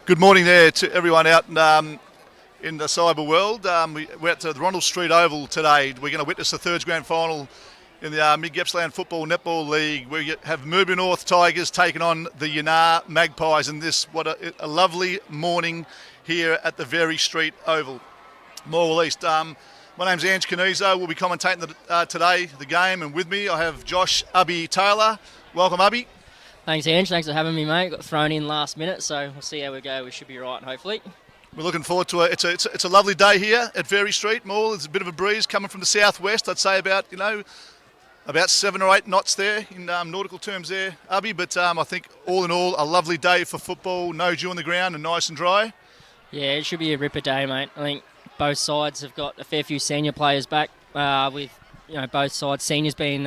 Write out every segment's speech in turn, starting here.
Good morning there to everyone out in the cyber world. We're at the Ronald Street Oval today. We're going to witness the thirds grand final in the Gippsland Football Netball League. We have Morwell North Tigers taking on the Yanar Magpies in this, what a lovely morning here at the Very Street Oval, Morwell East. My name's Ange Canizo. We'll be commentating today the game, and with me I have Josh Ubby Taylor. Welcome, Ubby. Thanks, Ange. Thanks for having me, mate. Got thrown in last minute, so we'll see how we go. We should be right, hopefully. We're looking forward to it. It's a lovely day here at Very Street Mall. There's a bit of a breeze coming from the southwest. I'd say about 7 or 8 knots there in nautical terms there, Ubby. But I think all in all, a lovely day for football. No dew on the ground and nice and dry. Yeah, it should be a ripper day, mate. I think both sides have got a fair few senior players back. With both sides seniors being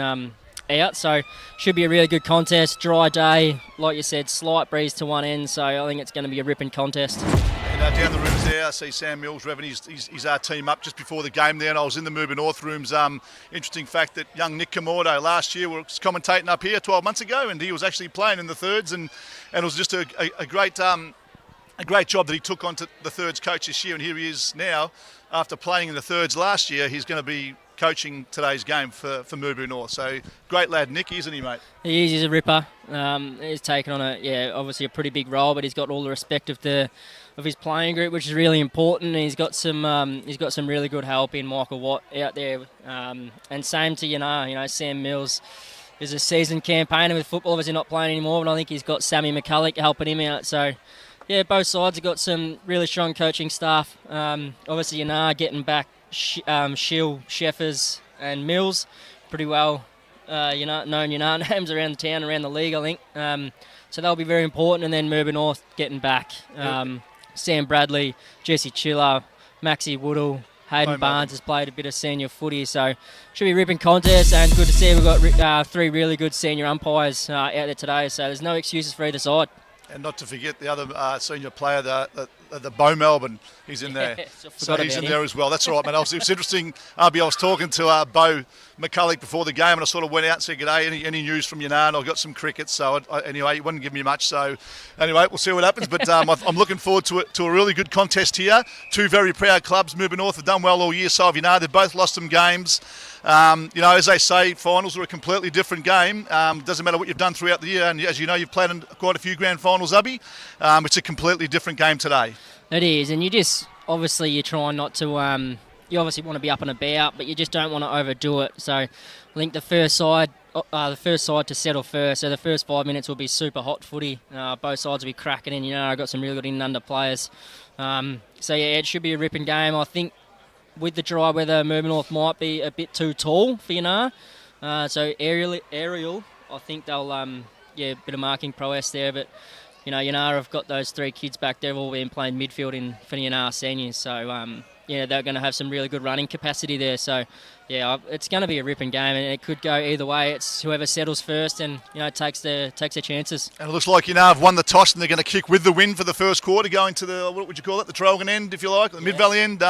out, so should be a really good contest. Dry day, like you said, slight breeze to one end, so I think it's going to be a ripping contest. And down the rooms there, I see Sam Mills revving his team up just before the game there, and I was in the Morwell North rooms. Interesting fact that young Nick Camordo last year was commentating up here 12 months ago, and he was actually playing in the thirds, and it was just a great job that he took on to the thirds coach this year, and here he is now. After playing in the thirds last year, he's going to be coaching today's game for Morwell North. So great lad, Nick, isn't he, mate? He is. He's a ripper. He's taken on obviously a pretty big role, but he's got all the respect of his playing group, which is really important. He's got some really good help in Michael Watt out there, and same to Sam Mills is a seasoned campaigner with football. Obviously not playing anymore, but I think he's got Sammy McCulloch helping him out. So. Yeah, both sides have got some really strong coaching staff. Obviously, Yanar getting back Schill, Sheffers and Mills. Pretty well known Yanar names around the town, around the league, I think. So they'll be very important. And then Morwell North getting back Sam Bradley, Jesse Chiller, Maxie Woodall, Hayden Barnes has played a bit of senior footy. So should be a ripping contest, and good to see we've got 3 really good senior umpires out there today. So there's no excuses for either side. And not to forget the other senior player, the Bo Melbourne, he's in there. So he's in there as well. That's all right, man. It was interesting. I was talking to Bo McCulloch before the game, and I sort of went out and said, "G'day, any news from Yanar?" And I got some cricket, so anyway, he wouldn't give me much. So anyway, we'll see what happens. But I'm looking forward to a really good contest here. 2 very proud clubs. Morwell North have done well all year, so have Yanar. They've both lost some games. As they say, finals are a completely different game. Doesn't matter what you've done throughout the year, and as you know, you've played in quite a few grand finals, Ubby. It's a completely different game today. It is, and you're trying not to. You obviously want to be up and about, but you just don't want to overdo it. So, I think the first side to settle first. So the first 5 minutes will be super hot footy. Both sides will be cracking in. I've got some really good in and under players. It should be a ripping game. I think. With the dry weather, Morwell North might be a bit too tall for Yanar. So aerial, I think they'll, a bit of marking prowess there. But, Yanar have got those 3 kids back there. They've all been playing midfield for Yanar seniors. So, they're going to have some really good running capacity there. So, it's going to be a ripping game, and it could go either way. It's whoever settles first and takes their chances. And it looks like Yanar have won the toss, and they're going to kick with the wind for the first quarter, going to the, what would you call it, the Traralgon end, if you like, the Mid-Valley end.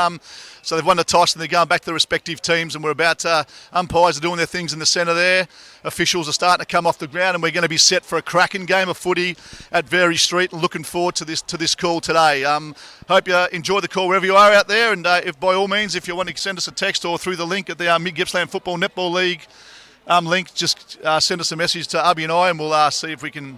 So they've won the toss, and they're going back to their respective teams, and we're about to, umpires are doing their things in the centre there. Officials are starting to come off the ground, and we're going to be set for a cracking game of footy at Very Street, and looking forward to this call today. Hope you enjoy the call wherever you are out there, and if by all means, if you want to send us a text or through the link at the Mid-Gippsland Football Netball League link, just send us a message to Ubby and I, and we'll see if we can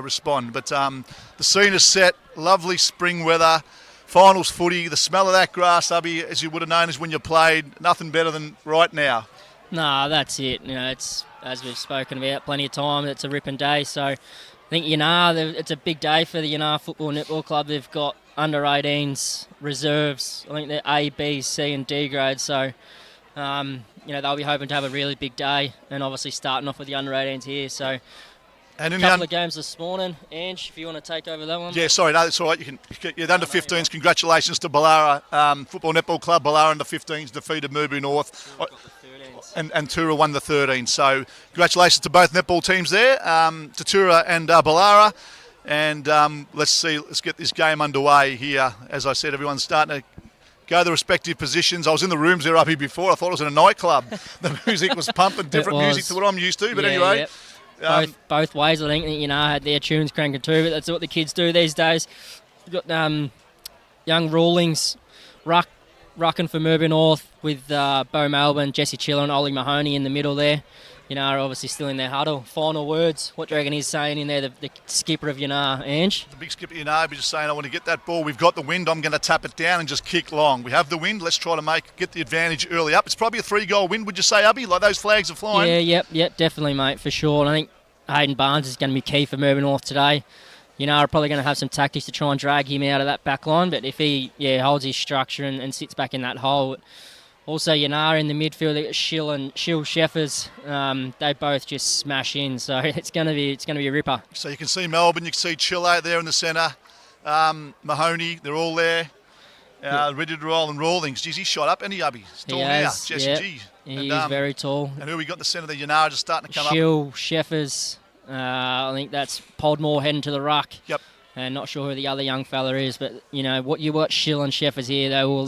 respond. But the scene is set, lovely spring weather, finals footy, the smell of that grass, Ubby, as you would have known as when you played, nothing better than right now. No, that's it. It's, as we've spoken about plenty of time, it's a ripping day. So I think Yanar, it's a big day for the Yanar Football Netball Club. They've got under 18s, reserves. I think they're A, B, C and D grade. So, they'll be hoping to have a really big day, and obviously starting off with the under 18s here. So, and a couple of games this morning. Ange, if you want to take over that one. Yeah, sorry, no, that's all right. You can the under 15s. Congratulations to Ballara Football Netball Club. Ballara under 15s defeated Morwell North. And Tura won the 13. So congratulations to both netball teams there, to Tura and Ballara. And let's get this game underway here. As I said, everyone's starting to go to the respective positions. I was in the rooms there up here before. I thought it was in a nightclub. The music was pumping, different music to what I'm used to. But anyway, Both ways. I think that, had their tunes cranking too, but that's what the kids do these days. We've got young Rawlings rucking for Merby North with Bo Melbourne, Jesse Chiller and Ollie Mahoney in the middle there. Are obviously still in their huddle. Final words. What do you reckon he's saying in there, the skipper of Ange? The big skipper of he's just saying, I want to get that ball. We've got the wind. I'm going to tap it down and just kick long. We have the wind. Let's try to get the advantage early up. It's probably a 3-goal win, would you say, Ubby? Like those flags are flying. Yep, definitely, mate, for sure. And I think Hayden Barnes is going to be key for Merby North today. Are probably going to have some tactics to try and drag him out of that back line. But if he holds his structure and sits back in that hole. Also, in the midfield, they got Shill Sheffers. They both just smash in, so it's going to be a ripper. So you can see Melbourne, you can see Chill out there in the centre, Mahoney, they're all there, ready to roll. And Rawlings, geez, he's shot up, any Ubby? He's tall now, Jesse G. He is very tall. And who we got in the centre there? Yanara just starting to come Shill Sheffers. I think that's Podmore heading to the ruck. Yep. And not sure who the other young fella is, but what you watch Shill and Sheffers here, they'll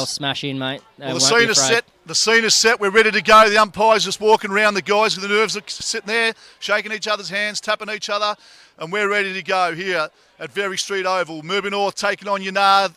smash in, mate. Well, the scene is set. We're ready to go. The umpire's just walking around. The guys with the nerves are sitting there, shaking each other's hands, tapping each other, and we're ready to go here at Very Street Oval. Merby North taking on Yanard,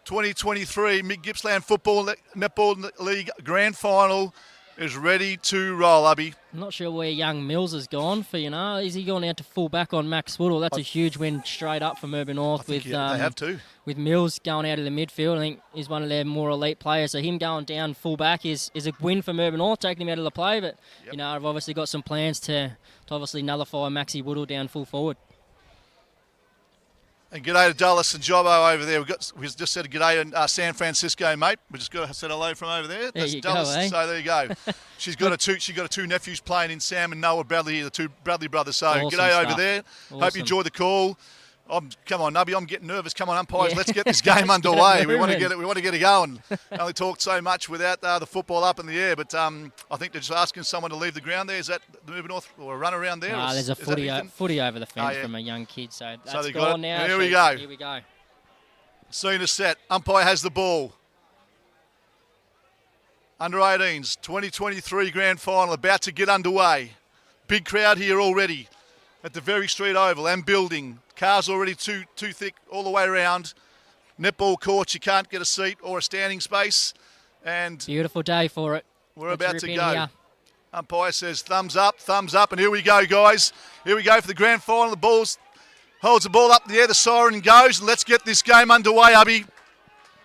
2023 Gippsland Football Netball League Grand Final is ready to roll, Ubby. I'm not sure where young Mills has gone for, Is he gone out to full back on Max Woodall? That's a huge win straight up for Merby North. They have too. With Mills going out of the midfield. I think he's one of their more elite players. So him going down full back is a win for Merby North, taking him out of the play. But, I've obviously got some plans to obviously nullify Maxi Woodall down full forward. And g'day to Dulles and Jobbo over there. We just said g'day to San Francisco, mate. We just got to say hello from over there. That's Dulles. So there you go. She's got two nephews playing in Sam and Noah Bradley here, the two Bradley brothers. So awesome g'day stuff. over there. Awesome. Hope you enjoy the call. Come on, Nubby, I'm getting nervous. Come on, umpires, let's get this game underway. We want to get it going. Only talked so much without the football up in the air, but I think they're just asking someone to leave the ground there. Is that the Moving North or a run around there? There's a footy over the fence from a young kid, so that's gone now. Here we go. Here we go. Scene is set. Umpire has the ball. Under 18s, 2023 Grand Final about to get underway. Big crowd here already at the Very Street Oval and building. Cars already too thick all the way around. Netball courts, you can't get a seat or a standing space. And beautiful day for it. We're about to go. Here. Umpire says thumbs up, and here we go, guys. Here we go for the grand final. The balls holds the ball up in the air, the siren goes, and let's get this game underway, Ubby.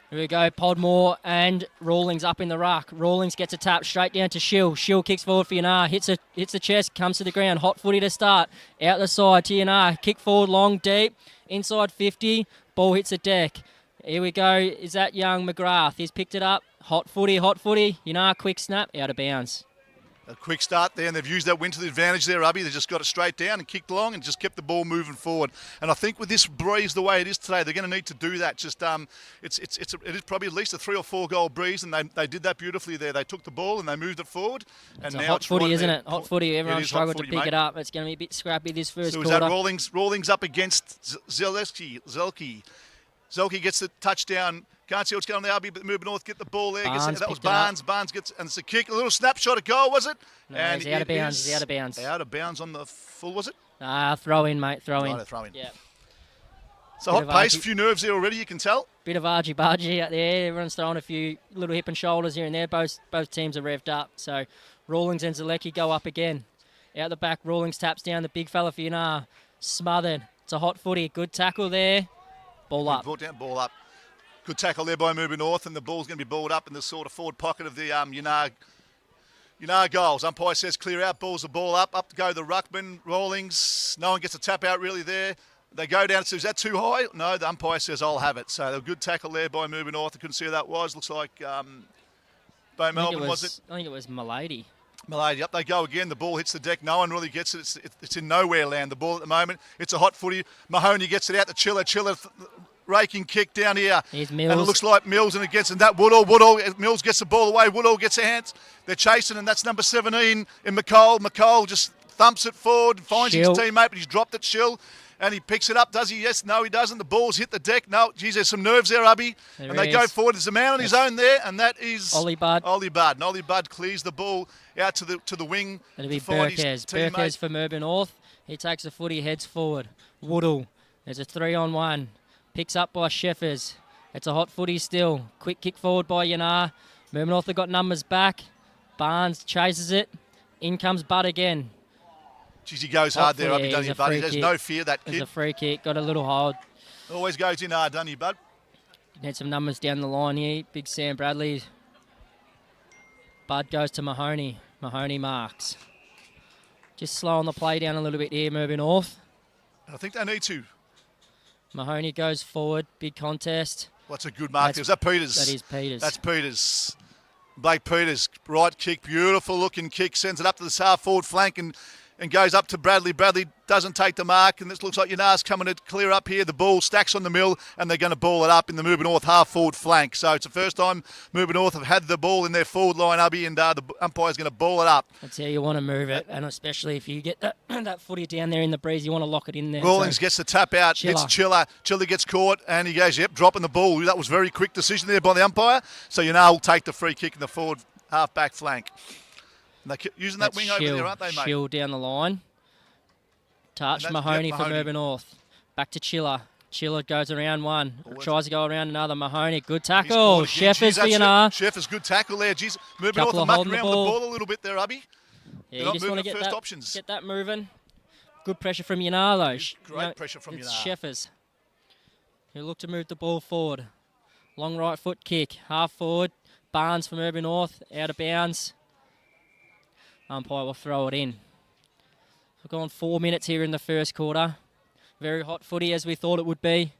Here we go, Podmore and Rawlings up in the ruck. Rawlings gets a tap straight down to Shill. Shill kicks forward for Yanar, hits the chest, comes to the ground. Hot footy to start. Out the side to Yanar. Kick forward, long, deep. Inside 50. Ball hits the deck. Here we go. Is that young McGrath? He's picked it up. Hot footy. Yanar, quick snap, out of bounds. A quick start there, and they've used that wind to the advantage there, Ubby. They just got it straight down and kicked along and just kept the ball moving forward. And I think with this breeze the way it is today, they're going to need to do that. Just it is probably at least a 3 or 4 goal breeze, and they did that beautifully there. They took the ball and they moved it forward. And now hot footy, isn't it? Hot footy. Everyone struggled to pick it up. It's going to be a bit scrappy this first quarter. So is that Rawlings up against Zelke. Zelke gets the touchdown. Can't see what's going on there, but Merby North get the ball there. That was Barnes. Barnes gets, and it's a kick, a little snapshot, a goal, was it? No, and he's out of bounds. He's out of bounds. Out of bounds on the full, was it? Throw in, mate. Throw in. Throw in. Yeah. So hot pace, a few nerves there already, you can tell. Bit of argy-bargy out there. Everyone's throwing a few little hip and shoulders here and there. Both teams are revved up. So Rawlings and Zalecki go up again. Out the back, Rawlings taps down the big fella for Yanar. Smothered. It's a hot footy. Good tackle there. Ball up. Brought down, ball up. Good tackle there by Merby North, and the ball's going to be balled up in the sort of forward pocket of the Yanar goals. Umpire says clear out, balls the ball up to go the ruckman, Rawlings. No one gets a tap out really there. They go down, so is that too high? No, the umpire says I'll have it. So a good tackle there by Merby North. I couldn't see who that was. Looks like Bo Melbourne, was it? I think it was Milady. Milady, up they go again. The ball hits the deck. No one really gets it. It's in nowhere land, the ball at the moment. It's a hot footy. Mahoney gets it out to Chiller. Raking kick down here. Here's Mills. And it looks like Mills, and it gets in that Woodall. Mills gets the ball away. Woodall gets a hand. They're chasing, and that's number 17 in McCall. McCall just thumps it forward, finds his teammate, but he's dropped it, Shill. and he picks it up. Does he? Yes. No, he doesn't. The ball's hit the deck. No. Geez, there's some nerves there, Ubby. And they go forward. There's a man on his own there, and that is Ollie Budd. Ollie Budd. And Ollie Budd clears the ball out to the wing. It'll be Burkes. Burkes for Merby North. He takes the footy, heads forward. Woodall. There's a 3-on-1. Picks up by Sheffers. It's a hot footy still. Quick kick forward by Yanar. Merby North have got numbers back. Barnes chases it. In comes Budd again. Geez, he goes hard there, Ubby, doesn't he, Bud? There's no fear, that kid. It's a free kick. Got a little hold. Always goes in hard, doesn't he, Bud? Need some numbers down the line here. Big Sam Bradley. Bud goes to Mahoney. Mahoney marks. Just slowing the play down a little bit here, Merby North. I think they need to. Mahoney goes forward. Big contest. What's a good mark there? Is that Peters? That is Peters. That's Peters. Blake Peters, right kick, beautiful looking kick, sends it up to the half forward flank and goes up to Bradley. Bradley doesn't take the mark, and this looks like Yanar's coming to clear up here. The ball stacks on the mill, and they're going to ball it up in the Merby North half forward flank. So it's the first time Merby North have had the ball in their forward line, Ubby, and the umpire's going to ball it up. That's how you want to move it, and especially if you get that footy down there in the breeze, you want to lock it in there. Rawlings gets the tap out, hits Chiller. Chiller gets caught, and he goes, yep, dropping the ball. That was a very quick decision there by the umpire. So Yanar will take the free kick in the forward half-back flank. And they're using that wing over there, aren't they, mate? Shield down the line. Touch Mahoney for Merby North. Back to Chiller. Chiller goes around one. Tries to go around another. Mahoney, good tackle. Sheffers for Yanar. Sheffers, good tackle there. Jeez, Merby North are mucking around with the ball a little bit there, Ubby. Yeah, you just want to get that moving. Good pressure from Yanar, though. Great pressure from Yanar. It's Sheffers. He'll look to move the ball forward. Long right foot kick. Half forward. Barnes from Merby North. Out of bounds. Umpire will throw it in. We've gone 4 minutes here in the first quarter. Very hot footy as we thought it would be.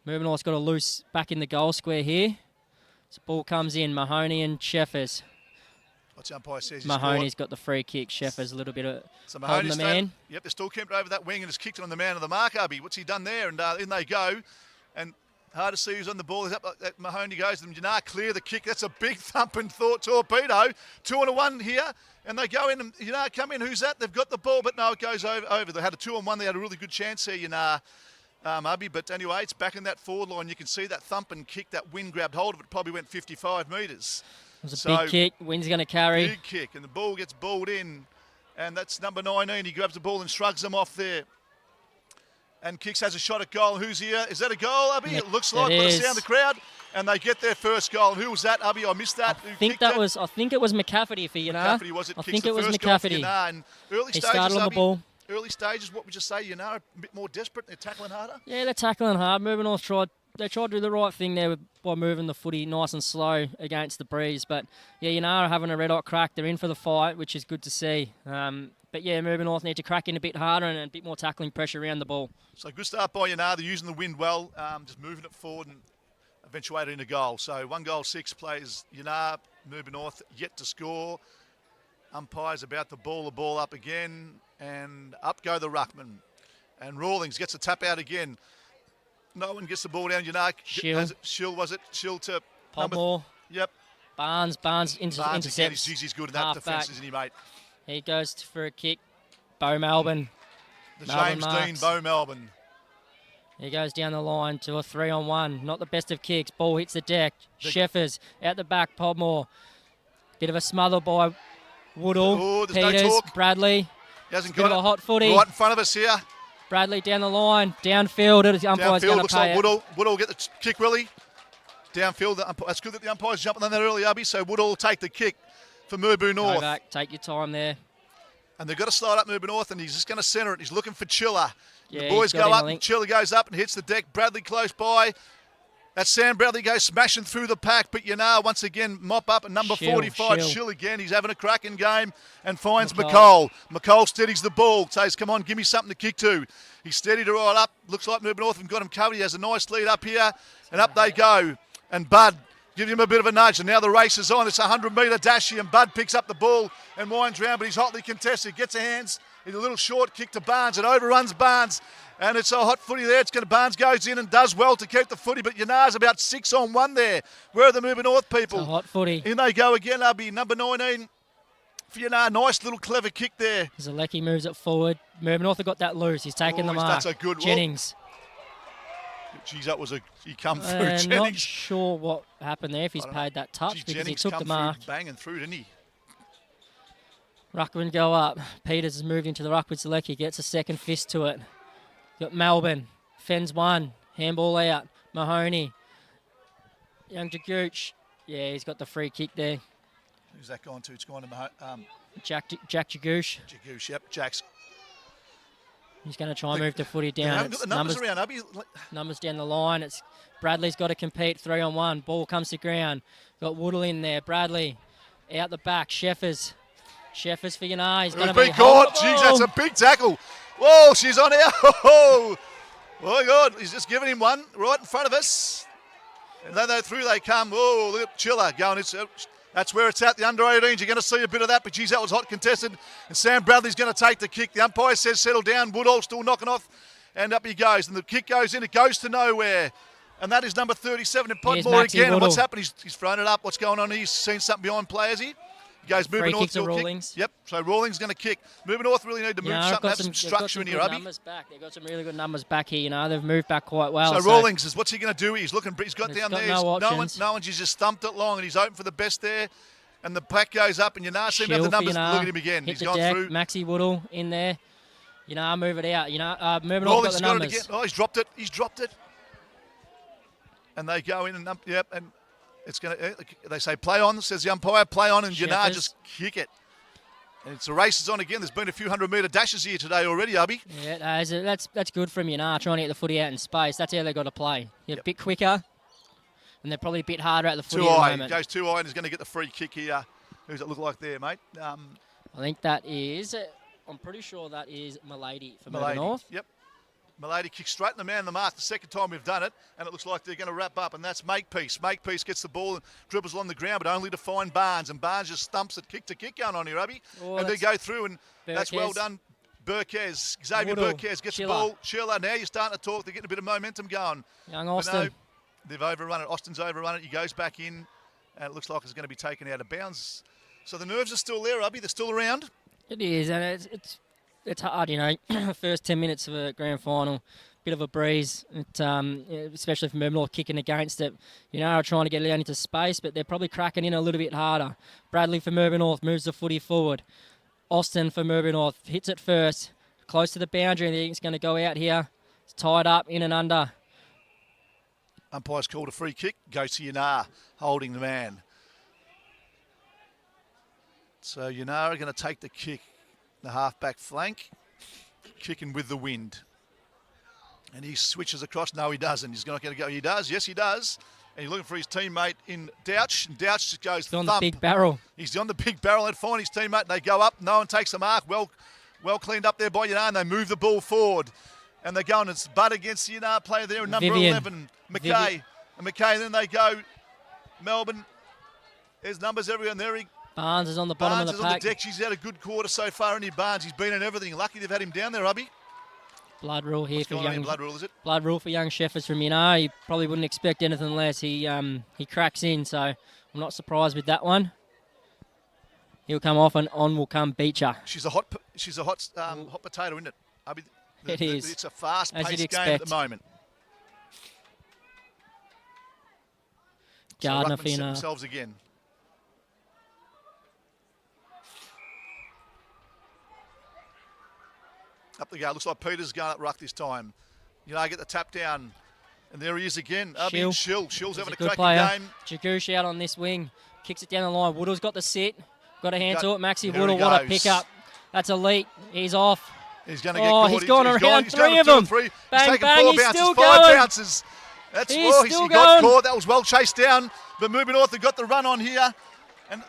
Merby North's got a loose back in the goal square here. So ball comes in. Mahoney and Sheffers. What's the umpire says? Mahoney's got the free kick. Sheffers a little bit of holding the man. Yep, they're still kept over that wing and has kicked it on the man of the mark, Ubby. What's he done there? And in they go. And hard to see who's on the ball. Mahoney goes and Yanar clear the kick. That's a big thumping torpedo. 2-1 here. And they go in and Yanar come in. Who's that? They've got the ball, but no, it goes over. They had a 2-on-1. They had a really good chance here, Yanar, Ubby. But anyway, it's back in that forward line. You can see that thump and kick. That wind grabbed hold of it. Probably went 55 metres. It was a big kick. Wind's going to carry. Big kick. And the ball gets balled in. And that's number 19. He grabs the ball and shrugs them off there. And Kicks has a shot at goal. Who's here? Is that a goal, Ubby? It looks like, by the sound of the crowd. And they get their first goal. Who was that, Ubby? I missed that. I think it was McCafferty for Yanar. McCafferty was it? I think it was McCafferty. And early he stages, started on the ball. Early stages, what would you say? Yanar a bit more desperate. They're tackling harder. Yeah, they're tackling hard. Merby North tried to do the right thing there by moving the footy nice and slow against the breeze. But yeah, Yanar are having a red hot crack. They're in for the fight, which is good to see. But yeah, Merby North need to crack in a bit harder and a bit more tackling pressure around the ball. So good start by Yanar. They're using the wind well, just moving it forward and eventuated into goal. So 1-6 plays Yanar. Merby North yet to score. Umpire's about to ball the ball up again, and up go the ruckman. And Rawlings gets a tap out again. No one gets the ball down. Yanar. Shill was it? Shill to Podmore. Yep. Barnes intercepts. Again. He's good in that defence, isn't he, mate? He goes for a kick. Bo Melbourne. James Dean, Bo Melbourne. He goes down the line to a 3-on-1. Not the best of kicks. Ball hits the deck. Sheffers out the back. Podmore. Bit of a smother by Woodall. Peters. Bradley. He hasn't got a hot footy. Right in front of us here. Bradley down the line. Downfield. The umpire's going to looks pay like it. Woodall get the kick, Willie. Downfield. That's good that the umpire's jumping on that early, Ubby. So Woodall will take the kick for Merby North. Go back, take your time there. And they've got to slide up Merby North, and he's just going to centre it. He's looking for Chiller. Yeah, the boys go up, and Chiller goes up and hits the deck. Bradley close by. That Sam Bradley goes smashing through the pack, but Yanar once again mop up, and number 45, Shill again. He's having a cracking game and finds McCall. McCall steadies the ball, says, come on, give me something to kick to. He's steadied it right up. Looks like Merby North have got him covered. He has a nice lead up here, and up they go. And Bud gives him a bit of a nudge, and now the race is on. It's a 100-metre dash here, and Bud picks up the ball and winds round, but he's hotly contested. Gets a hands in a little short kick to Barnes. It overruns Barnes, and it's a hot footy there. Barnes goes in and does well to keep the footy, but Yanar's about 6-on-1 there. Where are the Merby North people? It's a hot footy. In they go again, Ubby. Number 19 for nice little clever kick there. Zalecki moves it forward. Mervyn North got that loose. He's taken the mark. That's a good one. Jennings. Geez, that was he come through. Jennings. Not sure what happened there, if he's paid that touch, because Jennings he took the mark. Banging through, didn't he? Ruckman go up. Peters has moved into the ruck with Zalecki. Gets a second fist to it. Got Melbourne. Fens one. Handball out. Mahoney. Young Jagooch. Yeah, he's got the free kick there. Who's that gone to? It's gone to Jack Jagooch. Jagooch, yep. Jack's. He's going to try and move the footy down. Haven't got the numbers around, Abby. Numbers down the line. It's Bradley's got to compete 3-on-1. Ball comes to ground. Got Woodle in there. Bradley out the back. Sheffers for Yanar. He's going to be caught. Jeez, that's a big tackle. Whoa, she's on out. Oh my God, he's just giving him one right in front of us. And then through they come. Oh, look at Chiller going. That's where it's at, the under-18s. You're going to see a bit of that, but geez, that was hot contested. And Sam Bradley's going to take the kick. The umpire says settle down. Woodall still knocking off. And up he goes. And the kick goes in. It goes to nowhere. And that is number 37 in Podmore again. Woodall. And what's happened? He's thrown it up. What's going on? He's seen something behind play, has he? He goes moving north. Rawlings. Yep, so Rawlings going to kick. Moving north really need to move something, have some structure in here, Abby. They've got some really good numbers back here, They've moved back quite well. So Rawlings is, what's he going to do? He's got down there. No one's he's just stumped it long and he's open for the best there. And the pack goes up and Yanar seems to have the numbers. Look at him again. He's gone through. Maxi Woodall in there. Move it out. Moving on, got the got numbers. It again. Oh, he's dropped it. And they go in and and it's going to. They say play on. Says the umpire, play on, and Yanar just kick it. And it's the races on again. There's been a few 100-metre dashes here today already, Abby. Yeah, that's good from Yanar, trying to get the footy out in space. That's how they've got to play. You're a bit quicker, and they're probably a bit harder at the footy at the moment. Goes too high and he's going to get the free kick here. Who's it look like there, mate? I think that is. I'm pretty sure that is Milady for Melbourne North. Yep. Milady kicks straight in the man on the mark. The second time we've done it, and it looks like they're going to wrap up, and that's Makepeace. Makepeace gets the ball and dribbles along the ground, but only to find Barnes, and Barnes just stumps it, kick to kick going on here, Abby. And they go through, and that's well done. Burkes, Xavier Burkes gets the ball. Schiller, now you're starting to talk. They're getting a bit of momentum going. Young Austin. No, they've overrun it. Austin's overrun it. He goes back in, and it looks like it's going to be taken out of bounds. So the nerves are still there, Abby. They're still around. It is, and it's hard, First 10 minutes of a grand final. Bit of a breeze, especially for Mervyn North kicking against it. Are trying to get it down into space, but they're probably cracking in a little bit harder. Bradley for Mervyn North moves the footy forward. Austin for Mervyn North hits it first, close to the boundary, and it's going to go out here. It's tied up, in and under. Umpire's called a free kick, goes to Yanar, holding the man. So Yanar are going to take the kick, the half-back flank, kicking with the wind. And he switches across. No, he doesn't. He's not going to go. He does. Yes, he does. And he's looking for his teammate in Douch. And Douch just goes thump. On the big barrel. He's on the big barrel. And find his teammate. And they go up. No one takes the mark. Well cleaned up there by Yanar. And they move the ball forward. And they're going. It's Butt against the Yanar player there. Number 11, McKay. And McKay. Then they go. Melbourne. There's numbers everywhere. And there he. Barnes is on the bottom of the pack. Barnes is on the deck. She's had a good quarter so far. And Barnes. He's been in everything. Lucky they've had him down there, Ubby. Blood rule here for young. Blood rule, is it? Blood rule for young Sheffers from Yanar. You probably wouldn't expect anything less. He cracks in, so I'm not surprised with that one. He'll come off, and on will come Beecher. She's a hot potato, isn't it? It is. It's a fast-paced game at the moment. Gardner so Ruckman set themselves again. Up the go. Looks like Peter's going up ruck this time. Get the tap down. And there he is again. Shill's having a cracking game. Jagooch out on this wing. Kicks it down the line. Woodall's got the sit. Got a hand to it. Maxi Woodall, what a pick-up. That's elite. He's off. He's going to get caught. He's gone around three of them. Bang, he's taken four bounces, five bounces. He got caught. That was well chased down. But moving north, they've got the run on here. And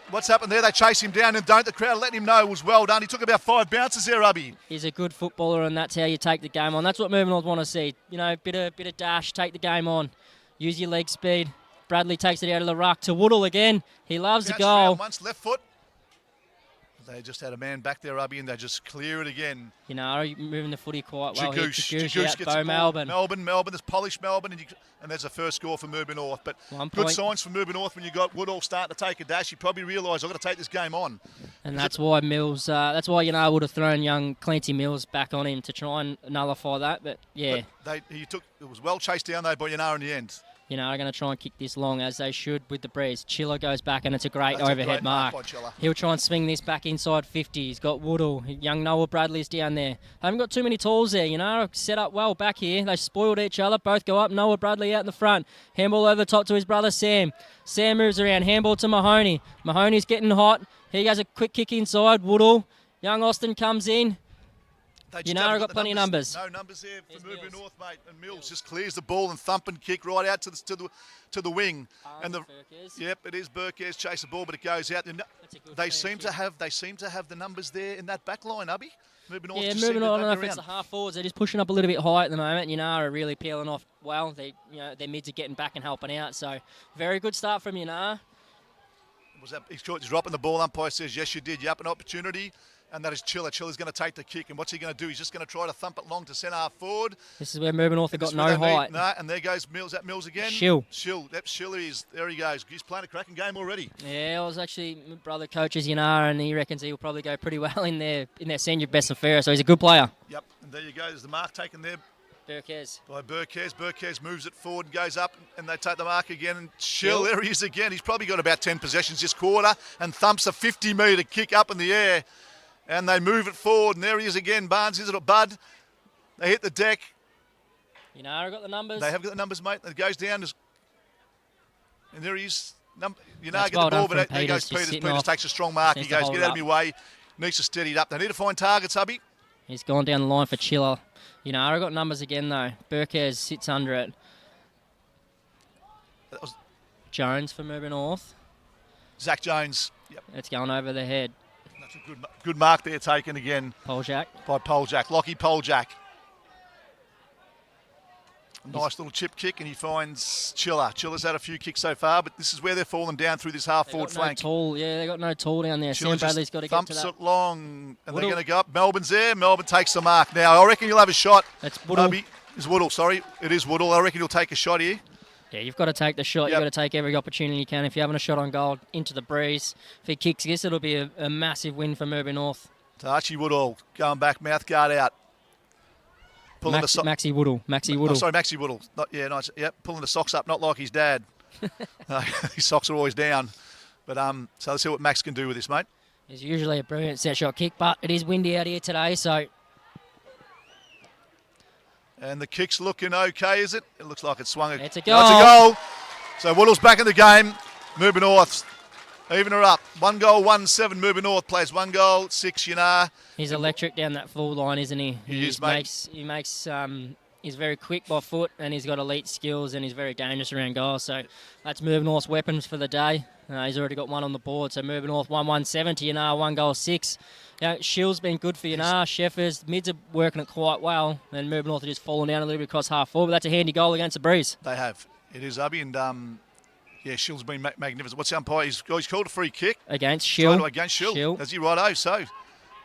what's happened there? They chase him down and don't. The crowd let him know it was well done. He took about 5 bounces there, Ubby. He's a good footballer, and that's how you take the game on. That's what Mervyn North want to see. Bit of dash, take the game on. Use your leg speed. Bradley takes it out of the ruck to Woodall again. He loves the goal. Once left foot. They just had a man back there, Ubby, and they just clear it again. You know, moving the footy quite well. Jagoosh Out gets Bo the ball. Melbourne. Melbourne, there's polished Melbourne, and there's a first score for Murby North. But good signs for Murby North when you got Woodall starting to take a dash. You probably realise I've got to take this game on. And that's why Mills, I would have thrown young Clancy Mills back on him to try and nullify that. But yeah. But it was well chased down though by Yanar in the end. You know, are going to try and kick this long as they should with the breeze. Chiller goes back and it's a great overhead mark. He'll try and swing this back inside 50. He's got Woodall. Young Noah Bradley's down there. Haven't got too many tools there, you know. Set up well back here. They spoiled each other. Both go up. Noah Bradley out in the front. Handball over the top to his brother Sam. Sam moves around. Handball to Mahoney. Mahoney's getting hot. He has a quick kick inside. Woodall. Young Austin comes in. You know, I've got plenty of numbers. No numbers there for Murby North, mate. And Mills just clears the ball and thump and kick right out to the wing. And it is Burkes chase the ball, but it goes out. They seem to have the numbers there in that back line, Ubby. Murby North. Yeah, Murby North. I don't know if it's the half forwards. They're just pushing up a little bit high at the moment. You know, are really peeling off well. Their mids are getting back and helping out. So very good start from Yanar. He's dropping the ball. Umpire says yes, you did. Yep, an opportunity. And that is Chiller. Chiller's going to take the kick. And what's he going to do? He's just going to try to thump it long to centre half forward. This is where Murby North have got no height. And there goes Mills. That Mills again. Shill. Yep, Schiller is. There he goes. He's playing a cracking game already. Yeah, I was actually, my brother coaches Yanar, and he reckons he will probably go pretty well in their senior best and fair. So he's a good player. Yep. And there you go. There's the mark taken there. Burkes. By Burkes. Burkes moves it forward and goes up, and they take the mark again. And Shill, there he is again. He's probably got about 10 possessions this quarter and thumps a 50-metre kick up in the air. And they move it forward, and there he is again. Barnes, is it a Bud? They hit the deck. You know, I've got the numbers. They have got the numbers, mate. It goes down, and there he is. You know, get well the ball, but there Peters, goes Peters. Peters takes a strong mark. He goes, get out of my way. Needs to steady it up. They need to find targets, hubby. He's gone down the line for Chiller. You know, I've got numbers again, though. Burkes sits under it. Jones for Murby North. Zach Jones. Yep. It's going over the head. That's a good mark there taken again. Poljak. By Poljak. Lockie Poljak. Nice little chip kick, and he finds Chiller. Chiller's had a few kicks so far, but this is where they're falling down through this half-forward flank. They got no tall down there. Chiller Sam Bradley's got to get to that. Thumps it long, and they're going to go up. Melbourne's there. Melbourne takes the mark. Now, I reckon you'll have a shot. That's Woodall. It's Woodall, sorry. It is Woodall. I reckon he'll take a shot here. Yeah, you've got to take the shot. You've got to take every opportunity you can. If you're having a shot on goal, into the breeze. If he kicks this, it'll be a massive win for Murby North. To Archie Woodall, going back, mouth guard out. Maxie Woodall. Maxie Woodall. Nice. Yep, pulling the socks up, not like his dad. His socks are always down. But so let's see what Max can do with this, mate. It's usually a brilliant set shot kick, but it is windy out here today, so... And the kick's looking okay, is it? It looks like it swung. It's a goal. It's a goal. So Woodall's back in the game. Murby North even her up. 1 goal, 1-7. Murby North plays 1 goal, 6 Yanar. He's electric down that full line, isn't he? He's very quick by foot, and he's got elite skills, and he's very dangerous around goal. So that's Murby North's weapons for the day. He's already got one on the board. So Murby North 1-1-7 to Yanar, 1 goal, 6. Shill's been good for Yanar. Sheffers, mids are working it quite well, and Murby North are just falling down a little bit across half forward. But that's a handy goal against the breeze. They have. It is, Ubby, and Shill's been magnificent. What's the umpire? He's called a free kick. Against Shill. Against Shill. Is he righto? So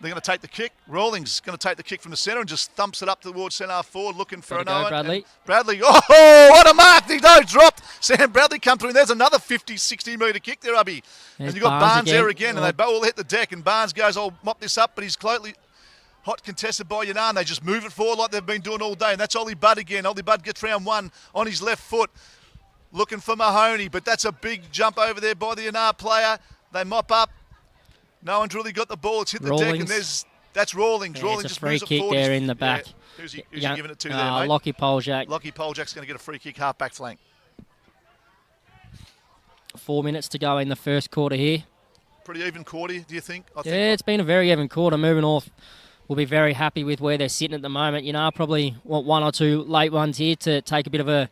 they're going to take the kick. Rawlings going to take the kick from the centre and just thumps it up towards centre half forward, looking for an Owen. Bradley. Oh, what a mark! He dropped. Sam Bradley come through. And there's another 50, 60-metre kick there, Ubby. And you've got Barnes there again, and they all hit the deck. And Barnes goes, I'll mop this up, but he's closely hot contested by Yanar, and they just move it forward like they've been doing all day. And that's Ollie Budd again. Ollie Budd gets round 1 on his left foot, looking for Mahoney, but that's a big jump over there by the Yanar player. They mop up. No one's really got the ball. It's hit the deck, and that's Rawlings. Yeah, Rawlings it's a just free moves it kick forward. there in the back. Who's he giving it to there, mate? Lockie Poljak. Lockie Poljak's going to get a free kick, half-back flank. 4 minutes to go in the first quarter here. Pretty even quarter, do you think? It's been a very even quarter. Moving North will be very happy with where they're sitting at the moment. Probably want 1 or 2 late ones here to take a bit of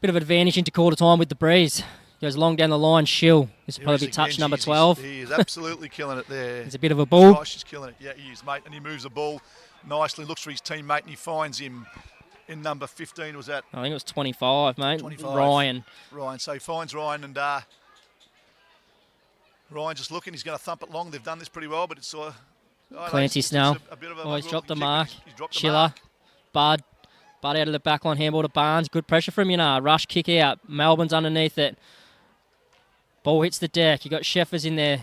advantage into quarter time with the breeze. Goes long down the line. Shill. This will probably be touch number 12. He is absolutely killing it there. It's a bit of a ball. Gosh, he's killing it. Yeah, he is, mate. And he moves the ball nicely, looks for his teammate, and he finds him in number 15. Was that? I think it was 25, mate. 25. Ryan. So he finds Ryan, and Ryan just looking. He's going to thump it long. They've done this pretty well, but it's Clancy Snell. A bit of He's dropped the mark. He's dropped the Schiller. mark. Bud out of the back line, handball to Barnes. Good pressure from Rush kick out. Melbourne's underneath it. Ball hits the deck. You got Sheffers in there.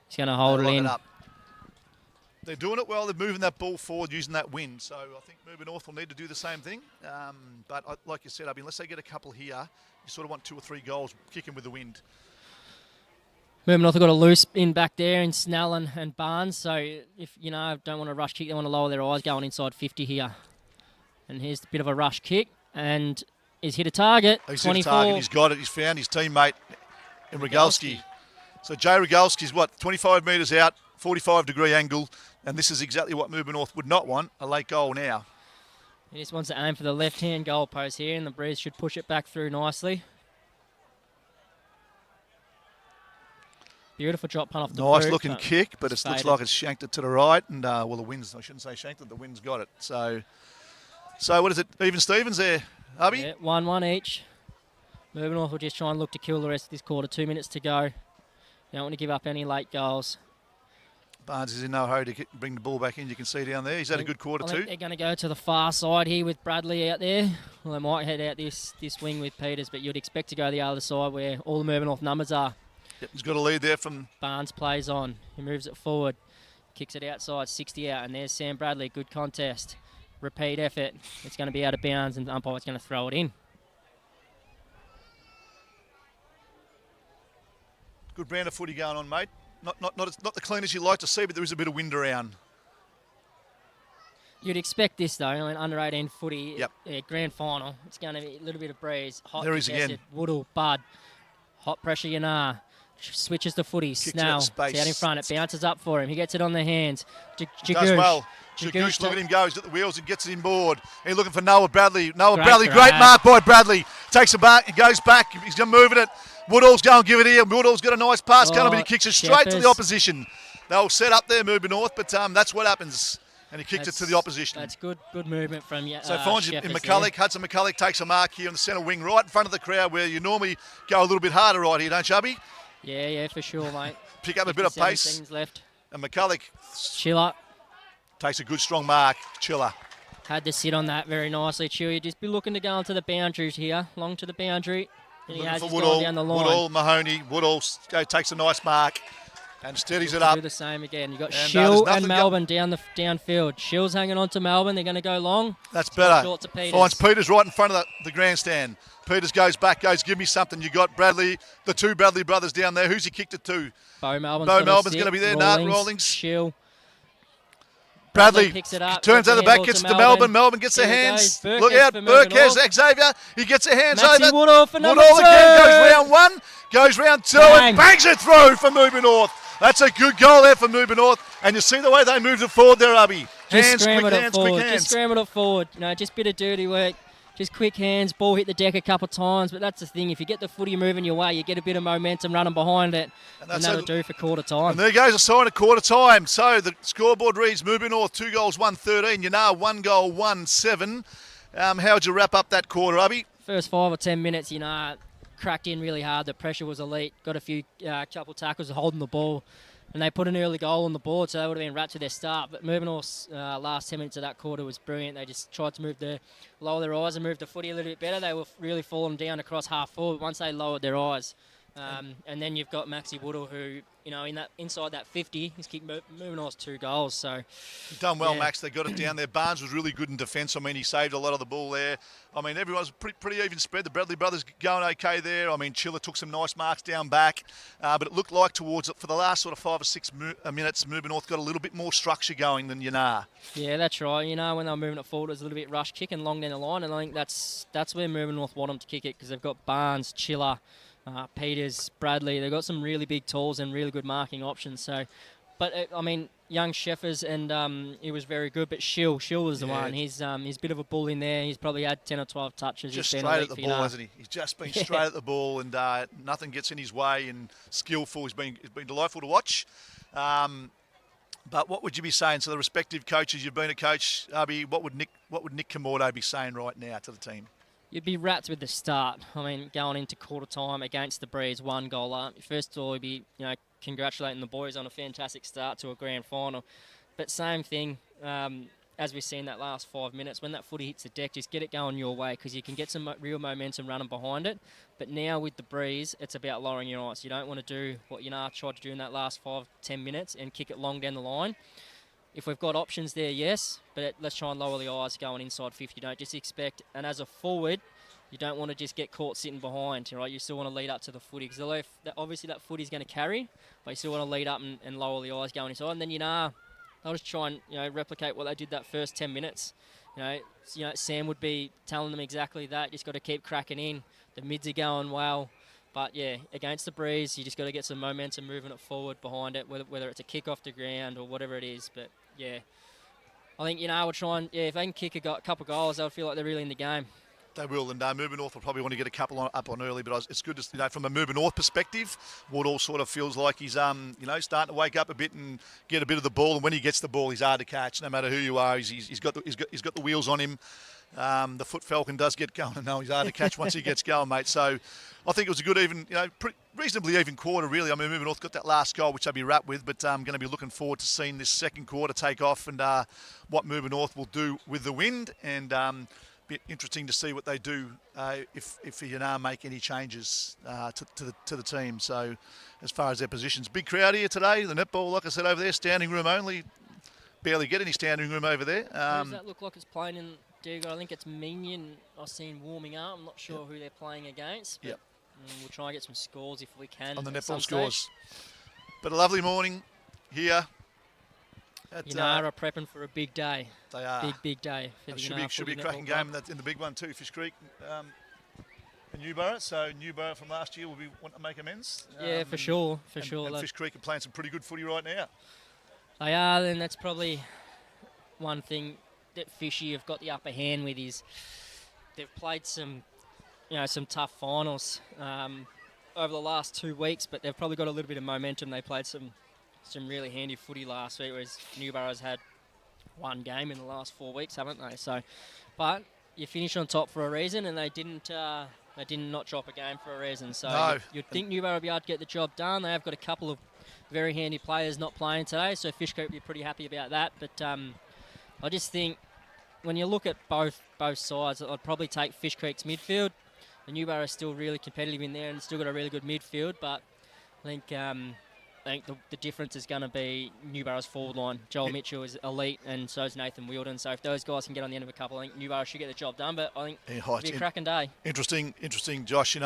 He's going to hold it in. They're doing it well. They're moving that ball forward using that wind. So I think Moving North will need to do the same thing. But like you said, unless they get a couple here, you sort of want 2 or 3 goals kicking with the wind. Moving North have got a loose in back there in Snell and Barnes. So if, don't want to rush kick, they want to lower their eyes going inside 50 here. And here's a bit of a rush kick. And he's hit a target. He's 24. hit a target. He's got it. He's found his teammate in Rogalski. So Jay Rogalski's 25 metres out, 45-degree angle. And this is exactly what Moving North would not want, a late goal now. He just wants to aim for the left-hand goal post here, and the breeze should push it back through nicely. Beautiful drop punt off the Nice boot, looking kick, but it looks like it's shanked it to the right. And, the wind's, I shouldn't say shanked it, the wind's got it. So what is it, even Stevens there, Hubby? Yeah, 1-1 each. Moving North will just try and look to kill the rest of this quarter. 2 minutes to go. You don't want to give up any late goals. Barnes is in no hurry to bring the ball back in. You can see down there. He's had a good quarter too. They're going to go to the far side here with Bradley out there. Well, they might head out this wing with Peters, but you'd expect to go the other side where all the Moving North numbers are. Yep, he's got a lead there from... Barnes plays on. He moves it forward. Kicks it outside, 60 out. And there's Sam Bradley. Good contest. Repeat effort. It's going to be out of bounds and the umpire's going to throw it in. Good brand of footy going on, mate. Not the cleanest you like to see, but there is a bit of wind around. You'd expect this, though. Under 18 footy, yep. Grand final. It's going to be a little bit of breeze. Hot there he is again. Woodall, Bud. Hot pressure, Yanar. Switches the footy. Snell. It's out in front. It bounces up for him. He gets it on the hands. Does well. Jagoosh, look at him go. He's at the wheels and gets it inboard. He's looking for Noah Bradley. Great mark by Bradley. Takes it back. He goes back. He's moving it. Woodall's going to give it here. Woodall's got a nice pass coming, but he kicks it straight to the opposition. They'll set up there, Moving North, but that's what happens. And he kicked it to the opposition. That's good movement from So finds in McCulloch. Hudson McCulloch takes a mark here on the centre wing, right in front of the crowd, where you normally go a little bit harder right here, don't you, Hubby? Yeah, for sure, mate. Pick up a bit of pace. Seconds left. And McCulloch Chiller takes a good strong mark. Chiller had to sit on that very nicely. Chiller, just be looking to go into the boundaries here, long to the boundary. And he has gone down the line. Woodall, Mahoney. Woodall takes a nice mark and steadies it up. Do the same again. You've got Shill and Melbourne downfield. Shill's hanging on to Melbourne. They're going to go long. That's better. Short to Peters. Finds Peters right in front of the grandstand. Peters goes back, give me something. You got Bradley, the 2 Bradley brothers down there. Who's he kicked it to? Bo Melbourne's going to be there. Rawlings. Shill. Bradley picks it up, turns out the back, gets it to Melbourne. Melbourne gets their hands. Look out, Burkes, Xavier. He gets their hands over. Woodall for number 2. Again goes round 1, goes round 2, and bangs it through for Moving North. That's a good goal there for Moving North. And you see the way they moved it forward there, Abby. Just scrambled it forward. Just a bit of dirty work. Just quick hands, ball hit the deck a couple of times, but that's the thing. If you get the footy moving your way, you get a bit of momentum running behind it, and that'll do for quarter time. And there goes a sign of quarter time. So the scoreboard reads Moving North 2 goals, 1-13. Yanar 1 goal, 1-7. How would you wrap up that quarter, Abby? First 5 or 10 minutes, cracked in really hard. The pressure was elite. Got a few couple tackles holding the ball. And they put an early goal on the board, so they would have been right to their start. But Moving North's last 10 minutes of that quarter was brilliant. They just tried to lower their eyes and move the footy a little bit better. They were really falling down across half forward once they lowered their eyes. And then you've got Maxi Woodall, who, inside that 50, he's kicked Moving North's 2 goals. So he's done well, Max. They got it down there. Barnes was really good in defence. He saved a lot of the ball there. Everyone's pretty even spread. The Bradley brothers going okay there. Chiller took some nice marks down back. But it looked like for the last sort of 5 or 6 minutes, Moving North got a little bit more structure going than Yanar. Yeah, that's right. When they were moving it forward, it was a little bit rush kick and long down the line. And I think that's where Moving North want them to kick it, because they've got Barnes, Chiller, Peters, Bradley. They've got some really big tools and really good marking options. So, but young Sheffers and he was very good. But Shill was the one. He's a bit of a bull in there. He's probably had 10 or 12 touches. Just straight at the ball, hasn't he? He's just been straight at the ball, and nothing gets in his way. And skillful. He's been delightful to watch. But what would you be saying to the respective coaches? You've been a coach, Abby. What would Nick Camordo be saying right now to the team? You'd be rats with the start. I mean, going into quarter time against the Breeze, 1 goal up. First of all, you'd be, congratulating the boys on a fantastic start to a grand final. But same thing, as we've seen that last 5 minutes, when that footy hits the deck, just get it going your way because you can get some real momentum running behind it. But now with the Breeze, it's about lowering your ice. You don't want to do what tried to do in that last 5-10 minutes and kick it long down the line. If we've got options there, yes, but let's try and lower the eyes going inside 50. Don't just expect, and as a forward, you don't want to just get caught sitting behind, right? You still want to lead up to the footy because obviously that footy's going to carry, but you still want to lead up and lower the eyes going inside. And then, they'll just try and, replicate what they did that first 10 minutes. Sam would be telling them exactly that. You just got to keep cracking in. The mids are going well. But, yeah, against the Breeze, you just got to get some momentum moving it forward behind it, whether it's a kick off the ground or whatever it is. But, yeah, I think, we'll try and, if they can kick a couple goals, they'll feel like they're really in the game. They will, and Moving North will probably want to get a couple up on early, but it's good to, from a Moving North perspective, Woodall sort of feels like he's, starting to wake up a bit and get a bit of the ball, and when he gets the ball, he's hard to catch, no matter who you are. He's got the wheels on him. The foot falcon does get going, and he's hard to catch once he gets going, mate. So I think it was a good even, reasonably even quarter, really. I mean, Moving North got that last goal, which I'll be wrapped with, but I'm going to be looking forward to seeing this second quarter take off and what Moving North will do with the wind, and bit interesting to see what they do if make any changes to the team. So as far as their positions, big crowd here today. The netball, like I said, over there, standing room only. Barely get any standing room over there. Who does that look like it's playing in? I think it's Minion I've seen warming up. I'm not sure who they're playing against. But we'll try and get some scores if we can. On the netball scores. But a lovely morning here. Are prepping for a big day. They are. Big day. It should be a cracking game in the big one too, Fish Creek and Newborough. So Newborough from last year will be wanting to make amends. Yeah, for sure. And Fish Creek are playing some pretty good footy right now. They are, and that's probably one thing that Fishy have got the upper hand with is they've played some tough finals over the last 2 weeks, but they've probably got a little bit of momentum. They played some really handy footy last week, whereas Newborough's had one game in the last 4 weeks, haven't they? So, but you finish on top for a reason, and they did not drop a game for a reason. So no. you'd think Newborough would be able to get the job done. They have got a couple of very handy players not playing today, so Fish Creek will be pretty happy about that. But I just think when you look at both sides, I'd probably take Fish Creek's midfield. The Newborough is still really competitive in there and still got a really good midfield, but I think the difference is going to be Newborough's forward line. Joel Mitchell is elite, and so is Nathan Wielden. So if those guys can get on the end of a couple, I think Newborough should get the job done. But I think it'll be a cracking day. Interesting, Josh.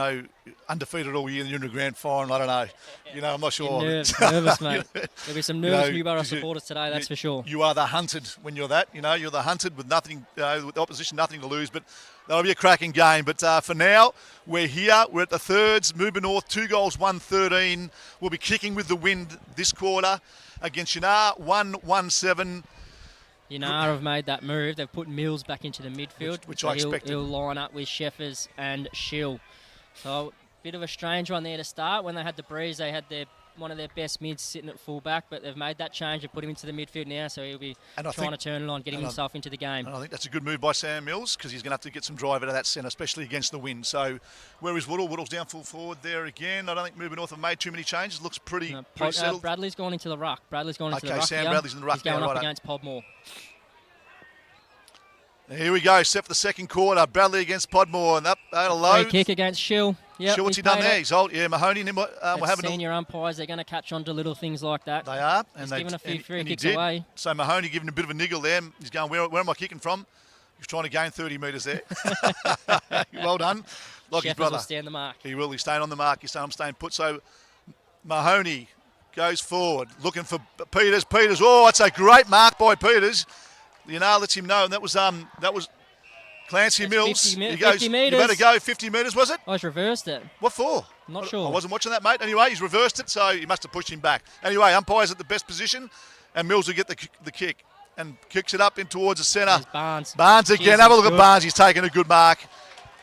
Undefeated all year in the grand final. I don't know. I'm not sure. Nervous, mate. There'll be some nervous Newborough supporters today. That's for sure. You are the hunted when you're that. You're the hunted with nothing. With the opposition, nothing to lose. But that'll be a cracking game. But for now, we're here. We're at the thirds. Moving North, 2 goals, 1-13. We'll be kicking with the wind this quarter against Yanar, 1-17. Yanar have made that move. They've put Mills back into the midfield, which I expected. He'll line up with Sheffers and Schill. So a bit of a strange one there to start. When they had the Breeze, they had one of their best mids sitting at full back, but they've made that change and put him into the midfield now, so he'll be trying to turn it on, getting himself into the game. And I think that's a good move by Sam Mills, because he's going to have to get some drive out of that centre, especially against the wind. So where is Woodall? Woodall's down full forward there again. I don't think Moving North have made too many changes. Looks pretty settled. Bradley's gone into the ruck. Sam Bradley's in the ruck. He's going up against Podmore. Here we go, set for the second quarter. Bradley against Podmore, and that low. Free kick against Schill. Yep, what's he done there? He's old. Yeah, Mahoney. We're having senior umpires. They're going to catch on to little things like that. They are, and they're giving a few free kicks away. So Mahoney giving a bit of a niggle there. He's going, where am I kicking from? He's trying to gain 30 metres there. Well done. Like his brother. Will stay on the mark. He will. He's staying on the mark. I'm staying put. So Mahoney goes forward, looking for Peters. Oh, it's a great mark by Peters. Yanar lets him know, and that was Clancy Mills. 50 goes, metres. You better go 50 metres, was it? I just reversed it. What for? I'm not sure. I wasn't watching that, mate. Anyway, he's reversed it, so he must have pushed him back. Anyway, umpire's at the best position, and Mills will get the kick and kicks it up in towards the centre. Barnes again. Have a look at Barnes. He's taking a good mark.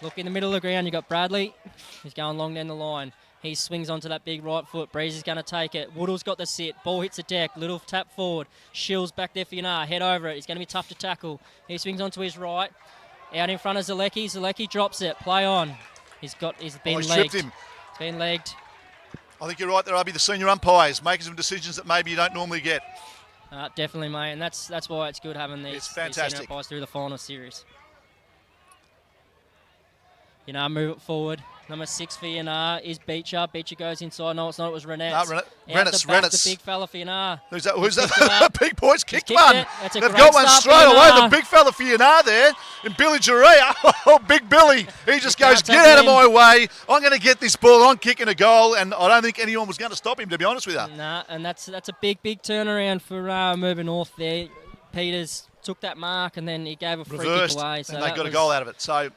Look in the middle of the ground. You got Bradley. He's going long down the line. He swings onto that big right foot. Breeze is going to take it. Woodall's got the sit. Ball hits the deck. Little tap forward. Shill's back there for Yanar. Head over it. He's going to be tough to tackle. He swings onto his right. Out in front of Zalecki. Zalecki drops it. Play on. He's been legged. Stripped him. He's been legged. I think you're right there, Abby. The senior umpires making some decisions that maybe you don't normally get. Definitely, mate. And that's why it's good having these senior umpires through the final series. Move it forward. Number 6 for Yanar is Beecher. Beecher goes inside. No, it's not. It was Renette. No, Rennes. The big fella for Yanar. Who's that? Big boy's kicked one. They've got one straight away. The big fella for Yanar there. And Billy Jarre. Oh, big Billy. He just goes, get out of my way. I'm going to get this ball. I'm kicking a goal. And I don't think anyone was going to stop him, to be honest with you. Nah, and that's a big turnaround for moving north there. Peters took that mark and then he gave a free kick away. So and they got a goal out of it. So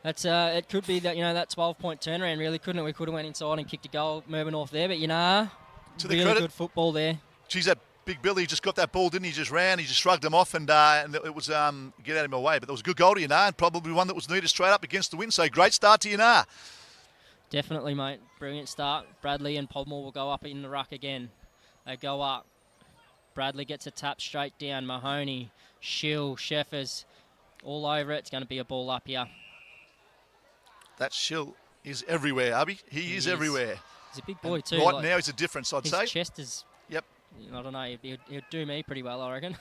that's it could be that that 12-point turnaround really, couldn't it? We could have went inside and kicked a goal moving north there, but to really good football there. Geez, that big Billy just got that ball, didn't he? Just ran, he just shrugged him off, and it was get out of my way. But there was a good goal to Yanar, and probably one that was needed straight up against the wind. So great start to Yanar. Definitely, mate. Brilliant start. Bradley and Podmore will go up in the ruck again. They go up. Bradley gets a tap straight down. Mahoney, Schill, Sheffers, all over it. It's going to be a ball up here. That Schill is everywhere, Abby. He is everywhere. He's a big boy too. Right now, he's a difference, I'd say. His chest is. Yep. I don't know. He'd do me pretty well, I reckon.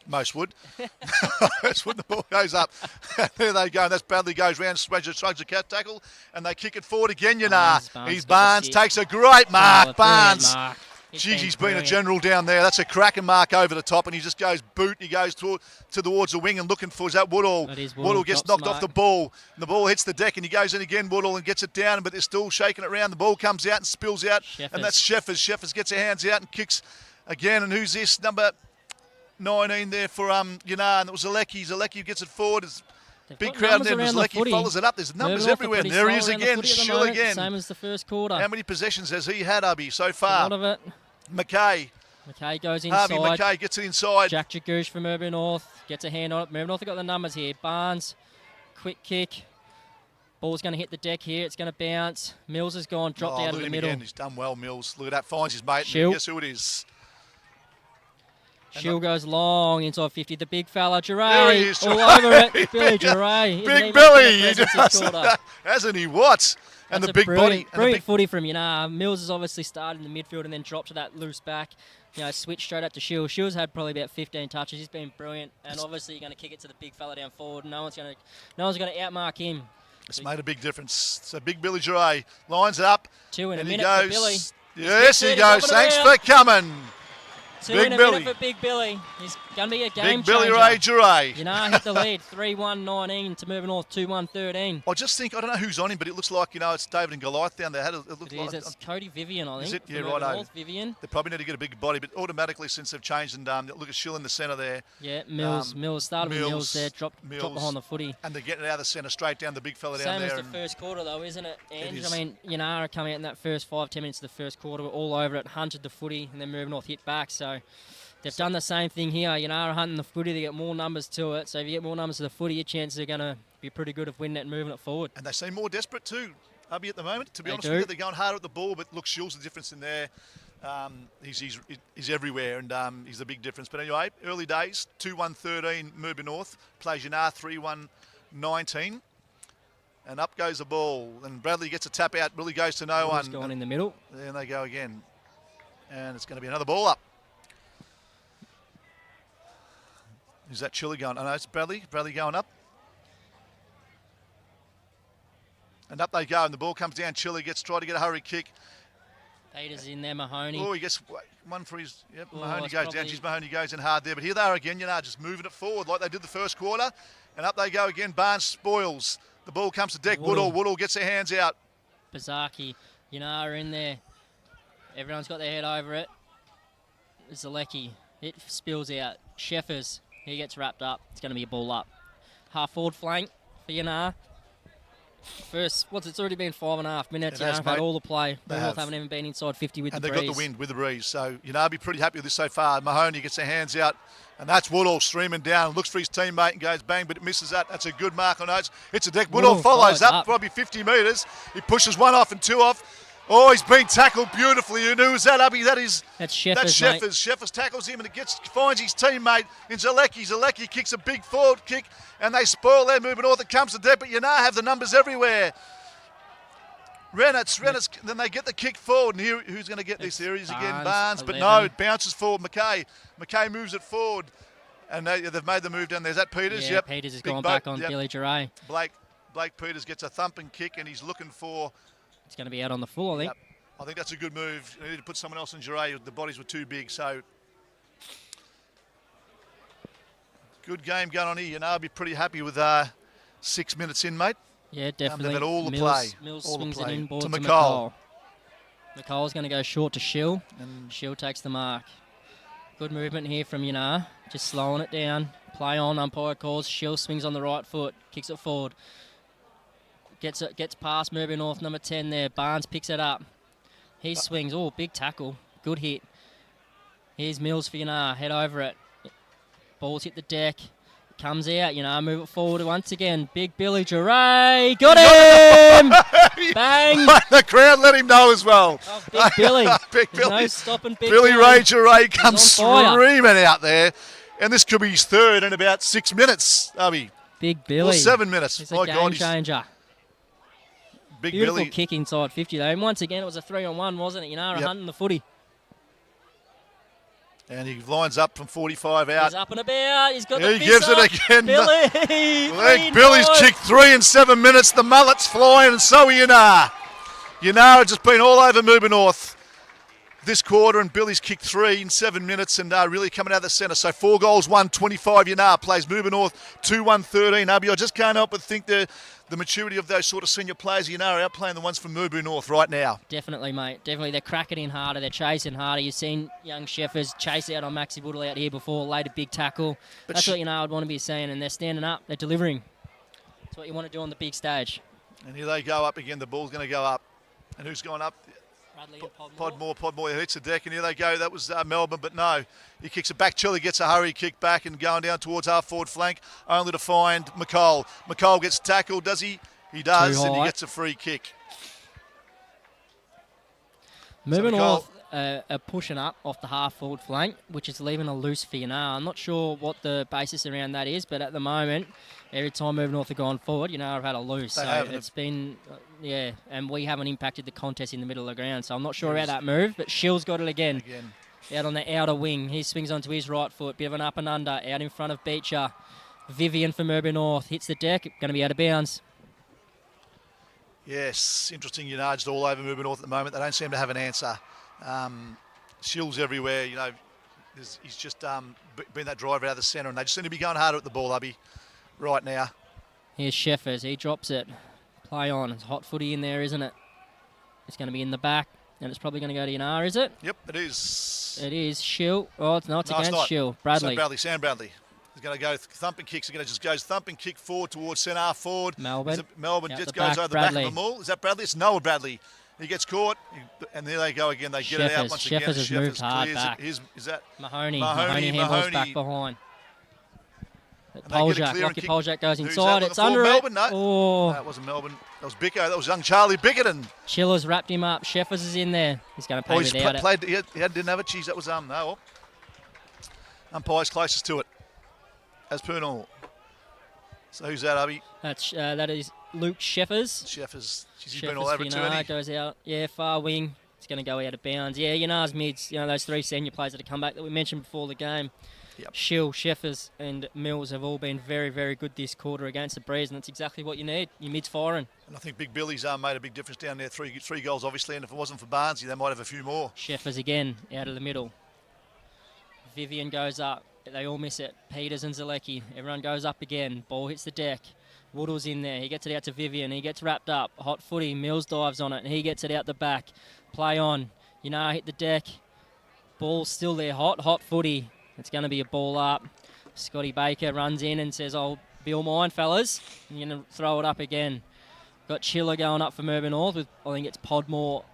Most would. That's when the ball goes up. There they go. That's Bradley goes round, shrugs a cat tackle, and they kick it forward again. Barnes takes a great mark. Barnes. He's been a general down there. That's a cracking mark over the top, and he just goes boot. And he goes towards the wing and looking for, is that Woodall? Woodall gets knocked off the ball, and the ball hits the deck, and he goes in again, Woodall, and gets it down, but they're still shaking it around. The ball comes out and spills out, and that's Sheffers. Sheffers gets her hands out and kicks again, and who's this? Number 19 there for Yanar, and it was Zalecki. Zalecki gets it forward. It's big crowd there. Zalecki follows it up. There's numbers everywhere. And there he is again. Schill again. Same as the first quarter. How many possessions has he had, Abby, so far? A lot of it. McKay goes inside. Harvey McKay gets it inside. Jack Jagoosh from Urban North gets a hand on it. Urban North have got the numbers here. Barnes, quick kick. Ball's going to hit the deck here. It's going to bounce. Mills has gone, dropped out of the middle. Again. He's done well, Mills. Look at that. Finds his mate. Schill. Guess who it is? Schill goes long inside 50. The big fella, Jarre, there he is, all over it. Billy Jarre. Big Billy. He does. Hasn't he? What? And the big body. Brilliant footy from Yanar. Mills has obviously started in the midfield and then dropped to that loose back. Switch straight up to Schill. Schill's had probably about 15 touches. He's been brilliant. And obviously you're going to kick it to the big fella down forward. No one's going to outmark him. It's made a big difference. So big Billy Jarre lines it up. 2 in a minute for Billy. Yes, he goes. Thanks for coming. 2 in a minute for Big Billy. He's going to be a game changer. Big Billy Ray Jarre. Yanar hit the lead, 3-1-19 to moving north, 2-1-13. I just think, I don't know who's on him, but it looks like, it's David and Goliath down there. It's Cody Vivian, I think. Is it? Yeah, right. North, Vivian. They probably need to get a big body, but automatically since they've changed and look at Schill in the centre there. Yeah, Mills started with Mills there, dropped behind the footy. And they're getting it out of the centre, straight down the big fella down there. Same as the first quarter though, isn't it? And I mean, Yanar coming out in that first 5-10 minutes of the first quarter, were all over it, hunted the footy, and then moving north, hit back. So they've done the same thing here. Yanar hunting the footy, they get more numbers to it. So if you get more numbers to the footy, your chances are going to be pretty good of winning it and moving it forward. And they seem more desperate too, Abby, at the moment. To be honest with you, they're going harder at the ball, but look, Schill's the difference in there. He's everywhere, and he's the big difference. But anyway, early days, 2-1-13, Murby North, plays Yanar 3-1-19. And up goes the ball, and Bradley gets a tap out, really goes to no one. Going in the middle. There they go again. And it's going to be another ball up. Is that Chili going? Oh, no, it's Bradley. Bradley going up. And up they go, and the ball comes down. Chili tried to get a hurry kick. Peters in there, Mahoney. Oh, he gets one for his... Yep, Mahoney goes down. Mahoney goes in hard there. But here they are again, just moving it forward like they did the first quarter. And up they go again. Barnes spoils. The ball comes to deck. Woodall gets their hands out. Bazaki, are in there. Everyone's got their head over it. Zalecki. It spills out. Sheffers. He gets wrapped up. It's going to be a ball up. Half forward flank for Yanar. It's already been 5.5 minutes. Yanar have had all the play. Haven't even been inside 50 with the breeze. And they've got the wind with the breeze. So Yanar be pretty happy with this so far. Mahoney gets their hands out. And that's Woodall streaming down. Looks for his teammate and goes bang, but it misses that. That's a good mark on Oates. It's a deck. Woodall follows up probably 50 metres. He pushes one off and two off. Oh, he's been tackled beautifully. Who was that, Abby? That's Sheffers, That's mate. Sheffers tackles him and finds his teammate in Zalecki. Zalecki kicks a big forward kick and they spoil their movement. North. It comes to dead, but you now have the numbers everywhere. Rennett's, then they get the kick forward, and here, who's going to get this? Here he is again, Barnes, 11. but no, it bounces forward. McKay moves it forward, and they've made the move down there. Is that Peters? Yeah, Yep. Peters has Big gone boat. back on Yep. Billy Duray. Blake Peters gets a thumping kick, and he's looking for... It's going to be out on the full, I think. Yep. I think that's a good move. They need to put someone else in Duray. The bodies were too big, so... Good game going on here. You know, I'll be pretty happy with 6 minutes in, mate. Yeah, definitely. They've had all the Mills, play. Mills all swings the play. it inboard to McCall. McCall's going to go short to Shill. And Shill takes the mark. Good movement here from Yanar. Just slowing it down. Play on, umpire calls. Shill swings on the right foot. Kicks it forward. Gets past moving north, number 10 there. Barnes picks it up. He swings. Oh, big tackle. Good hit. Here's Mills for Yanar. Head over it. Ball's hit the deck. Comes out, move it forward once again. Big Billy Duray. Got him! Bang! The crowd let him know as well. Oh, Big Billy. Big There's Billy. no stopping Big Billy Billy. Ray Duray comes on fire. screaming out there. And this could be his third in about 6 minutes, Abby. Big Billy. Or 7 minutes. It's My a game God, changer. Big Beautiful Billy. kick inside 50 though. And once again, it was a 3-on-1, wasn't it? Yep. Hunting the footy. And he lines up from 45 out. He's up and about. He's got He the gives fist up. it again. Billy. Billy's kicked 3 in 7 minutes. The mullet's flying, and so are Yanar. Yanar has just been all over Mooba North this quarter, and Billy's kicked 3 in 7 minutes and really coming out of the centre. So 4 goals, 1-25 Yanar plays Mooba North 2-1-13. Abby, I just can't help but think the maturity of those sort of senior players Yanar are outplaying the ones from Mooba North right now. Definitely, mate. Definitely. They're cracking in harder. They're chasing harder. You've seen young Sheffers chase out on Maxi Woodle out here before, laid a big tackle. But That's what I'd want to be seeing, and they're standing up. They're delivering. That's what you want to do on the big stage. And here they go up again. The ball's going to go up. And who's going up? Bradley and Podmore. Podmore hits the deck, and here they go. That was Melbourne, but no. He kicks it back. Chile gets a hurry kick back and going down towards half forward flank, only to find McCall. McCall gets tackled, does he? He does, and he gets a free kick. Moving So off, pushing up off the half forward flank, which is leaving a loose for Yanar. I'm not sure what the basis around that is, but at the moment, every time Moving North have gone forward, I've had a loose. They so have. It's been, and we haven't impacted the contest in the middle of the ground, so I'm not sure about that move, but Shill's got it again. Out on the outer wing. He swings onto his right foot, bit of an up and under, out in front of Beecher. Vivian from Urban North hits the deck, going to be out of bounds. Yes, interesting. Just all over Mooba North at the moment. They don't seem to have an answer. Shills everywhere. He's just been that driver out of the centre, and they just seem to be going harder at the ball, Hubby, right now. Here's Sheffers. He drops it. Play on. It's hot footy in there, isn't it? It's going to be in the back, and it's probably going to go to Yanar, is it? Yep, it is. It is. Shill. Oh, it's not. It's against not. Shill. Bradley. Sam Bradley. He's going to go thumping kicks. He's going to just goes thumping kick forward towards centre half forward. Melbourne. Melbourne Out just the goes back, over Bradley. the back of the maul. Is that Bradley? It's Noah Bradley. He gets caught, and there they go again. They get it out once again. Sheffers has moved hard clears back. Is that Mahoney handballs back behind. Poljak. Rocky Poljak goes Who's inside. that It's looking for? under Melbourne? it. No. Oh. That wasn't Melbourne. That was Bicko. That was young Charlie Bickerton. Chiller's wrapped him up. Sheffers is in there. He's going to pay He's without it. played. He didn't have it. Jeez, that was no. Well, umpire's closest to it, as per normal. So who's that, Abby? That is Luke Sheffers. Sheffers. He's been all over it too, hasn't he? Goes out. Yeah, far wing. It's going to go out of bounds. Yeah, Yanar's mids. Those 3 senior players that have come back that we mentioned before the game. Yep. Shill, Sheffers and Mills have all been very, very good this quarter against the Breeze, and that's exactly what you need. Your mid's firing. And I think Big Billy's made a big difference down there. Three goals, obviously, and if it wasn't for Barnesy, they might have a few more. Sheffers again, out of the middle. Vivian goes up. They all miss it. Peters and Zalecki. Everyone goes up again. Ball hits the deck. Woodle's in there. He gets it out to Vivian. He gets wrapped up. Hot footy. Mills dives on it, and he gets it out the back. Play on. Hit the deck. Ball still there. Hot footy. It's going to be a ball up. Scotty Baker runs in and says, "I'll be all mine, fellas." You're going to throw it up again. Got Chiller going up for Urban North with, I think it's Podmore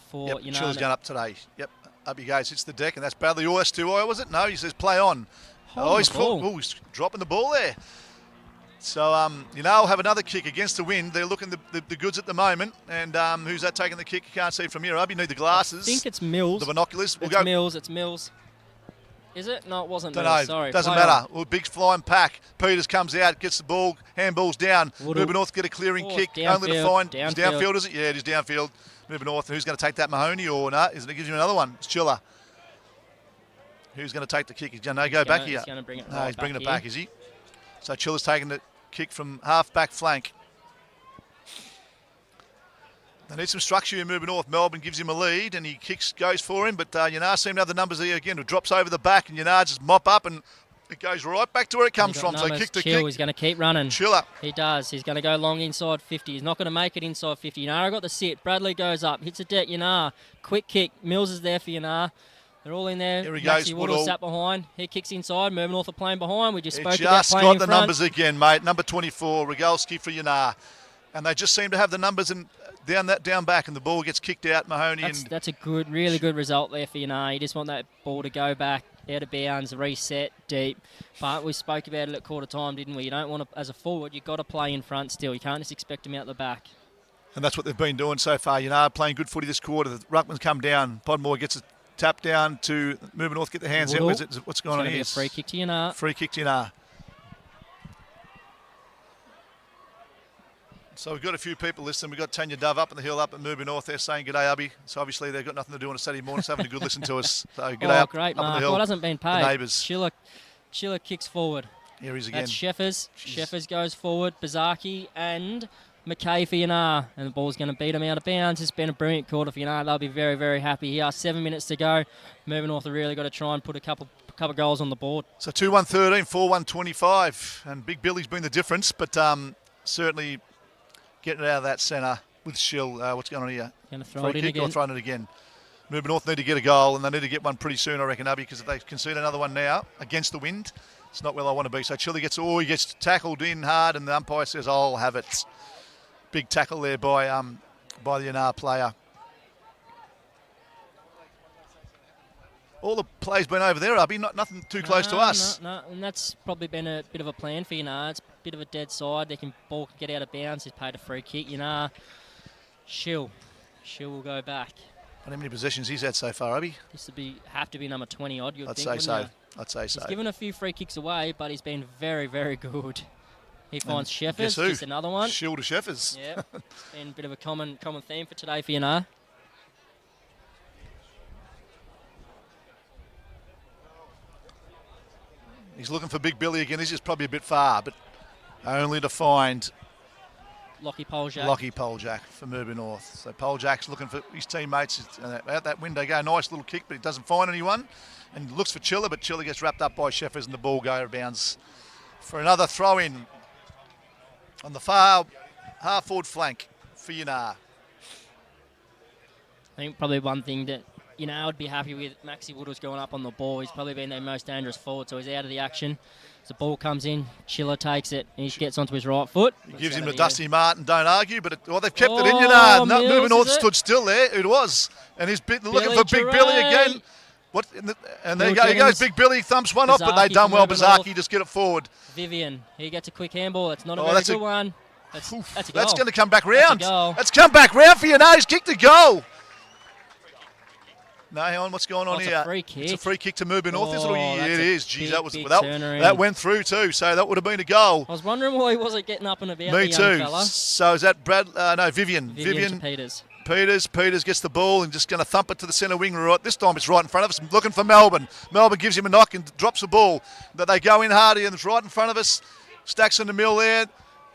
for Yep, Chiller's going up today. Yep, up he goes. Hits the deck, and that's Bradley Orr, was it? No, he says play on. He's full. Oh, he's dropping the ball there. So, I'll have another kick against the wind. They're looking the goods at the moment. And who's that taking the kick? You can't see from here, Up. You need the glasses. I think it's Mills. The binoculars. It's Mills. Is it? No, it wasn't Don't Mills. know. Sorry. Doesn't matter. Well, big flying pack. Peters comes out, gets the ball, handballs down. Moving North, get a clearing kick. Only to find. It's downfield, is it? Yeah, it is downfield. Moving North. Who's going to take that, Mahoney or not? It gives you another one. It's Chiller. Who's going to take the kick? He's going to go back here. He's going to bring it No, he's bringing it back, is he? So Chiller's taking the kick from half-back flank. They need some structure here moving North. Melbourne gives him a lead and he goes for him, but Yanar seem to have the numbers there again. It drops over the back and Yanar just mop up and it goes right back to where it comes from. So kick to kick. He's going to keep running. Chiller. He does. He's going to go long inside 50. He's not going to make it inside 50. Yanar got the sit. Bradley goes up, hits a deck. Yanar, quick kick. Mills is there for Yanar. They're all in there. Here he goes. Woodall sat behind. He kicks inside. Moving North are playing behind. We just spoke about playing just got the front. numbers again, mate. Number 24, Rogalski for Yanar. And they just seem to have the numbers and down back, and the ball gets kicked out. Mahoney. That's a really good result there for Yanar. You just want that ball to go back out of bounds, reset deep. But we spoke about it at quarter time, didn't we? You don't want to, as a forward, you've got to play in front still. You can't just expect them out the back. And that's what they've been doing so far. Yanar playing good footy this quarter. The ruckman's come down. Podmore gets a tap down to Moving North, get the hands out. What's going on here? A free kick to Yanar. Free kick to Yanar. So we've got a few people listening. We've got Tanya Dove up in the hill up at Moving North. They're saying g'day, Ubby. So obviously they've got nothing to do on a Saturday morning, so having a good listen to us. So g'day up, great, up Mark. in the hill. Well, it hasn't been paid. The neighbours. Chiller kicks forward. Here he is again. That's Sheffers. Sheffers goes forward. Bazaki and McKay for Yanar. And the ball's going to beat him out of bounds. It's been a brilliant quarter for Yanar. They'll be very, very happy here. 7 minutes to go. Moving North have really got to try and put a couple goals on the board. So 2-1-13, 4-1-25. And Big Billy's been the difference, but certainly getting it out of that centre with Shill. What's going on here? Going to throw it in again. Or throwing it again. Moving North need to get a goal, and they need to get one pretty soon, I reckon, Ubby, because if they concede another one now against the wind, it's not where they want to be. So Chile gets tackled in hard, and the umpire says, I'll have it. Big tackle there by the Yanar player. All the play's been over there, Ubby, nothing too close to us. No, and that's probably been a bit of a plan for Yanar. It's a bit of a dead side. Ball can get out of bounds. He's paid a free kick. Yanar, Shill will go back. How many possessions he's had so far, Ubby? This would have to be number 20 odd. I'd say so. He's given a few free kicks away, but he's been very, very good. He finds Sheffers, just another one. Shill to Sheffers. Yeah, been a bit of a common theme for today for Yanar. He's looking for Big Billy again. This is probably a bit far, but only to find Lockie Poljak for Moving North. So Poljak's looking for his teammates. Out that window go. Nice little kick, but he doesn't find anyone. And looks for Chiller, but Chiller gets wrapped up by Sheffers and the ball goes bounds for another throw-in on the far half-forward flank for Yanar. I think probably one thing that I'd be happy with, Maxi Woodall's going up on the ball. He's probably been their most dangerous forward, so he's out of the action. As the ball comes in, Chiller takes it, and he gets onto his right foot. He gives him to Dusty Martin, don't argue, but they've kept it in, Yanar. Moving North stood still there. It was. And he's looking for Big Billy again. And there he goes, Big Billy, thumps one off, but they've done well. Bazaki, just get it forward. Vivian, he gets a quick handball. It's not a very good one. That's a goal. That's going to come back round. That's come back round for Yanar. He's kicked a goal. No, hang on, what's going on here? It's a free kick. It's a free kick to Moving North, isn't it? Yeah, it is. Geez, that went through too, so that would have been a goal. I was wondering why he wasn't getting up and about. Me too. Fella. So is that Vivian? Vivian Peters. Peters gets the ball and just going to thump it to the centre wing. Right, this time it's right in front of us. Looking for Melbourne. Melbourne gives him a knock and drops the ball. That they go in hard and it's right in front of us. Stacks in the middle there.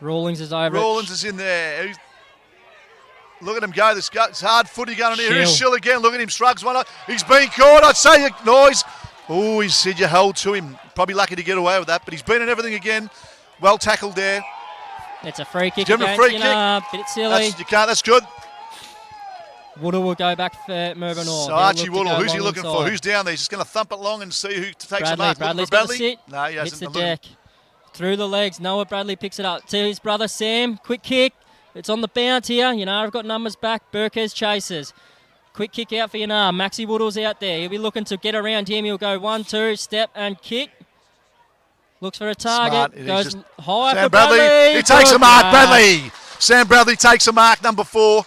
Rawlings is over. Rawlings is in there. Look at him go. This hard footy going on here. Here's Shill again. Look at him. Shrugs one up. He's been caught. I'd say you noise. Oh, he said you held to him. Probably lucky to get away with that, but he's been in everything again. Well tackled there. It's a free kick. Give him a free kick. Bit silly. That's good. Woodall will go back for Moving North. So Archie Woodall, who's he looking for? Who's down there? He's just going to thump it long and see who takes it up. Bradley's got to sit. No, he hasn't. Hits the deck. Through the legs. Noah Bradley picks it up to his brother Sam. Quick kick. It's on the bounce here. I've got numbers back. Burkes chases. Quick kick out for Yanar. Maxi Woodall's out there. He'll be looking to get around him. He'll go 1-2, step and kick. Looks for a target. Smart. Goes high Sam for Bradley. He takes a mark. Bradley. Sam Bradley takes a mark. Number 4.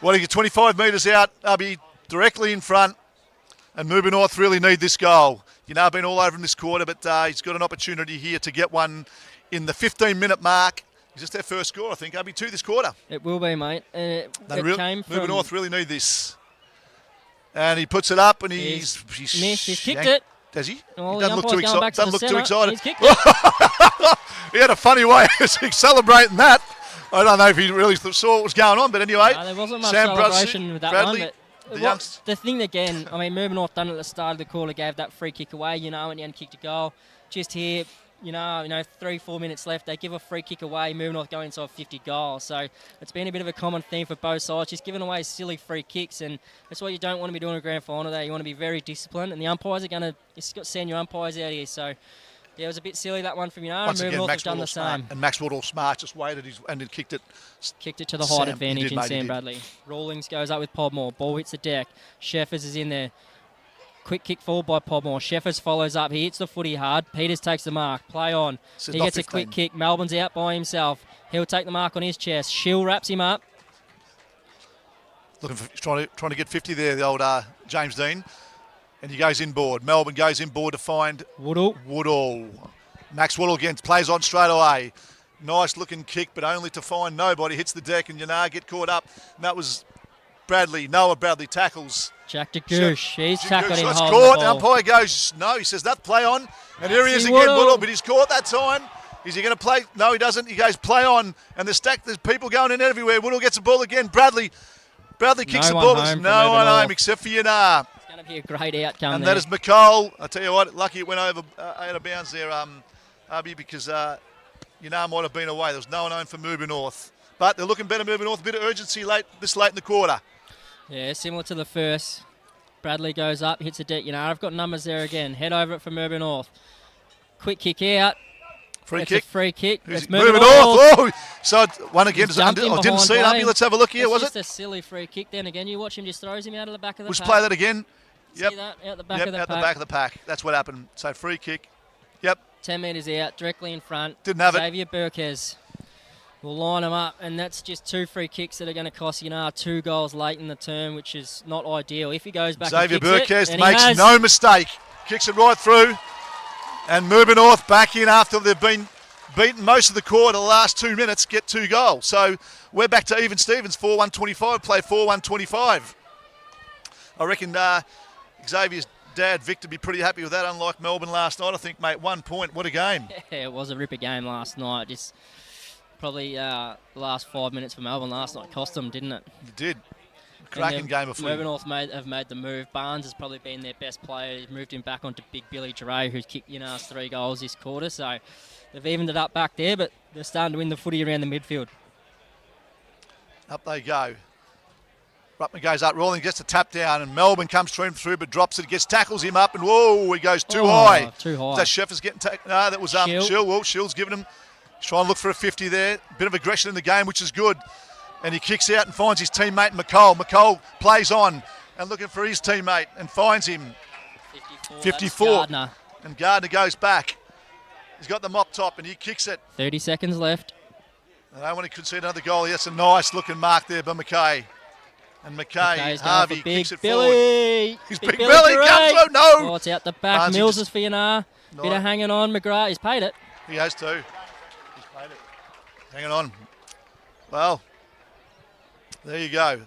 What do you get? 25 metres out. Ubby directly in front. And Moving North really need this goal. I've been all over him this quarter, but he's got an opportunity here to get one in the 15-minute mark. Is this their first score, I think? Ubby 2 this quarter. It will be, mate. It came from... Moving North really need this. And he puts it up, and he's missed. He's kicked it. Does he? Well, He doesn't look too excited. He's kicked it. He had a funny way of celebrating that. I don't know if he really saw what was going on, but anyway. No, there wasn't much celebration with that Bradley, one. But the thing again, Moving North done it at the start of the quarter, gave that free kick away, and he hadn't kicked a goal. Just here, 3-4 minutes left, they give a free kick away, Moving North going inside 50 goals. So it's been a bit of a common theme for both sides, just giving away silly free kicks, and that's what you don't want to be doing in a grand final there. You want to be very disciplined, and the umpires are going to send your umpires out here. So yeah, it was a bit silly, that one from and Moving North have done the same. And Max Woodall smart, just waited and then kicked it. Kicked it to the height advantage in Sam Bradley. Rawlings goes up with Podmore. Ball hits the deck. Sheffers is in there. Quick kick forward by Podmore. Sheffers follows up. He hits the footy hard. Peters takes the mark. Play on. He gets a quick kick. Melbourne's out by himself. He'll take the mark on his chest. Shill wraps him up. Looking for, trying to get 50 there, the old James Dean. And he goes inboard. Melbourne goes inboard to find Woodall. Max Woodall again plays on straight away. Nice looking kick, but only to find nobody. Hits the deck and get caught up. And that was Bradley. Noah Bradley tackles. Jack DeGoosh. He's tackled him. That's caught. The umpire goes, no. He says, that play on. And here he is again, Woodall, but he's caught that time. Is he going to play? No, he doesn't. He goes, play on. And there's people going in everywhere. Woodall gets the ball again. Bradley kicks the ball. There's no one home except for Yanar. It's going to be a great outcome and there. That is McCall. I tell you what, lucky it went over out of bounds there, Abby, because Yanar might have been away. There was no one home for Moving North. But they're looking better Moving North. A bit of urgency this late in the quarter. Yeah, similar to the first. Bradley goes up, hits a deck. I've got numbers there again. Head over it for Moving North. Quick kick out. Free It's kick. A free kick. It's Moving North. Oh, so one again. I didn't see it, Abby. Let's have a look here. Was it? It's just a silly free kick. Then again, you watch him just throws him out of the back of the pack. Let's play that again. Yep. See that? Out the back of the pack. Out the back of the pack. That's what happened. So free kick. Yep. 10 metres out, directly in front. Didn't have Xavier Burkes will line them up, and that's just 2 free kicks that are going to cost 2 goals late in the term, which is not ideal. If he goes back Xavier and kicks Burkes it, makes no mistake. Kicks it right through. And Moving North back in after they've been beaten most of the quarter, the last 2 minutes, get 2 goals. So we're back to even Stevens, 4-1-25, play 4-1-25. I reckon Xavier's dad, Victor, be pretty happy with that, unlike Melbourne last night. I think, mate, 1 point. What a game. Yeah, it was a ripper game last night. Just probably the last 5 minutes for Melbourne last night cost them, didn't it? It did. Cracking game of footy. Moving North have made the move. Barnes has probably been their best player. He's moved him back onto Big Billy Dre, who's kicked 3 goals this quarter. So they've evened it up back there, but they're starting to win the footy around the midfield. Up they go. Ruttman goes up, Rawlings gets a tap down, and Melbourne comes through, but drops it, tackles him up, and whoa, he goes too high. Too high. Is that Sheffers getting tackled? No, that was Shill. Well, Shill's giving him, he's trying to look for a 50 there. Bit of aggression in the game, which is good. And he kicks out and finds his teammate McCall. McCall plays on and looking for his teammate and finds him. 54. Gardner. And Gardner goes back. He's got the mop top and he kicks it. 30 seconds left. And I want to concede another goal. That's a nice looking mark there by McKay. And McKay, Harvey kicks it forward. His Big Billy comes through. No. Oh, it's out the back. Barnes, Mills is for Yanar. Bit of hanging on. McGrath, he's paid it. He has too. He's paid it. Hanging on. Well, there you go.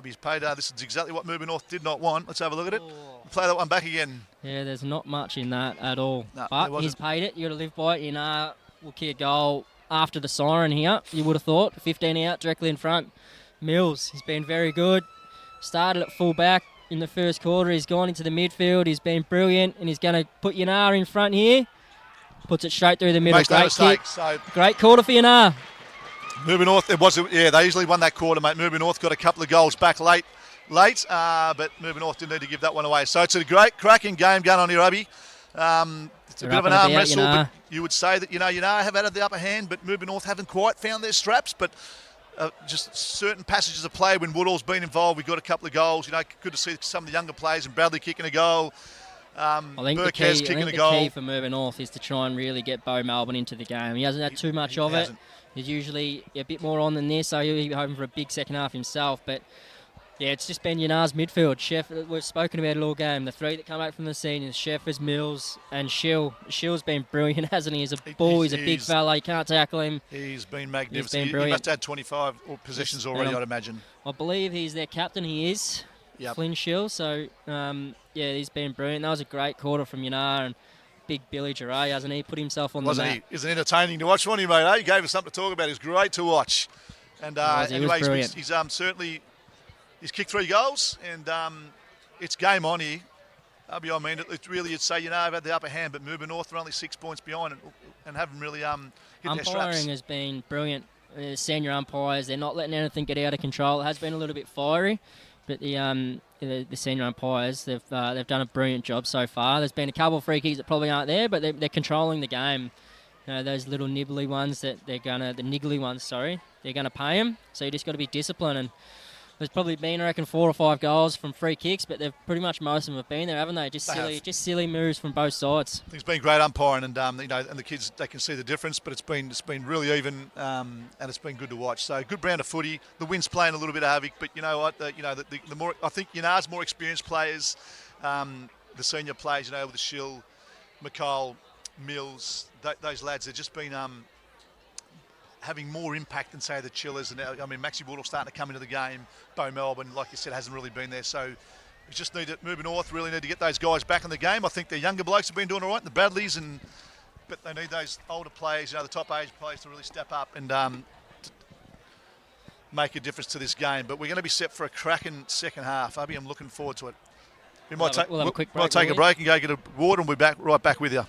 He's paid. This is exactly what Moving North did not want. Let's have a look at it. Play that one back again. Yeah, there's not much in that at all. No, but he's paid it. You got to live by it. Yanar will kick a goal after the siren here. You would have thought 15 out directly in front. Mills, he's been very good. Started at full back in the first quarter. He's gone into the midfield. He's been brilliant, and he's going to put Yanar in front here. Puts it straight through the middle. Great kick. So great quarter for Yanar. Moving North, they easily won that quarter, mate. Moving North got a couple of goals back late, but Moving North didn't need to give that one away. So it's a great, cracking game going on here, Abby. It's a bit of an arm wrestle, but you would say that, Yanar have had the upper hand, but Moving North haven't quite found their straps, but just certain passages of play when Woodall's been involved, we got a couple of goals. Good to see some of the younger players and Bradley kicking a goal. I think Burkes kicking a goal. the key for moving north is to try and really get Bo Melbourne into the game. He hasn't had too much of it. He's usually a bit more on than this, so he'll be hoping for a big second half himself. But yeah, it's just been Yanar's midfield. Chef, we've spoken about it all game. The three that come back from the seniors, Sheffers, Mills, and Shill. Shill's been brilliant, hasn't he? He's a ball. He's a big fella. You can't tackle him. He's been magnificent. He's been he must have had 25 possessions already, I'd imagine. I believe he's their captain. He is. Yep. Flynn Shill. So, yeah, he's been brilliant. That was a great quarter from Yanar and big Billy Geray, hasn't he? Put himself on the map. Wasn't he? He's entertaining to watch, wasn't he, mate? Eh? He gave us something to talk about. He's great to watch. And anyway, he's certainly... He's kicked 3 goals, and it's game on here. I mean, it's really, you'd say, I've had the upper hand, but Moving North are only 6 points behind and haven't really hit their straps. Umpiring has been brilliant. Senior umpires, they're not letting anything get out of control. It has been a little bit fiery, but the senior umpires, they've done a brilliant job so far. There's been a couple of free kicks that probably aren't there, but they're controlling the game. Those little niggly ones they're gonna pay them. So you just got to be disciplined. And there's probably been, I reckon, 4 or 5 goals from free kicks, but they've pretty much most of them have been there, haven't they? Just silly moves from both sides. It's been great umpiring, and and the kids, they can see the difference. But it's been really even, and it's been good to watch. So good brand of footy. The wind's playing a little bit of havoc, but you know what? The more, I think Yanar's more experienced players, the senior players, with the Shill, McCall, Mills, those lads, they've just been having more impact than, say, the Chillers. And I mean, Maxi Wardle starting to come into the game. Bo Melbourne, like you said, hasn't really been there. So we just need to, Moving North, really need to get those guys back in the game. I think their younger blokes have been doing all right, the Bradleys, but they need those older players, the top age players, to really step up and make a difference to this game. But we're going to be set for a cracking second half. Abby, I'm looking forward to it. We'll have a quick break. Might take a break and go get a water, and we'll be right back with you.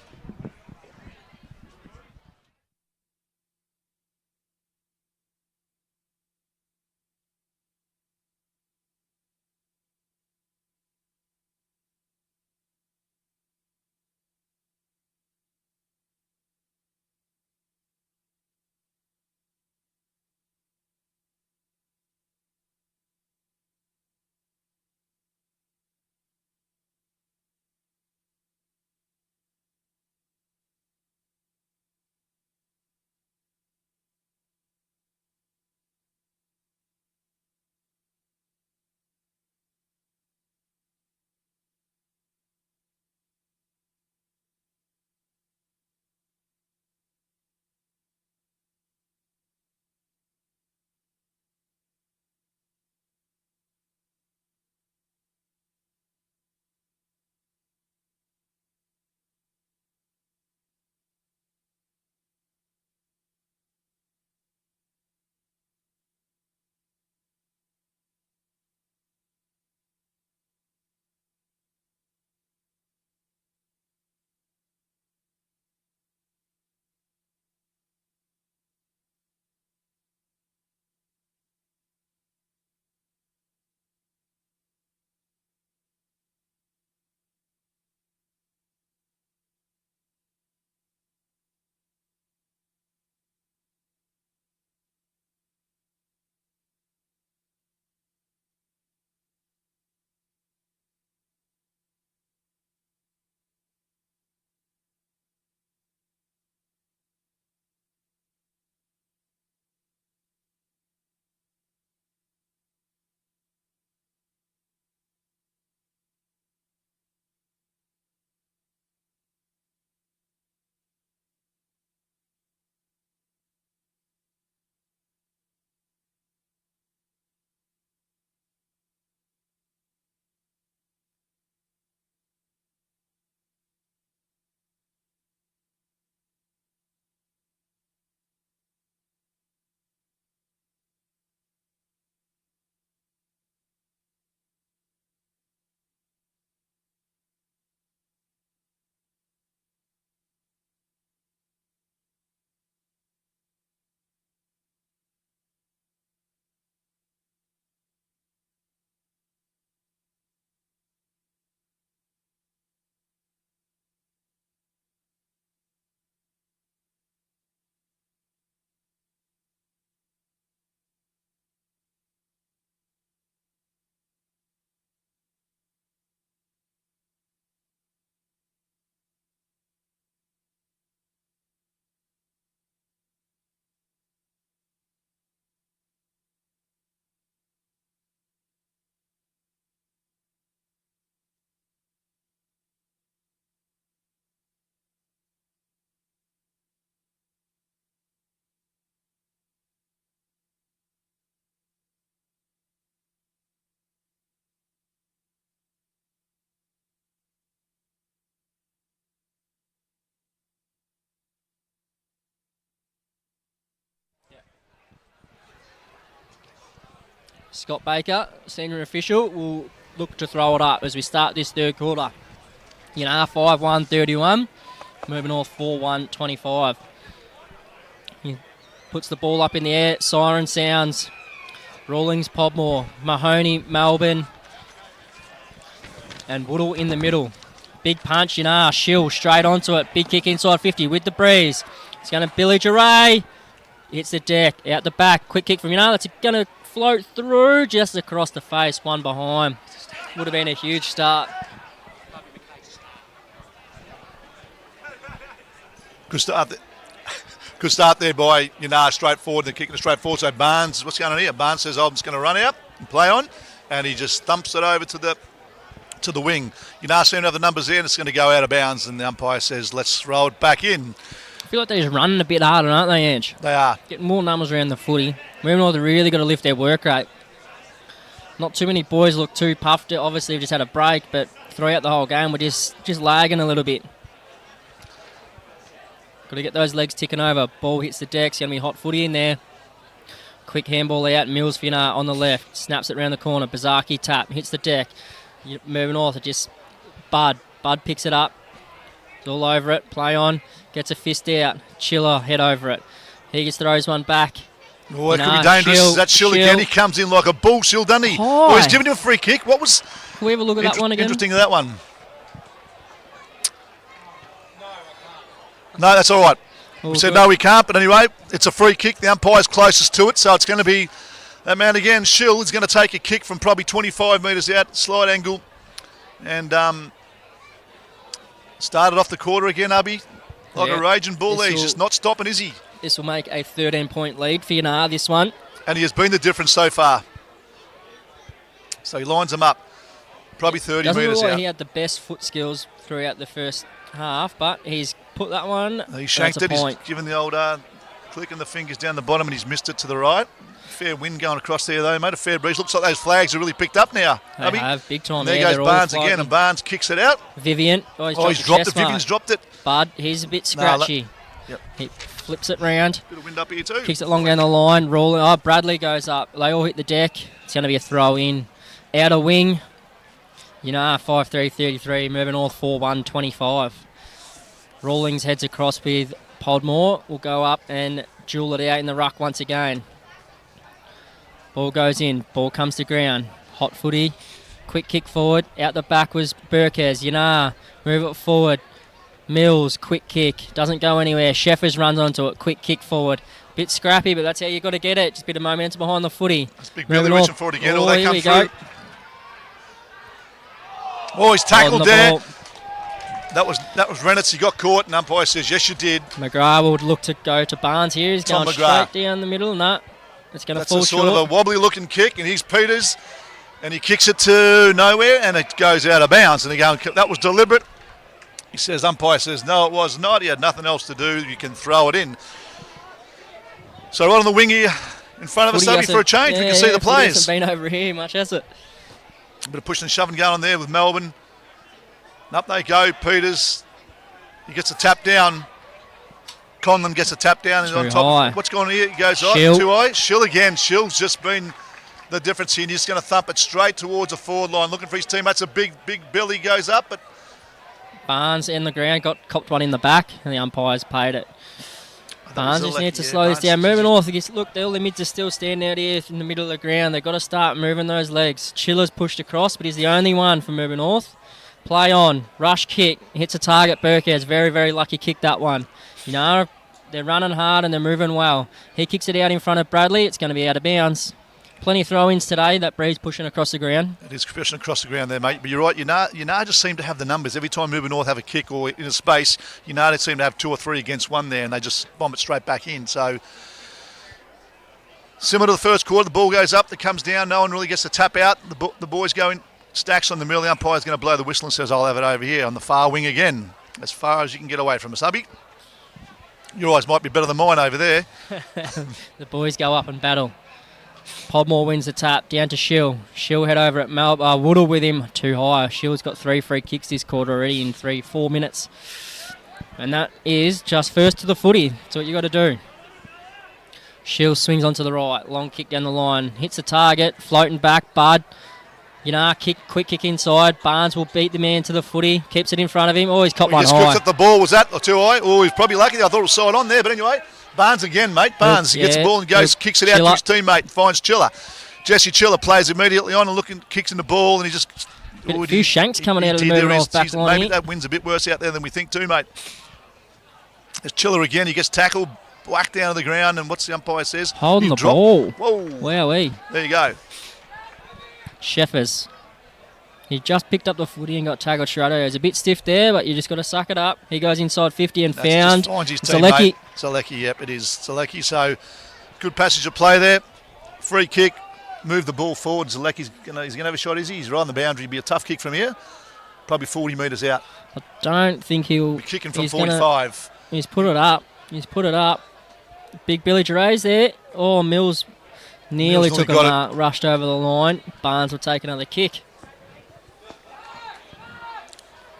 Scott Baker, senior official, will look to throw it up as we start this third quarter. 5-1-31, moving North 4-1-25. He puts the ball up in the air, siren sounds. Rawlings, Podmore, Mahoney, Melbourne, and Woodall in the middle. Big punch, Shill straight onto it. Big kick inside 50 with the breeze. It's going to Billy Geray. Hits the deck, out the back. Quick kick from That's going to float through just across the face, one behind. Would have been a huge start. Good start there. Good start there by straight forward and kicking it straight forward. So Barnes, what's going on here? Barnes says, I'm just going to run out and play on. And he just thumps it over to the wing. Seem to have the numbers there and it's going to go out of bounds. And the umpire says, let's throw it back in. I feel like they're just running a bit harder, aren't they, Ange? They are. Getting more numbers around the footy. Morwell have really got to lift their work rate. Not too many boys look too puffed. Obviously, we've just had a break, but throughout the whole game, we're just lagging a little bit. Got to get those legs ticking over. Ball hits the deck. It's going to be hot footy in there. Quick handball out. Mills Finnar on the left. Snaps it around the corner. Bazaki tap. Hits the deck. Moving north. Just Bud. Bud picks it up. It's all over it. Play on. Gets a fist out. Chiller head over it. He just throws one back. Oh, it could be dangerous. Is that Shill again? He comes in like a bull, Shill, doesn't he? Oh, he's giving him a free kick. What was... Can we have a look at that one again? Interesting, that one. No, that's all right. We said no, we can't. But anyway, it's a free kick. The umpire's closest to it, so it's going to be that man again. Shill is going to take a kick from probably 25 metres out, slide angle, and started off the quarter again, Ubby. Like a raging bull there. He's just not stopping, is he? This will make a 13-point lead for Yanar, this one. And he has been the difference so far. So he lines them up. Probably 30 metres out. He had the best foot skills throughout the first half, but he's put that one. He shanked it. He's given the old clicking the fingers down the bottom and he's missed it to the right. Fair wind going across there though, mate. A fair breeze. Looks like those flags are really picked up now. They have, big time. There goes Barnes again, and Barnes kicks it out. Vivian. He's dropped it. Vivian's dropped it. Bud, he's a bit scratchy. Yep. He flips it round. Bit of wind up here too. Kicks it long down the line. Rolling. Bradley goes up. They all hit the deck. It's going to be a throw in. Outer wing. 5-3-33. Moving north 4-1-25. Rawlings heads across with Podmore. Will go up and jewel it out in the ruck once again. Ball goes in. Ball comes to ground. Hot footy. Quick kick forward. Out the back was Burkes. Move it forward. Mills, quick kick. Doesn't go anywhere. Sheffers runs onto it. Quick kick forward. Bit scrappy, but that's how you got to get it. Just a bit of momentum behind the footy. That's Big Billy reaching forward again. They come through. Go. Oh, he's tackled there. That was Renitz. He got caught, and umpire says, yes, you did. McGrath would look to go to Barnes here. He's going straight down the middle. No, it's going to fall short. That's a sort of a wobbly-looking kick, and here's Peters, and he kicks it to nowhere, and it goes out of bounds. And that was deliberate. He says, umpire says, no, it was not. He had nothing else to do. You can throw it in. So right on the wing here, in front of us, Subby, for a change. We can see the players. Hasn't been over here much, has it? A bit of pushing and shoving going on there with Melbourne. And up they go. Peters, he gets a tap down. Conlon gets a tap down. And on top. High. What's going on here? He goes too high. Shill again. Shill's just been the difference here. And he's going to thump it straight towards the forward line, looking for his teammates. A big Billy goes up, but Barnes in the ground, copped one in the back, and the umpires paid it. Barnes just needs to slow this down. Moving north, look, all the mids are still standing out here in the middle of the ground. They've got to start moving those legs. Chiller's pushed across, but he's the only one from moving north. Play on, rush kick, hits a target. Burkhead's very, very lucky kick that one. They're running hard and they're moving well. He kicks it out in front of Bradley. It's going to be out of bounds. Plenty of throw-ins today. That breeze pushing across the ground. It is pushing across the ground there, mate. But you're right. Yanar just seem to have the numbers. Every time Moving North have a kick or in a space, Yanar seem to have 2 or 3 against one there, and they just bomb it straight back in. So similar to the first quarter, the ball goes up, it comes down. No one really gets the tap out. The boys go in, stacks on the middle. The umpire's going to blow the whistle and says, I'll have it over here on the far wing again. As far as you can get away from us, Hubby. Your eyes might be better than mine over there. The boys go up and battle. Podmore wins the tap, down to Shill. Shill head over at Woodall with him, too high. Shill's got 3 free kicks this quarter already in 4 minutes. And that is just first to the footy. That's what you got to do. Shield swings onto the right. Long kick down the line. Hits the target. Floating back. Bud. Quick kick inside. Barnes will beat the man to the footy. Keeps it in front of him. Oh, he's caught one He just high. cooks at the ball. Was that too high? Oh, he's probably lucky. I thought it was side on there. But anyway, Barnes again, mate. Barnes gets the ball and goes, kicks it out to his teammate and finds Chiller. Jesse Chiller plays immediately on and kicks in the ball, and he just... A few shanks coming out of the Morwell North back line. Maybe that wind's a bit worse out there than we think too, mate. There's Chiller again. He gets tackled, whacked down to the ground, and what's the umpire says? Holding the ball. Whoa. Wowee. There you go. Sheffers. He just picked up the footy and got tackled straight away. It's a bit stiff there, but you just got to suck it up. He goes inside 50 and found. Finds his teammate. Zalecki, yep, it is Zalecki. So good passage of play there. Free kick. Move the ball forward. Zalecki's gonna have a shot, is he? He's right on the boundary. It'll be a tough kick from here. Probably 40 metres out. I don't think he'll... Be kicking from 45. He's put it up. Big Billy Gervais there. Oh, Mills nearly took him, rushed over the line. Barnes will take another kick.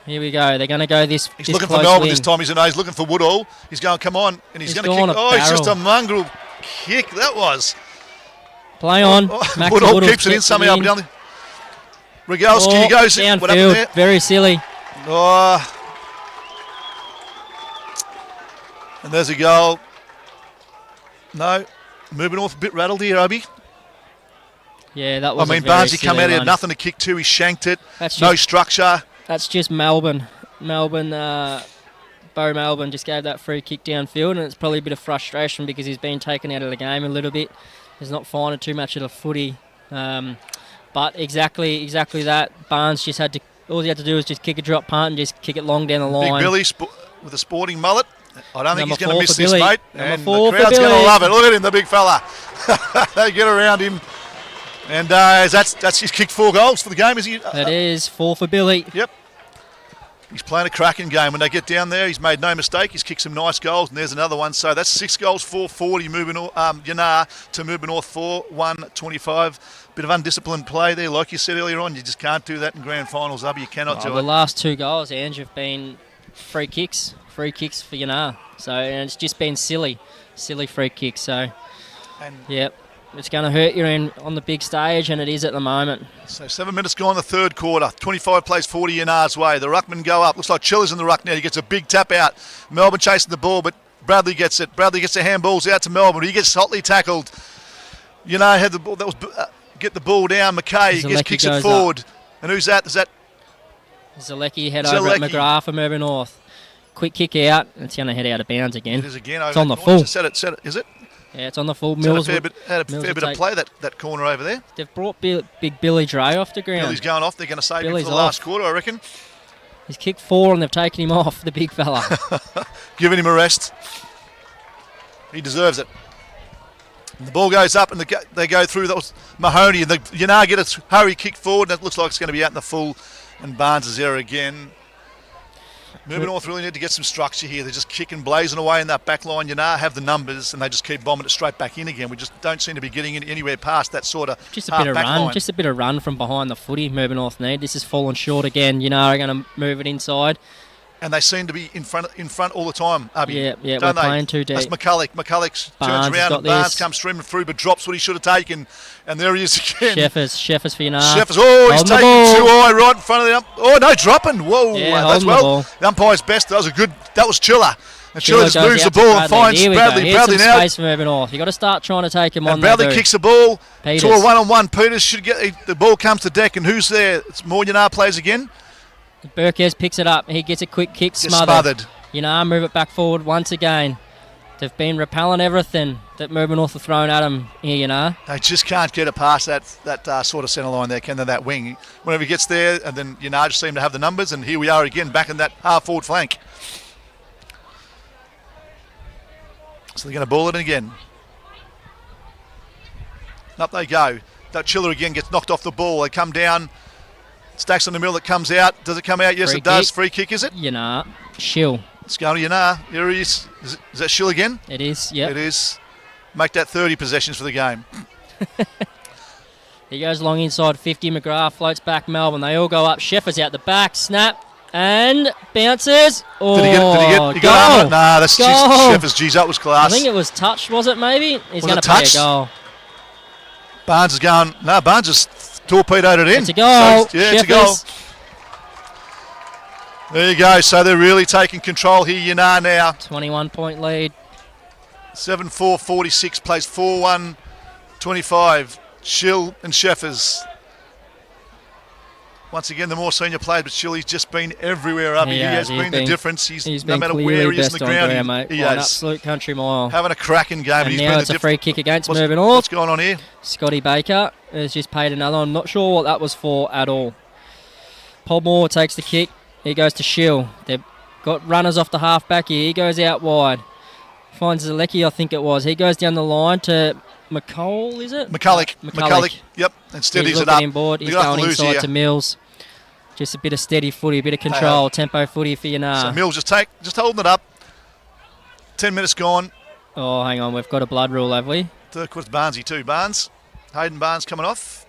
Here we go. They're going to go this He's looking for Melbourne this time. He's looking for Woodall. He's going, come on. And he's going to kick. Oh, it's just a mongrel kick. That was... Play on. Woodall keeps it in somehow. Regalski goes in. What happened there? Very silly. Oh. And there's a goal. No. Moving north a bit rattled here, Obi. Yeah, that was Barnes, he come out, he had nothing to kick to. He shanked it. No structure. That's just Melbourne. Bo Melbourne just gave that free kick downfield, and it's probably a bit of frustration because he's been taken out of the game a little bit. He's not finding too much of the footy. But exactly that. Barnes just all he had to do was just kick a drop punt and just kick it long down the line. Big Billy with a sporting mullet. I don't think he's going to miss this, Billy. mate. And the crowd's going to love it. Look at him, the big fella. They get around him. And he's kicked 4 goals for the game, is he? That is 4 for Billy. Yep. He's playing a cracking game. When they get down there, he's made no mistake. He's kicked some nice goals, and there's another one. So that's 6 goals, 440, Yanar to Moving North 4-1-25. Bit of undisciplined play there. Like you said earlier on, you just can't do that in grand finals, Abby. You cannot do it. The last 2 goals, Ange, have been free kicks for Yanar. So and it's just been silly free kicks. So, yep. It's going to hurt you on the big stage, and it is at the moment. So 7 minutes gone in the third quarter. 25 plays 40 Yanar's way. The ruckmen go up. Looks like Chiller's in the ruck now. He gets a big tap out. Melbourne chasing the ball, but Bradley gets it. Bradley gets the handballs out to Melbourne. He gets hotly tackled. Yanar had the ball. That was get the ball down. McKay kicks it forward. And who's that? Is that Zalecki head over at McGrath from Urban North. Quick kick out. It's going to head out of bounds again. It is again. It's on the full. Set it. Is it? Yeah, it's on the full. Mills had a fair bit of play, that corner over there. They've brought Big Billy Dre off the ground. Billy's going off. They're going to save him for the last quarter, I reckon. He's kicked 4 and they've taken him off, the big fella. Giving him a rest. He deserves it. And the ball goes up and they go through. That was Mahoney. And Yanar get a hurry kick forward, and it looks like it's going to be out in the full. And Barnes is there again. Moving North really need to get some structure here. They're just kicking, blazing away in that back line. Yanar have the numbers, and they just keep bombing it straight back in again. We just don't seem to be getting anywhere past that sort of just a bit of run, line. Just a bit of run from behind the footy. Moving North need. This is fallen short again. Yanar are going to move it inside. And they seem to be in front all the time, Abby. Yeah, we're playing too deep. That's McCulloch. McCulloch turns around and Barnes comes streaming through, but drops what he should have taken. And there he is again. Sheffers for Yanar. Sheffers, he's taking too high right in front of the ump. Oh, no, dropping. Whoa, that's well. The umpire's best. That was Chiller. And Chiller just moves the ball and finds Bradley. Bradley now. Space from Urban North. You've got to start trying to take him on. And Bradley kicks the ball to a one-on-one. Peters should get the ball comes to deck, and who's there? It's more Yanar plays again. Burkes picks it up. He gets a quick kick, smothered. Move it back forward once again. They've been repelling everything that Moving North have thrown at him here, They just can't get it past that sort of centre line there, can they, that wing. Whenever he gets there, and then just seem to have the numbers, and here we are again back in that half-forward flank. So they're going to ball it again. Up they go. That Chiller again gets knocked off the ball. They come down. Stacks on the middle that comes out. Does it come out? Yes, it does. Free kick, is it? Yanar. Shill. It's going to Yanar. Here he is. Is that Shill again? It is, yep. It is. Make that 30 possessions for the game. He goes long inside 50. McGrath floats back Melbourne. They all go up. Sheffers out the back. Snap. And bounces. Oh, did he get he got it? Nah, that's Sheffers. Geez, that was class. I think it was touched, was it maybe? He's going to play a goal. Barnes is going. No, Barnes just torpedoed it in. It's a goal. So, yeah, it's a goal. There you go. So they're really taking control here, now. 21-point lead. 7-4-46 plays 4-1-25. Schill and Sheffers. Once again, the more senior players, but Schill, he's just been everywhere up. He has been the difference. He's no matter where he is on the ground, mate. he an is absolute country mile. having a cracking game. And now it's a free kick against Morwell. What's going on here? Scotty Baker has just paid another. I'm not sure what that was for at all. Podmore takes the kick. He goes to Schill. They've got runners off the half-back here. He goes out wide. Finds Zalecki, I think it was. He goes down the line to McCall, is it? McCulloch. Yep. And steadies it up. Inboard. He's going inside to Mills. Just a bit of steady footy, a bit of control, tempo footy for Yanar. So Mills just holding it up. 10 minutes gone. Oh, hang on. We've got a blood rule, have we? Third quarter's Barnesy too. Hayden Barnes coming off.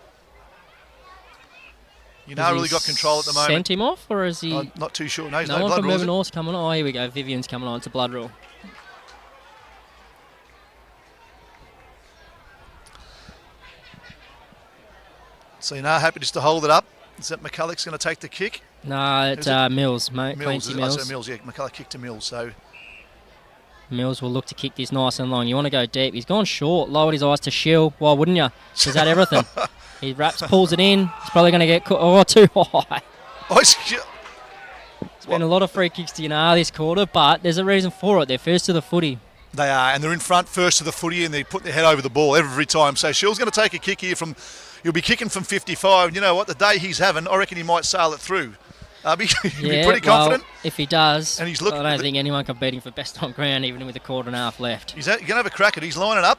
Really got control at the moment. Sent him off, or is he? I'm not too sure. No, he's no no one blood from rule. Mervyn North's coming on. Oh, here we go. Vivian's coming on. It's a blood rule. So happy just to hold it up. Is that McCulloch's going to take the kick? No, it's Mills, mate. Mills. Mills. Mills, yeah. McCulloch kicked to Mills, so... Mills will look to kick this nice and long. You want to go deep. He's gone short, lowered his eyes to Schill. Why wouldn't you? Is that everything? He pulls it in. He's probably going to get caught. Oh, too high. It's been a lot of free kicks to Yanar this quarter, but there's a reason for it. They're first to the footy. They are, and they're in front first to the footy, and they put their head over the ball every time. So Schill's going to take a kick here from... He'll be kicking from 55. And you know what? The day he's having, I reckon he might sail it through. He'll be pretty confident. If he does, and he's looking, I don't think anyone can beat him for best on ground, even with a quarter and a half left. He's going to have a crack at it. He's lining up.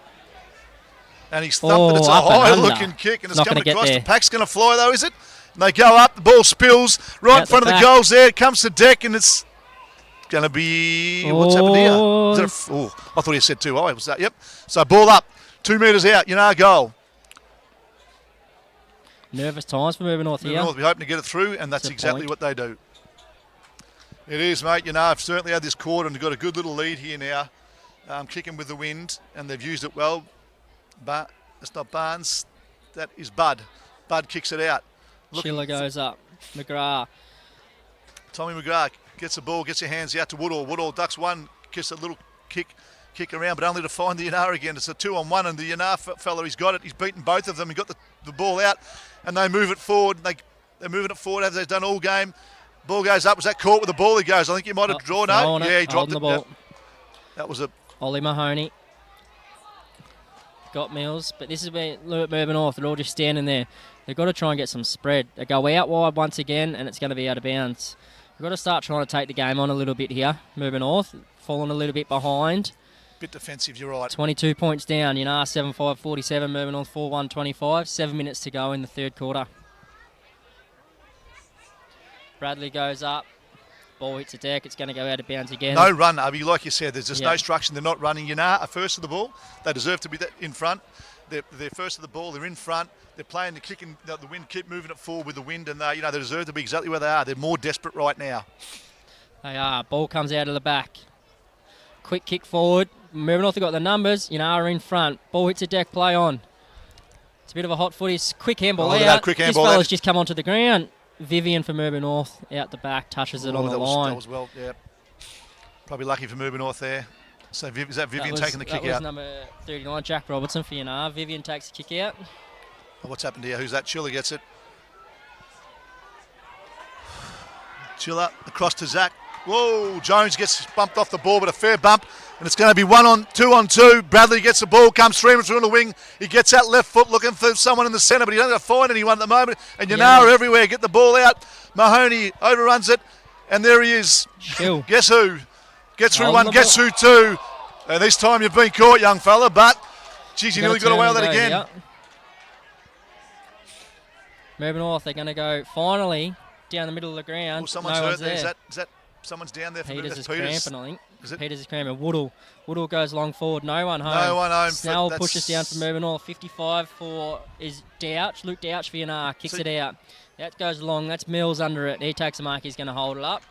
And he's thumped it. It's a high-looking kick, and it's coming across. The pack's going to fly, though, is it? And they go up. The ball spills right in front of the goals there. It comes to deck, and it's going to be... What's happened here? I thought he said too high. Was that? Yep. So ball up. 2 metres out. Goal. Nervous times for Morwell North here. North, we're hoping to get it through, and that's exactly what they do. It is, mate. I've certainly had this quarter and got a good little lead here now. Kicking with the wind, and they've used it well. But it's not Barnes. That is Bud. Bud kicks it out. Schiller goes up. McGrath. Tommy McGrath gets the ball, gets your hands out to Woodall. Woodall ducks one, gets a little kick around, but only to find the Yanar again. It's a 2-on-1, and the Yanar fella, he's got it. He's beaten both of them. He got the ball out, and they move it forward. They're moving it forward as they've done all game. Ball goes up. Was that caught with the ball? He goes. I think he might have drawn it. Yeah, he dropped the ball. That was a... Ollie Mahoney. Got Mills, but this is where Morwell North, they're all just standing there. They've got to try and get some spread. They go out wide once again, and it's going to be out of bounds. We've got to start trying to take the game on a little bit here. Morwell North, falling a little bit behind. Bit defensive, you're right. 22 points down. 7-5-47, Morwell North 4-1-25. 7 minutes to go in the third quarter. Bradley goes up. Ball hits the deck. It's going to go out of bounds again. No run, Abby. Like you said, there's just no structure. They're not running. Are first to the ball. They deserve to be in front. They're first to the ball. They're in front. They're playing the kick, and the wind keep moving it forward with the wind, and they deserve to be exactly where they are. They're more desperate right now. They are. Ball comes out of the back. Quick kick forward. Morwell North have got the numbers. Are in front. Ball hits the deck. Play on. It's a bit of a hot footy. Quick handball out. This fella's just come onto the ground. Vivian for Morwell North out the back, touches it on the line. That was well, yeah. Probably lucky for Morwell North there. So is that Vivian taking the kick out? That was number 39, Jack Robertson for Yanar. Vivian takes the kick out. Oh, what's happened here? Who's that? Chiller gets it. Chiller across to Zach. Whoa, Jones gets bumped off the ball, but a fair bump. And it's going to be 1-on-2. Bradley gets the ball, comes through the wing. He gets that left foot looking for someone in the centre, but he doesn't find anyone at the moment. And Yanar everywhere, get the ball out. Mahoney overruns it, and there he is. Chill. Guess who? Gets through one, guess who two. And this time you've been caught, young fella, but, geez, you nearly got away with that again. Yep. Morwell North, they're going to go finally down the middle of the ground. Well, someone's hurt there. Is that someone's down there for Peters is Peters. cramping, I think. Is it? Peters is cramping. Woodall goes long forward. No one home. No one home. Snell pushes down for Morwell North. 55 for Luke Douch for Yanar. Kicks it out. That goes long. That's Mills under it. He takes a mark. He's going to hold it up.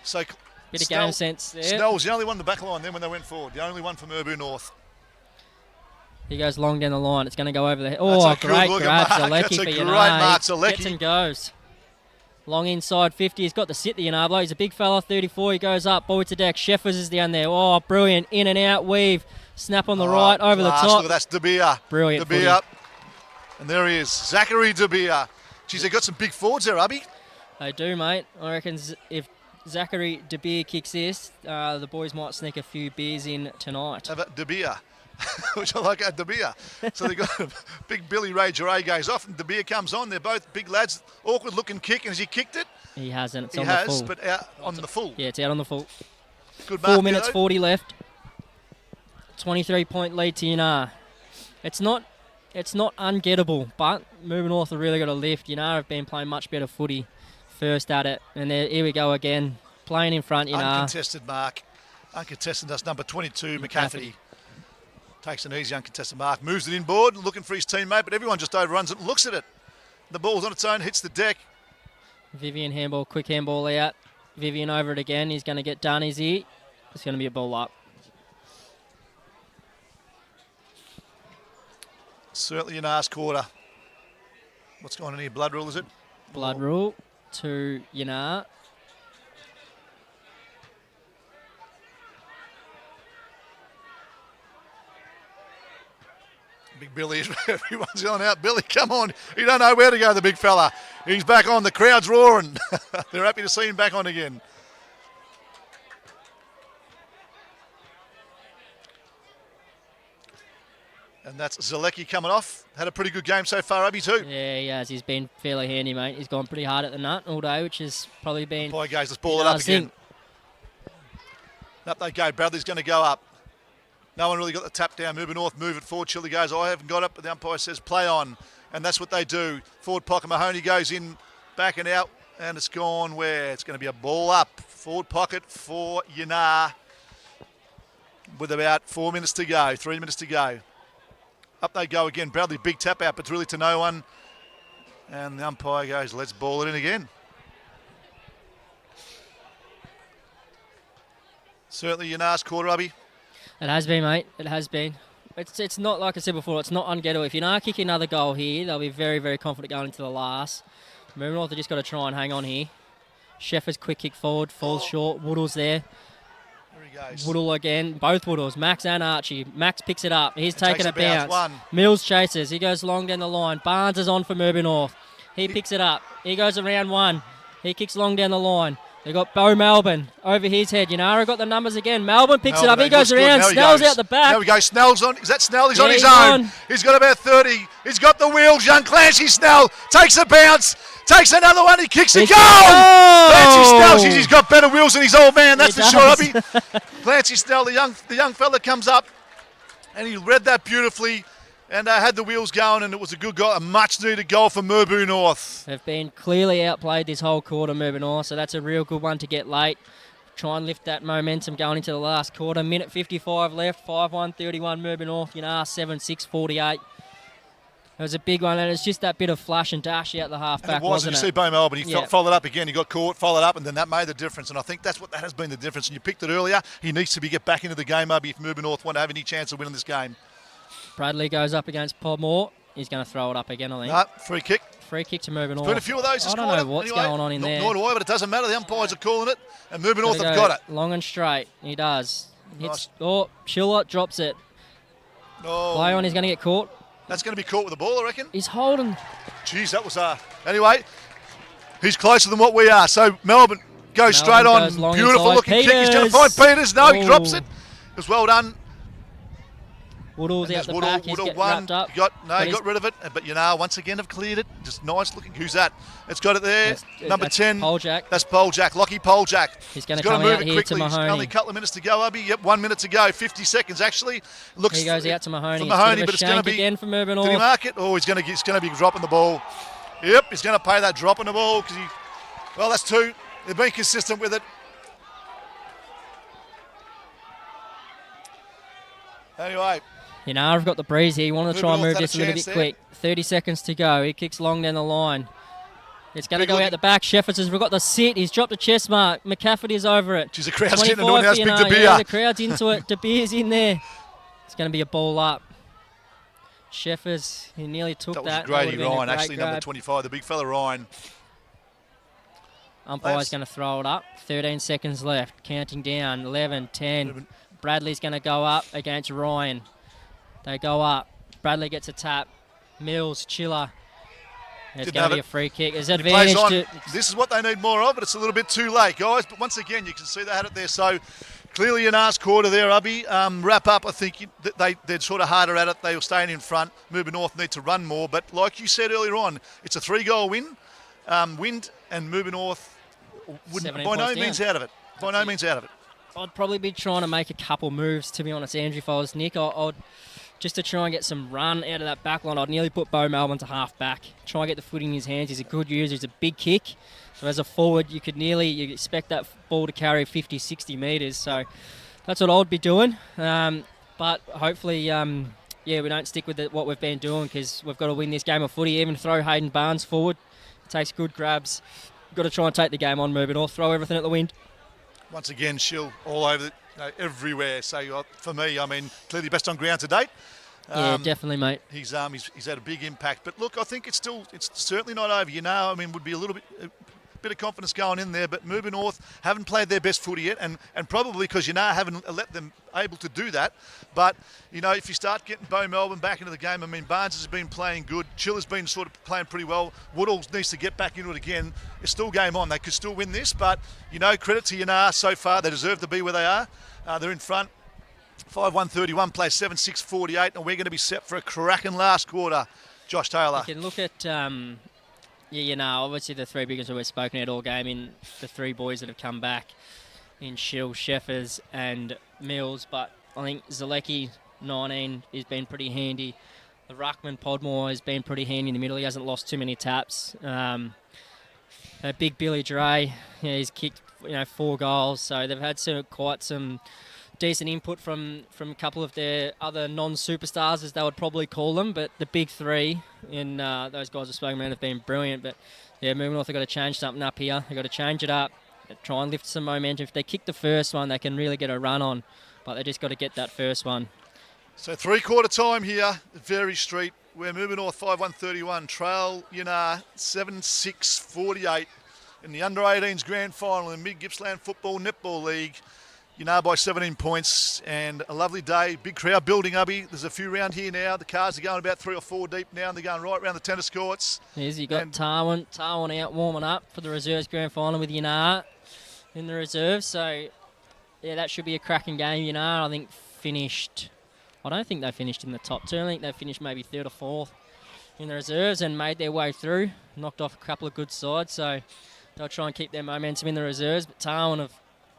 So Bit of game sense there. Snell was the only one in the back line then when they went forward. The only one from Urbu North. He goes long down the line. It's going to go over the head. Oh, great grab. Zalecki for Yanar. Gets and goes. Long inside 50. He's got the sit the Yanarlo. He's a big fella, 34. He goes up. Ball to deck. Sheffers is down there. Oh, brilliant. In and out. Weave. Snap on the right. Over the top. Look, that's De Beer. Brilliant. De Beer. And there he is. Zachary De Beer. Geez, they got some big forwards there, Abby. They do, mate. I reckon if Zachary De Beer kicks this, the boys might sneak a few beers in tonight. How about De Beer? Which I like, De Beer. So they've got big Billy Ray Jure goes off and De Beer comes on. They're both big lads. Awkward looking kick. And has he kicked it? He hasn't. It's he on has, the full. But out on the full. Yeah, it's out on the full. Good 4 minutes 40 left. 23-point lead to Yanar. It's not ungettable, but Moving North have really got a lift. Yanar have been playing much better footy first at it. And here we go again. Playing in front, Yanar. Uncontested mark. Uncontested, that's number 22, McCafferty. Takes an easy uncontested mark. Moves it inboard, looking for his teammate, but everyone just overruns it and looks at it. The ball's on its own, hits the deck. Vivian handball, quick handball out. Vivian over it again. He's going to get done, is he? It's going to be a ball up. Certainly an arse quarter. What's going on here? Blood rule, is it? Blood rule to Yanar. Big Billy, everyone's yelling out, Billy, come on. He don't know where to go, the big fella. He's back on. The crowd's roaring. They're happy to see him back on again. And that's Zalecki coming off. Had a pretty good game so far, Abby, too. Yeah, he has. He's been fairly handy, mate. He's gone pretty hard at the nut all day, which has probably been... Boy, guys, let's ball it up again. Up they go. Bradley's going to go up. No one really got the tap down. Moving North, move it forward. Chili goes, I haven't got it, but the umpire says play on. And that's what they do. Forward pocket, Mahoney goes in, back and out, and it's gone where? It's going to be a ball up. Forward pocket for Yanar with about 4 minutes to go, 3 minutes to go. Up they go again. Bradley, big tap out, but it's really to no one. And the umpire goes, let's ball it in again. Certainly Yanar's quarter, Abby. It has been, mate. It has been. It's not, like I said before, it's not ungettable. If Yanar kick another goal here, they'll be very, very confident going into the last. Moving North, they've just got to try and hang on here. Sheffer's quick kick forward, falls short. Woodall's there. There he goes. Woodall again. Both Woodalls, Max and Archie. Max picks it up. He's taking a bounce. Mills chases. He goes long down the line. Barnes is on for Moving North. He picks it up. He goes around one. He kicks long down the line. They got Bo Melbourne over his head. Yanara got the numbers again. Melbourne picks it up. He goes around. Snell's out the back. There we go. Snell's on. Is that Snell? He's on his own. He's got about 30. He's got the wheels. Young Clancy Snell takes a bounce. Takes another one. He kicks a goal. Clancy Snell. He's got better wheels than his old man. That's for sure, Abby. Clancy Snell, the young fella, comes up, and he read that beautifully. And had the wheels going, and it was a good goal, a much-needed goal for Murbu North. They've been clearly outplayed this whole quarter, Murbu North, so that's a real good one to get late. Try and lift that momentum going into the last quarter. Minute 55 left, 5-1, 31, Murbu North, 7-6, 48. It was a big one, and it's just that bit of flash and dash out the half-back, wasn't it? You see Bo Melbourne, he followed up again, he got caught, followed up, and then that made the difference, and I think that has been the difference. And you picked it earlier, he needs to get back into the game, maybe, if Murbu North want to have any chance of winning this game. Bradley goes up against Podmore. He's going to throw it up again, I think. No, free kick. Free kick to Moving North. Been a few of those. I don't know what's going on in there. Nor do I, but it doesn't matter. The umpires are calling it, and Moving North have got it. Long and straight. He does. Nice. Chillot drops it. Oh. Play on, he's going to get caught. That's going to be caught with the ball, I reckon. He's holding. Jeez, that was... Anyway, he's closer than what we are. So Melbourne goes straight on. Beautiful looking kick. He's going to find Peters. No, he drops it. It was well done. Woodall's out the back, he's getting wrapped up. He got rid of it, but once again have cleared it. Just nice looking. Who's that? It's got it there. Number 10. Poljak. That's Poljak, Lockie Poljak. He's going to come out here to Mahoney. Only a couple of minutes to go, Abby. Yep, 1 minute to go. 50 seconds actually. He goes out to Mahoney. But it's going to be again for Moving North. Did he mark it? Oh, he's going to be dropping the ball. Yep, he's going to pay that drop on the ball because that's two. They've been consistent with it. Anyway. I've got the breeze here. You want to try and move this a little bit quick. 30 seconds to go. He kicks long down the line. It's going to go out the back. Shepherds has got the sit. He's dropped a chest mark. McCafferty's over it. Geez, the crowd's getting into it now. It's Big De Beer. Yeah, the crowd's into it. De Beer's in there. It's going to be a ball up. Shepherds, he nearly took that. That was Grady Ryan, actually grab. number 25, the big fella Ryan. Umpire's going to throw it up. 13 seconds left. Counting down. 11, 10. Bradley's going to go up against Ryan. They go up. Bradley gets a tap. Mills, Chiller. It's going to be a free kick. There's advantage. This is what they need more of, but it's a little bit too late, guys. But once again, you can see they had it there. So clearly an arse quarter there, Ubby. Wrap up, I think they're sort of harder at it. They were staying in front. Moving North need to run more. But like you said earlier on, it's a 3-goal win. Wind and Moving North by no means out of it. By no means out of it. I'd probably be trying to make a couple moves, to be honest, Andrew. If I was Nick, I'd just to try and get some run out of that back line, I'd nearly put Bo Melbourne to half back. Try and get the footy in his hands. He's a good user. He's a big kick. So as a forward, you expect that ball to carry 50, 60 metres. So that's what I would be doing. But hopefully, we don't stick with what we've been doing, because we've got to win this game of footy. Even throw Hayden Barnes forward. Takes good grabs. We've got to try and take the game on, moving, or throw everything at the wind. Once again, Shill all over, everywhere. So for me, clearly best on ground to date. Yeah, definitely, mate. He's had a big impact. But look, I think it's certainly not over. Would be a little bit of confidence going in there, but Moving North haven't played their best footy yet, and probably because haven't let them able to do that. But if you start getting Bo Melbourne back into the game, Barnes has been playing good, Chiller's been sort of playing pretty well, Woodall needs to get back into it again. It's still game on. They could still win this, but credit to Yanar so far. They deserve to be where they are. They're in front. 5-1-31 plays 7-6-48, and we're going to be set for a cracking last quarter. Josh Taylor. You can look at obviously the three biggest that we've spoken at all game, in the three boys that have come back in Shill, Sheffers and Mills, but I think Zalecki, 19, has been pretty handy. The Ruckman, Podmore, has been pretty handy in the middle. He hasn't lost too many taps. Big Billy Dre, he's kicked 4 goals, so they've had quite some decent input from a couple of their other non-superstars, as they would probably call them, but the big three in those guys have spoken about have been brilliant. But Moving North, they've got to change something up here. They've got to change it up, try and lift some momentum. If they kick the first one, they can really get a run on, but they just got to get that first one. So 3-quarter time here at Very Street. We're Moving North 5-1-31, trail 7-6-48 in the under-18s grand final in Mid-Gippsland Football Netball League. By 17 points, and a lovely day. Big crowd building, Ubby. There's a few round here now. The cars are going about 3 or 4 deep now, and they're going right around the tennis courts. You got Tarwin out warming up for the reserves grand final with Yanar in the reserves. So, that should be a cracking game. Yanar, I think, I don't think they finished in the top 2. I think they finished maybe 3rd or 4th in the reserves and made their way through. Knocked off a couple of good sides, so they'll try and keep their momentum in the reserves. But Tarwin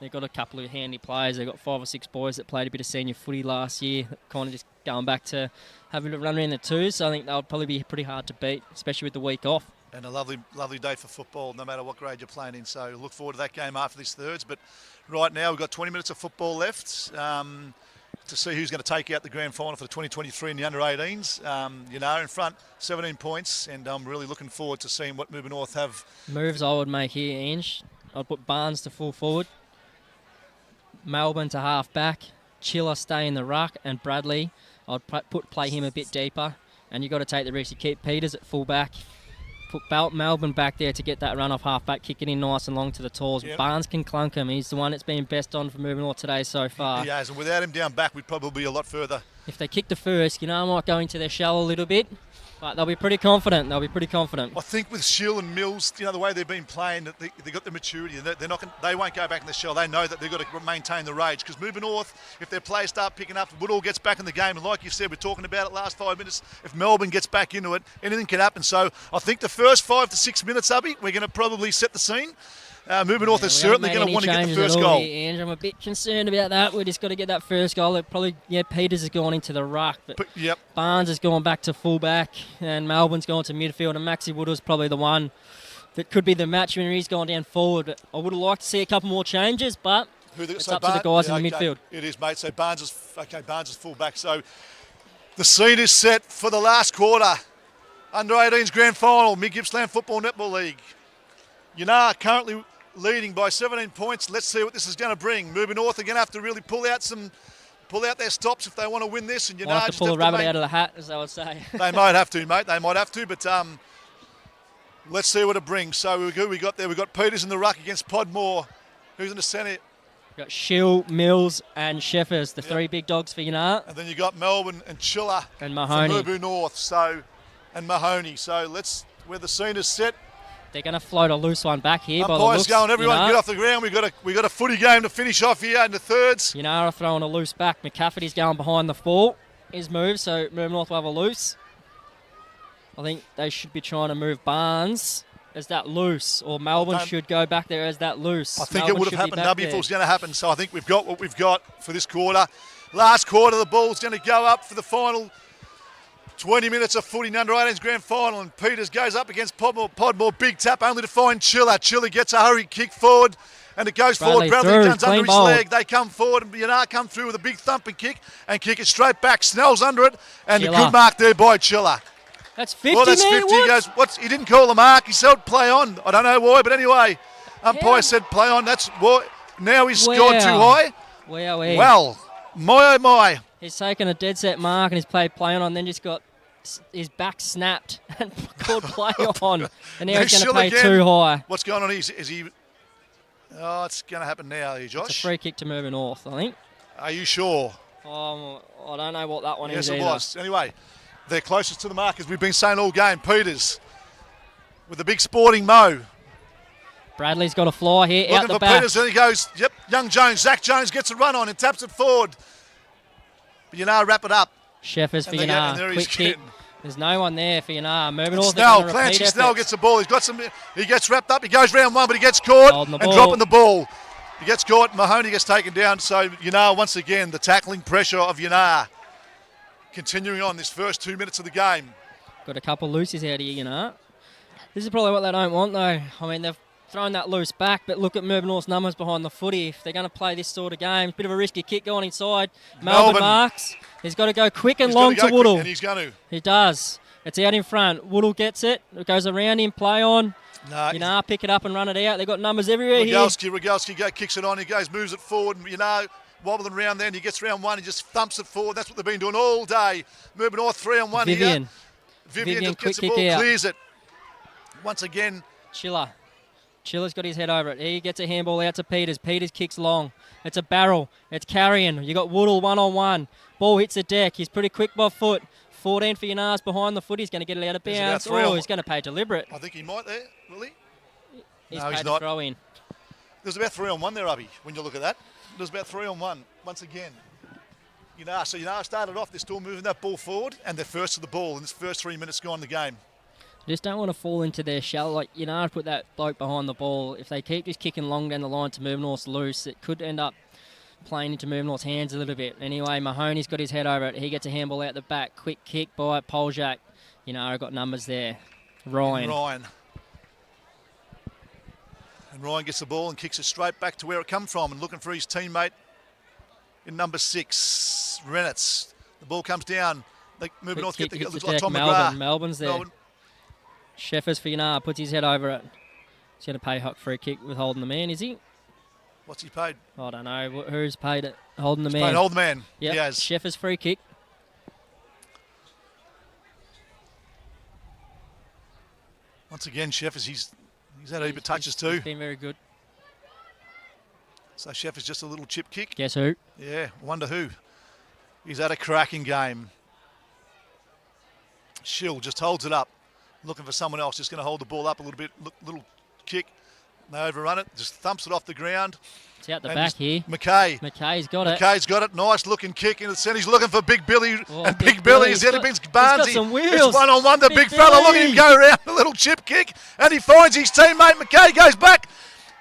they've got a couple of handy players. They've got 5 or 6 boys that played a bit of senior footy last year, kind of just going back to having to run around the 2s. So I think they'll probably be pretty hard to beat, especially with the week off. And a lovely day for football, no matter what grade you're playing in. So look forward to that game after this thirds. But right now we've got 20 minutes of football left to see who's going to take out the grand final for the 2023 in the under-18s. In front, 17 points, and I'm really looking forward to seeing what Moving North have. Moves I would make here, Ange. I'd put Barnes to full forward. Melbourne to half back, Chiller stay in the ruck, and Bradley, I'd play him a bit deeper. And you've got to take the risk. You keep Peters at full back, put Melbourne back there to get that run off half back, kick it in nice and long to the tors. Yep. Barnes can clunk him. He's the one that's been best on for Moving North today so far. He has, and without him down back, we'd probably be a lot further. If they kick the first, I might go into their shell a little bit. But they'll be pretty confident. I think with Shill and Mills, the way they've been playing, they've got the maturity. They won't go back in the shell. They know that they've got to maintain the rage. Because Moving North, if their players start picking up, Woodall gets back in the game. And like you said, we're talking about it last 5 minutes. If Melbourne gets back into it, anything can happen. So I think the first 5 to 6 minutes, Ubby, we're going to probably set the scene. Moving North is certainly going to want to get the first goal. I'm a bit concerned about that. We just got to get that first goal. Peters has gone into the ruck, but Barnes has gone back to fullback, and Melbourne's gone to midfield, and Maxi Woodall's probably the one that could be the match winner. He's gone down forward. But I would have liked to see a couple more changes, but it's up to the guys in the midfield. It is, mate. So Barnes is fullback. So the scene is set for the last quarter. Under-18s grand final, Mid-Gippsland Football Netball League. Yanar currently leading by 17 points. Let's see what this is going to bring. Moving north, they're going to have to really pull out their stops if they want to win this. And Yanar Have to pull a rabbit out of the hat, as I would say. They might have to, mate. They might have to, but let's see what it brings. So we got Peters in the ruck against Podmore. Who's in the centre? We've got Shill, Mills, and Sheffers, the three big dogs for Yanar. And then you got Melbourne and Chiller and Mahoney. from Mubu North. And Mahoney. So where the scene is set. They're going to float a loose one back here. Umpires going, everyone get off the ground. We got a footy game to finish off here in the thirds. Yanar are throwing a loose back. McCafferty's going behind the ball. His move, so Mubu North will have a loose. I think they should be trying to move Barnes as that loose, or Melbourne should go back there as that loose. I think Melbourne it would have happened, Nubby, if it was going to happen. So I think we've got what we've got for this quarter. Last quarter, the ball's going to go up for the final 20 minutes of footy in under 18s grand final, and Peters goes up against Podmore. Big tap only to find Chiller. Chiller gets a hurry kick forward, and it goes forward. Bradley comes under his leg. They come forward, and Yanar come through with a big thumping kick and kick it straight back. Snell's under it, and a good mark there by Chiller. That's 50, well, that's 50. He goes, he didn't call the mark. He said play on. I don't know why, but anyway, umpire said play on. That's why. Now he's gone too high. Well, my oh my. He's taken a dead set mark and he's played play on, then just got his back snapped and called play on. And now he's going to play too high. What's going on? Is he? Oh, it's going to happen now, Josh. It's a free kick to Mubu North, I think. Are you sure? I don't know what that one is. Yes, it was. Anyway. They're closest to the mark, as we've been saying all game. Peters with the big sporting mo. Bradley's got a fly here, looking out the for back. Peters, and he goes, yep, young Jones. Zach Jones gets a run on and taps it forward. But Yanar wrap it up. Sheffers for Yanar. Quick kick. There's no one there for Yanar. Moving on. Clancy Snell gets the ball. He gets wrapped up. He goes round one, but he gets caught and dropping the ball. He gets caught. Mahoney gets taken down. So Yanar, once again, the tackling pressure of Yanar. Continuing on this first 2 minutes of the game. Got a couple loosies out here, Yanar. This is probably what they don't want, though. I mean, they've thrown that loose back, but look at Mubu North's numbers behind the footy. If they're going to play this sort of game, bit of a risky kick going inside. Melbourne marks. He's got to go quick and long to Woodall. And he's going to. He does. It's out in front. Woodall gets it. It goes around him, play on. No, Yanar pick it up and run it out. They've got numbers everywhere here. Rogalski kicks it on. He goes, moves it forward, and wobbling around there, and he gets round one. He just thumps it forward. That's what they've been doing all day. Mubu North 3-on-1 here. Vivian just gets the ball, clears it. Once again. Chiller's got his head over it. He gets a handball out to Peters. Peters kicks long. It's a barrel. It's carrying. You got Woodall 1-on-1. Ball hits the deck. He's pretty quick by foot. 14 for Yanar's behind the foot. He's going to get it out of bounds. He's going to pay deliberate. I think he might there. Will he? He's not. Throw in. There's about 3-on-1 there, Abby, when you look at that. There's about 3-on-1 once again. Yanar started off, they're still moving that ball forward, and they're first to the ball in this first 3 minutes gone in the game. Just don't want to fall into their shell. Like, Yanar put that bloke behind the ball. If they keep just kicking long down the line to Mubu North's loose, it could end up playing into Mubu North's hands a little bit. Anyway, Mahoney's got his head over it. He gets a handball out the back. Quick kick by Poljak. Yanar got numbers there. Ryan. And Ryan gets the ball and kicks it straight back to where it come from, and looking for his teammate in number 6, Renitz. The ball comes down. Mubu North get like Tom McGrath. Melbourne's there. Sheffers for Yanar puts his head over it. He's going to pay Huck for a kick with holding the man, is he? What's he paid? I don't know. Who's paid it? Holding the man. Paid hold the man. Yep. Yes. Sheffers free kick. Once again, Sheffers, he's had a heap of touches too. He's been very good. So Sheffers just a little chip kick. Guess who? Yeah, wonder who. He's had a cracking game. Shill just holds it up. Looking for someone else, just going to hold the ball up a little bit. Little kick. They overrun it. Just thumps it off the ground. It's out the back here. McKay's got it. McKay's got it. Nice looking kick in the centre. He's looking for Big Billy. And Big Billy is heading against Barnesy. He's got some wheels. It's 1-on-1. The big fella. Look at him go around. A little chip kick. And he finds his teammate. McKay goes back.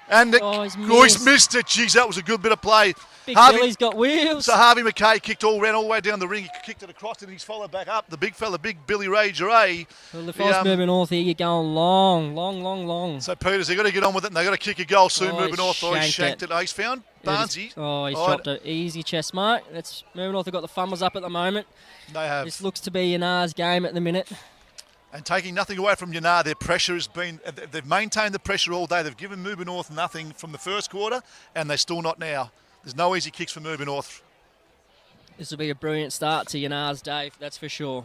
And he's missed it. Jeez, that was a good bit of play. Big Billy's got wheels. So Harvey McKay kicked all the way down the ring. He kicked it across and he's followed back up. The big fella, Big Billy Ray Jure. Well, if I was Mubu North here, you're going long. So Peters, they've got to get on with it and they've got to kick a goal soon. Mubu North, he's shanked it. He's found Barnesy. He's dropped an easy chest mark. Mubu North have got the fumbles up at the moment. They have. This looks to be Yanar's game at the minute. And taking nothing away from Yanar, their pressure has been, they've maintained the pressure all day. They've given Moving North nothing from the first quarter, and they're still not now. There's no easy kicks for Moving North. This will be a brilliant start to Yanar's day, that's for sure.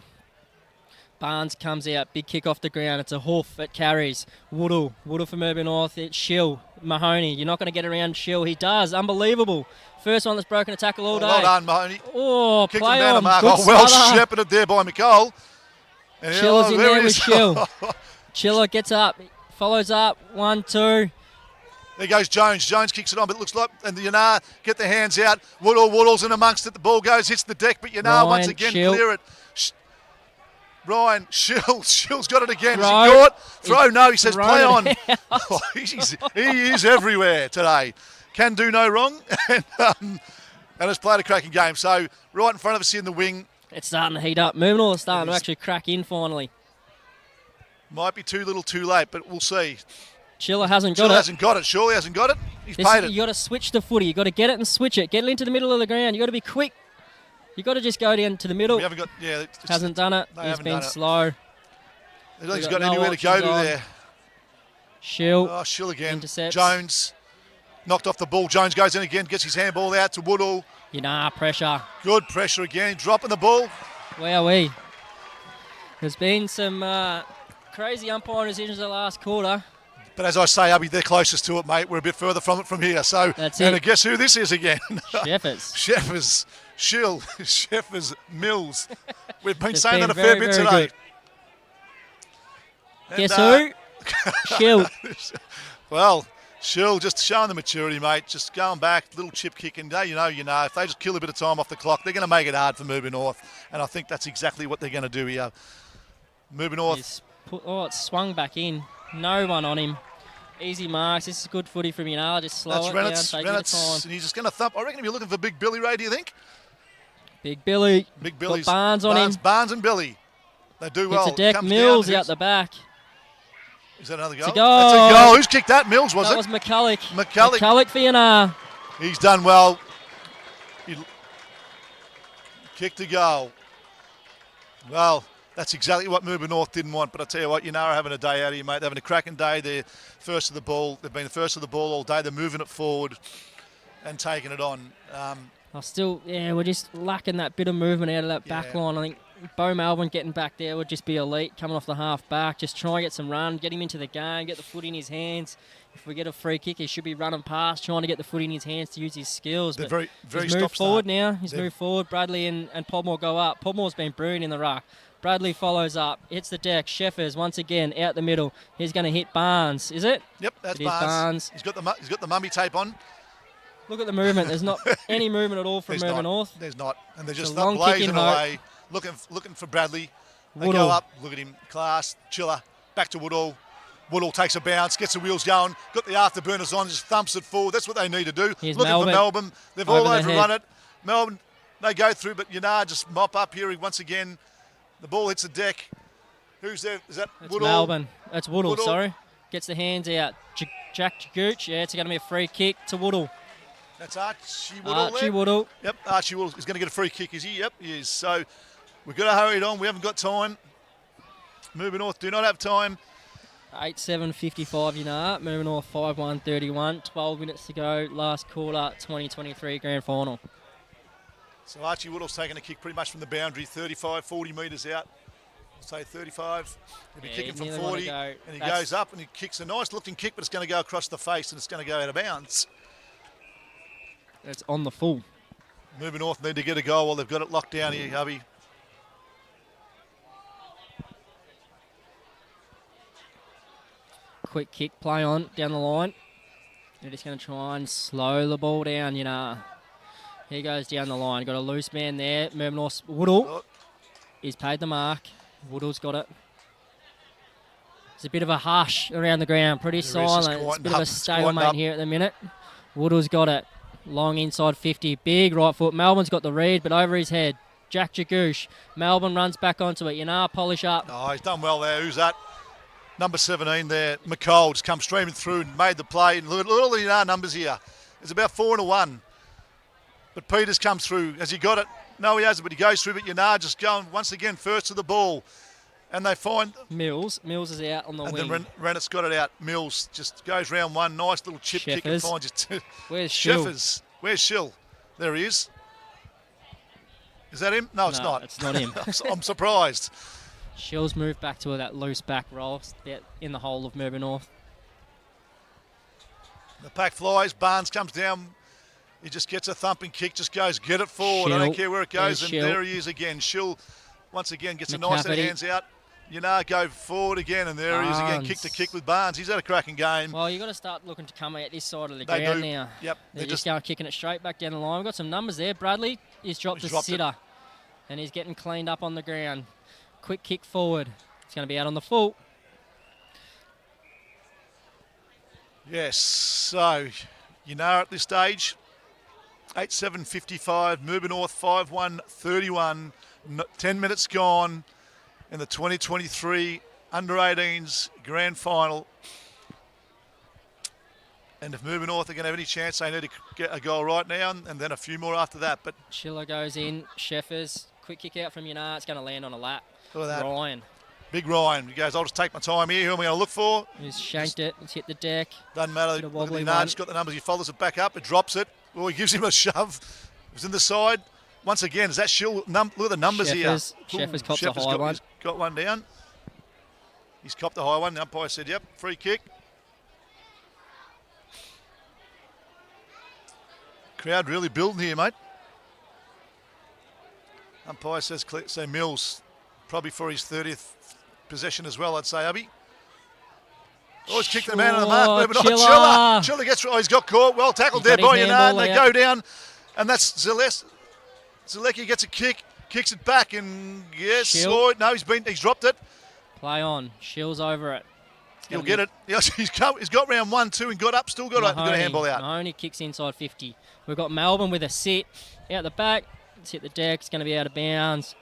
Barnes comes out, big kick off the ground. It's a hoof, it carries. Woodall for Moving North. It's Shill, Mahoney. You're not going to get around Shill. He does, unbelievable. First one that's broken a tackle all day. Well done, Mahoney. Oh, Kicked play him down on. to mark. Good Oh, well stutter. shepherded there by McCall. Chiller's in there with Shill. Chiller gets up, follows up, 1, 2. There goes Jones. Jones kicks it on, but it looks like, and the Yanar get their hands out. Woodall's in amongst it. The ball goes, hits the deck, but Yanar once again clear it. Ryan, Shill's got it again. Is he caught? Throw, no, he says play on. Oh, he is everywhere today. Can do no wrong, and has played a cracking game. So right in front of us here in the wing. It's starting to heat up. Moving North starting to actually crack in finally. Might be too little too late, but we'll see. Chiller hasn't got it. Surely hasn't got it. He's paid it. You got to switch the footy. You got to get it and switch it. Get it into the middle of the ground. You got to be quick. You got to just go down to the middle. We haven't got. Yeah, hasn't done it. He's been slow. I don't think he's got anywhere to go to there. Shill. Oh, Shill again. Intercepts. Jones knocked off the ball. Jones goes in again, gets his handball out to Woodall. Pressure. Good pressure again. Dropping the ball. Wowee. There's been some crazy umpiring decisions the last quarter. But as I say, Abby, they're closest to it, mate. We're a bit further from it from here. So, that's and it. guess who this is again? Sheffers. Shill, Sheffers, Mills. We've been It's saying been that a fair bit today. Guess who? Shill. Well, Shill just showing the maturity, mate. Just going back, little chip kick, and you know, if they just kill a bit of time off the clock, they're going to make it hard for Moving North. And I think that's exactly what they're going to do here. Moving North. It's swung back in. No one on him. Easy marks. This is good footy from Yanar. Just slow it down, take your time. And he's just going to thump. I reckon if you're looking for Big Billy, Ray, do you think? Big Billy. Big Billy's. Got Barnes on him. Barnes and Billy. They do well. It's a deck. Mills out the back. Is that another goal? It's a goal. That's a goal. Who's kicked that? Mills, was it? That was McCulloch. McCulloch for Yanar. He's done well. He kicked a goal. Well, that's exactly what Moving North didn't want. But I tell you what, Yanar are having a day out of you, mate. They're having a cracking day. They're first of the ball. They've been the first of the ball all day. They're moving it forward and taking it on. We're just lacking that bit of movement out of that back line. I think Bo Melbourne getting back there would just be elite, coming off the half back. Just try and get some run, get him into the game, get the foot in his hands. If we get a free kick, he should be running past, trying to get the foot in his hands to use his skills. They're but very he's moved forward now. He's moved forward. Bradley and Podmore go up. Podmore's been brilliant in the ruck. Bradley follows up, hits the deck. Sheffers once again out the middle. He's going to hit Barnes. Is it? Yep, that's Barnes. He's got the mummy tape on. Look at the movement. There's not any movement at all from Moving North. There's not, and they're just blazing away, looking for Bradley. They go up. Look at him, class, Chiller. Back to Woodall. Woodall takes a bounce, gets the wheels going, got the afterburners on, just thumps it forward. That's what they need to do. Here's looking Melbourne. for Melbourne. They've all overrun it. Melbourne, they go through, but Yanar just mop up here once again. The ball hits the deck. Who's there? Is that Woodall? It's Melbourne. That's Woodall, sorry. Gets the hands out. Jack Jagooch. Yeah, it's going to be a free kick to Woodall. That's Archie Woodall. Woodall. Yep, Archie Woodall is going to get a free kick, is he? Yep, he is. So we've got to hurry it on. We haven't got time. Moving North do not have time. 8-7-55 Yanar. Moving North 5-1-31. 12 minutes to go. Last quarter, 2023 grand final. So Archie Woodall's taking a kick pretty much from the boundary, 35, 40 metres out. I'll say 35. He'll be kicking from 40. And he goes up and he kicks a nice looking kick, but it's going to go across the face and it's going to go out of bounds. It's on the full. Moving North need to get a goal while they've got it locked down here, hubby. Quick kick, play on, down the line. They're just going to try and slow the ball down, He goes down the line. Got a loose man there. Moving North, Woodall. He's paid the mark. Woodall's got it. It's a bit of a hush around the ground. Pretty silent. It's a bit of a stalemate here at the minute. Woodall's got it. Long inside 50. Big right foot. Melbourne's got the read, but over his head. Jack Jagooch. Melbourne runs back onto it. Polish up. Oh, he's done well there. Who's that? Number 17 there. McCall just come streaming through and made the play. And look at all the numbers here. It's about 4-1. But Peters comes through. Has he got it? No, he hasn't, but he goes through. But Yanar just going once again first to the ball. And they find Mills is out on the wing. And then Rennett's got it out. Mills just goes round one. Nice little chip kick and finds it. Where's Schill? Where's Schill? There he is. Is that him? No, it's not. It's not him. I'm surprised. Schill's moved back to that loose back roll in the whole of Melbourne North. The pack flies. Barnes comes down. He just gets a thumping kick. Just goes, get it forward. Schill. I don't care where it goes. There's And Schill. there he is again. Schill once again gets a nice set of hands out. Go forward again, and there he is again, kick to kick with Barnes. He's had a cracking game. Well, you've got to start looking to come out this side of the ground now. Yep. They're just going kicking it straight back down the line. We've got some numbers there. Bradley, he's dropped a sitter, and he's getting cleaned up on the ground. Quick kick forward. It's going to be out on the full. Yes, so at this stage, 8-7-55, Melbourne North 5-1-31, 10 minutes gone in the 2023 Under-18s Grand Final. And if Melbourne North are going to have any chance, they need to get a goal right now and then a few more after that. But Schiller goes in, Sheffers, quick kick out from Yanar, it's going to land on a lap. Look at that. Ryan. Big Ryan. He goes, I'll just take my time here. Who am I going to look for? He's shanked it. He's hit the deck. Doesn't matter. Look at He's got the numbers. He follows it back up. It drops it. Oh, he gives him a shove. It was in the side. Once again, is that Schill? Look at the numbers here. Sheffers copped a high one. He's got one down. He's copped a high one. The umpire said, yep, free kick. Crowd really building here, mate. Umpire says Mills, probably for his 30th possession as well, I'd say, Abby. Oh, he's kicked the man on the mark. Chiller gets, he's got caught. Well tackled there by Yanard. They go down, and that's Zalecki gets a kick, kicks it back, and yes, Sloyd. No, he's dropped it. Play on. Shill's over it. He'll get it. He's got round 1, 2, and got up. Still got a handball out. Mahoney kicks inside 50. We've got Melbourne with a sit out the back. It's hit the deck. It's going to be out of bounds.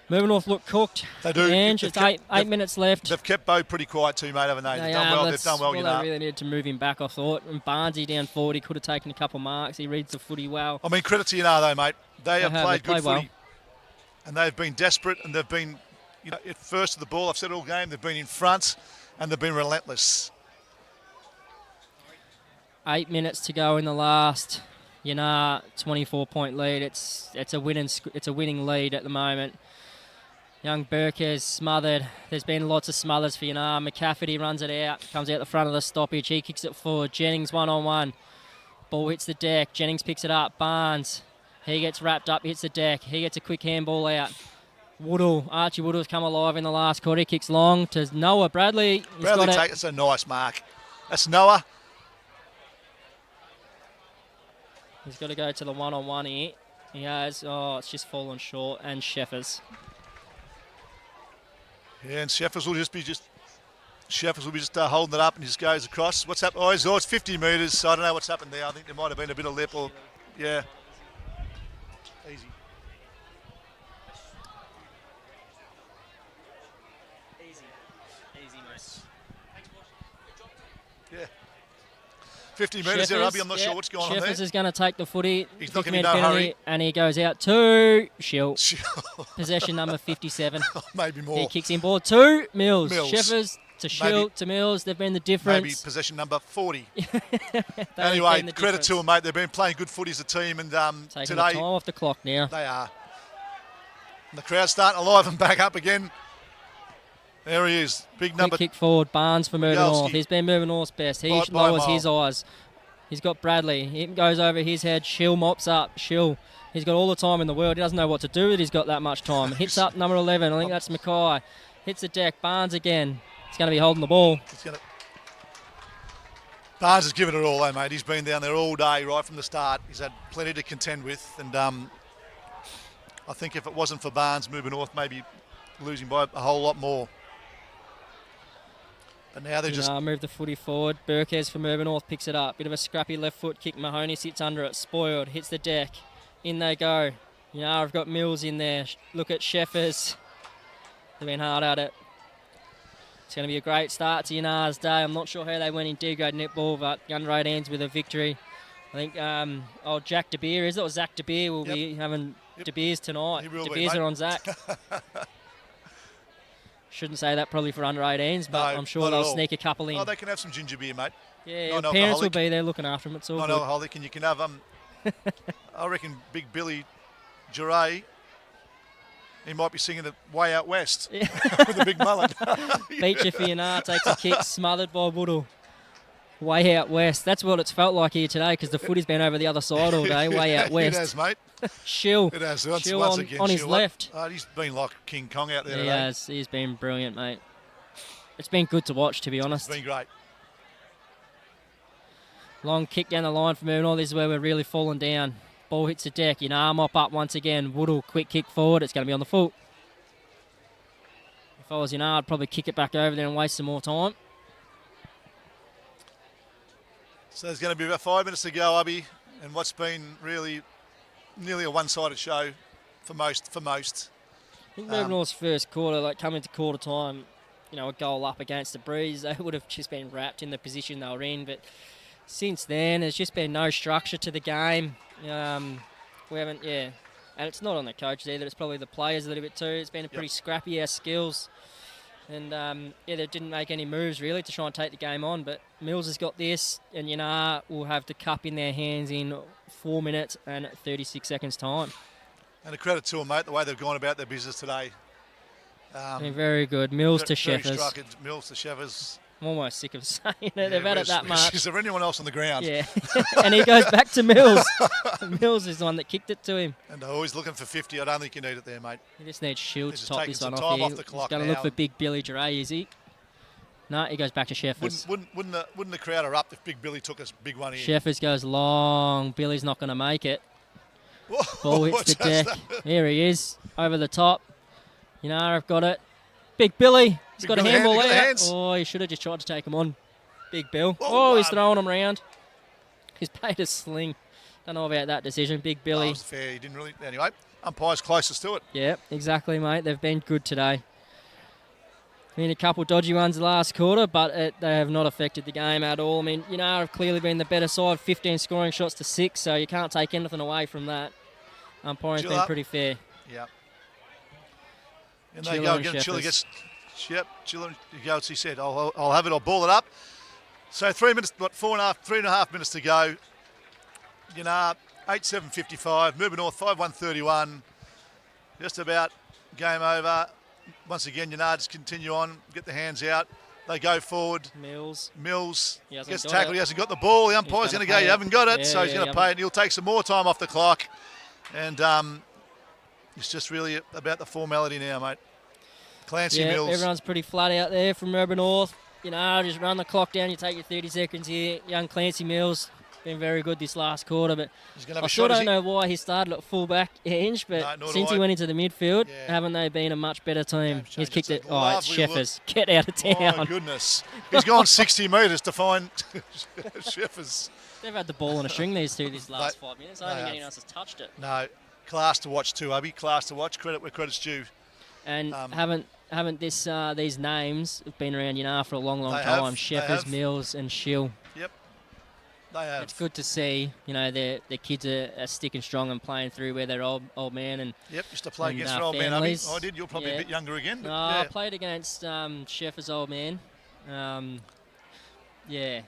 Melbourne North look cooked. They do. It's 8 minutes left. They've kept Bo pretty quiet too, mate, haven't they? They've done well. They really needed to move him back, I thought. And Barnesy down forward, he could have taken a couple marks. He reads the footy well. I mean, credit to though, mate. They have played good footy. Well. And they've been desperate, and they've been at first of the ball. I've said all game. They've been in front, and they've been relentless. 8 minutes to go in the last. 24-point lead. It's a winning lead at the moment. Young Burkes smothered. There's been lots of smothers for Yanar. McCafferty runs it out. Comes out the front of the stoppage. He kicks it forward. Jennings one-on-one. Ball hits the deck. Jennings picks it up. Barnes. He gets wrapped up. Hits the deck. He gets a quick handball out. Archie Woodall's come alive in the last quarter. He kicks long to Noah Bradley. It's a nice mark. That's Noah. He's got to go to the one-on-one here. He has. Oh, it's just fallen short. And Sheffers. Yeah, and Sheffers will just be holding it up and just goes across. What's happened? Oh, it's 50 metres. So I don't know what's happened there. I think there might have been a bit of lip or, yeah. Easy. Easy, mate. Yeah. 50 metres there, Abby. I'm not sure what's going on there. Sheffers is going to take the footy. He's not going to no hurry. And he goes out to Schill. Possession number 57. Maybe more. He kicks in ball to Mills. Sheffers to Schill to Mills. They've been the difference. Maybe possession number 40. Anyway, credit to them, mate. They've been playing good footy as a team. And taking today, the time off the clock now. They are. And the crowd's starting to liven back up again. There he is. Big number. Quick kick forward. Barnes for Melbourne North. He's been Melbourne North's best. He lowers his eyes. He's got Bradley. He goes over his head. Schill mops up. Schill. He's got all the time in the world. He doesn't know what to do with it. He's got that much time. Hits up number 11. I think that's Mackay. Hits the deck. Barnes again. He's going to be holding the ball. Barnes has given it all, though, mate. He's been down there all day, right from the start. He's had plenty to contend with. And I think if it wasn't for Barnes, Melbourne North maybe losing by a whole lot more. But now they're just... move the footy forward. Burkes from Melbourne North picks it up. Bit of a scrappy left foot kick. Mahoney sits under it. Spoiled. Hits the deck. In they go. I've got Mills in there. Look at Sheffers. They've been hard at it. It's going to be a great start to Yanar's day. I'm not sure how they went in D-grade netball, but Under-18s with a victory. I think Jack De Beer, is it? Or Zach De Beer will be having De Beers tonight. He will De Beers be, are on Zach. Shouldn't say that probably for under 18s, but No, I'm sure not at they'll all. sneak a couple in. Oh, they can have some ginger beer, mate. Yeah, Non-alcoholic. parents will be there looking after them. It's all good. Non-alcoholic, and you can have I reckon Big Billy Giray, he might be singing it way out west with a big mullet. Beach FNR takes a kick, smothered by Woodall. Way out west. That's what it's felt like here today because the footy's been over the other side all day, way out west. It has, mate. Shill. It has. Shill Once on, again, on his Shill. left. He's been like King Kong out there He today. has. He's been brilliant, mate. It's been good to watch, to be honest. It's been great. Long kick down the line from Ronald. This is where we're really falling down. Ball hits the deck. Mop up once again. Woodall, quick kick forward. It's going to be on the foot. If I was I'd probably kick it back over there and waste some more time. So there's going to be about 5 minutes to go, Abby, and what's been really nearly a one-sided show for most. I think Morwell's first quarter, like coming to quarter time, a goal up against the Breeze, they would have just been wrapped in the position they were in. But since then, there's just been no structure to the game. We haven't, and it's not on the coaches either. It's probably the players a little bit too. It's been a pretty scrappy, our skills. And, they didn't make any moves, really, to try and take the game on. But Mills has got this, and will have the cup in their hands in 4 minutes and 36 seconds' time. And a credit to them, mate, the way they've gone about their business today. Been very good. Mills to Very Sheffers. structured. Mills to Sheffers. I'm almost sick of saying it. They've had it that much. Is there anyone else on the ground? Yeah. And he goes back to Mills. Mills is the one that kicked it to him. And they're always looking for 50. I don't think you need it there, mate. He just needs Shield He's to just top taking this some one time off here. off the clock He's going to look now. for Big Billy Giray, is he? No, he goes back to Sheffers. Wouldn't the crowd erupt if Big Billy took a big one here? Sheffers goes long. Billy's not going to make it. Whoa, Ball hits what's the deck. that? Here he is, over the top. I've got it. Big Billy. He's Big got Billy a handball he got the out. hands. Oh, he should have just tried to take him on. Big Bill. Whoa, Oh, he's throwing him around. He's paid a sling. Don't know about that decision. Big Billy. Oh, it's fair. He didn't really. Anyway, umpire's closest to it. Yeah, exactly, mate. They've been good today. Been a couple dodgy ones the last quarter, but they have not affected the game at all. I mean, have clearly been the better side, 15 scoring shots to 6, so you can't take anything away from that. Umpiring's been pretty fair. Yeah. And they Chiller go and again. Chiller Sheffers. gets. Yep, Chiller goes. He said, "I'll have it. I'll ball it up." So 3 minutes, 3.5 minutes to go. 8:7:55. Moving North 5:1:31. Just about game over. Once again, just continue on. Get the hands out. They go forward. Mills. Gets tackled. He hasn't got the ball. The umpire's going to go, you haven't got it. Yeah, so he's going to pay it. And he'll take some more time off the clock. And it's just really about the formality now, mate. Clancy Mills. Everyone's pretty flat out there from Urban North. Just run the clock down. You take your 30 seconds here. Young Clancy Mills been very good this last quarter, but I still don't know why he started at full-back hinge, but since he went into the midfield, haven't they been a much better team? He's kicked it. Oh, it's Sheffers. Get out of town. Oh, my goodness. He's gone 60 metres to find Sheffers. They've had the ball on a string, these two, this last 5 minutes. I don't think anyone else has touched it. No. Class to watch too, Abby. Class to watch. Credit where credit's due. And haven't these names have been around, for a long time. Sheffers, Mills and Shill. Yep. They have. It's good to see, their kids are sticking strong and playing through where their old man and used to play against their old families. man, Abby. I did. You're probably a bit younger again. But I played against Sheffers' old man. Pretty Here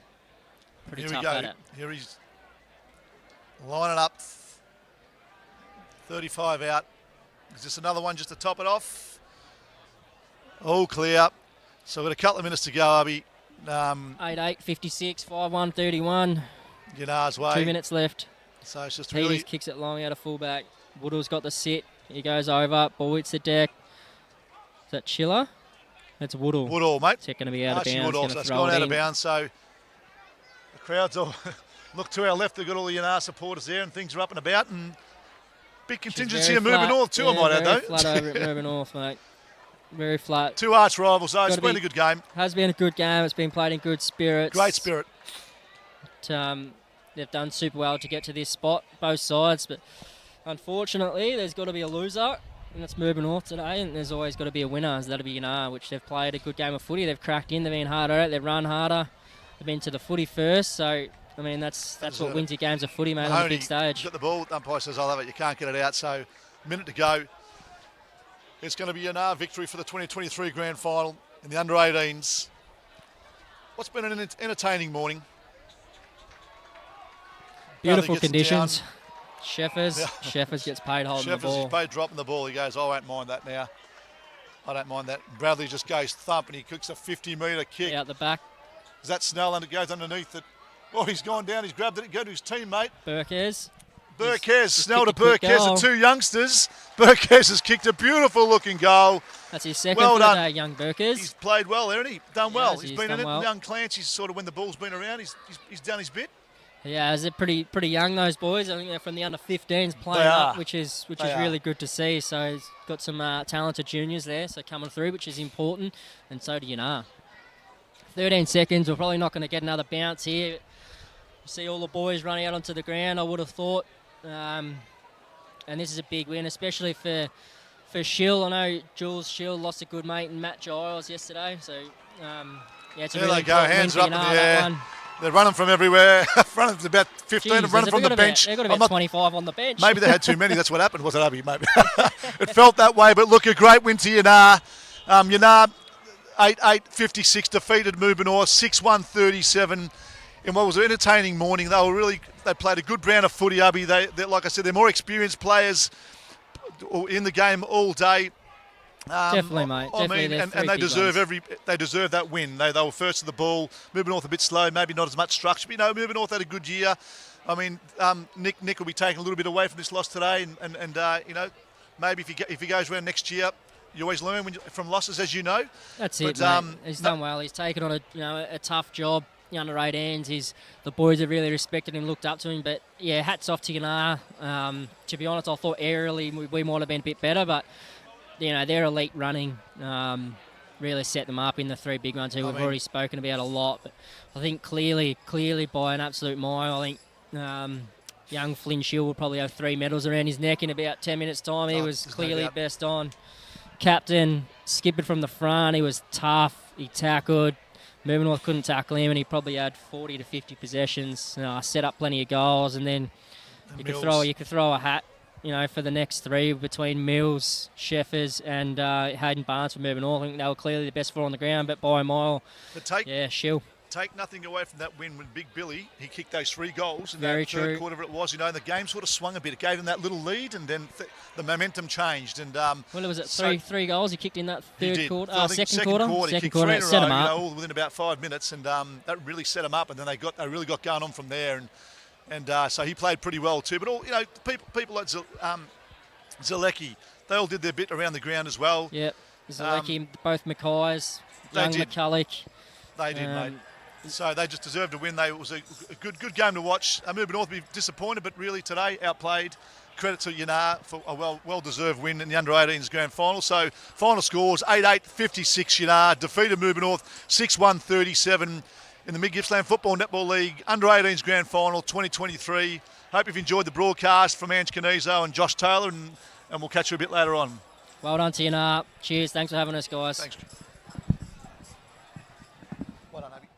tough we go. at it. Here he's lining up. 35 out. Is this another one just to top it off? All clear. So we've got a couple of minutes to go, Abby. 8:56, 5:1:31. Ginar's way. 2 minutes left. So it's just He really... just kicks it long out of fullback. Woodall's got the sit. He goes over. Ball hits the deck. Is that Chiller? That's Woodall. Woodall, mate. It's going to be out of bounds. Woodall, so it's gone out of bounds. So the crowd's all... Look to our left. They've got all the Ginar supporters there and things are up and about. And big contingency of Moving North too, I might add, though. Flat over at Moving North, mate. Very flat. Two arch rivals, though. It's been a good game. Has been a good game. It's been played in good spirits. Great spirit. They've done super well to get to this spot, both sides. But unfortunately, there's got to be a loser, and that's Moving North today. And there's always got to be a winner, so that'll be Ginar, which they've played a good game of footy. They've cracked in. They've been harder at it. They've run harder. They've been to the footy first. So, I mean, that's what wins your games of footy, mate, on the big stage. Got the ball. The umpire says, I'll have it. You can't get it out. So, minute to go. It's going to be a victory for the 2023 Grand Final in the under-18s. What's been an entertaining morning. Beautiful conditions. Sheffers gets paid holding the ball. Sheffers is paid dropping the ball. He goes, I won't mind that now. I don't mind that. Bradley just goes thump and he kicks a 50-metre kick. Out the back. Is that Snell and it goes underneath it? Oh, he's gone down. He's grabbed it. Go to his teammate. Burkes. Snell to Burkes, the two youngsters. Burkes has kicked a beautiful-looking goal. That's his second for the day, young Burkes. He's played well, hasn't he? Done well. He's been in it. Well. Young Clancy's sort of, when the ball's been around, he's done his bit. Yeah, they're pretty young, those boys. I think they're from the under-15s playing up, which is really good to see. So he's got some talented juniors there, so coming through, which is important, and so do Yanar. 13 seconds. We're probably not going to get another bounce here. See all the boys running out onto the ground, I would have thought. And this is a big win, especially for Schill. I know Jules Schill lost a good mate in Matt Giles yesterday. So, it's a really good win. Hands for up in the air. one. They're running from everywhere. Running about 15, running from the bench. They've got about 25 on the bench. Maybe they had too many. That's what happened, was it, Abby? Maybe. It felt that way, but look, a great win to Yanar. Yanar, 8-8-56, defeated Moving North, 6-1-37. In what was an entertaining morning. They played a good brand of footy, Abby. They like I said, they're more experienced players in the game all day. Definitely, mate. And they deserve that win. They were first to the ball. Moving North a bit slow, maybe not as much structure. But, Moving North had a good year. I mean, Nick will be taking a little bit away from this loss today, and maybe if he goes around next year, you always learn from losses, as you know. That's it, mate. He's done well. He's taken on a tough job. Under 18s, the boys have really respected him, looked up to him. But yeah, hats off to Yanar. To be honest, I thought aerially we might have been a bit better, but their elite running really set them up in the three big ones. We've already spoken about a lot, but I think clearly by an absolute mile. I think young Flynn Shield will probably have 3 medals around his neck in about 10 minutes' time. He was clearly best on. Captain, skippered from the front. He was tough. He tackled. Moving North couldn't tackle him, and he probably had 40 to 50 possessions. Set up plenty of goals, and then you could throw a hat, for the next 3 between Mills, Sheffers, and Hayden Barnes for Moving North. I think they were clearly the best 4 on the ground, but by a mile, Shill. Take nothing away from that win when Big Billy, he kicked those 3 goals in Very that third true. quarter, it was, and the game sort of swung a bit. It gave him that little lead, and then the momentum changed. And well, it was three goals he kicked in that second quarter. Second quarter, he kicked 3 in a set him row, up. all within about 5 minutes, and that really set him up. And then they really got going on from there, and so he played pretty well too. But all people like Zalecki, they all did their bit around the ground as well. Yep, Zalecki, both Mackays, young McCulloch. They did, mate. So they just deserved a win. It was a good game to watch. Moving North will be disappointed, but really today outplayed. Credit to Yanar for a well-deserved win in the under-18s grand final. So final scores, 8-8-56 Yanar, defeated Moving North 6-1-37 in the Mid-Gippsland Football Netball League under-18s grand final 2023. Hope you've enjoyed the broadcast from Ange Canizo and Josh Taylor, and we'll catch you a bit later on. Well done to Yanar. Cheers. Thanks for having us, guys. Thanks. Well done, Abby.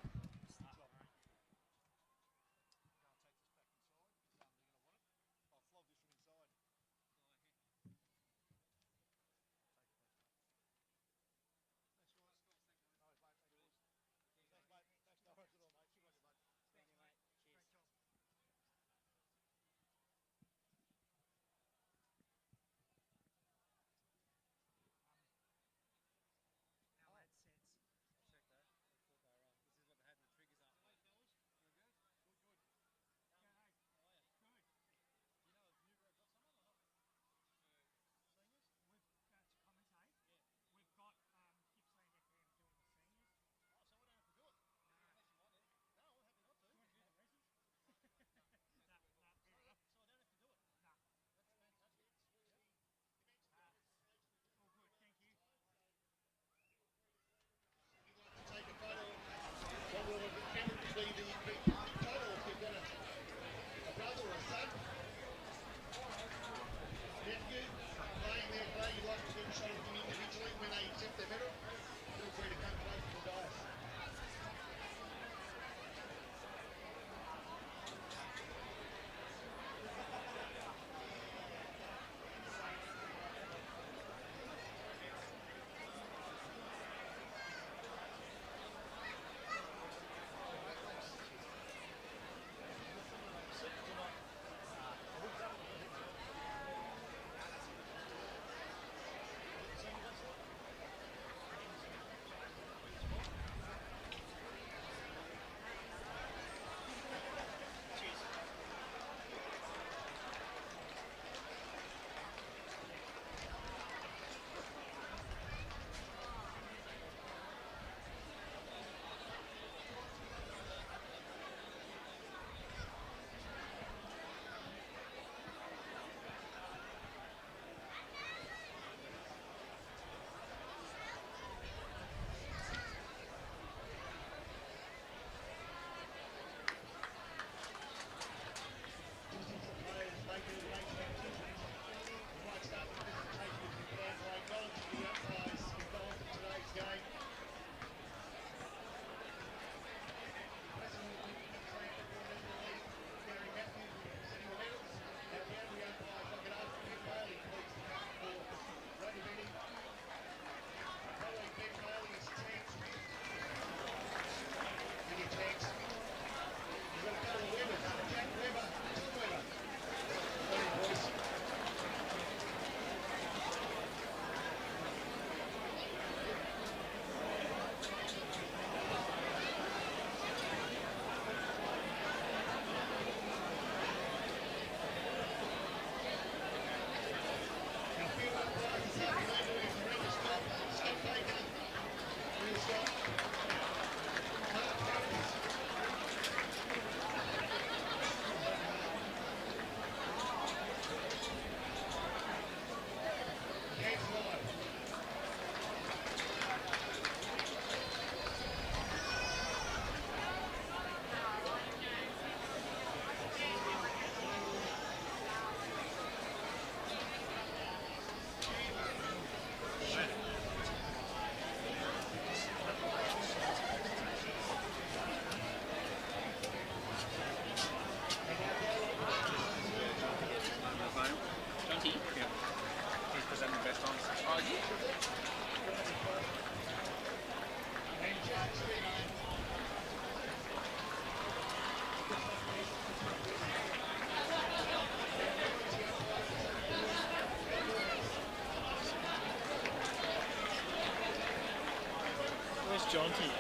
jaunty.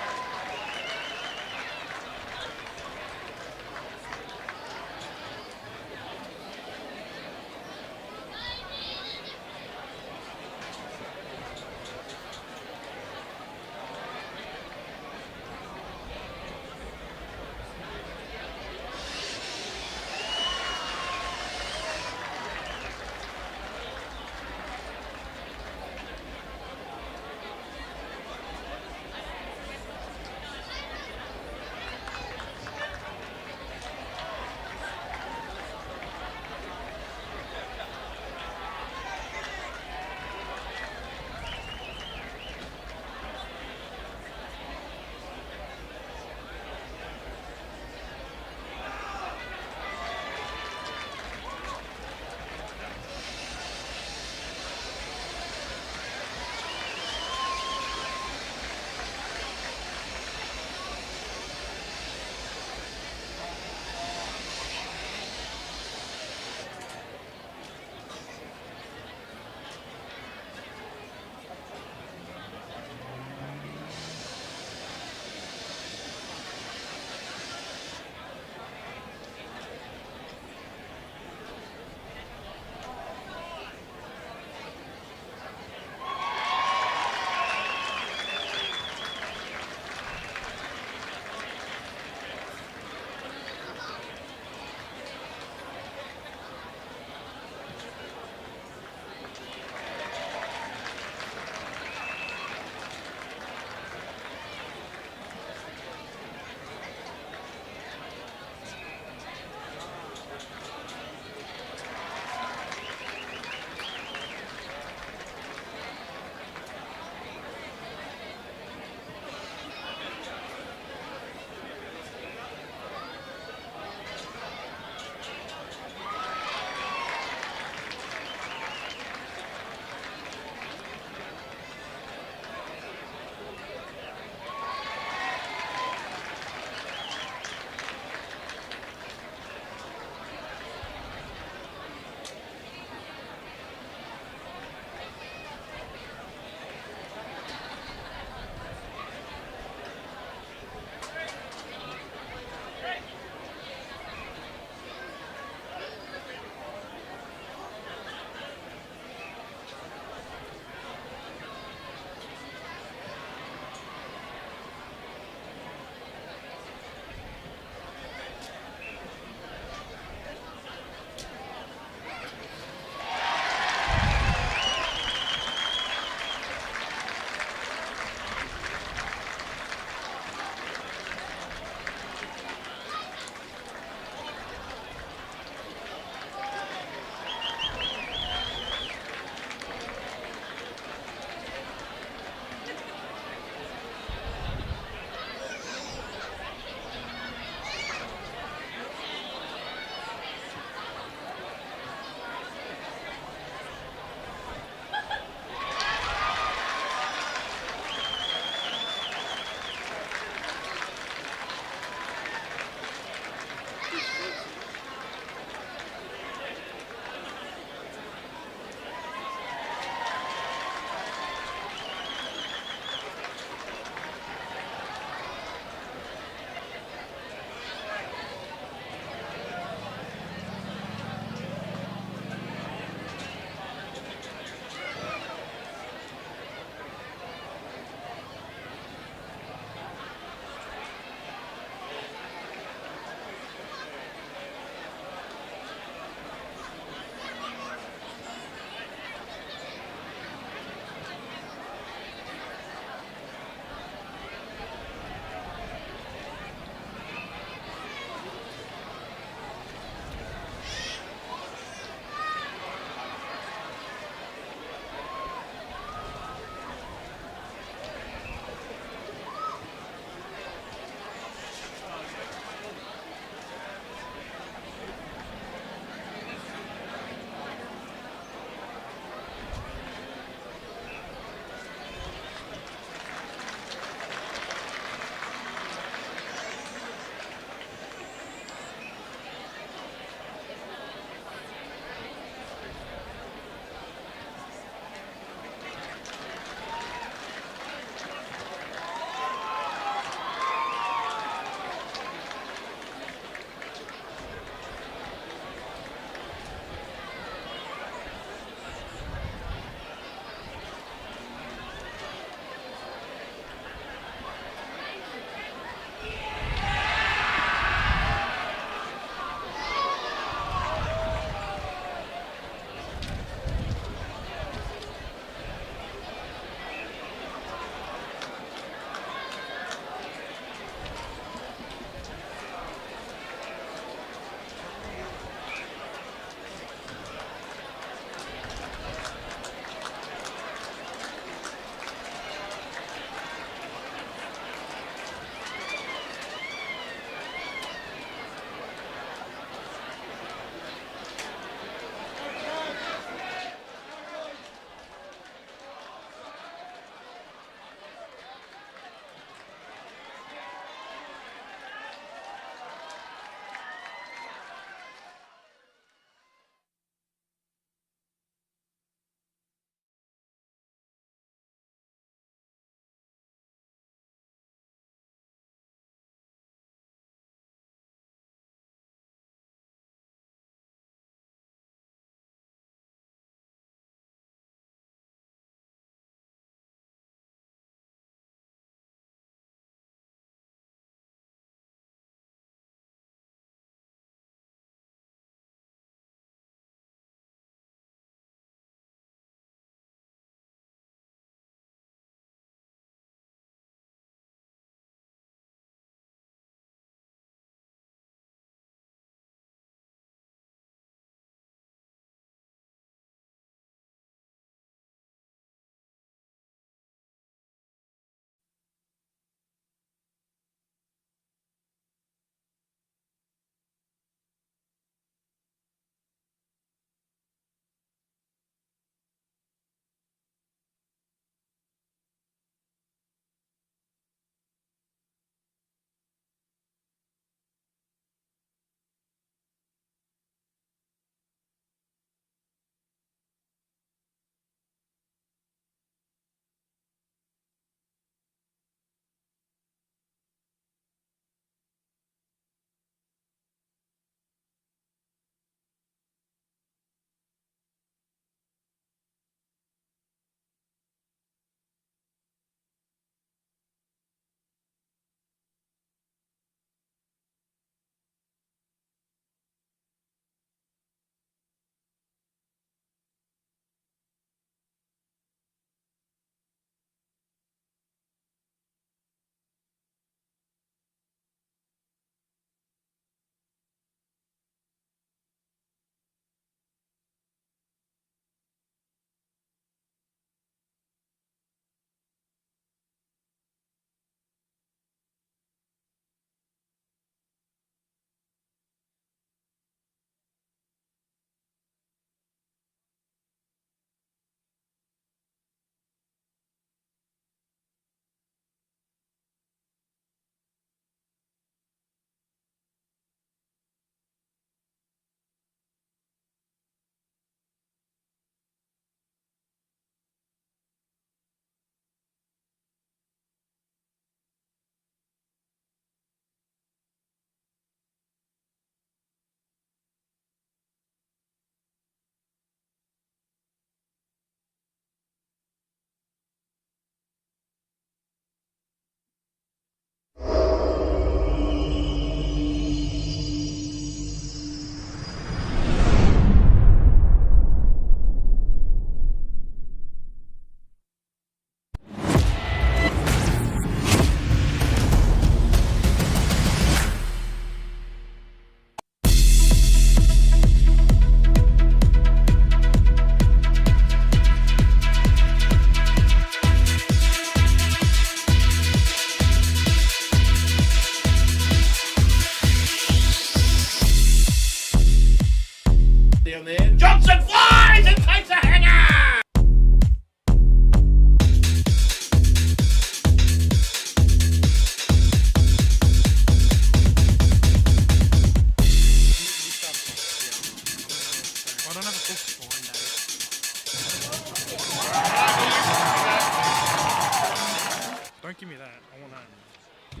Don't give me that. I want that.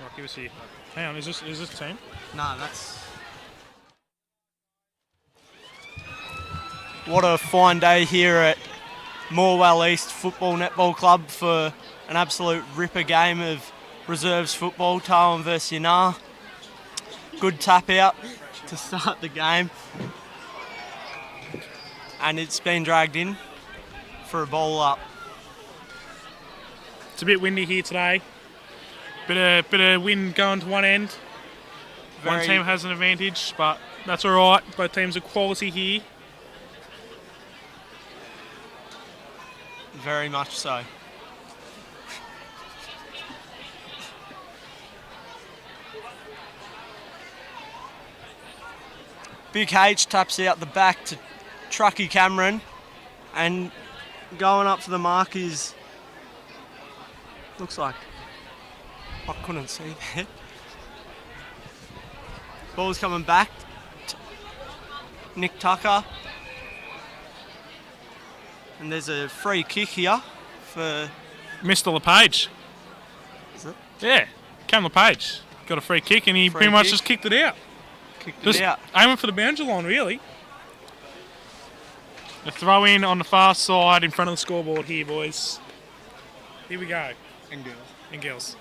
Right, give us here. Hang on, is this team? No, that's... What a fine day here at Morwell East Football Netball Club for an absolute ripper game of reserves football, Tarwin versus Yanar. Good tap out to start the game. And it's been dragged in for a bowl up. It's a bit windy here today. Bit of wind going to one end. One team has an advantage, but that's all right. Both teams are quality here. Very much so. Big H taps out the back to Truckee Cameron, and going up for the mark is, looks like, I couldn't see that. Ball's coming back. Nick Tucker. And there's a free kick here for... Mr. LePage. Is it? Yeah, Cam LePage got a free kick and he pretty much just kicked it out. Just aiming for the boundary line, really. A throw in on the far side in front of the scoreboard here, boys. Here we go. And girls. And girls.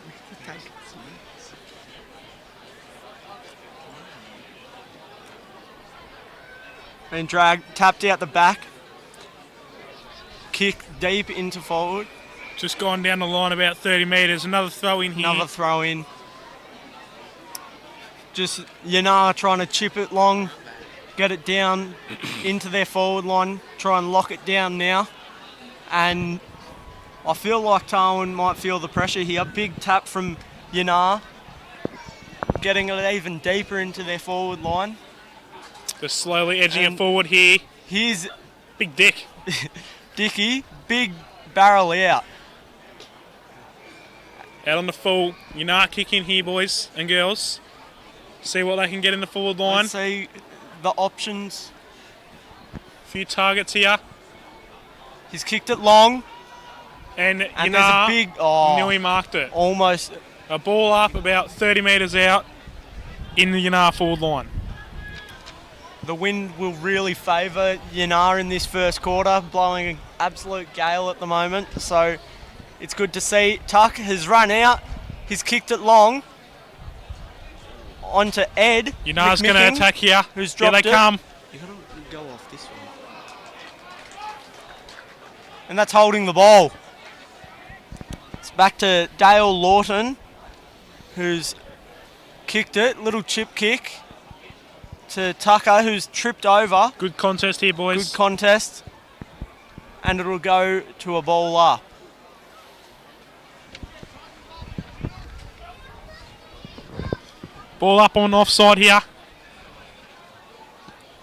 Been dragged, tapped out the back. Kick deep into forward. Just gone down the line about 30 metres. Another throw in here. Another throw in. Just Yanar trying to chip it long, get it down into their forward line, try and lock it down now. And I feel like Tarwin might feel the pressure here. Big tap from Yanar, getting it even deeper into their forward line. Just slowly edging it forward here. Here's Big Dick. Dicky, big barrel out. Out on the full. Yanar kick in here, boys and girls. See what they can get in the forward line. Let's see the options. A few targets here. He's kicked it long. And there's Yanar a big... Oh, nearly marked it. almost. A ball up about 30 metres out in the Yanar forward line. The wind will really favour Yanar in this first quarter, blowing an absolute gale at the moment. So it's good to see. Tuck has run out. He's kicked it long. Onto Ed. Yanar's going to attack here. Who's dropped Here they come. You got to go off this one. And that's holding the ball. It's back to Dale Lawton, who's kicked it. Little chip kick to Tucker, who's tripped over. Good contest here, boys. Good contest. And it'll go to a ball up. Ball up on offside here.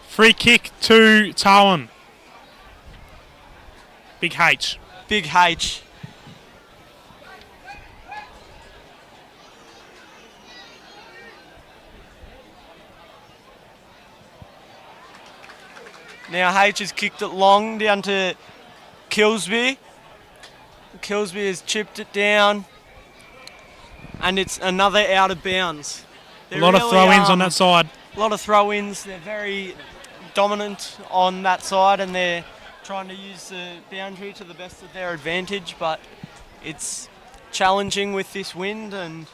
Free kick to Tarwin. Big H. Big H. Now H has kicked it long down to Kilsby. Kilsby has chipped it down. And it's another out of bounds. A lot of throw-ins on that side. A lot of throw-ins. They're very dominant on that side and they're trying to use the boundary to the best of their advantage, but it's challenging with this wind, and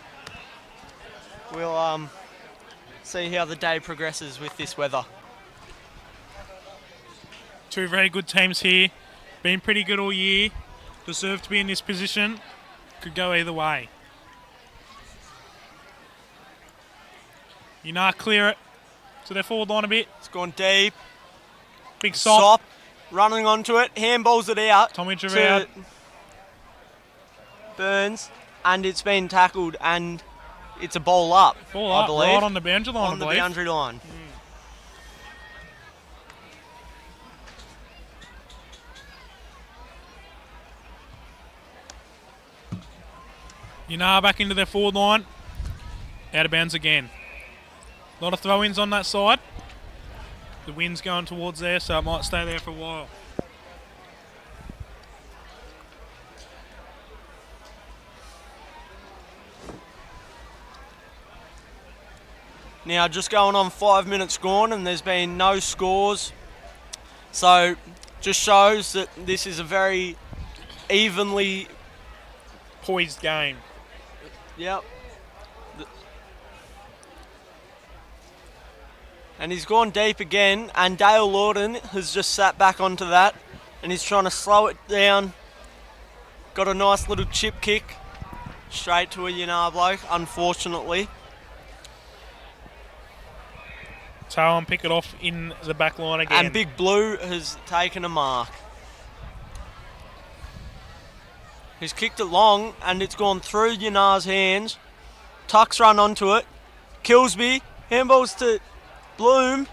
we'll see how the day progresses with this weather. Two very good teams here. Been pretty good all year. Deserve to be in this position. Could go either way. Yanar clear it to their forward line a bit. It's gone deep. Big sop. Running onto it. Handballs it out. Tommy Gerard. Burns. And it's been tackled and it's a ball up, Ball I up, believe. right on the boundary line, On the boundary line. Yanar back into their forward line. Out of bounds again. A lot of throw-ins on that side. The wind's going towards there, so it might stay there for a while. Now, just going on 5 minutes gone, and there's been no scores. So, just shows that this is a very evenly... Poised game. Yep. And he's gone deep again, and Dale Lawton has just sat back onto that, and he's trying to slow it down. Got a nice little chip kick straight to a Yanar bloke, unfortunately. Taiwan pick it off in the back line again. And Big Blue has taken a mark. He's kicked it long, and it's gone through Yanar's hands. Tuck's run onto it. Kilsby, handballs to Bloom.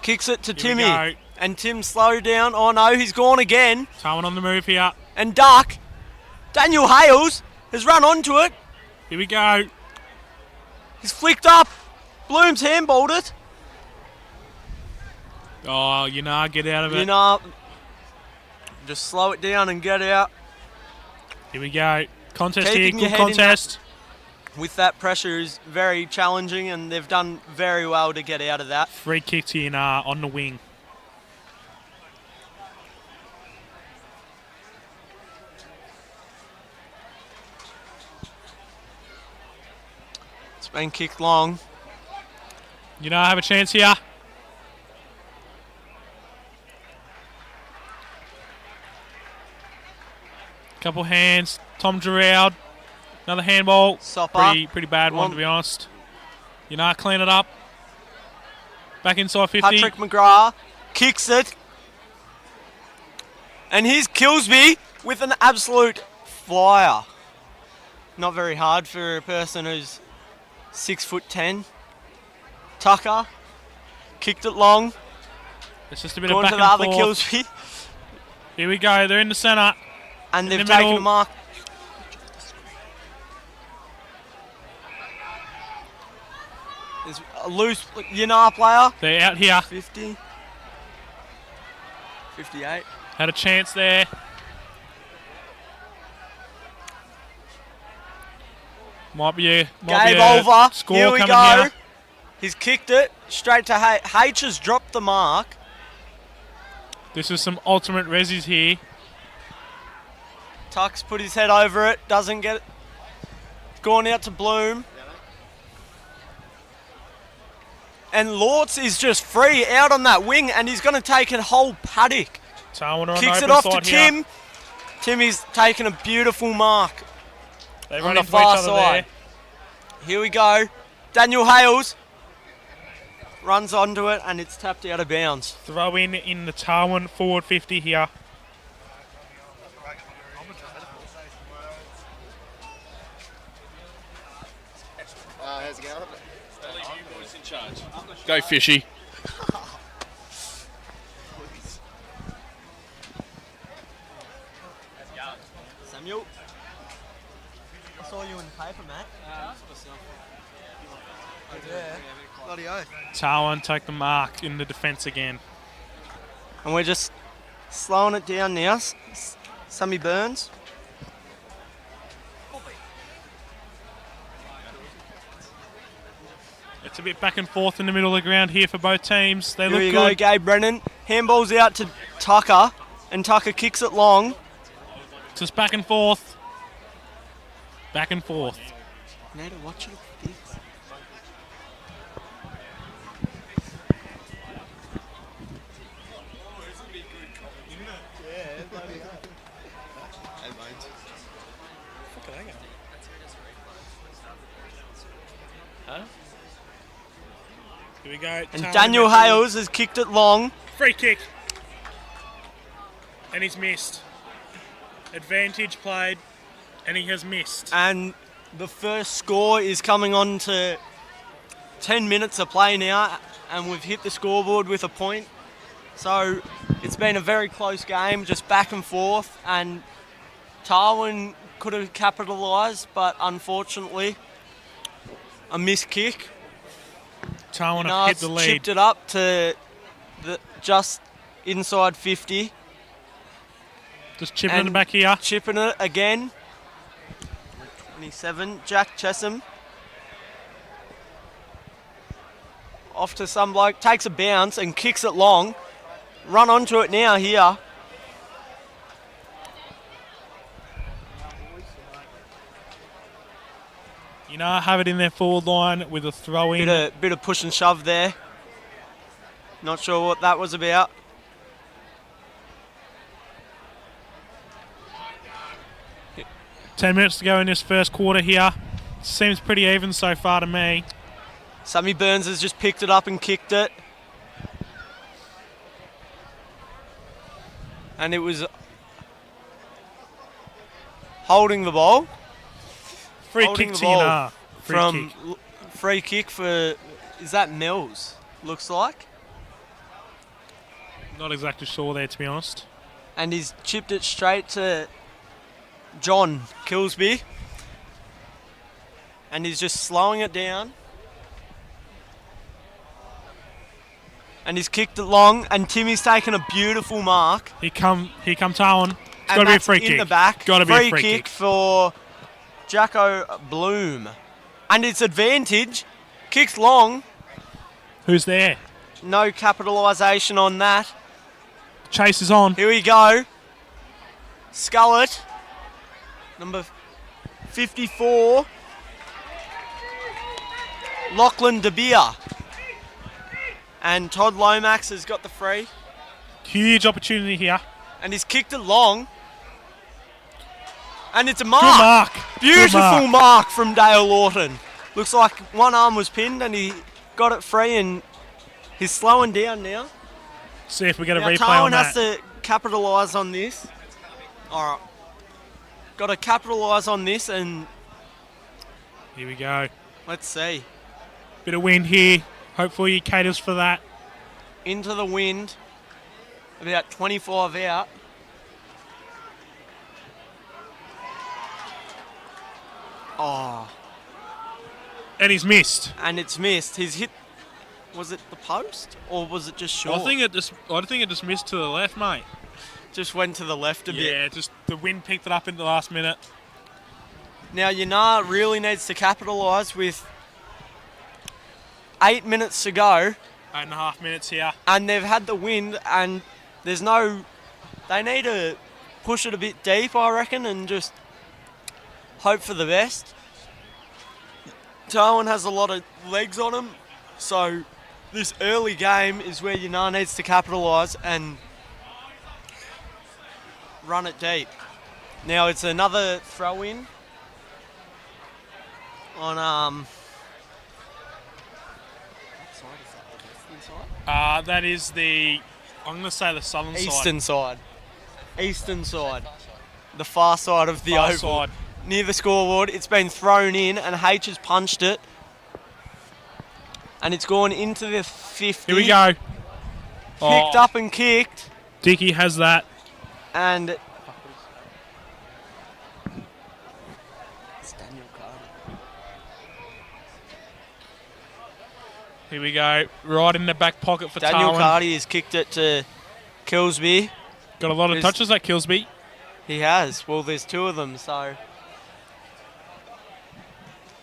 Kicks it to Timmy. And Tim slowed down. Oh no, he's gone again. Taiwan on the move here. And Duck. Daniel Hales has run onto it. Here we go. He's flicked up. Bloom's handballed it. Oh, Yanar, get out of it. Yanar, just slow it down and get out. Here we go. Contest Keeping here, your good head in contest. With that pressure is very challenging, and they've done very well to get out of that. Free kick to Yanar on the wing. It's been kicked long. Yanar have a chance here. Couple hands. Tom Giroud. Another handball. Sopper. Pretty bad one, to be honest. Yanar clean it up. Back inside 50. Patrick McGrath kicks it. And here's Kilsby with an absolute flyer. Not very hard for a person who's 6'10". Tucker kicked it long. It's just a bit Going of to back the and other forth. Kilsby. Here we go. They're in the centre. And they've the taken middle. a mark. There's a loose Yanar player. They're out here. 50. 58. Had a chance there. Might be a Game over. score Here we coming go. here. He's kicked it straight to H. H has dropped the mark. This is some ultimate resis here. Tuck's put his head over it. Doesn't get it. Gone out to Bloom. And Lortz is just free out on that wing, and he's going to take a whole paddock. Taiwan on Kicks the it open off to side here. Tim. Timmy's taken a beautiful mark They on run the into each far other side. Here we go. Daniel Hales runs onto it, and it's tapped out of bounds. there. Throw in the Taiwan forward 50 here. How's it going? Go Fishy. Samuel. I saw you in the paper, Matt. Bloody oath. Taiwan take the mark in the defence again. And we're just slowing it down now. Sammy Burns. It's a bit back and forth in the middle of the ground here for both teams. They Here look you go, good. Gabe Brennan. Handball's out to Tucker, and Tucker kicks it long. Just back and forth. Back and forth. Need to watch it. Here we go. And Taiwan Daniel in the middle. Hales has kicked it long. Free kick. And he's missed. Advantage played. And he has missed. And the first score is coming on to 10 minutes of play now, and we've hit the scoreboard with a point. So it's been a very close game, just back and forth, and Tarwin could have capitalised, but unfortunately a missed kick. Taiwan have hit the lead. Chipped it up to just inside 50. Just chipping it back here. Chipping it again. 27, Jack Chesham. off to some bloke, takes a bounce and kicks it long. Run onto it now here. You know, have it in their forward line with a throw in. Bit of push and shove there. Not sure what that was about. Ten minutes to go in this first quarter here. Seems pretty even so far to me. Sammy Burns has just picked it up and kicked it. And it was holding the ball. Free kick to Yanar. Free kick for, is that Mills? Looks like. Not exactly sure there, to be honest. And he's chipped it straight to John Kilsby. And he's just slowing it down. And he's kicked it long, and Timmy's taken a beautiful mark. Here come Tarwin. It's got And to be a that's free in kick. the back. Got to be a free kick kick. for Jacko Bloom. And it's advantage. Kicks long. Who's there? No capitalisation on that. Chase is on. Here we go. Scullett. Number 54. Lachlan De Beer. And Todd Lomax has got the free. Huge opportunity here. And he's kicked it long. And it's a mark. Good mark. Beautiful Good mark from Dale Lawton. Looks like one arm was pinned and he got it free and he's slowing down now. See if we get a Now replay Tarwin on that. has to capitalise on this. All right. Got to capitalise on this and Here we go. let's see. Bit of wind here. Hopefully he caters for that. Into the wind. About 25 out. Oh, And he's missed. and it's missed. He's hit. Was it the post or was it just short? I think it just missed to the left, mate. Just went to the left a bit. Yeah, just the wind picked it up in the last minute. Now Yanar really needs to capitalise with 8 minutes to go, 8.5 minutes here. and they've had the wind, and there's no. They need to push it a bit deep, I reckon, and just hope for the best. Tarwin has a lot of legs on him, so this early game is where Yanar needs to capitalise and run it deep. Now it's another throw in on what side is that? The western side? That is the, I'm going to say the southern Eastern side. Eastern side. The far side of the Far oval. side. Near the scoreboard. It's been thrown in and H has punched it. And it's gone into the 50. Here we go. Picked up and kicked. Dickey has that. And it's Daniel Carter. Here we go. Right in the back pocket for Daniel Tarwin. Carty has kicked it to Kilsby. Got a lot of Is- touches that Kilsby. He has. Well, there's two of them, so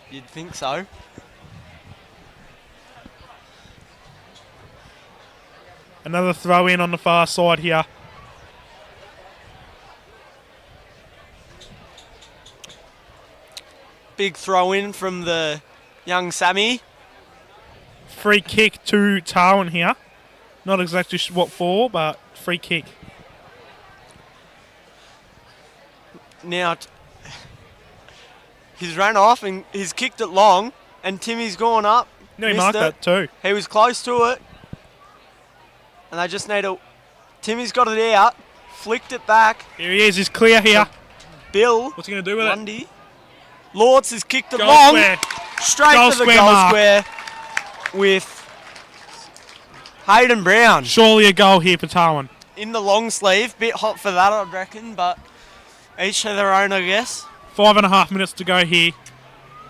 you'd think so. Another throw in on the far side here. Big throw in from the young Sammy. Free kick to Tarwin here. Not exactly what for, but free kick. Now, he's ran off and he's kicked it long, and Timmy's gone up. No, he missed marked it. that too. He was close to it, and they just need to. Timmy's got it out, flicked it back. Here he is. He's clear here. Bill What's he going to do with it? Lundy. Lords has kicked it Goal long, square. straight Goal to the square goal mark. square with Hayden Brown Surely a goal here for Tarwin. in the long sleeve. Bit hot for that, I reckon, but each to their own, I guess. 5.5 minutes to go here.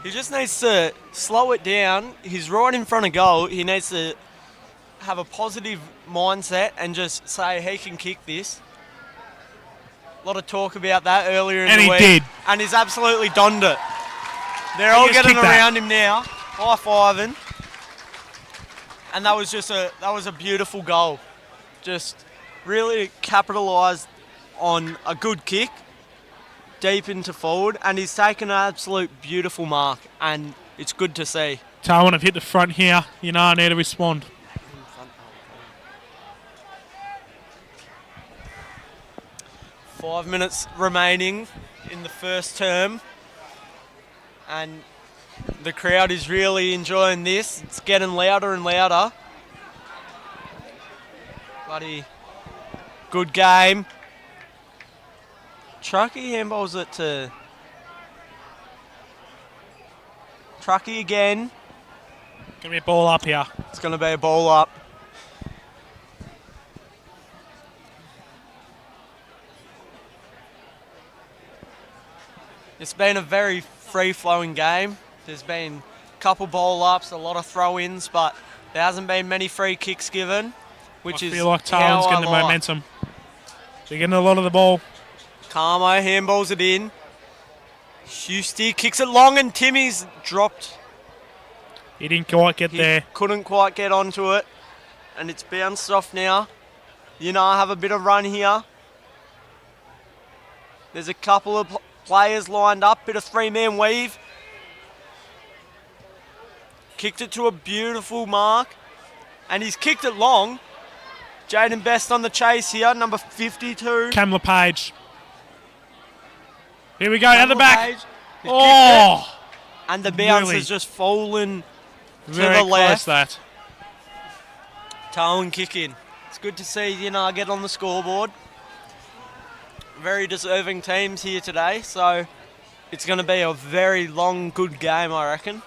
He just needs to slow it down. He's right in front of goal. He needs to have a positive mindset and just say he can kick this. A lot of talk about that earlier in And the he week. did. And he's absolutely donned it. They're He all just getting kicked that. around him now, high-fiving. And that was a beautiful goal. Just really capitalised on a good kick deep into forward, and he's taken an absolute beautiful mark, and it's good to see. Tarwin have hit the front here. You know, I need to respond. 5 minutes remaining in the first term, and the crowd is really enjoying this. It's getting louder and louder. Bloody good game. Truckee handballs it to Truckee again. Gonna be a ball up here. It's going to be a ball up. It's been a very free-flowing game. There's been a couple ball-ups, a lot of throw-ins, but there hasn't been many free kicks given, which I is feel like how Tarwin's I getting the like. momentum. They're getting a lot of the ball. Carmo handballs it in. Husty kicks it long, and Timmy's dropped. He didn't quite get He there. couldn't quite get onto it, and it's bounced off now. You know, have a bit of run here. There's a couple of players lined up, bit of three-man weave. Kicked it to a beautiful mark, and he's kicked it long. Jaden Best on the chase here, number 52. Cam LePage. Here we go, out the back. Page. He's kicked it, Oh! and the bounce Really? has just fallen Very the close, left. that. Tarwin kick in. It's good to see, you know, get on the scoreboard. Very deserving teams here today, so it's going to be a very long, good game, I reckon.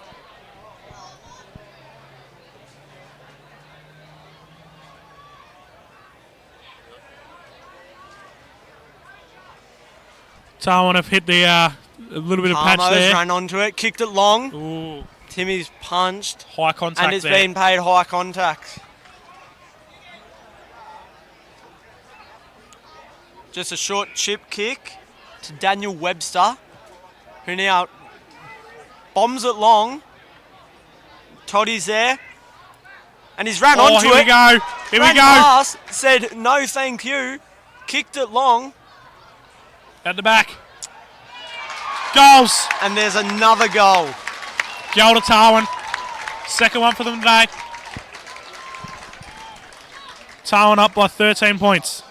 Tarwin have hit the a little bit of patch Palmo's there. run onto it, kicked it long. Ooh, Timmy's punched, high contact and it's there. been paid high contact. Just a short chip kick to Daniel Webster, who now bombs it long. Toddy's there, and he's ran onto here it. we go. Here we Ran go. past, said no thank you, kicked it long, At the back. Goals. and there's another goal. Goal to Tarwin. Second one for them today. Tarwin up by 13 points.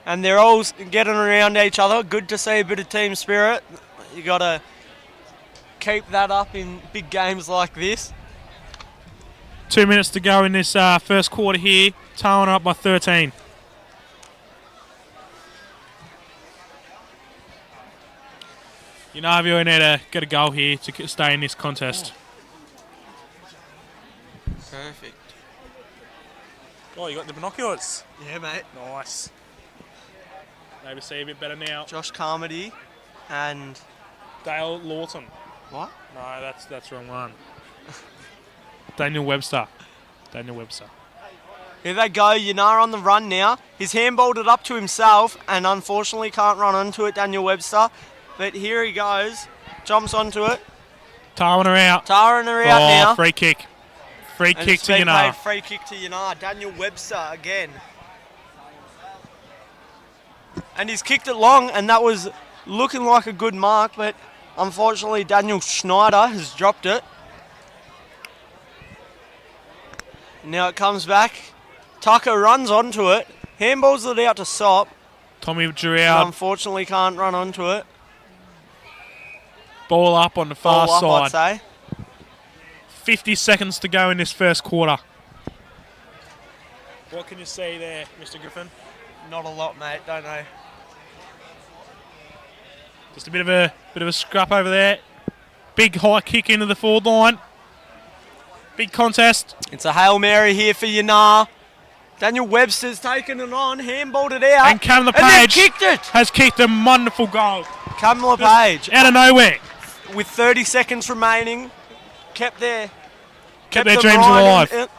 And they're all getting around each other. Good to see a bit of team spirit. You got to keep that up in big games like this. 2 minutes to go in this first quarter here. Tarwin up by 13. You know, if you need to get a goal here to stay in this contest. Perfect. Oh, you got the binoculars. Yeah, mate. Nice. Maybe see a bit better now. Josh Carmody and Dale Lawton. what? No, that's wrong one. Daniel Webster. Daniel Webster. Here they go. Yanar on the run now. He's handballed it up to himself and unfortunately can't run onto it, Daniel Webster. But here he goes. Jumps onto it. Tarwin are out. Taran are out now. Free kick. Free And kick it's to been Yanar. paid free kick to Yanar. Daniel Webster again. And he's kicked it long, and that was looking like a good mark, but unfortunately Daniel Schneider has dropped it. Now it comes back. Tucker runs onto it. Handballs it out to Sop. Tommy drew But out. unfortunately can't run onto it. Ball up on the far Ball up, side. I'd say. 50 seconds to go in this first quarter. What can you see there, Mr. Griffin? Not a lot, mate. Don't know. Just a bit of a scrap over there. Big high kick into the forward line. Big contest. It's a Hail Mary here for Yanar. Daniel Webster's taken it on, handballed it out. And Cam then LePage kicked it. has kicked a wonderful goal. Cam LePage, Out of nowhere. with 30 seconds remaining, kept Kept their them dreams riding alive. it.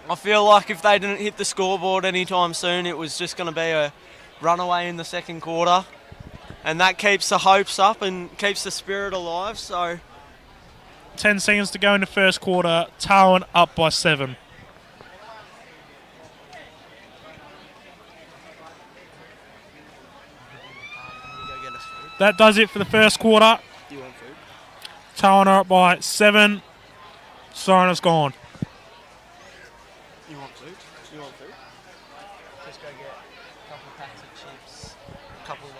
I feel like if they didn't hit the scoreboard anytime soon, it was just going to be a runaway in the second quarter. And that keeps the hopes up and keeps the spirit alive. So 10 seconds to go in the first quarter. Tarwin up by 7. That does it for the first quarter. Do you want food? Tarwin are up by 7. Siren has gone. You want food? You want food? Just go get a couple of packs of chips, a couple of...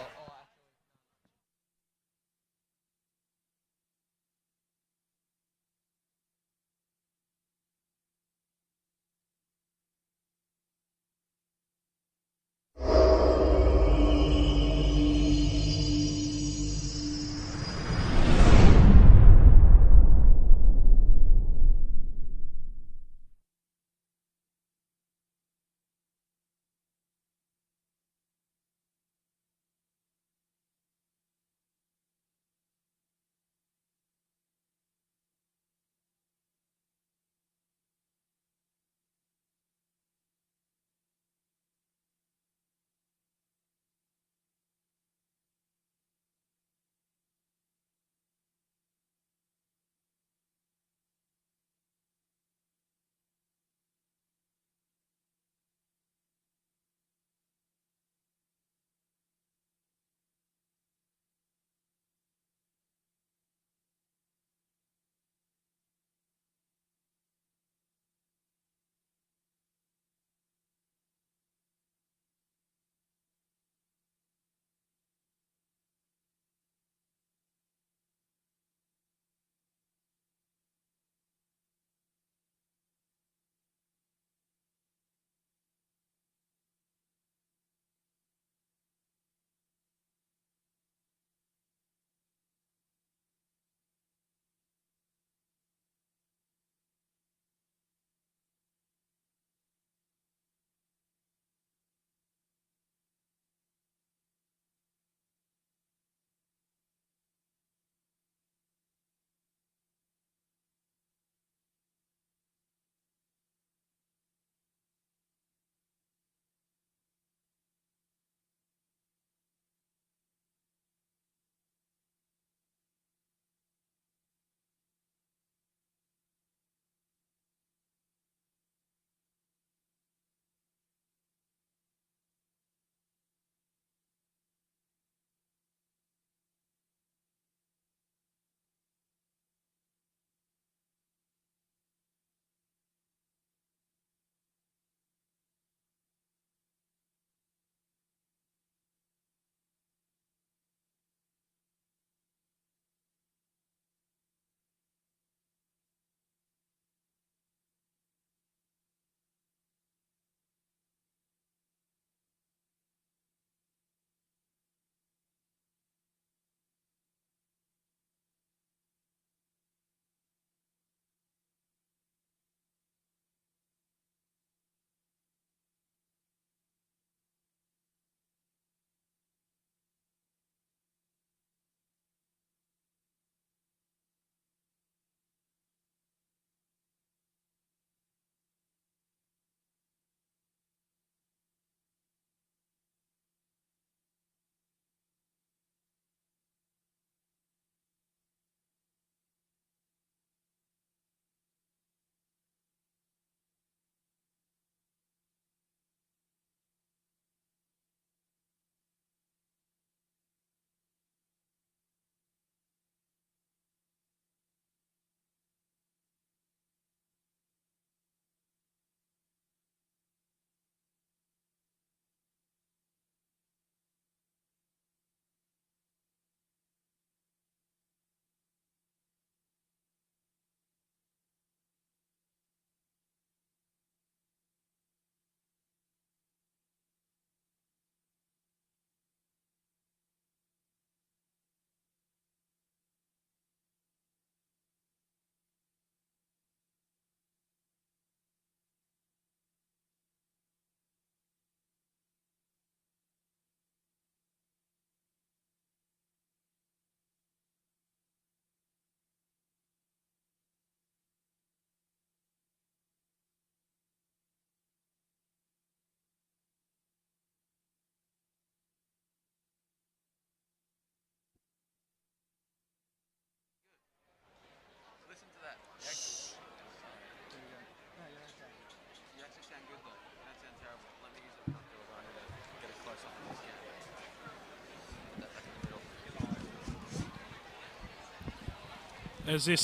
As this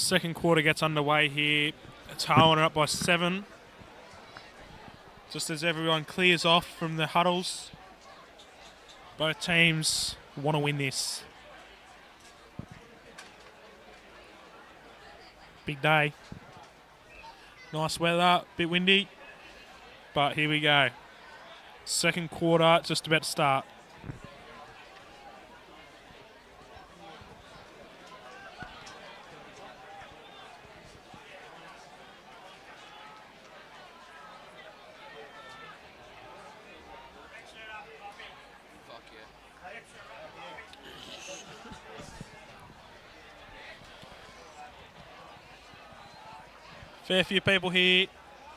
second quarter gets underway here, Tarwin are up by 7. Just as everyone clears off from the huddles, both teams want to win this. Big day. Nice weather, bit windy, but here we go. Second quarter just about to start. Fair few people here.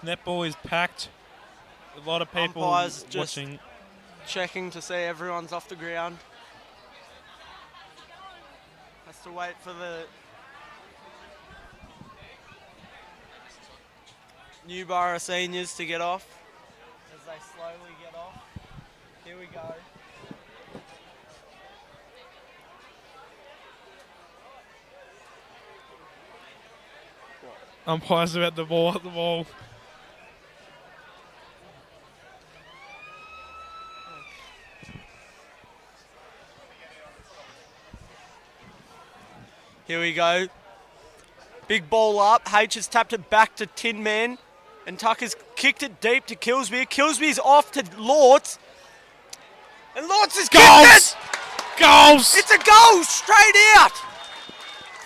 Netball is packed. A lot of people Umpires just watching. checking to see everyone's off the ground. Has to wait for the Newborough seniors to get off. As they slowly get off. Here we go. Umpires about the ball at the ball. Here we go. Big ball up. H has tapped it back to Tin Man. And Tucker's kicked it deep to Kilsby. Kilsby's off to Lortz. And Lortz has kicked it! Goals! It's a goal straight out!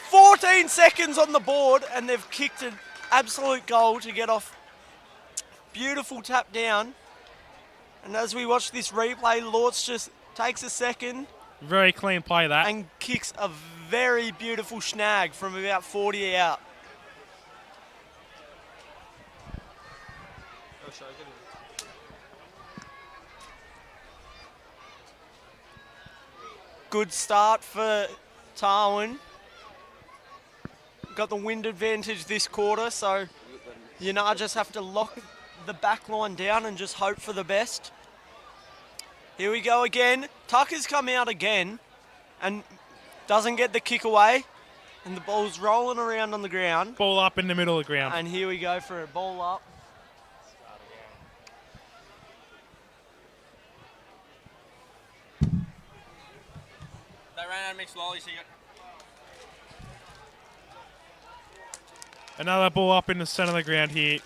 14 seconds on the board and they've kicked an absolute goal to get off. Beautiful tap down. And as we watch this replay, Lortz just takes a second Very clean play that. and kicks a very beautiful snag from about 40 out. Good start for Tarwin. Got the wind advantage this quarter, so just have to lock the back line down and just hope for the best. Here we go again. Tucker's come out again and doesn't get the kick away. And the ball's rolling around on the ground. Ball up in the middle of the ground. And here we go for a ball up. They ran out of me slowly, so you got... Another ball up in the centre of the ground here.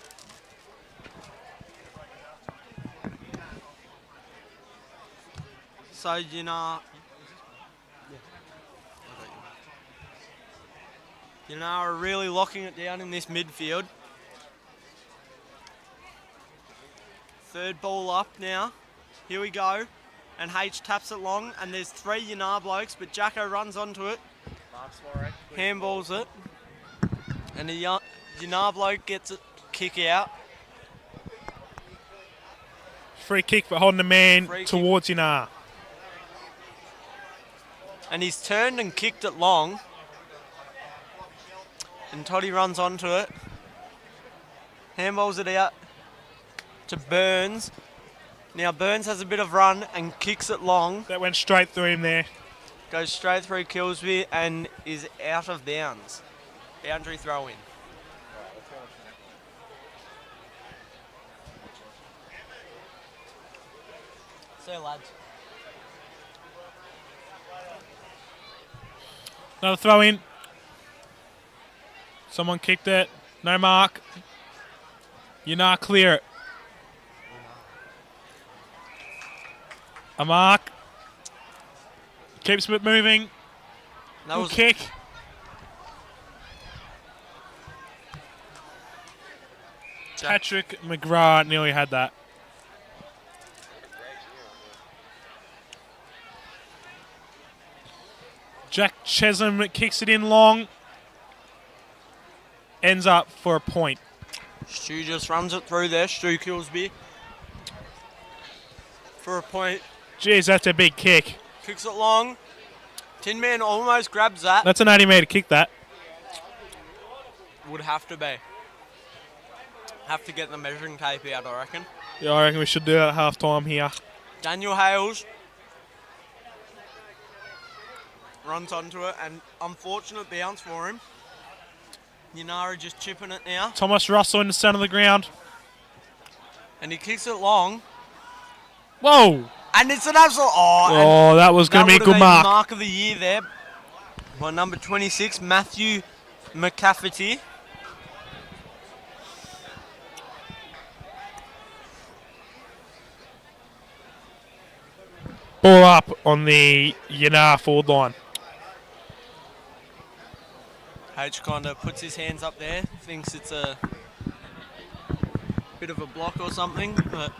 So, are really locking it down in this midfield. Third ball up now. Here we go. And H taps it long, and there's 3 Yanar blokes, but Jacko runs onto it. Handballs it. And the Yanar bloke gets a kick out. Free kick for holding the man Free kick. towards Yanar. And he's turned and kicked it long. And Toddy runs onto it. Handballs it out to Burns. Now Burns has a bit of run and kicks it long. That went straight through him there. Goes straight through Kilsby and is out of bounds. Boundary throw in. See you, lads. Another throw in. Someone kicked it. No mark. Yanar clear it. A mark. Keeps it moving. That Good was kick. Patrick McGrath nearly had that. Jack Chesham kicks it in long. Ends up for a point. Stu just runs it through there. Stu Kilsby for a point. Jeez, that's a big kick. Kicks it long. Tin Man almost grabs that. That's an 80-metre kick, that. Would have to be. Have to get the measuring tape out, I reckon. Yeah, I reckon we should do that at half-time here. Daniel Hales runs onto it, and unfortunate bounce for him. Yanara just chipping it now. Thomas Russell in the centre of the ground. And he kicks it long. Whoa! And it's an absolute... Oh, that was going to be a good mark. Mark of the year there by number 26, Matthew McCafferty. Ball up on the Yanar forward line. H kind of puts his hands up there, thinks it's a bit of a block or something, but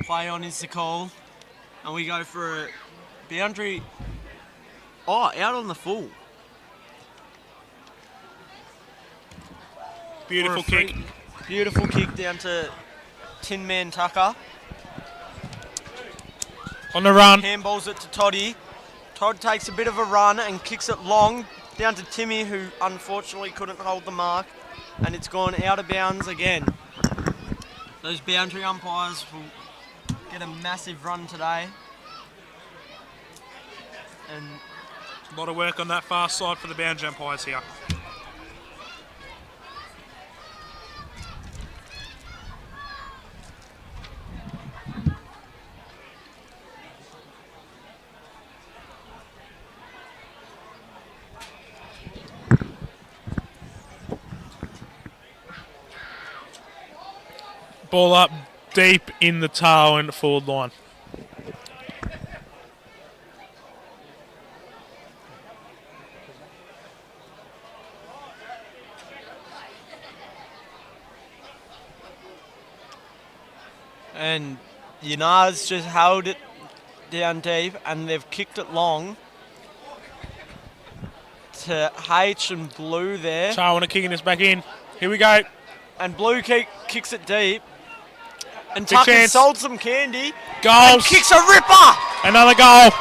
play on is the call. And we go for a boundary. Oh, out on the full. Beautiful kick. Beautiful kick down to Tin Man Tucker. On the run. Handballs it to Toddy. Todd takes a bit of a run and kicks it long down to Timmy, who unfortunately couldn't hold the mark. And it's gone out of bounds again. Those boundary umpires will get a massive run today. And A lot of work on that far side for the boundary umpires here. Ball up deep in the Tarwin forward line. And Yanar's just held it down deep, and they've kicked it long to H and Blue there. Tarwin are kicking this back in. Here we go. And Blue kicks it deep. And Big Tucker chance. sold some candy. Goals. And kicks a ripper. Another goal.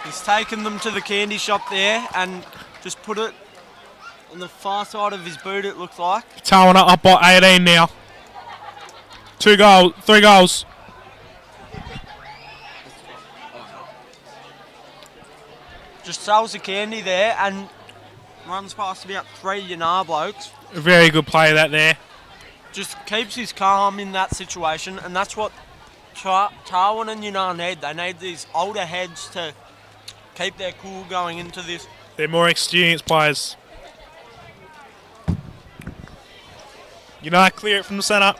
He's taken them to the candy shop there and just put it on the far side of his boot, it looks like. Tarwin are up by 18 now. 3 goals. Just sells the candy there and runs past about 3 Yanar blokes. A very good play that there. Just keeps his calm in that situation, and that's what Tarwin and Yanar need. They need these older heads to keep their cool going into this. They're more experienced players. Clear it from the centre.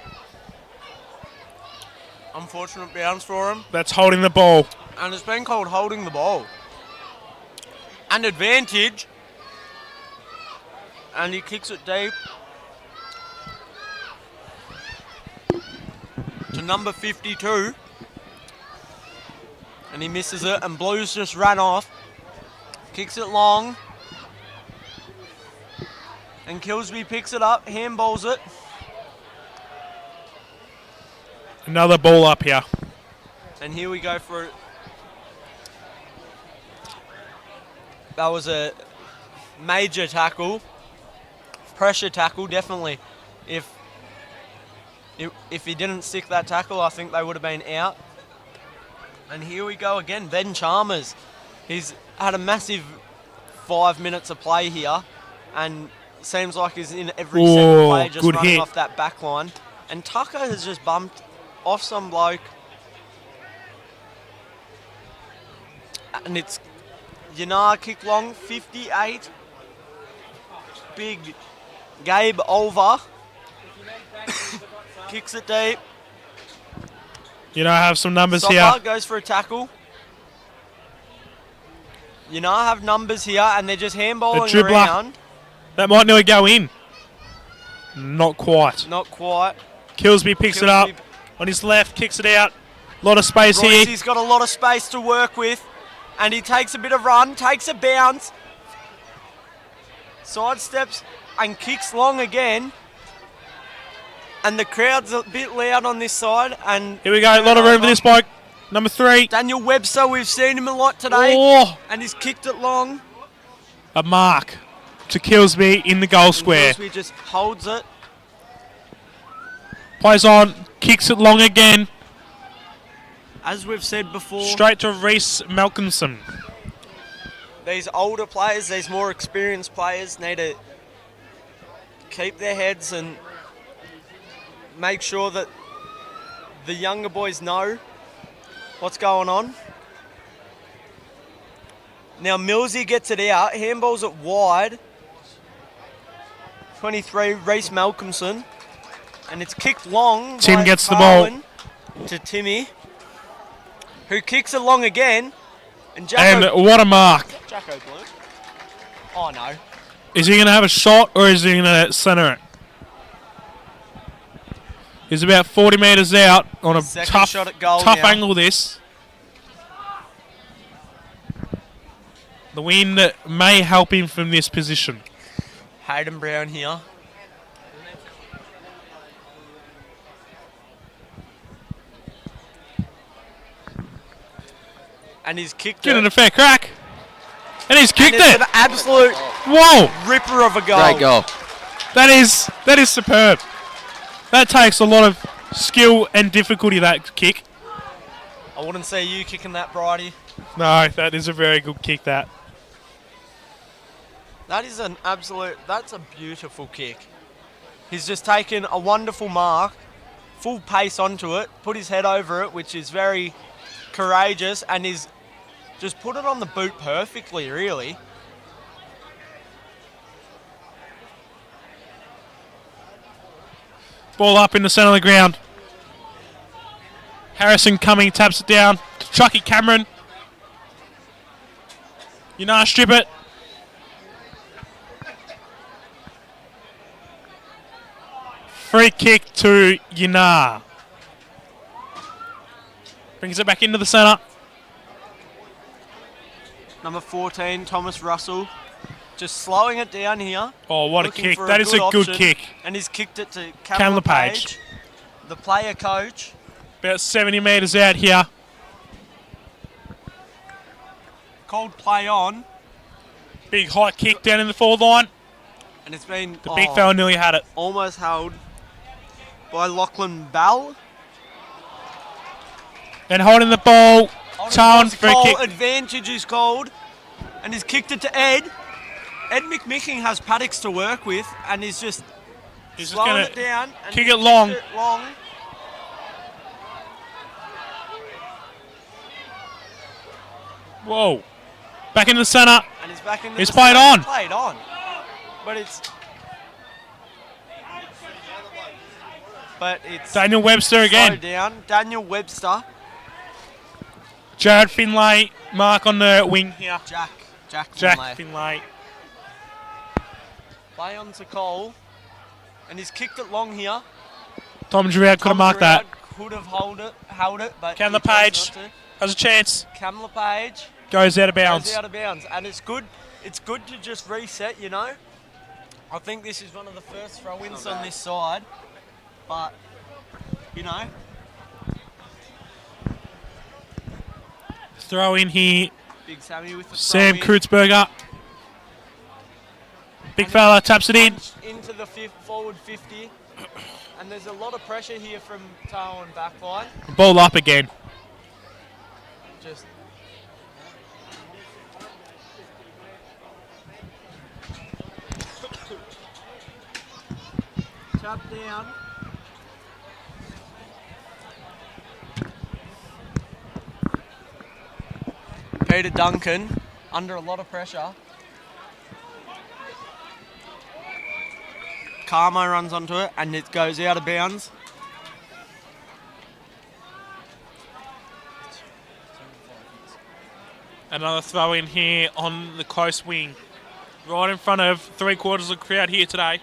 Unfortunate bounce for him. That's holding the ball. And it's been called holding the ball. And advantage. And he kicks it deep to number 52. And he misses it, and Blues just ran off. Kicks it long. And Kilsby picks it up, handballs it. Another ball up here. And here we go for it. That was a major tackle. Pressure tackle, definitely. If he didn't stick that tackle, I think they would have been out. And here we go again. Ben Chalmers. He's had a massive 5 minutes of play here. And seems like he's in every second play, just running hit off that back line. And Tucker has just bumped off some bloke. And it's Yanar kick long, 58. Big Gabe over. Kicks it deep. Have some numbers Sopper here. goes for a tackle. Yanar have numbers here, and they're just handballing dribbler. around. That might nearly go in. Not quite. Not quite. Kilsby picks it up on his left, kicks it out. A lot of space here. Royce's got a lot of space to work with, and he takes a bit of run, takes a bounce, sidesteps and kicks long again. And the crowd's a bit loud on this side. And Here we go, a lot of room for this bloke. Number 3. Daniel Webster, we've seen him a lot today. Oh, And he's kicked it long. a mark to Kilsby in the goal square. Kilsby just holds it. Plays on, kicks it long again. as we've said before, Straight to Reese Malcolmson. these older players, these more experienced players need to keep their heads and make sure that the younger boys know what's going on. Now Millsy gets it out, handballs it wide. 23, Reese Malcolmson. And it's kicked long. Tim by gets the ball. Carwin to Timmy, who kicks it long again. And Jacko... And what a mark. Jacko Blue. Oh, no. Is he going to have a shot or is he going to centre it? He's about 40 metres out on a Second tough shot at goal now. angle this. The wind may help him from this position. Hayden Brown here. And he's kicked Getting it. a fair crack. And he's kicked And it's it. an absolute Whoa. ripper of a goal. Great goal. That is superb. That takes a lot of skill and difficulty, that kick. I wouldn't say you kicking that, Bridie. No, that is a very good kick, that. That is an absolute... That's a beautiful kick. He's just taken a wonderful mark, full pace onto it, put his head over it, which is very courageous, and he's just put it on the boot perfectly, really. Ball up in the centre of the ground. Harrison coming, taps it down to Chucky Cameron. Strip it. Free kick to Yanar. Brings it back into the centre. Number 14, Thomas Russell, just slowing it down here. Oh, what a looking kick. for That is a good option, kick. And he's kicked it to Cam Cam LePage. LePage, the player coach. About 70 metres out here. Called play on, Big high kick down in the forward line. and it's been The big fella nearly had it. almost held by Lachlan Bell. And holding the ball. Tarn free Goal kick. advantage is called, and he's kicked it to Ed. Ed McMicking has paddocks to work with, and he's just He's just slowing going it down. And kick he's it long. kicked it long. Whoa. Back in the centre. And he's back in the He's played centre. on. Played on. But it's Daniel Webster again. slowed down. Daniel Webster. Jared Finlay. Mark on the wing here. Jack Jack Finlay. Finlay. Play on to Cole. And he's kicked it long here. Tom Giroud could have marked that. Could have held it, but Cam he chose LePage not to. has a chance. Cam LePage Goes out of bounds. goes out of bounds, and it's good. It's good to just reset. I think this is one of the first throw-ins on this side, but Throw in here. Big Sammy with the Sam throw-in. Kreutzberger. Big fella taps it in. Punch into the forward 50, and there's a lot of pressure here from Tarwin backline. Ball up again. Just tap down. Peter Duncan under a lot of pressure. Carmo runs onto it and it goes out of bounds. Another throw in here on the close wing. Right in front of 3/4 of the crowd here today.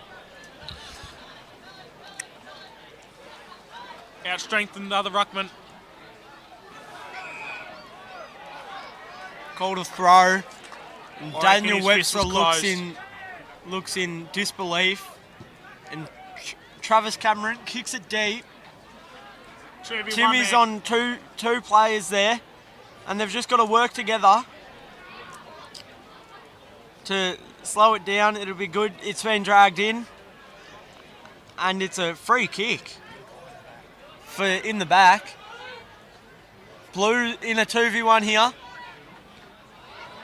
Out strengthened the other ruckman. Called a throw. And I Daniel reckon his fist Webster was closed. looks in disbelief. And Travis Cameron kicks it deep. Timmy's on two players there. And they've just got to work together to slow it down. It'll be good. It's been dragged in. And it's a free kick for in the back. Blue in a 2v1 here.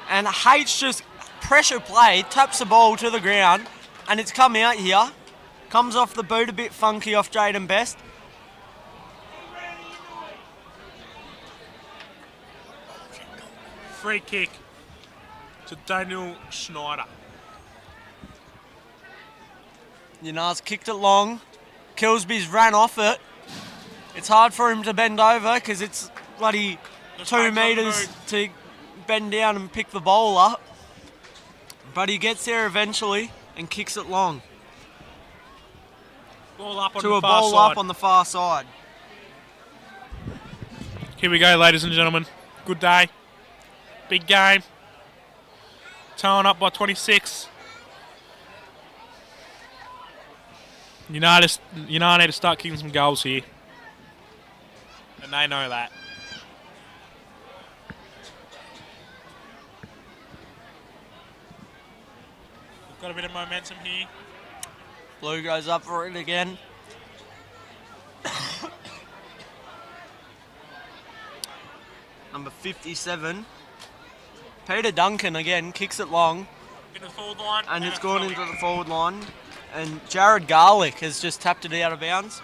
And H just pressure play, taps the ball to the ground, and it's come out here. Comes off the boot a bit funky off Jaden Best. Free kick to Daniel Schneider. Yanar's kicked it long. Kilsby's ran off it. It's hard for him to bend over because it's bloody Just 2 takes on the metres boot. to bend down and pick the ball up. But he gets there eventually and kicks it long Ball up on to the a far ball side. up on the far side. Here we go, ladies and gentlemen. Good day. Big game. Towing up by 26. United need to start kicking some goals here. And they know that. We've got a bit of momentum here. Blue goes up for it again. Number 57. Peter Duncan again kicks it long, In the forward line. and it's gone into the forward line. And Jared Garlick has just tapped it out of bounds.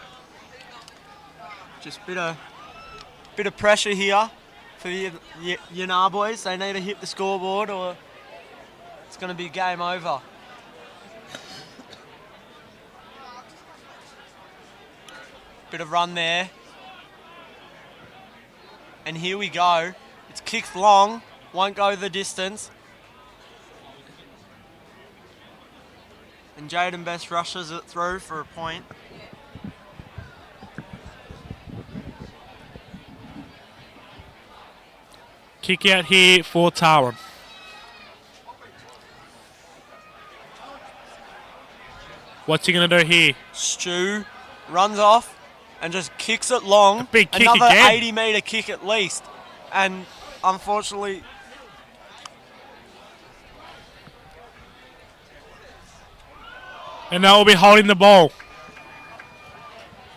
Just bit of pressure here for the Yanar boys. They need to hit the scoreboard or it's going to be game over. Bit of run there. And here we go. It's kicked long, won't go the distance. And Jaden Best rushes it through for a point. Kick out here for Tarwin. What's he going to do here? Stu runs off and just kicks it long. A big kick Another again. 80-metre kick at least. And unfortunately, And they will be holding the ball.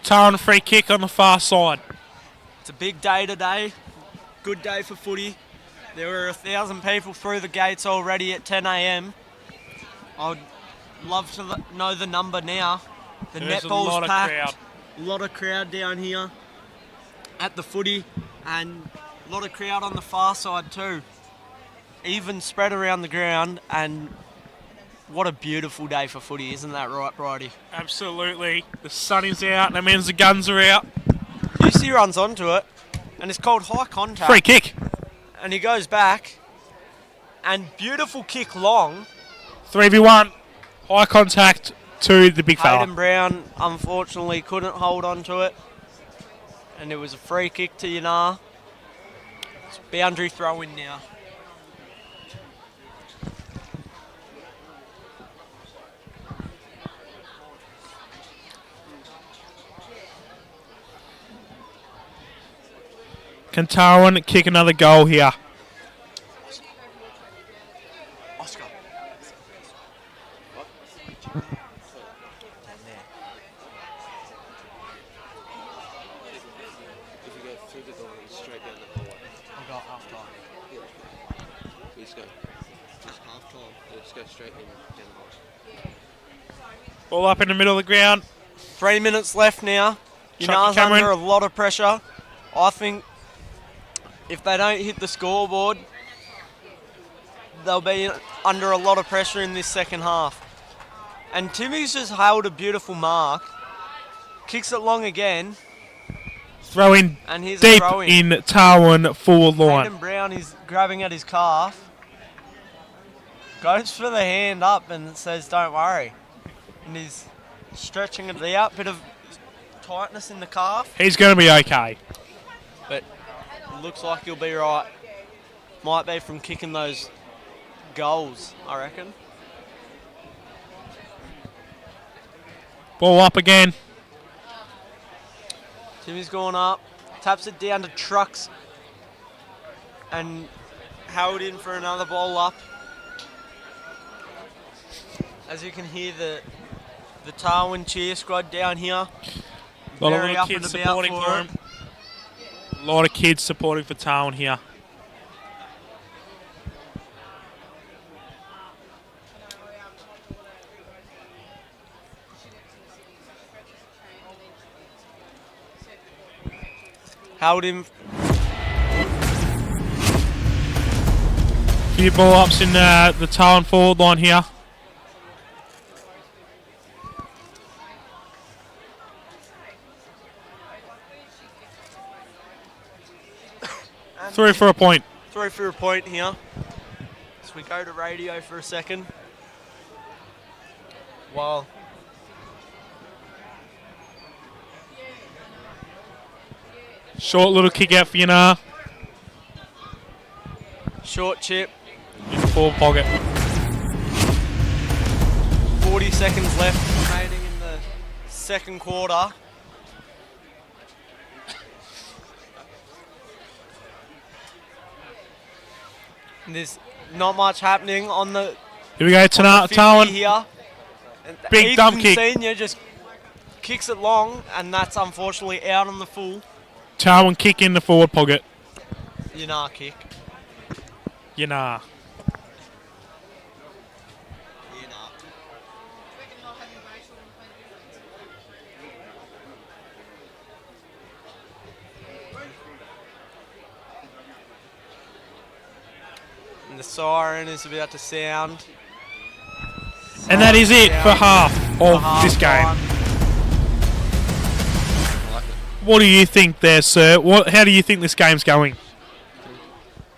Tarwin free kick on the far side. it's a big day today. Good day for footy. There were 1,000 people through the gates already at 10 a.m. I'd love to know the number now. The There's a netball's lot of packed. crowd. A lot of crowd down here at the footy, and a lot of crowd on the far side too. Even spread around the ground, and what a beautiful day for footy, isn't that right, Bridie? Absolutely. The sun is out. That means the guns are out. Lucy runs onto it, and it's called high contact. Free kick. And he goes back, and beautiful kick long. 3v1. High contact to the big Hayden fella. Brown unfortunately couldn't hold on to it, and it was a free kick to Yanar. It's a boundary throw in now. Can Tarwin kick another goal here? Oscar. If you go through the door, it's straight down the hallway. I'll go half time. You just go. Just half time. Just go straight in down the hallway. Ball up in the middle of the ground. 3 minutes left now. Chucky Yanar's Cameron. under a lot of pressure. I think if they don't hit the scoreboard, they'll be under a lot of pressure in this second half. And Timmy's just held a beautiful mark. Kicks it long again. Throw in And here's deep a throw in Tarwin forward line. Hayden Brown is grabbing at his calf. Goes for the hand up and says, don't worry. And he's stretching it out. Bit of tightness in the calf. He's going to be okay. But it looks like he'll be right. Might be from kicking those goals, I reckon. Ball up again. Timmy's gone up. Taps it down to Trucks. And held in for another ball up. As you can hear the Tarwin cheer squad down here. A lot of Very little up and kids about supporting for for it. him. A lot of kids supporting for Tarwin here. Held him. Few ball ups in the Tarwin forward line here. Through for a point. Through for a point here. So we go to radio for a second. Wow. Short little kick out for Yanar. Short chip. In the forward pocket. 40 seconds left remaining in the second quarter. And there's not much happening on the Here we go, Tarwin. here. And Big dump kick. Senior just kicks it long, and that's unfortunately out on the full. Tarwin kick in the forward pocket. Yanar kick. Yanar. And the siren is about to sound. And that is it for half of this game. time. I like it. What do you think there, sir? How do you think this game's going?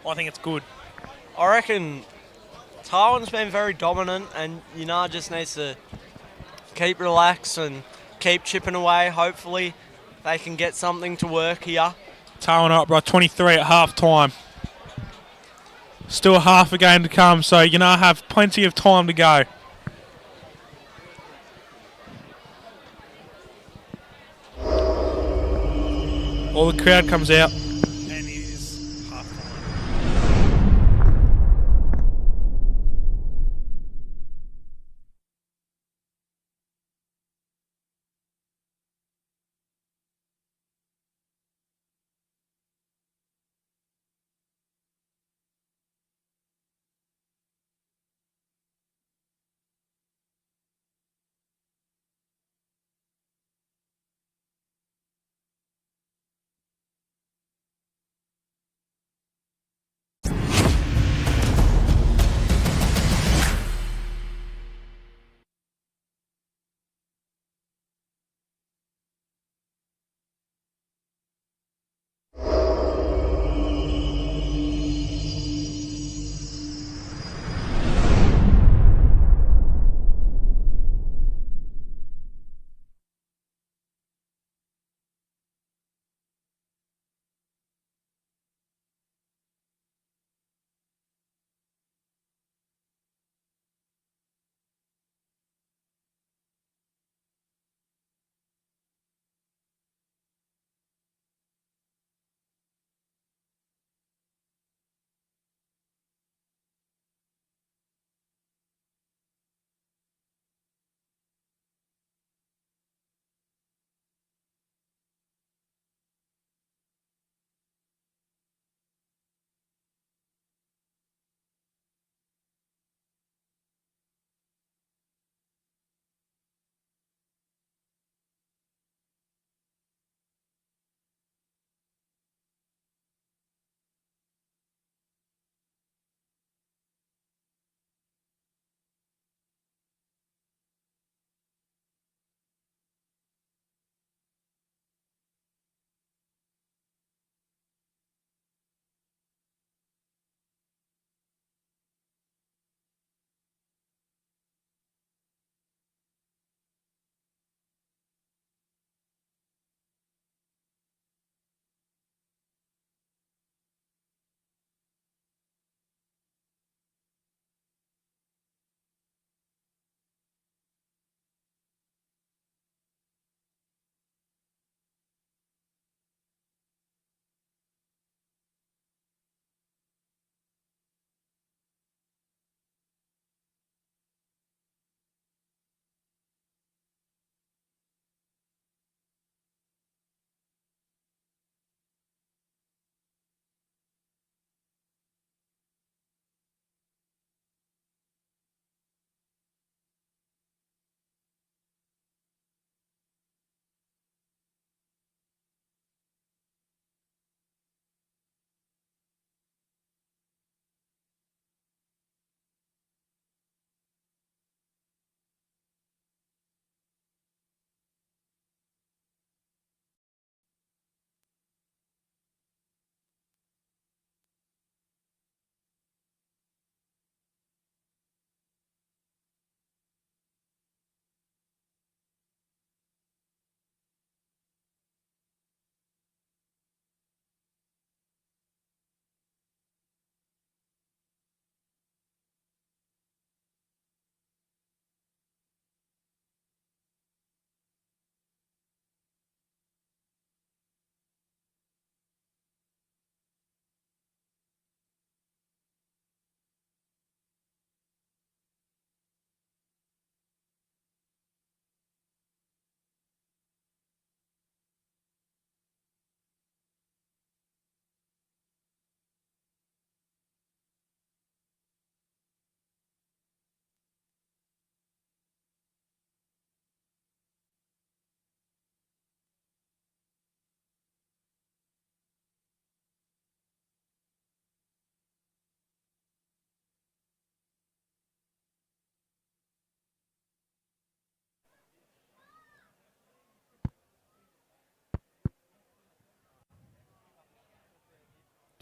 I think it's good. I reckon Tarwin's been very dominant, and Yanar just needs to keep relaxed and keep chipping away. Hopefully they can get something to work here. Tarwin up by 23 at half time. Still half a game to come, so Yanar have plenty of time to go. All the crowd comes out. And it is half time.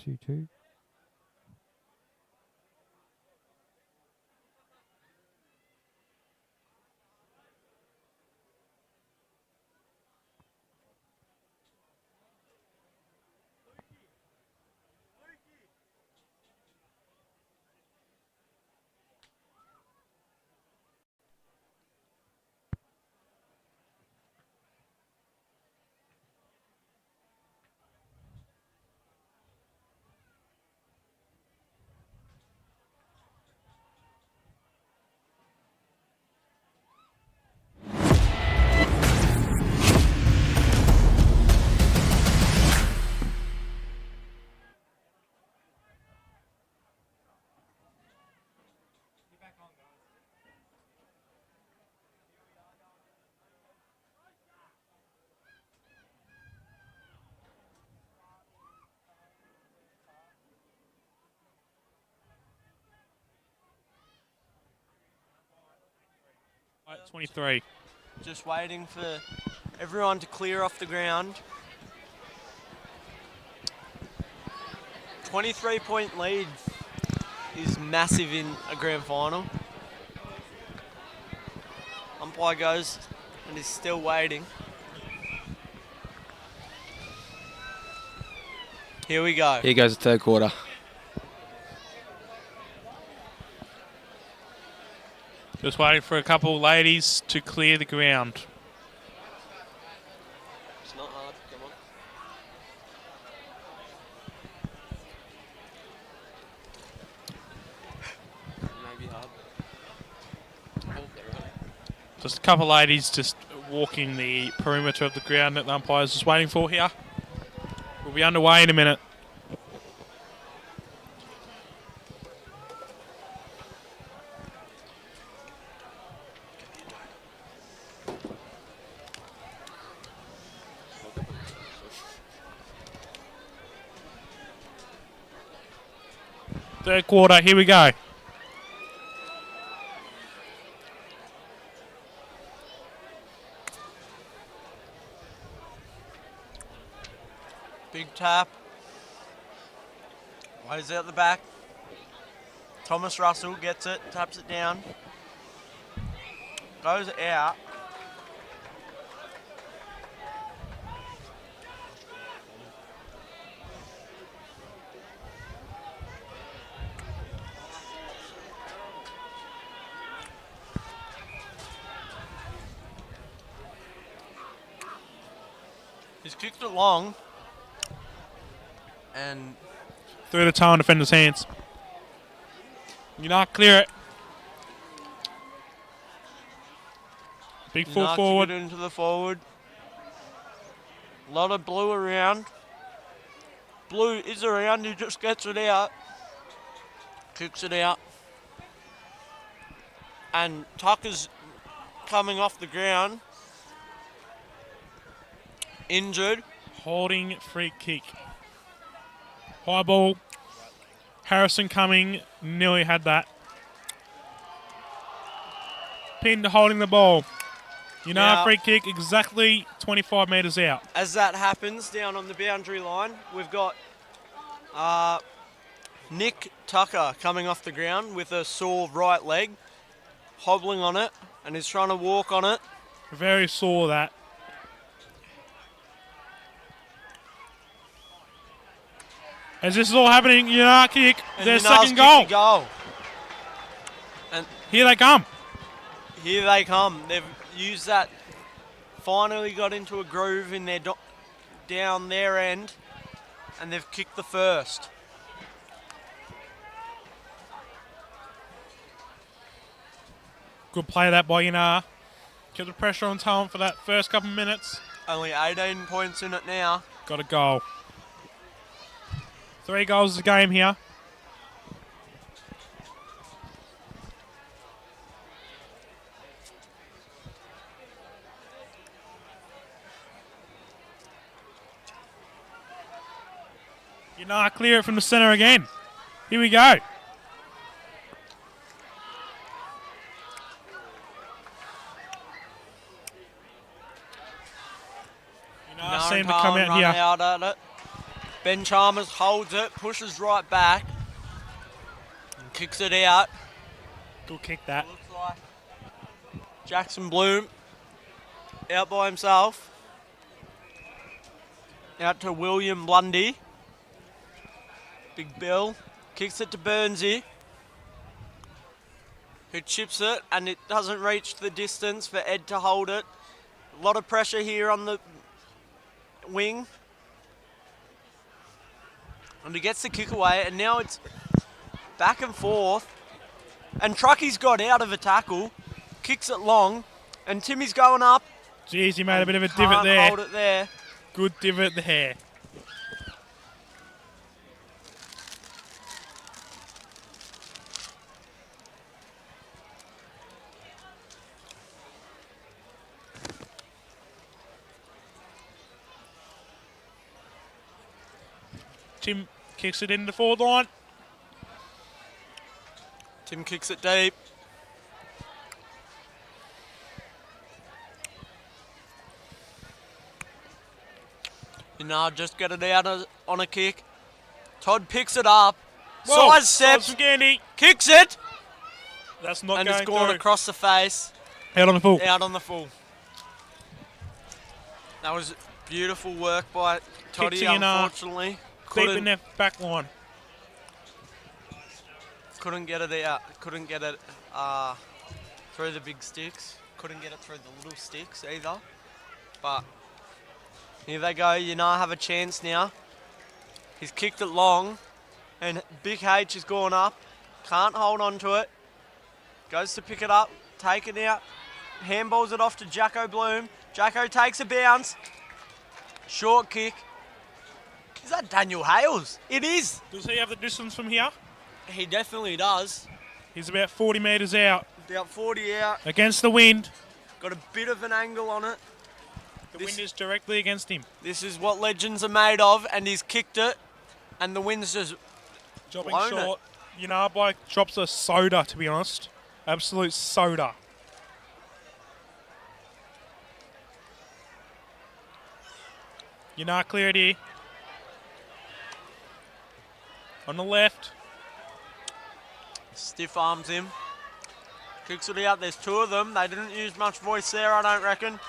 2-2. Right, 23. Just waiting for everyone to clear off the ground. 23-point lead is massive in a grand final. Umpire goes and is still waiting. Here we go. Here goes the third quarter. Just waiting for a couple of ladies to clear the ground. It's not hard, come on. Maybe hard. Oh, they're right. Just a couple of ladies just walking the perimeter of the ground that the umpire's just waiting for here. We'll be underway in a minute. Third quarter, here we go. Big tap. Lays out the back. Thomas Russell gets it, taps it down. Goes out. He's kicked it long. And Through the town defender's hands. You not clear it. Big full knocks forward. it into the forward. A lot of Blue around. Blue is around, he just gets it out. Kicks it out. And Tucker's coming off the ground. Injured. Holding free kick. High ball. Harrison coming. Nearly had that. Pinned holding the ball. Now- Free kick exactly 25 metres out. As that happens down on the boundary line, we've got Nick Tucker coming off the ground with a sore right leg, hobbling on it, and is trying to walk on it. Very sore that. As this is all happening, kick. And Their Yanar's second kicked goal. the And Here they come. here they come. They've used that. Finally got into a groove in their down their end, and they've kicked the first. Good play that by Yanar. Kept the pressure on Talent for that first couple of minutes. Only 18 points in it now. Got a goal. 3 goals a game here. Yanar clear it from the centre again. Here we go. Yanar seem to come out run here. out at it. Ben Chalmers holds it, pushes right back, and kicks it out. Good kick that. Looks like Jackson Bloom out by himself. Out to William Blundy. Big Bill kicks it to Burnsy, who chips it, and it doesn't reach the distance for Ed to hold it. A lot of pressure here on the wing. And he gets the kick away, and now it's back and forth. And Trucky's got out of a tackle, kicks it long, and Timmy's going up. Jeez, he made a bit of a divot Can't there. hold it there. Good divot there. Tim kicks it in the forward line. Tim kicks it deep. Just get it out on a kick. Todd picks it up. Whoa, Side steps. from Gandy. Kicks it. That's not And going it's gone through. across the face. Out on the full. Out on the full. That was beautiful work by Toddy, Kicks in, unfortunately. Deep in their back line. Couldn't get it out. Couldn't get it through the big sticks. Couldn't get it through the little sticks either. But here they go. Have a chance now. He's kicked it long, and Big H has gone up. Can't hold on to it. Goes to pick it up, take it out. Handballs it off to Jacko Bloom. Jacko takes a bounce. Short kick. Is that Daniel Hales? It is. Does he have the distance from here? He definitely does. He's about 40 metres out. About 40 out. Against the wind. Got a bit of an angle on it. The wind is directly against him. This is what legends are made of, and he's kicked it, and the wind's just Dropping blown short. Bloke drops a soda, to be honest. Absolute soda. Clear it here. On the left. Stiff arms him. Kicks it out. There's two of them. They didn't use much voice there, I don't reckon.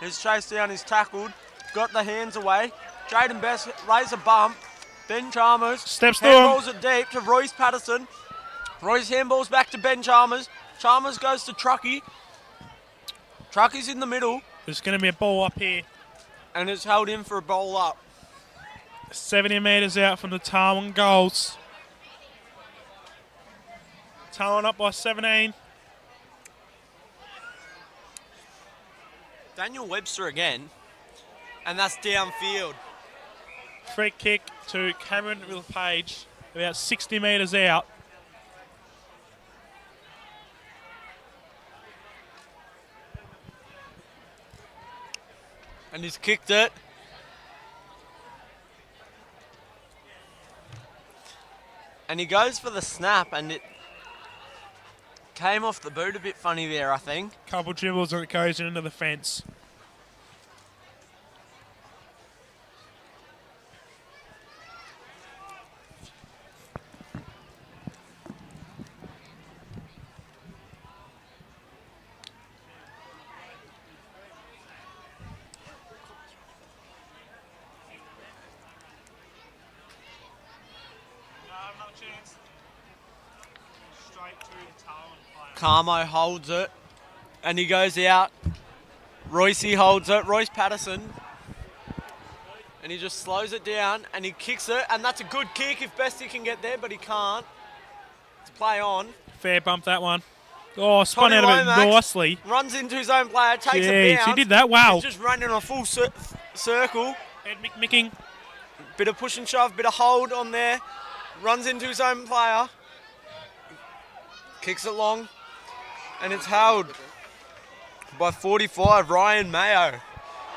He's chased down, he's tackled. Got the hands away. Jaden Best lays a bump. Ben Chalmers Steps through him. handballs it deep to Royce Patterson. Royce handballs back to Ben Chalmers. Chalmers goes to Truckee. Truckee's in the middle, There's going to be a ball up here. and it's held in for a bowl up. 70 metres out from the Tarwin goals. Tarwin up by 17. Daniel Webster again, and that's downfield. Free kick to Cameron Page, about 60 metres out. And he's kicked it. And he goes for the snap, and it came off the boot a bit funny there, I think. Couple dribbles and it goes into the fence. Carmo holds it, and he goes out. Royce holds it, Royce Patterson. And he just slows it down, and he kicks it, and that's a good kick if Bestie can get there, but he can't. It's play on. Fair bump, that one. Oh, spun Tony out of it Lomax nicely. runs into his own player, takes a Jeez, bounce. he did that well. He's just running a full circle. Ed Micking. Bit of push and shove, bit of hold on there. Runs into his own player. Kicks it long. And it's held by 45, Ryan Mayo.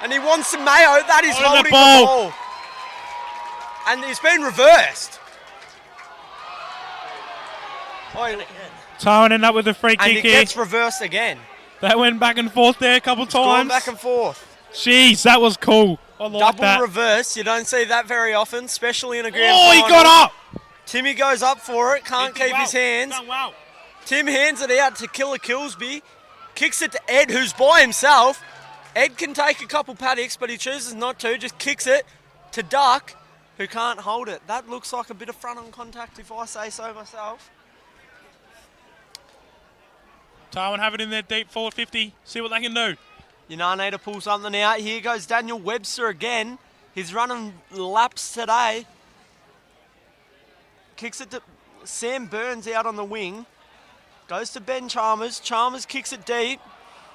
And he wants some Mayo. That is Holding holding the the ball. ball. And it's been reversed. Tarwin ended up with a free And kick it here. gets reversed again. That went back and forth there a couple It's gone times. back and forth. Jeez, that was cool. I like Double that. reverse. You don't see that very often, especially in a grand Oh, final. he got up. Timmy goes up for it. Can't He did keep his well. hands. Done well. Tim hands it out to Killer Kilsby. Kicks it to Ed, who's by himself. Ed can take a couple paddocks, but he chooses not to. Just kicks it to Duck, who can't hold it. That looks like a bit of front-on contact, if I say so myself. Tarwin have it in their deep forward 50. See what they can do. Need to pull something out. Here goes Daniel Webster again. He's running laps today. Kicks it to Sam Burns out on the wing. Goes to Ben Chalmers. Chalmers kicks it deep.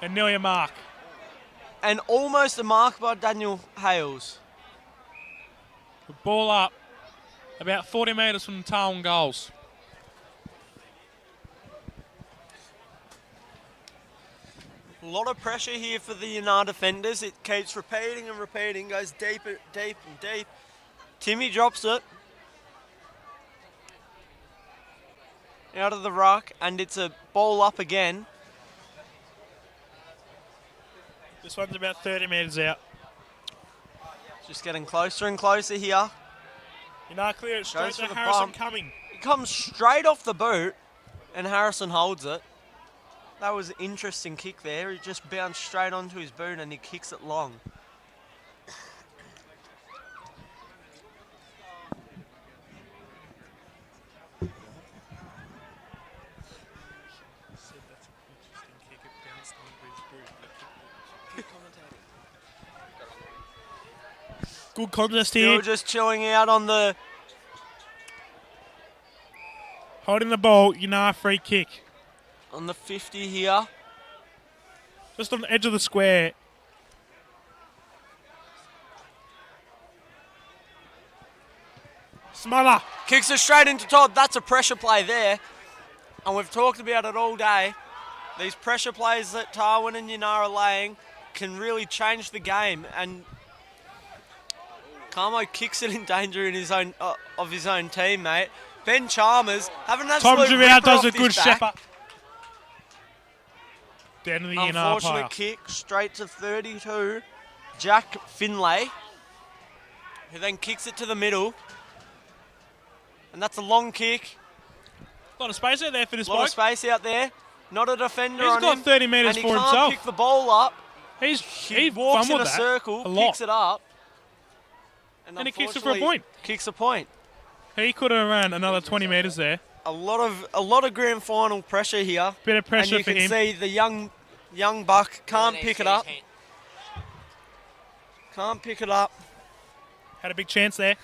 And nearly a mark. And almost a mark by Daniel Hales. The ball up. About 40 metres from the Tarwin goals. A lot of pressure here for the Ynar defenders. It keeps repeating and repeating. Goes deep and deep and deep. Timmy drops it. Out of the ruck, and it's a ball up again. This one's about 30 metres out. Just getting closer and closer here. Clear it straight Goes to for the Harrison bump. coming. It comes straight off the boot, and Harrison holds it. That was an interesting kick there. He just bounced straight onto his boot, and he kicks it long. Good contest Still here. just chilling out on the Holding the ball, free kick. 50 here. Just on the edge of the square. Smother. Kicks it straight into Todd. That's a pressure play there. And we've talked about it all day. These pressure plays that Tarwin and Ynar are laying can really change the game. And Carmo kicks it in danger in his own of his own team, mate. Ben Chalmers having an Tom absolute Giroux ripper does off a his good back. shepherd. Down to the Ynar player. Unfortunate kick straight to 32. Jack Finlay, who then kicks it to the middle. And that's a long kick. A lot of space out there for this A lot bloke. of space out there. Not a defender He's on got him. 30 metres and for he can't himself. pick the ball up. He He walks in fumbled a that circle, a lot. picks it up. And he kicks it for a unfortunately point. Kicks a point. He could have ran another 20 metres there. A lot of grand final pressure here. Bit of pressure and for you can him. see the young buck can't pick it up. Can't pick it up. Had a big chance there.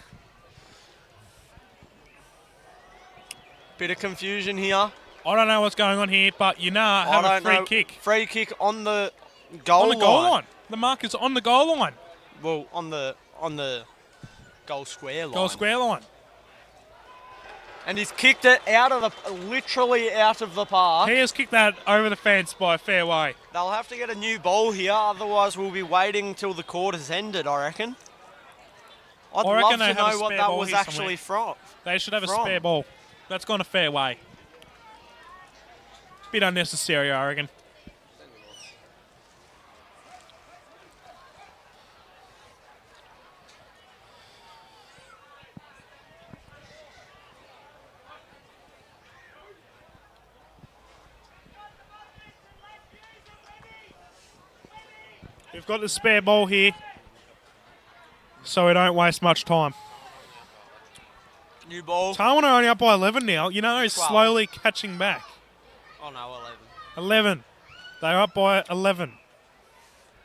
Bit of confusion here. I don't know what's going on here, but have I a don't free know. kick. Free kick on the goal On the goal line. line. The mark is on the goal line. Well, on the goal square line. Goal square line. And he's kicked it literally out of the park. He has kicked that over the fence by a fair way. They'll have to get a new ball here, otherwise we'll be waiting till the quarter's ended, I reckon. I'd I reckon love they to have a know what spare that ball was here actually from. They should have a From. spare ball. That's gone a fair way. Bit unnecessary, I reckon. We've got the spare ball here, so we don't waste much time. New ball. Tarwin are only up by 11 now. He's 12. slowly catching back. Oh no, 11. 11. They're up by 11.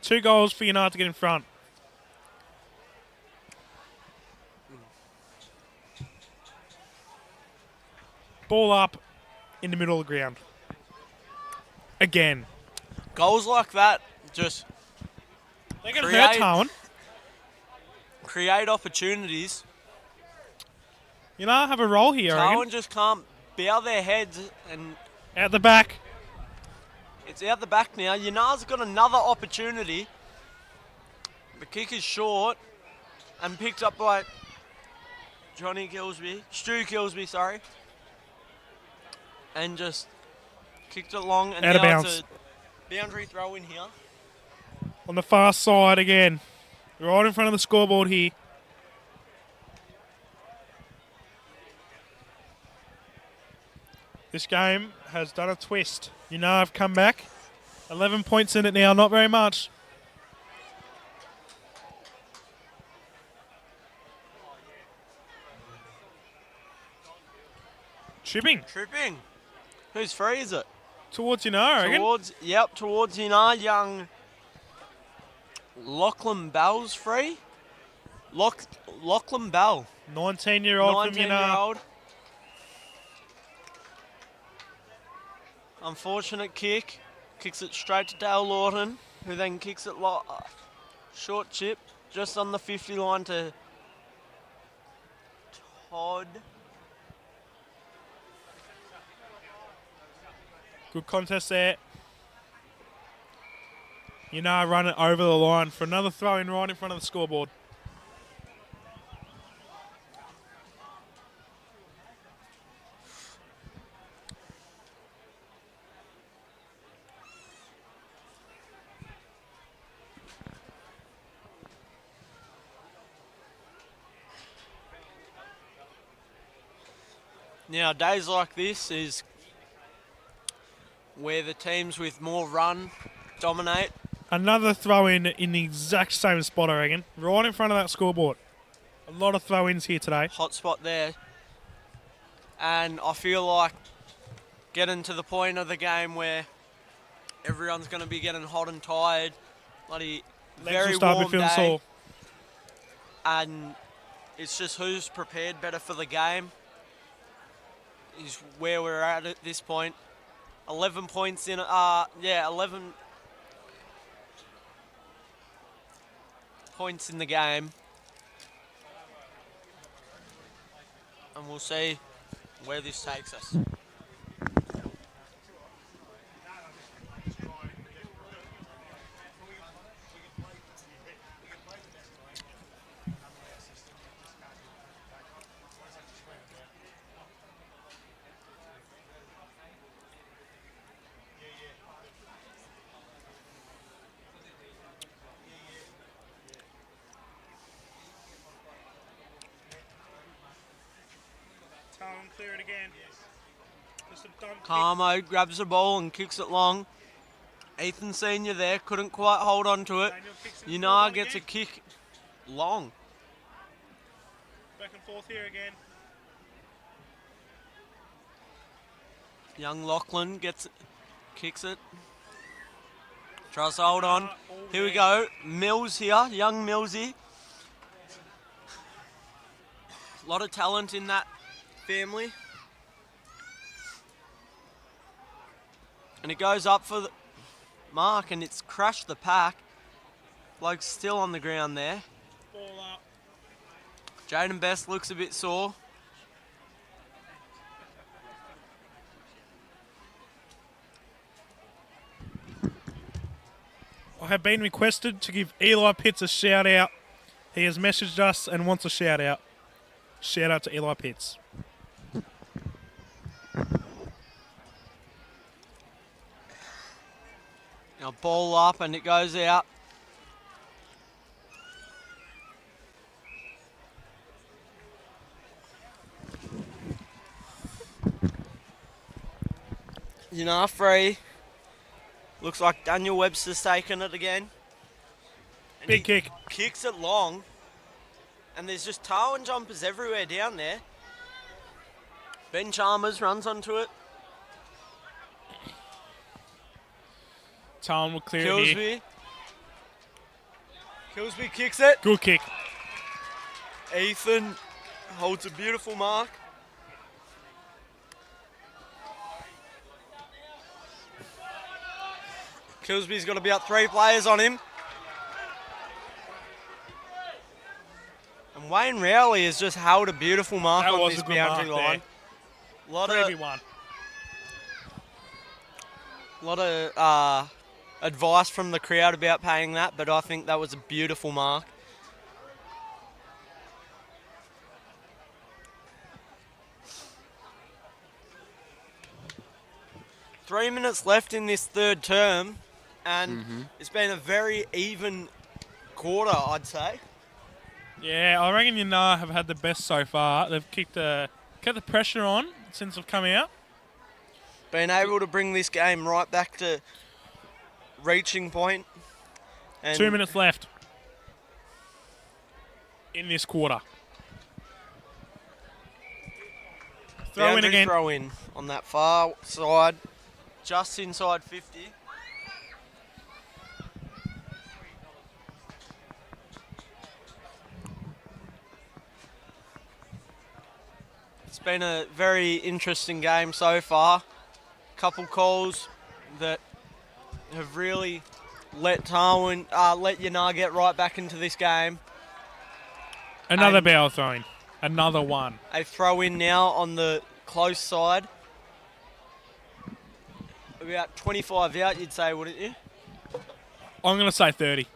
2 goals for United to get in front. Ball up in the middle of the ground. Again. Goals like that just They're going to hurt Tarwin. create opportunities. Have a roll here, I Tarwin reckon. just can't bow their heads, and Out the back. it's out the back now. Yunar's got another opportunity. The kick is short and picked up by Stu Kilsby, sorry. And just kicked it long, and Out of now bounds. it's a boundary throw in here. On the far side again. Right in front of the scoreboard here. This game has done a twist. I've come back. 11 points in it now, not very much. Chipping. Whose free is it? Towards I reckon. Towards young Lachlan Bell's free. Lachlan Bell. 19-year-old from 19-year-old. Unfortunate kick. Kicks it straight to Dale Lawton, who then kicks it short chip just on the 50 line to Todd. Good contest there. Run it over the line for another throw in right in front of the scoreboard. Now, days like this is where the teams with more run dominate. Another throw in the exact same spot, I reckon. Right in front of that scoreboard. A lot of throw-ins here today. Hot spot there. And I feel like getting to the point of the game where everyone's going to be getting hot and tired. Bloody very warm day. And it's just who's prepared better for the game is where we're at this point. 11 points in, 11 points in the game. And we'll see where this takes us. Clear it again. Carmo grabs the ball and kicks it long. Ethan Senior there couldn't quite hold on to it. Yunar gets a kick long. Back and forth here again. Young Lachlan kicks it. Tries to hold on. Here we go. Mills here, young Millsy. A lot of talent in that family. And it goes up for the mark and it's crashed the pack. Bloke's still on the ground there. Ball up. Jaden Best looks a bit sore. I have been requested to give Eli Pitts a shout out. He has messaged us and wants a shout out. Shout out to Eli Pitts. Now ball up and it goes out. Yunar free. Looks like Daniel Webster's taken it again. And Big kick. Kicks it long. And there's just Tarwin jumpers everywhere down there. Ben Chalmers runs onto it. Talon will clear it here. Killsby. Killsby kicks it. Good kick. Ethan holds a beautiful mark. Killsby's got about 3 players on him. And Wayne Rowley has just held a beautiful mark on this boundary line. For everyone. A lot of advice from the crowd about paying that, but I think that was a beautiful mark. Three minutes left in this third term, and it's been a very even quarter, I'd say. Yeah, I reckon have had the best so far. They've kept the pressure on since they've come out. Been able to bring this game right back to reaching point. And 2 minutes left in this quarter. Throw in boundary again. Throw in on that far side, just inside 50. It's been a very interesting game so far. Couple calls that have really let Yanar get right back into this game. Another And- barrel throwing. Another one. A throw in now on the close side. About 25 out, you'd say, wouldn't you? I'm going to say 30.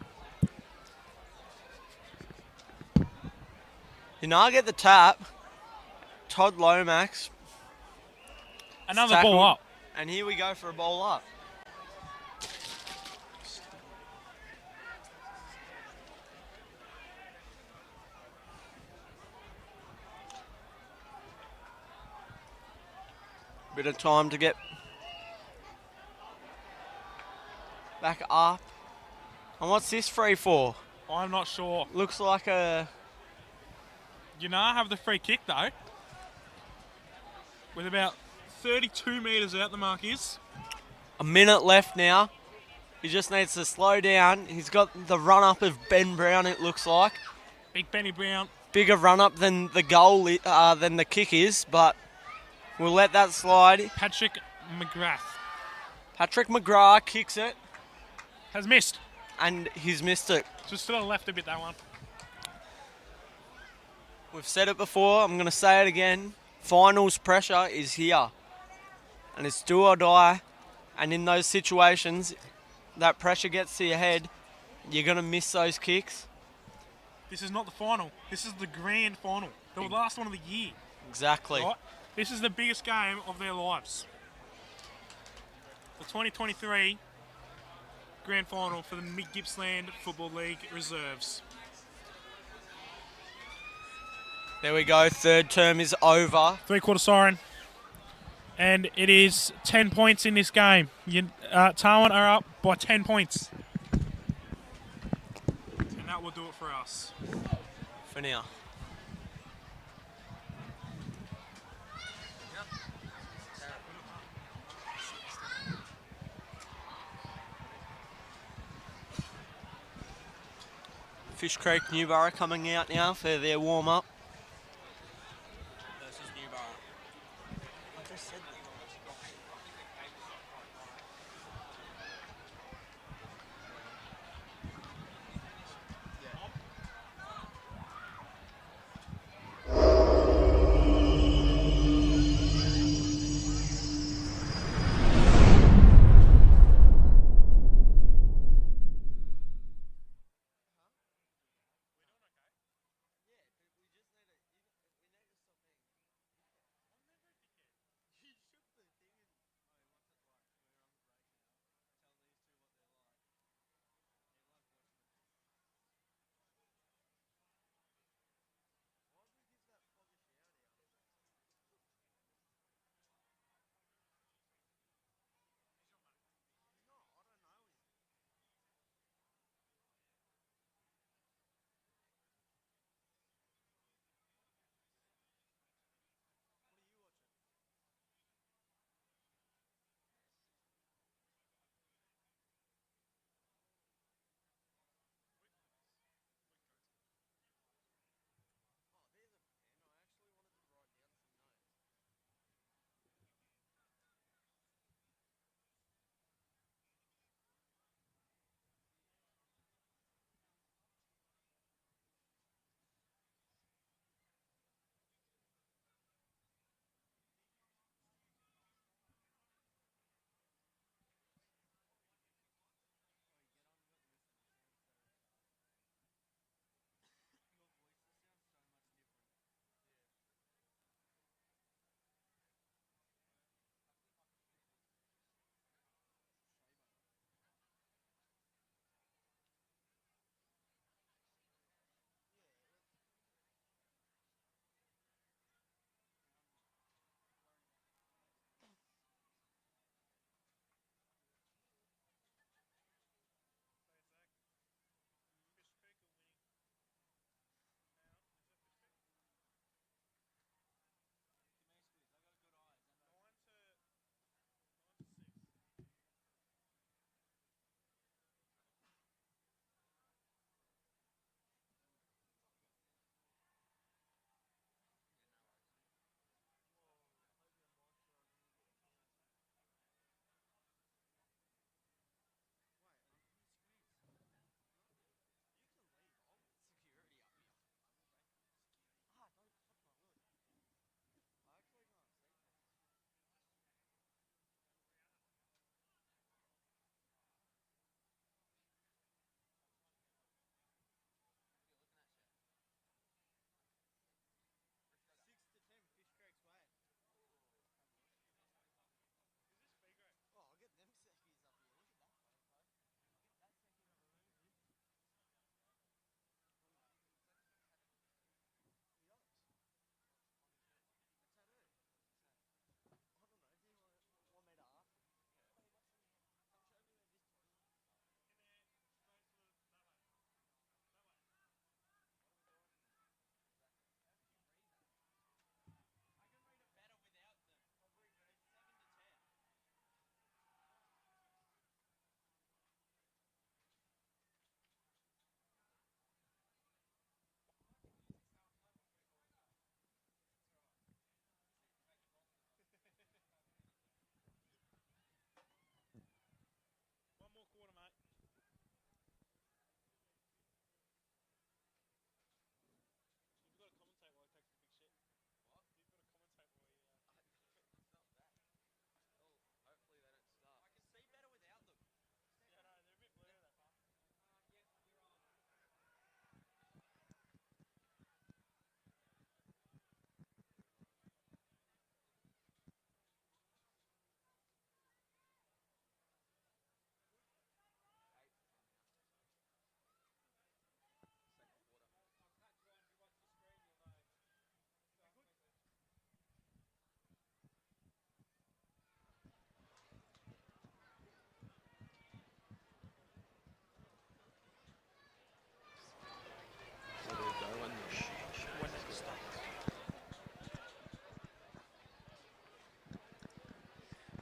Yanar get the tap. Todd Lomax. Another tackled, ball up. And here we go for a ball up. Bit of time to get back up. And what's this free for? I'm not sure. Looks like a... Have the free kick though. With about 32 metres out the mark is. A minute left now. He just needs to slow down. He's got the run-up of Ben Brown, it looks like. Big Benny Brown. Bigger run-up than the goal, than the kick is, but we'll let that slide. Patrick McGrath Patrick McGrath kicks it, has missed. and he's missed it. Just to the left a bit, that one. We've said it before, I'm going to say it again. Finals pressure is here. And it's do or die. And in those situations, that pressure gets to your head, you're going to miss those kicks. This is not the final. This is the grand final. The last one of the year. Exactly. Right? This is the biggest game of their lives. The 2023 grand final for the Gippsland Football League reserves. There we go, third term is over. 3-quarter siren. And it is 10 points in this game. Tarwin are up by 10 points. And that will do it for us. For now. Fish Creek Newborough coming out now for their warm-up. Versus Newborough.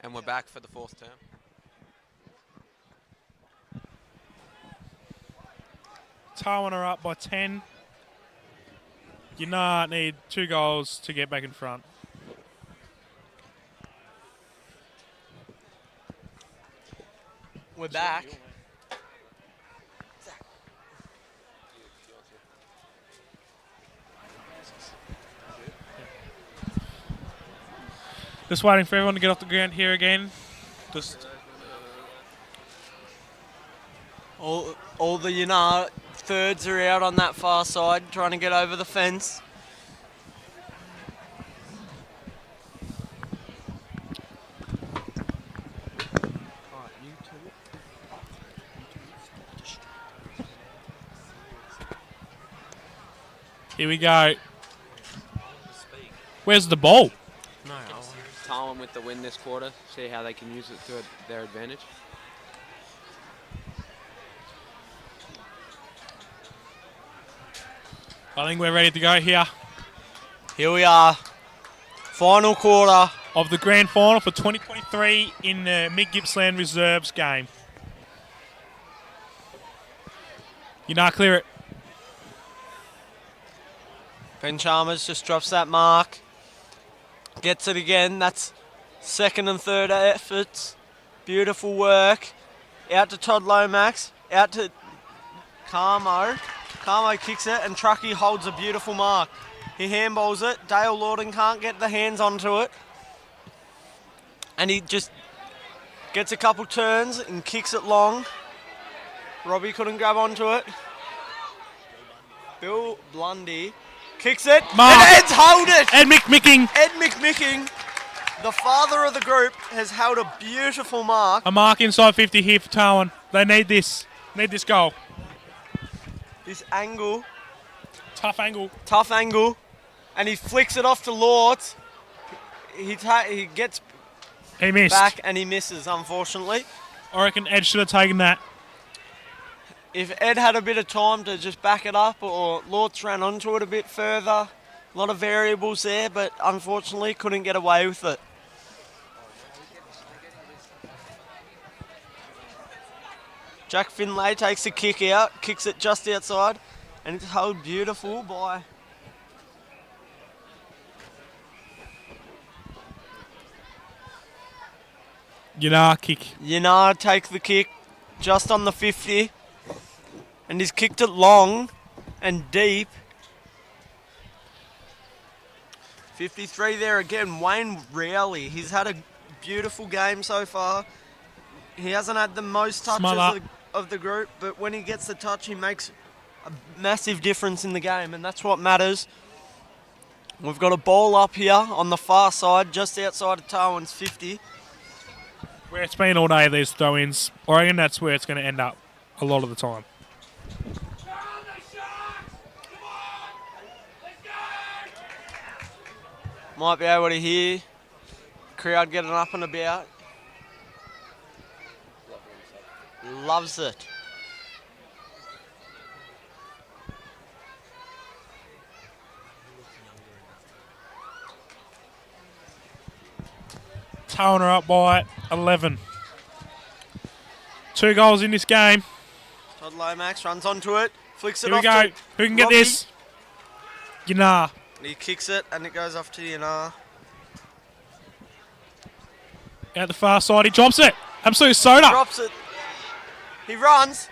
And we're back for the fourth term. Tarwin are up by 10. Yinna need 2 goals to get back in front. We're back. Just waiting for everyone to get off the ground here again. Just All the Yinna thirds are out on that far side, trying to get over the fence. here we go. Where's the ball? Tarwin with the win this quarter. See how they can use it to their advantage. I think we're ready to go here. Here we are. Final quarter. Of the grand final for 2023 in the Mid-Gippsland Reserves game. Yinna clear it. Ben Chalmers just drops that mark. Gets it again. That's second and third efforts. Beautiful work. Out to Todd Lomax. Out to Carmo. Carmo kicks it and Truckee holds a beautiful mark. He handballs it. Dale Lorden can't get the hands onto it. And he just gets a couple turns and kicks it long. Robbie couldn't grab onto it. Bill Blundy kicks it. Mark. And Ed's held it. Ed McMicking. Ed McMicking, the father of the group, has held a beautiful mark. A mark inside 50 here for Tarwin. They need this. Need this goal. This angle, Tough angle. tough angle, and he flicks it off to Lords. He gets He missed. back and he misses, unfortunately. I reckon Ed should have taken that. If Ed had a bit of time to just back it up, or Lords ran onto it a bit further, a lot of variables there, but unfortunately couldn't get away with it. Jack Finlay takes the kick out, kicks it just outside, and it's held beautiful by Yinna kick. Yinna. Take the kick just on the 50, and he's kicked it long and deep. 53 there again. Wayne Rowley, he's had a beautiful game so far. He hasn't had the most touches of the group, but when he gets the touch, he makes a massive difference in the game, and that's what matters. We've got a ball up here on the far side, just outside of Tarwin's 50. Where it's been all day, these throw-ins. I reckon that's where it's going to end up a lot of the time. Might be able to hear crowd getting up and about. Loves it. Tarwin are up by 11. 2 goals in this game. Todd Lomax runs onto it, flicks it Here we off go. to Who can get Robbie. this? Yinna. He kicks it and it goes off to Yinna. Out the far side. He drops it. Absolute soda. Drops it. He runs.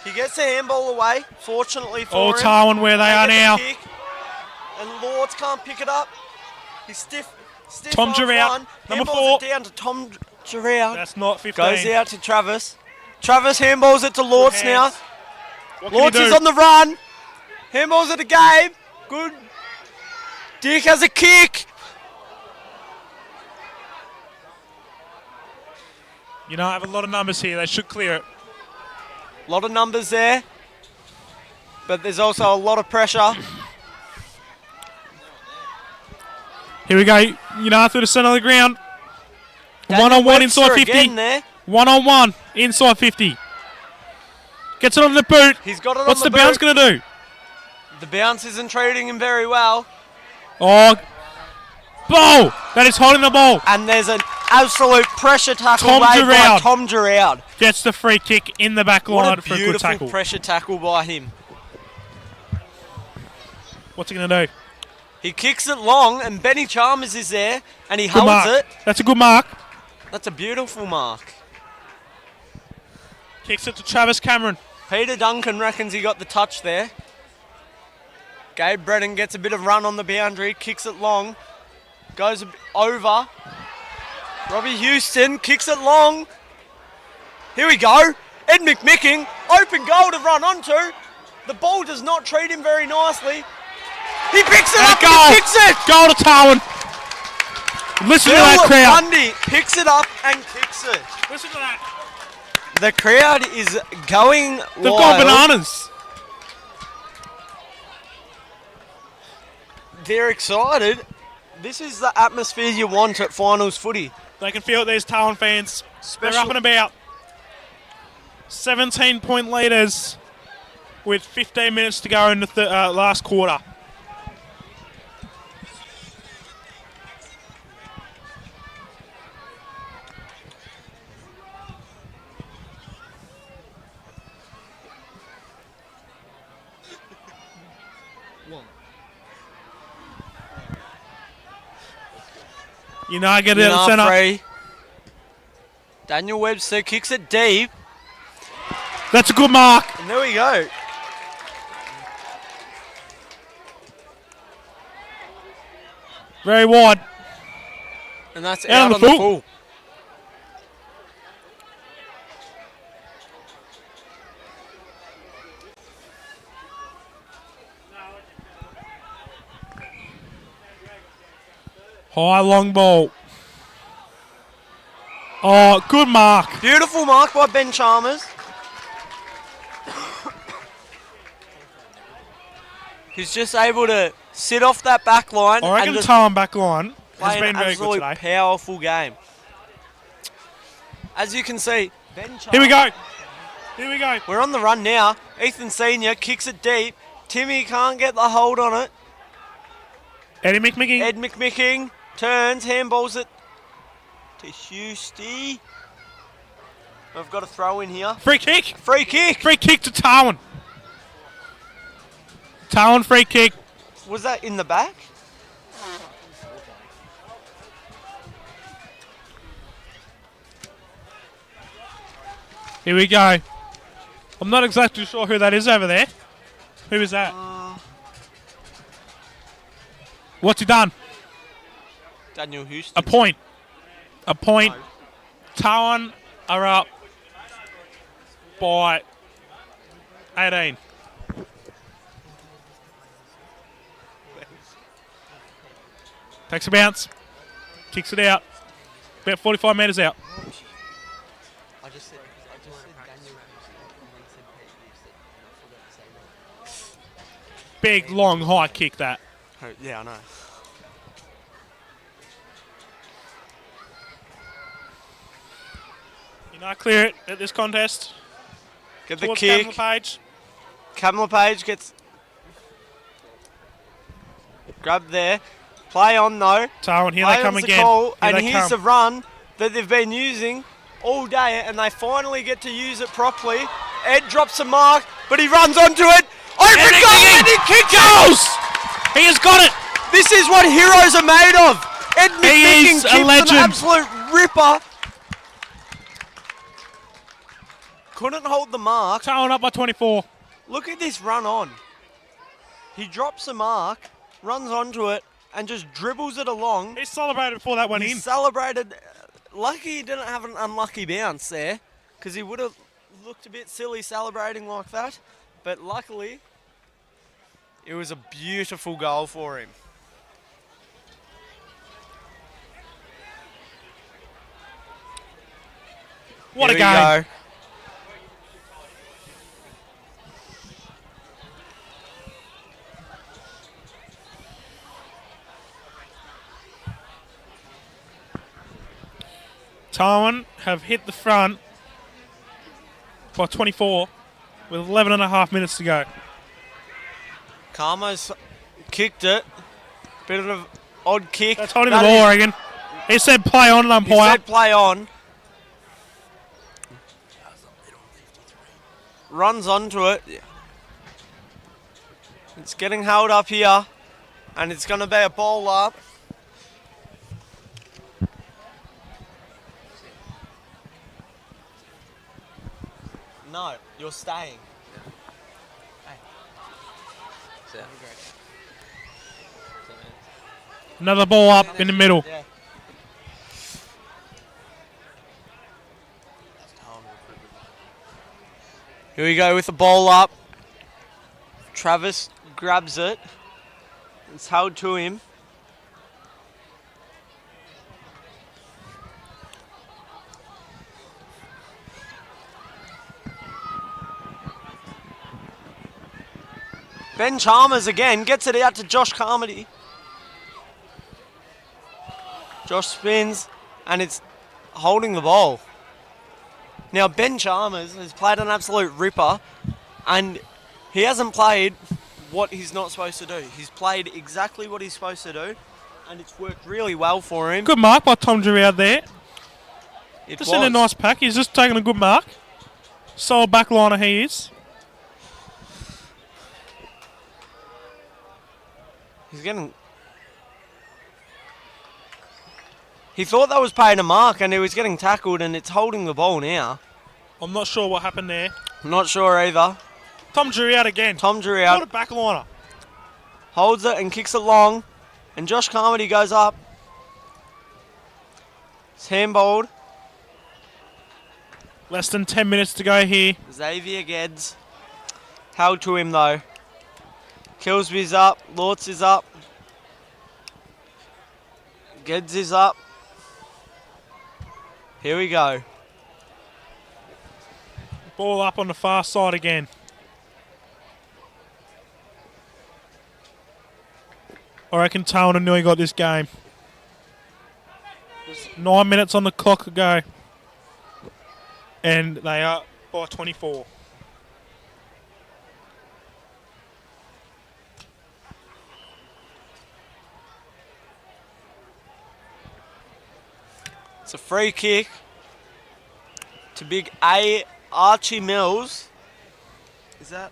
He gets the handball away, fortunately for All him. Tarwin where they are get the now. kick, and Lords can't pick it up. He's stiff Tom arms Girout, run. number Handballs 4. it down to Tom Girout. That's not 15. Goes out to Travis. Travis handballs it to Lords now. hands. What can Lords he do? is on the run. Handballs it to Gabe. Good. Dick has a kick. You know, I have a lot of numbers here. They should clear it. A lot of numbers there. But there's also a lot of pressure. Here we go. You know, through the centre of the ground. Daniel 1-on-1 Webster inside 50. again there. 1-on-1 inside 50. Gets it on the boot. He's got it What's on the the bounce boot. going to do? The bounce isn't treating him very well. Oh, ball. That is holding the ball. And there's a absolute pressure tackle Tom made by Giroud. Tom Giroud. Gets the free kick in the back line What a for a good beautiful tackle. pressure tackle by him. What's he going to do? He kicks it long, and Benny Chalmers is there, and he Good holds mark. it. That's a good mark. That's a beautiful mark. Kicks it to Travis Cameron. Peter Duncan reckons he got the touch there. Gabe Brennan gets a bit of run on the boundary, kicks it long, goes over. Robbie Houston kicks it long. Here we go. Ed McMicking, open goal to run onto. The ball does not treat him very nicely. He picks it up and he kicks it. Goal to Tarwin. Listen to that crowd. Bundy picks it up and kicks it. Listen to that. The crowd is going They've wild. gone bananas. They're excited. This is the atmosphere you want at finals footy. They can feel it, these Tarwin fans. They're up and about. 17-point leaders with 15 minutes to go in the last quarter. You know, get it in the centre. Free. Daniel Webster kicks it deep. That's a good mark. And there we go. Very wide. And that's Out out on on the the full. full. High long ball. Oh, good mark. Beautiful mark by Ben Chalmers. He's just able to sit off that back line I and reckon just Tarwin back line has play been an very good absolute today. powerful game. As you can see, Ben Chalmers. Here we go. Here we go. We're on the run now. Ethan Senior kicks it deep. Timmy can't get the hold on it. Eddie McMicking. Ed McMicking turns, handballs it to Housty. We've got a throw in here. Free kick. Free kick. Free kick to Tarwin. Tarwin free kick. Was that in the back? Here we go. I'm not exactly sure who that is over there. Who is that? What's he done? Daniel Houston. A point. A point. No. Tarwin are up by 18. Takes a bounce. Kicks it out. About 45 metres out. I just said Daniel Houston. Big, long, high kick that. Oh, yeah, I know. You know, clear it at this contest. Get the Towards kick. Page. Kamala Page gets grabbed there. Play on though. Tarwin, here Play they come on's the again. call, Here and they here's come. the run that they've been using all day, and they finally get to use it properly. Ed drops a mark, but he runs onto it. Open Ed goal, McMicking and he kicks goes! it! He has got it! This is what heroes are made of. Ed He McMicking is a keeps legend. an absolute ripper. Couldn't hold the mark. Tarwin up by 24. Look at this run on. He drops a mark, runs onto it, and just dribbles it along. He celebrated before that went He in. celebrated. Lucky he didn't have an unlucky bounce there, because he would have looked a bit silly celebrating like that. But luckily, it was a beautiful goal for him. What Here a we game. go. Tarwin have hit the front by 24 with 11 and a half minutes to go. Karma's kicked it. Bit of an odd kick. That's holding That the ball, is Oregon. He said play on, He umpire. said play on. Runs onto it. It's getting held up here. And it's going to be a ball up. No, you're staying. So, Another ball up in the middle. Yeah. Here we go with the ball up. Travis grabs it. It's held to him. Ben Chalmers again gets it out to Josh Carmody. Josh spins and it's holding the ball. Now Ben Chalmers has played an absolute ripper and he hasn't played what he's not supposed to do. He's played exactly what he's supposed to do and it's worked really well for him. Good mark by Tom Drew out there. It Just in a nice pack. He's just taking a good mark. Solid backliner he is. He's getting... He thought that was paying a mark and he was getting tackled and it's holding the ball now. I'm not sure what happened there. I'm not sure either. Tom Drew out again. Tom Drew What a out, backliner. holds it and kicks it long. And Josh Carmody goes up. It's handballed. Less than 10 minutes to go here. Xavier Geddes. Held to him though. Killsby's up. Lortz is up. Geddes is up. Here we go. Ball up on the far side again. I reckon Tawana nearly got this game. 9 minutes on the clock to go. And they are by 24. It's a free kick to big A. Archie Mills. Is that?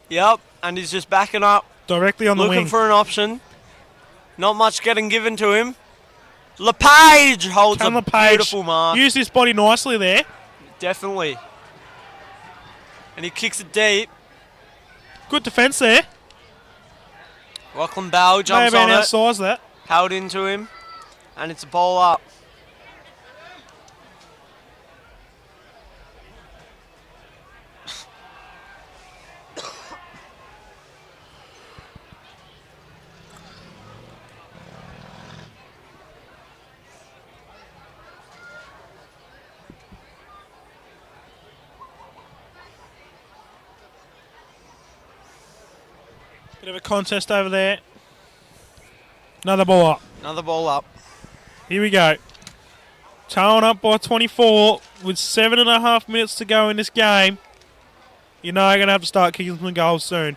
Yep, and he's just backing up, Directly on the looking wing. for an option. Not much getting given to him. LePage holds Cam a LePage beautiful mark. used his body nicely there. Definitely. And he kicks it deep. Good defence there. Lachlan Bell May jumps have been on it, outsized that. held into him, and it's a ball up. Bit of a contest over there. Another ball up. Another ball up. Here we go. Towing up by 24 with 7.5 minutes to go in this game. You know you're going to have to start kicking some goals soon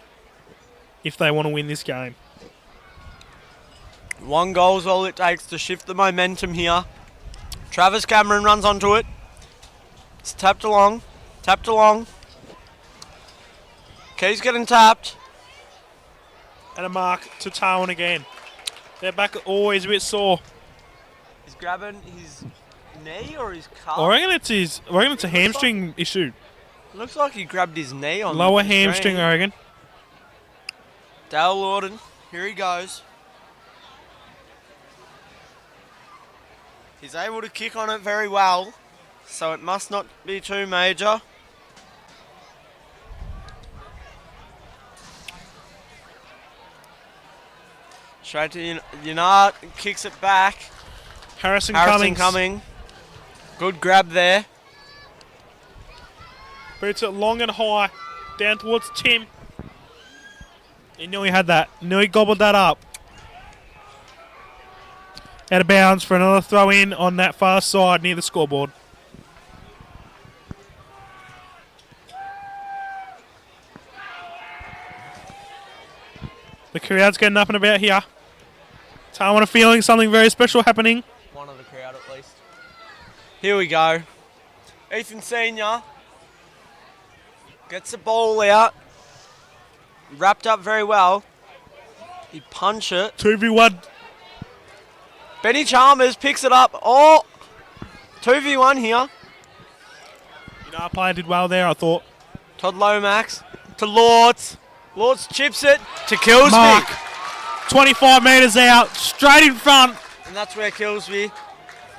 if they want to win this game. One goal's all it takes to shift the momentum here. Travis Cameron runs onto it. It's tapped along. Tapped along. Key's getting tapped. And a mark to Tarwin again. Their back are always a bit sore. He's grabbing his knee or his calf. I reckon it's a hamstring issue. Looks like he grabbed his knee on Lower the hamstring, screen. I reckon. Dale Lorden, here he goes. He's able to kick on it very well, so it must not be too major. Straight to Unard, kicks it back. Harrison Harrison Cummings. coming. Good grab there. Boots it long and high. Down towards Tim. He nearly had that. Nearly gobbled that up. Out of bounds for another throw in on that far side near the scoreboard. The crowd's getting up and about here. I want a feeling something very special happening. One of the crowd at least. Here we go. Ethan Senior gets the ball out. Wrapped up very well. He punch it. 2v1. Benny Chalmers picks it up. Oh, 2v1 here. Our player did well there, I thought. Todd Lomax to Lords. Lords chips it to Killsby. Mark. 25 metres out, straight in front. And that's where Killsby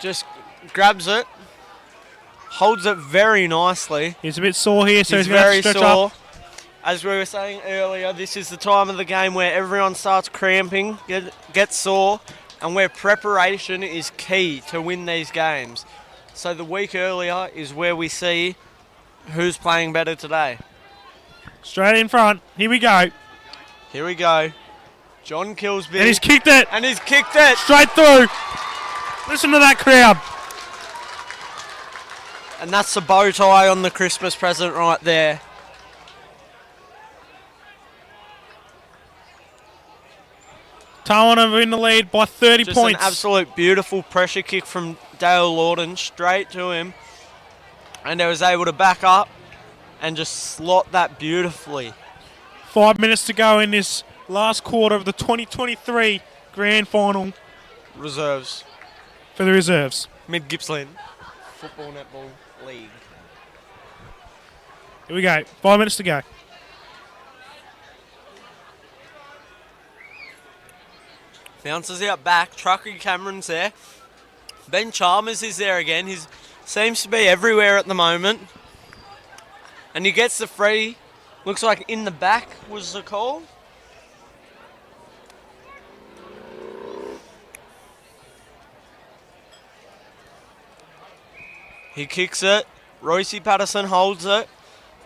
just grabs it. Holds it very nicely. He's a bit sore here, so he's going to very have to stretch sore. up. As we were saying earlier, this is the time of the game where everyone starts cramping, gets sore, and where preparation is key to win these games. So the week earlier is where we see who's playing better today. Straight in front. Here we go. Here we go. John Killsby. And he's kicked it. And he's kicked it. Straight through. Listen to that crowd. And that's the bow tie on the Christmas present right there. Tarwan in the lead by 30 Just points. an absolute beautiful pressure kick from Dale Lawton straight to him. And he was able to back up and just slot that beautifully. 5 minutes to go in this last quarter of the 2023 Grand Final Reserves. for the reserves. Mid Gippsland Football Netball League. Here we go. 5 minutes to go. Bounces out back. Truckee Cameron's there. Ben Chalmers is there again. He seems to be everywhere at the moment. And he gets the free. Looks like in the back was the call. He kicks it. Royce Patterson holds it.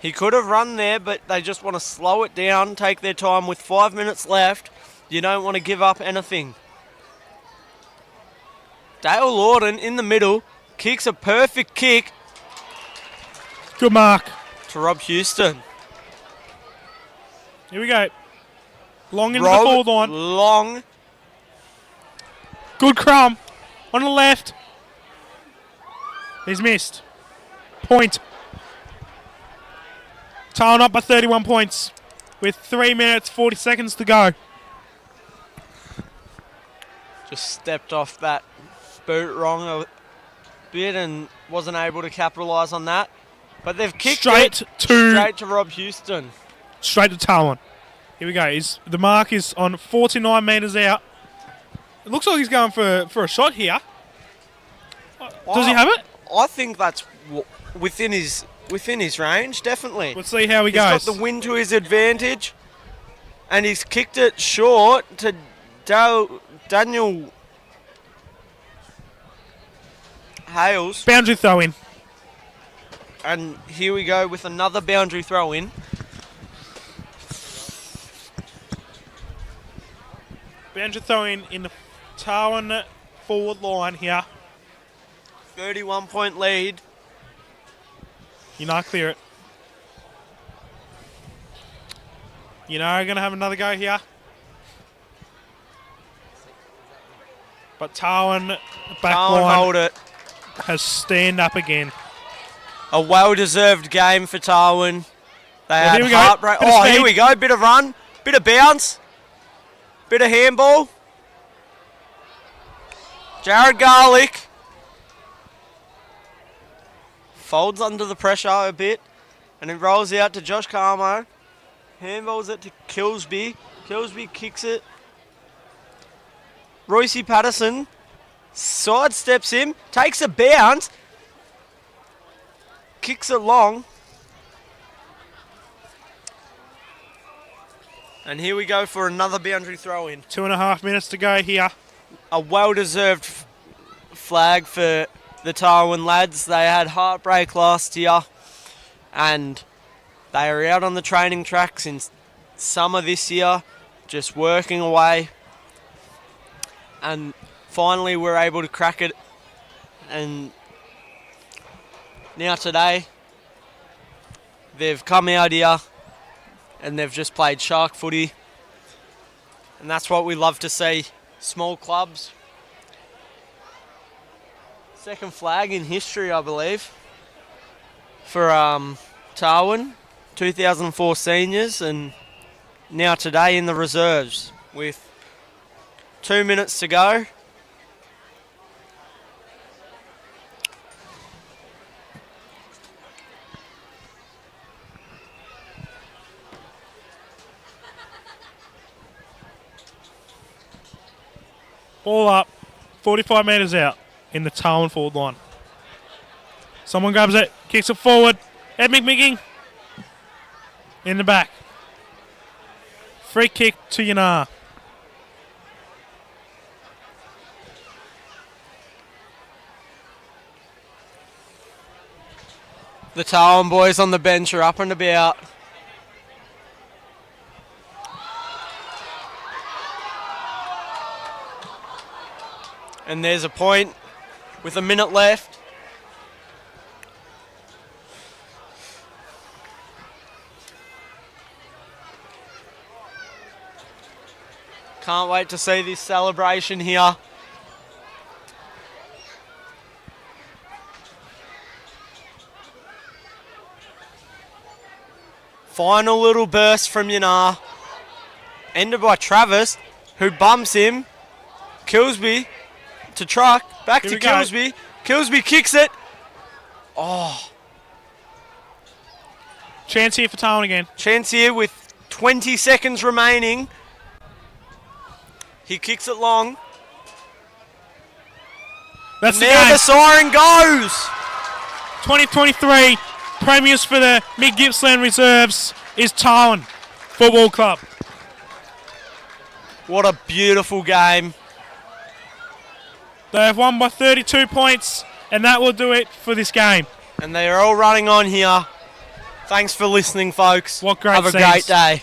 He could have run there, but they just want to slow it down, take their time. With 5 minutes left, you don't want to give up anything. Dale Lawton in the middle, kicks a perfect kick Good mark. to Rob Houston. Here we go. Long into Rob the forward line. Long. Good crumb. On the left. He's missed. Point. Tarwan up by 31 points with 3 minutes, 40 seconds to go. Just stepped off that boot wrong a bit and wasn't able to capitalise on that. But they've kicked Straight it to- straight to Rob Houston. Straight to Tarwan. Here we go. The mark is on 49 metres out. It looks like he's going for a shot here. Does he have it? I think that's within his range, definitely. Let's see how he He's got goes. the wind to his advantage, and he's kicked it short to Daniel Hales. Boundary throw in. And here we go with another boundary throw in. Boundary throw in the Tarwan forward line here. 31-point lead. You know, clear it. You know, going to have another go here. But Tarwan, back Can't line, hold it. has stand up again. A well-deserved game for Tarwan. They had here we go. heartbreak. Bit of Oh, speed. here we go. Bit of run, bit of bounce, bit of handball. Jared Garlick folds under the pressure a bit, and it rolls out to Josh Carmo. Handballs it to Killsby. Killsby kicks it. Royce Patterson sidesteps him, takes a bounce, kicks it long. And here we go for another boundary throw in. 2.5 minutes to go here. A well-deserved flag for the Tarwan lads. They had heartbreak last year, and they are out on the training track since summer this year, just working away. And finally we're able to crack it. And now today, they've come out here and they've just played shark footy. And that's what we love to see. small clubs. Second flag in history, I believe, for Darwin. 2004 seniors, and now today in the reserves with 2 minutes to go. Ball up, 45 metres out in the Tarwin forward line. Someone grabs it, kicks it forward. Ed McMicking in the back. Free kick to Yanar. The Tarwin boys on the bench are up and about. And there's a point with a minute left. Can't wait to see this celebration here. Final little burst from Yanar. Ended by Travis, who bumps him. Kilsby to Truck. Back Here to we go. Kilsby. Kilsby kicks it. Oh, Chance here for Tarwin again. chance here with 20 seconds remaining. He kicks it long. That's the Now game. the siren goes. 2023 premiers for the Mid-Gippsland Reserves is Tarwin Football Club. What a beautiful game. They have won by 32 points, and that will do it for this game. And they are all running on here. Thanks for listening, folks. What great Have a scenes. great day.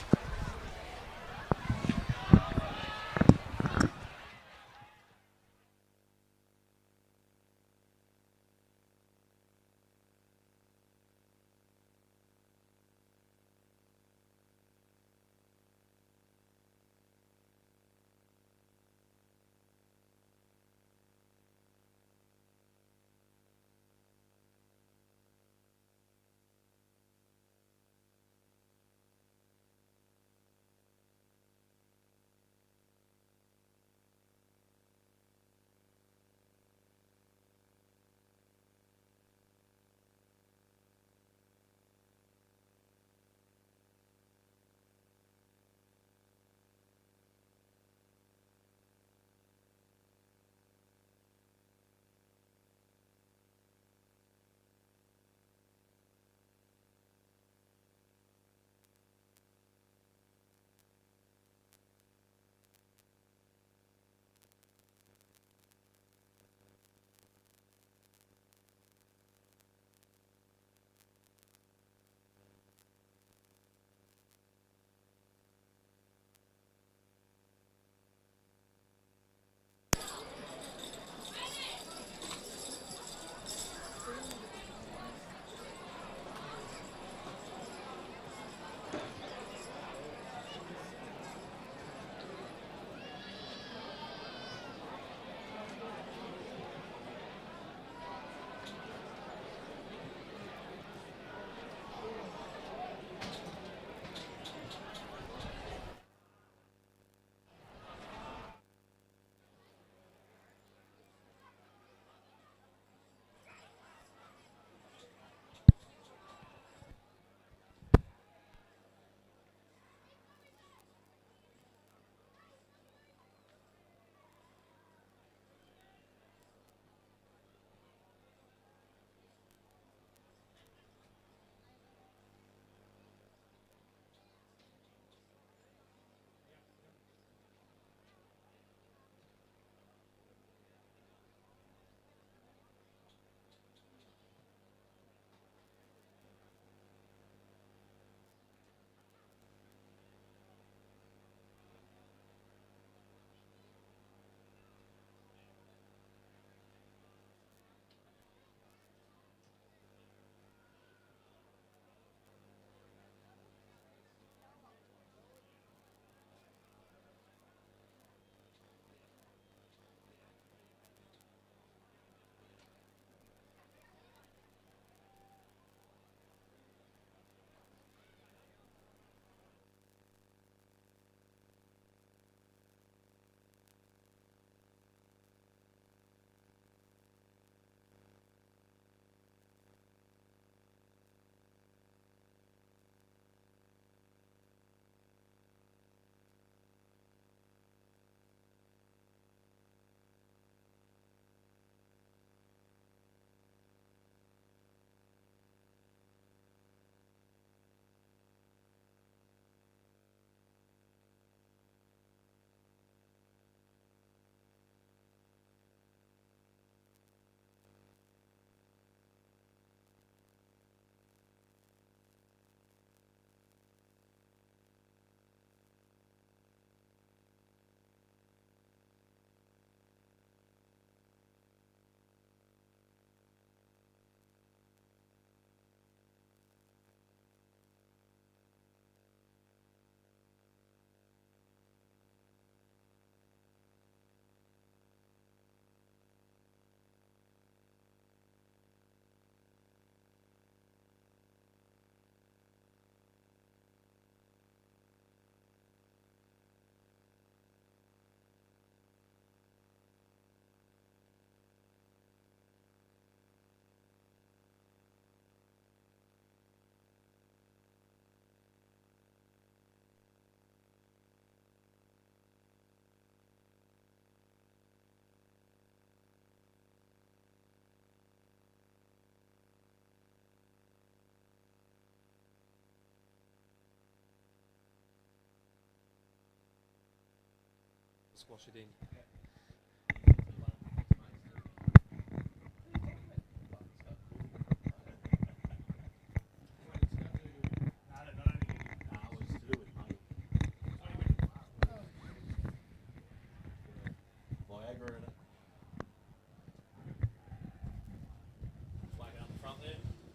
squash it in.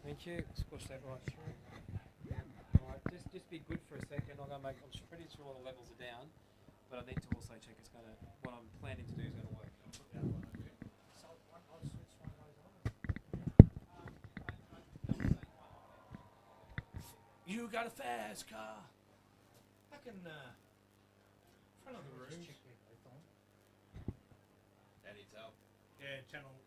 Thank you. Squash that right through. Alright, just be good for a second. I'm pretty sure the levels are down, but I need to also check what I'm planning to do is going to work. You got a fast car. Back in front of the room. That needs help. Yeah, channel 1.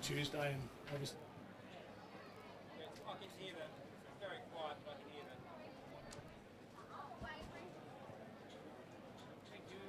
Tuesday, and obviously. I can hear that. It's very quiet, but I can hear that. Thank you.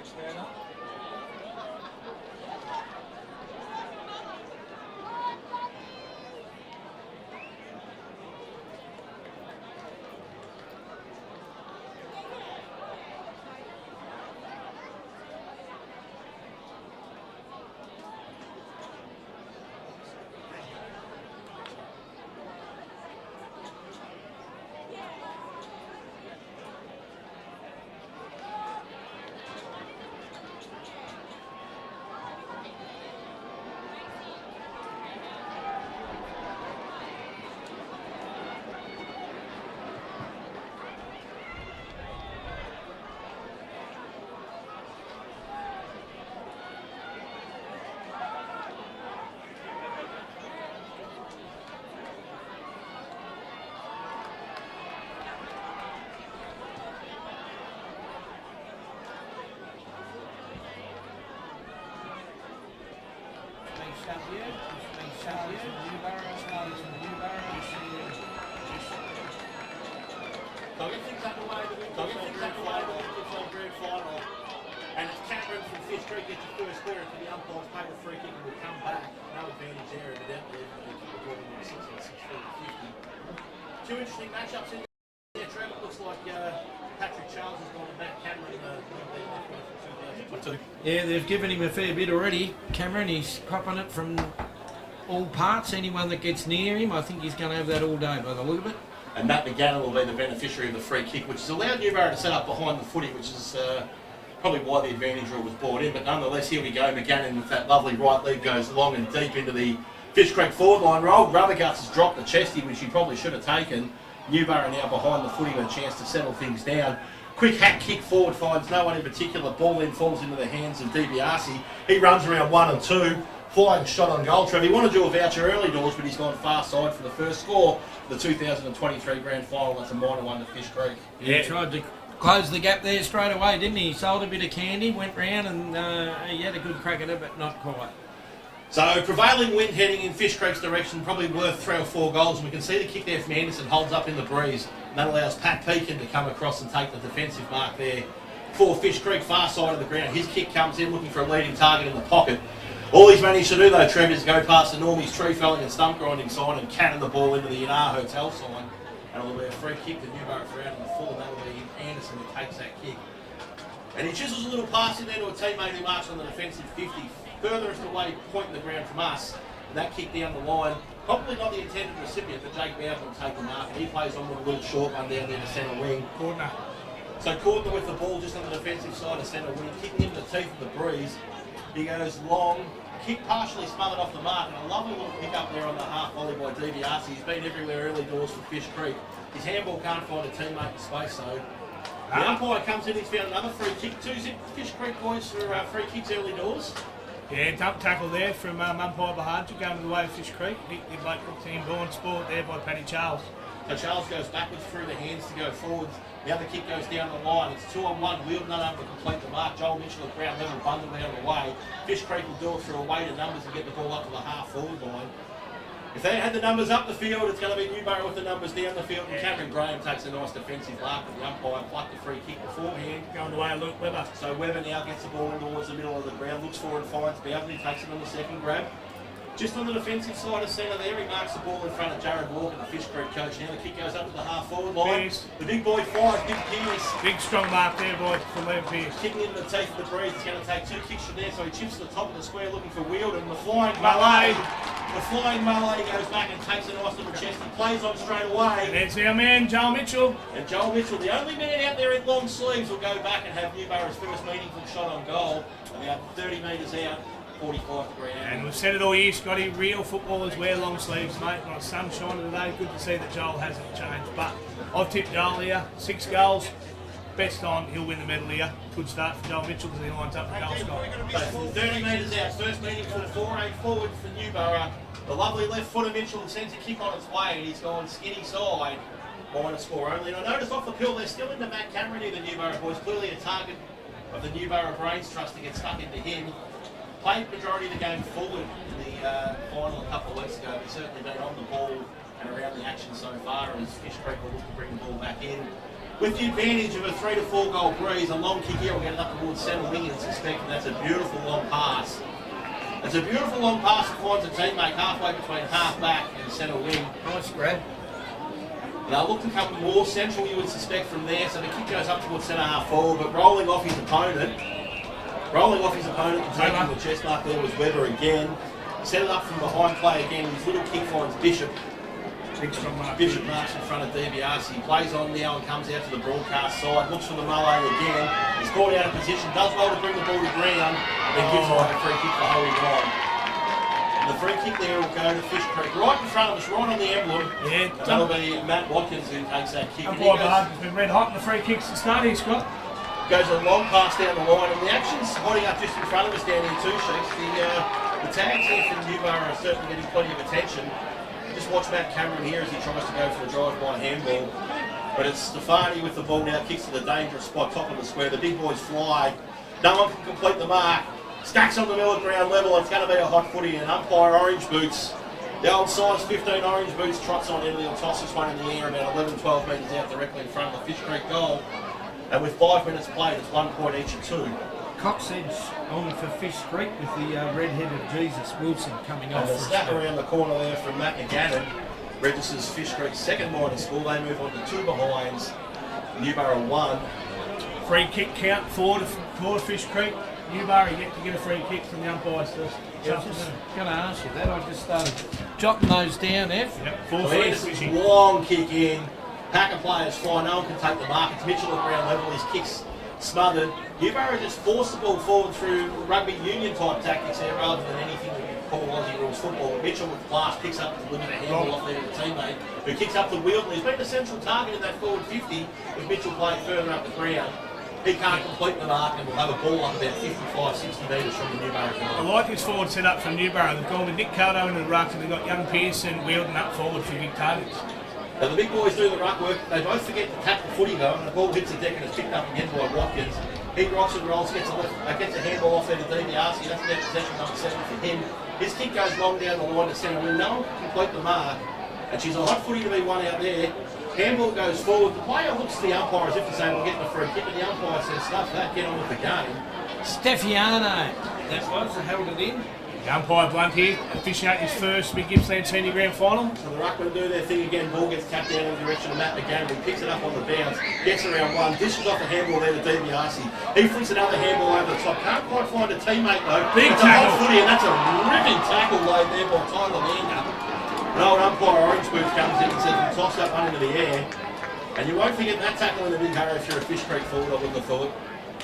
much further. And it's Cameron from Fish Creek gets the first square to the umpires, pay the free kick and will come back. No advantage there, evidently. According to 6 and 6 Two interesting matchups in there, Trevor. Looks like Patrick Charles has gone to back Cameron for 2022. Yeah, they've given him a fair bit already. Cameron, he's copping it from all parts. Anyone that gets near him, I think he's going to have that all day by the look of it. And Matt McGannon will be the beneficiary of the free kick, which has allowed Newbarrow to set up behind the footy, which is probably why the advantage rule was brought in. But nonetheless, here we go. McGannon with that lovely right leg goes long and deep into the Fish Creek forward line. Rolled Rubber Guts has dropped the chesty, which he probably should have taken. Newbarrow now behind the footy with a chance to settle things down. Quick hack kick forward, finds no one in particular. Ball then falls into the hands of DiBiase. He runs around 1 and 2. Flying shot on goal. Trevor, he wanted to do a voucher early doors, but he's gone far side for the first score. The 2023 Grand Final. That's a minor one to Fish Creek. Yeah, he tried to close the gap there straight away, didn't he? He sold a bit of candy, went round, and he had a good crack at it, but not quite. So prevailing wind heading in Fish Creek's direction, probably worth 3 or 4 goals. And we can see the kick there from Anderson holds up in the breeze. And that allows Pat Pekin to come across and take the defensive mark there for Fish Creek, far side of the ground. His kick comes in looking for a leading target in the pocket. All he's managed to do though, Trevor, is go past the Normies tree felling and stump grinding sign and cannon the ball into the Yanar Hotel sign. And it'll be a free kick to Newbarrow for out in the full, and that'll be Anderson who takes that kick. And he chisels a little pass in there to a teammate who marks on the defensive 50, furthest away, pointing the ground from us. And that kick down the line, probably not the intended recipient, but Jake Bowden will take the mark, and he plays on with a little short one down there to centre wing. Cordner. So Cordner with the ball just on the defensive side of centre wing, kicking into the teeth of the breeze. He goes long, kick partially smothered off the mark, and a lovely little pick up there on the half volley by DiBiase. He's been everywhere early doors for Fish Creek. His handball can't find a teammate in space, so the umpire comes in, he's found another free kick. 2 Fish Creek boys for free kicks early doors. Yeah, dump tackle there from umpire Bahadur going the way of Fish Creek. The local team born sport there by Paddy Charles. So Charles goes backwards through the hands to go forwards. The other kick goes down the line. It's 2 on 1. Wheeled not able to complete the mark. Joel Mitchell at ground level bundled out of the way. Fish Creek will do it through a weight of numbers and get the ball up to the half forward line. If they had the numbers up the field, it's going to be Newbarrow with the numbers down the field. And Cameron Graham takes a nice defensive mark, but the umpire plucked the free kick beforehand. Going the way of Luke Webber. So Webber now gets the ball in towards the middle of the ground, looks for and finds Bowden. He takes it on the second grab. Just on the defensive side of centre there, he marks the ball in front of Jared Walker, the Fish Creek coach. Now the kick goes up to the half forward line. Pierce. The big boy fires, Big Pierce. Big strong mark there, boy, from Liam Pierce. Kicking into the teeth of the breeze. It's going to take 2 kicks from there, so he chips to the top of the square looking for Wheeldon. The flying Malay. The flying Malay goes back and takes a nice little chest. He plays on straight away. And there's our man, Joel Mitchell. And Joel Mitchell, the only man out there in long sleeves, will go back and have Newbarrow's first meaningful shot on goal. About 30 metres out, 45-degree angle. And we've said it all year, Scotty, real footballers wear long sleeves, mate. Like sun shining today, good to see that Joel hasn't changed. But I've tipped Joel here, 6 goals. Best time, he'll win the medal here. Good start for Joel Mitchell because he lines up for goal score. So 30 metres out, first meaningful foray forward for Newbarrow. The lovely left footer Mitchell sends a kick on its way and he's gone skinny side. Minor score only. And I noticed off the pill they're still into Matt Cameron here, the Newbarrow boys. Clearly a target of the Newbarrow Brains Trust to get stuck into him. Played majority of the game forward in the final a couple of weeks ago. He's certainly been on the ball and around the action so far as Fish Creek will look to bring the ball back in. With the advantage of a 3 to 4 goal breeze, a long kick here will get it up towards centre wing and suspect that's a beautiful long pass. It's a beautiful long pass that finds a teammate halfway between half back and centre wing. Nice grab. They'll look to come more central, you would suspect, from there, so the kick goes up towards centre half forward, but rolling off his opponent and taking the chest mark there was Weber again. Set it up from behind play again, his little kick finds Bishop. Bishop marks in front of DiBiase, plays on now and comes out to the broadcast side, looks for the Mullane again, he's caught out of position, does well to bring the ball to ground, and then gives away a free kick for holding on. And the free kick there will go to Fish Creek, right in front of us, right on the emblem. Yeah, that'll be Matt Watkins who takes that kick. Umpire has been red hot in the free kicks to start here, Scott. Goes a long pass down the line, and the action's hotting up just in front of us down here too, Sheeks. The tags here from Newborough are certainly getting plenty of attention. Just watch Matt Cameron here as he tries to go for a drive-by handball. But it's Stefani with the ball now, kicks to the dangerous spot, top of the square. The big boys fly. No one can complete the mark. Stacks on the middle at ground level. It's going to be a hot footy, and umpire Orange Boots. The old size 15 Orange Boots trots on in. He'll toss this one in the air about 11-12 metres out directly in front of the Fish Creek goal. And with 5 minutes played, it's 1 point each of 2. Coxedge on for Fish Creek with the red-headed Jesus Wilson coming off. And the snap around the corner there from Matt McGannon registers Fish Creek's second minor score. They move on to 2 behinds. Newborough 1. Free kick count forward Fish Creek. Newborough yet to get a free kick from the umpires first. Yeah, I was just going to ask you that. I just started jotting those down, F. Yep, So Anderson's long kick in. Packer players fly. No one can take the mark. It's Mitchell at ground level. His kick's smothered. Newborough just forced the ball forward through rugby union type tactics there rather than anything that you call Aussie rules football. Mitchell with class picks up the limit of handball off there to the teammate who kicks up the wheel. He's been a central target in that forward 50 with Mitchell playing further up the ground. He can't complete the mark and will have a ball up about 55-60 metres from the Newborough goal. I like this forward set up from Newborough. They've gone with Nick Cardo in the ruck and they've got young Pearson wielding up forward for big targets. Now the big boys do the ruck work. They both forget to tap the footy though, and the ball hits the deck and it's picked up again by Watkins. He rocks and rolls, gets a handball off there to DiBiase. That's about possession number 7 for him. His kick goes long down the line to centre wing. No one can complete the mark, and she's a hot footy to be won out there. Handball goes forward. The player looks to the umpire as if to say, we're getting a free kick, and the umpire says, stuff that, get on with the game. Stefiano. That was held it in. The umpire Blunt here, officiating his first Big Gippsland Senior Grand Final. So the ruckmen do their thing again. Ball gets tapped down in the direction of Matt McGann. He picks it up on the bounce, gets around one, dishes off a handball there to DiBiase. He flicks another handball over the top. Can't quite find a teammate though. Big it's tackle. A hot footy, and that's a ripping tackle laid there by Tyler Lander. An old umpire Orange Boots comes in and says, we toss that one into the air. And you won't forget that tackle in the big hurry if you're a Fish Creek forward, I wouldn't have thought.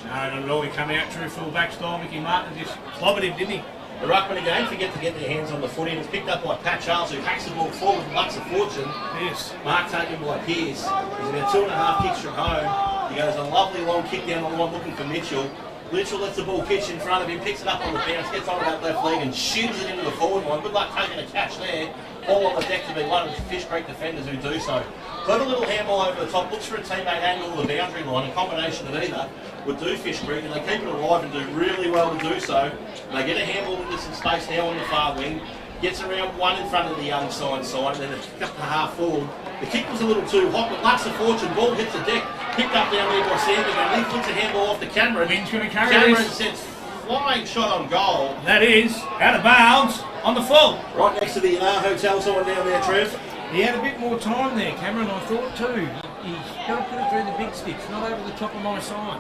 No, not at all. He come out true full back style. Mickey Martin just clobbered him, didn't he? The ruckman again forget to get their hands on the footy, and it's picked up by Pat Charles, who hacks the ball forward and lucks a fortune. Yes. Mark taken by Pearce. He's about 2.5 kicks from home. He goes a lovely long kick down the line looking for Mitchell. Mitchell lets the ball pitch in front of him, picks it up on the bounce, gets on that left leg and shins it into the forward line. Good luck taking a catch there. All on the deck to be one of the Fish Creek defenders who do so. Clever little handball over the top, looks for a teammate angle to the boundary line. A combination of either would do Fish Creek, and they keep it alive and do really well to do so. And they get a handball into some space now on the far wing. Gets around one in front of the young side, and then it's kicked up to half forward. The kick was a little too hot, but lucks a fortune. Ball hits the deck, picked up down there by Sandigan. He flicks a handball off to Cameron. Wind's going to carry Cameron this. sets flying shot on goal. That is out of bounds on the full. Right next to the Hotel sign down there, Trev. He had a bit more time there, Cameron, I thought too. He's got to put it through the big sticks, not over the top of my sign.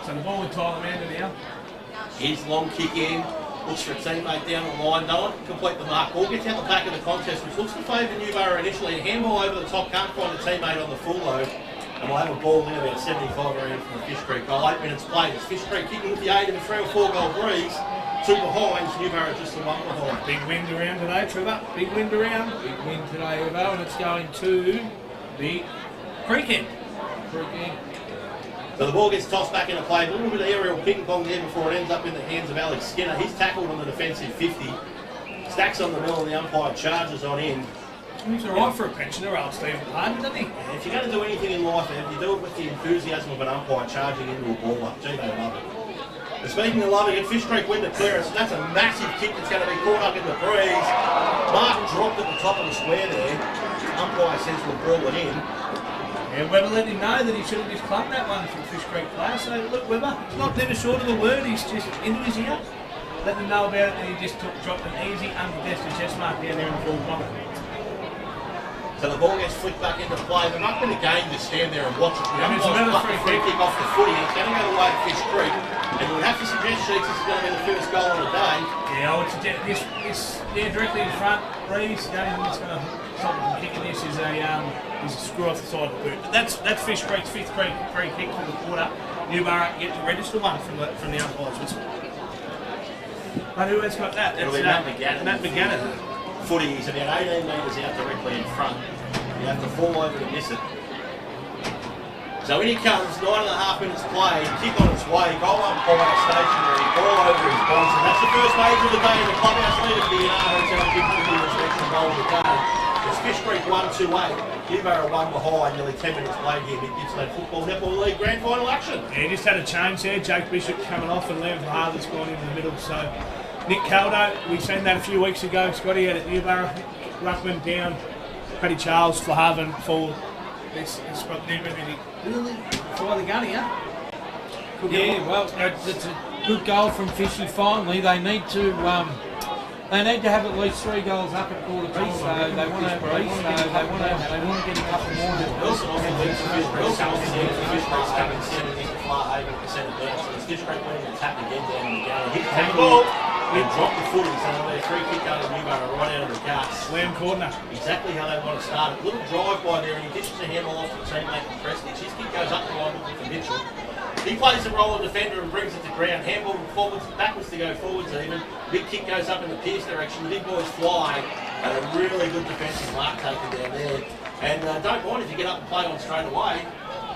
So the ball with Tyler Mander now. His long kick in. Looks for a teammate down the line. No one can complete the mark. Ball gets out the back of the contest, which looks to favour Newborough initially. A handball over the top, can't find a teammate on the full load. And we'll have a ball in about 75 around from the Fish Creek goal. 8 minutes played. It's Fish Creek kicking with the aid of a 3 or 4 goal breeze. 2 behind, Newborough just the 1 behind. Big wind around today, Trevor. Big wind around. Big win today, Evo, and it's going to The creek end. Creek end. So the ball gets tossed back into play. A little bit of aerial ping-pong there before it ends up in the hands of Alex Skinner. He's tackled on the defensive 50. Stacks on the middle and the umpire charges on in. He's alright for a pensioner, old Stephen Harden, doesn't he? And if you're going to do anything in life, Ev, you do it with the enthusiasm of an umpire charging into a ball up. Gee, they love it. And speaking of loving it, Fish Creek win the clearance. That's a massive kick that's going to be caught up in the breeze. Mark dropped at the top of the square there. Umpire says we'll brawl it in. Yeah, Webber let him know that he should have just clubbed that one from Fish Creek player. So look, Webber, he's not never short of a word. He's just into his ear. Let them know about it, and he just dropped an easy undestined chest mark down there in the forward pocket. So the ball gets flicked back into play. They're not going to game to stand there and watch it. And there's another free kick off the footy. It's going to go the way of Fish Creek. And you would have to suggest, Sheets, this is going to be the first goal of the day. Yeah, I would suggest this directly in front. Reeves, the only thing that's going to stop them from kicking this is a screw off the side of the boot. But that's Fish Creek's fifth free kick for the quarter. Newborough get to register one from the umpires. But who has got that? It'll be Matt McGannon. Matt McGannon. Footy is about 18 metres out directly in front. You have to fall over to miss it. So in he comes, 9.5 minutes play, kick on its way, goal umpire stationary, ball over his bonds, and that's the first major of the day in the clubhouse lead at the Hotel Gippsland the South goal of the day. It's Fish Creek 1-2-8, Newborough 1 behind, nearly 10 minutes played here at Gippsland Football Netball League Grand Final action. Yeah, he just had a change there, Jake Bishop coming off and Liam Harlan's gone into the middle, so Nick Caldo, we seen that a few weeks ago, Scotty out at Newborough, Ruckman down, Paddy Charles, Flahaven forward. It's got new really fire the gun here. Yeah, well, it's a good goal from Fishy finally. They need to have at least 3 goals up at quarter piece, so they want to get a couple more. Wilson off the lead for Fish Creek, Fish Creek's coming centre into Flahaven, centre down, so it's Fish Creek winning the tap again down in the galley. Hit the ball. They dropped the footy, so they're free kick out of Newborough right out of the guts. Slam corner. Exactly how they want to start it. Little drive by there, and he dishes a handle off to teammate from Prestige. His kick goes up the line looking for Mitchell. He plays the role of defender and brings it to ground. Handball forwards, backwards to go forwards even. Big kick goes up in the Pierce direction. The big boys fly, and a really good defensive mark taken down there. And don't mind if you get up and play on straight away.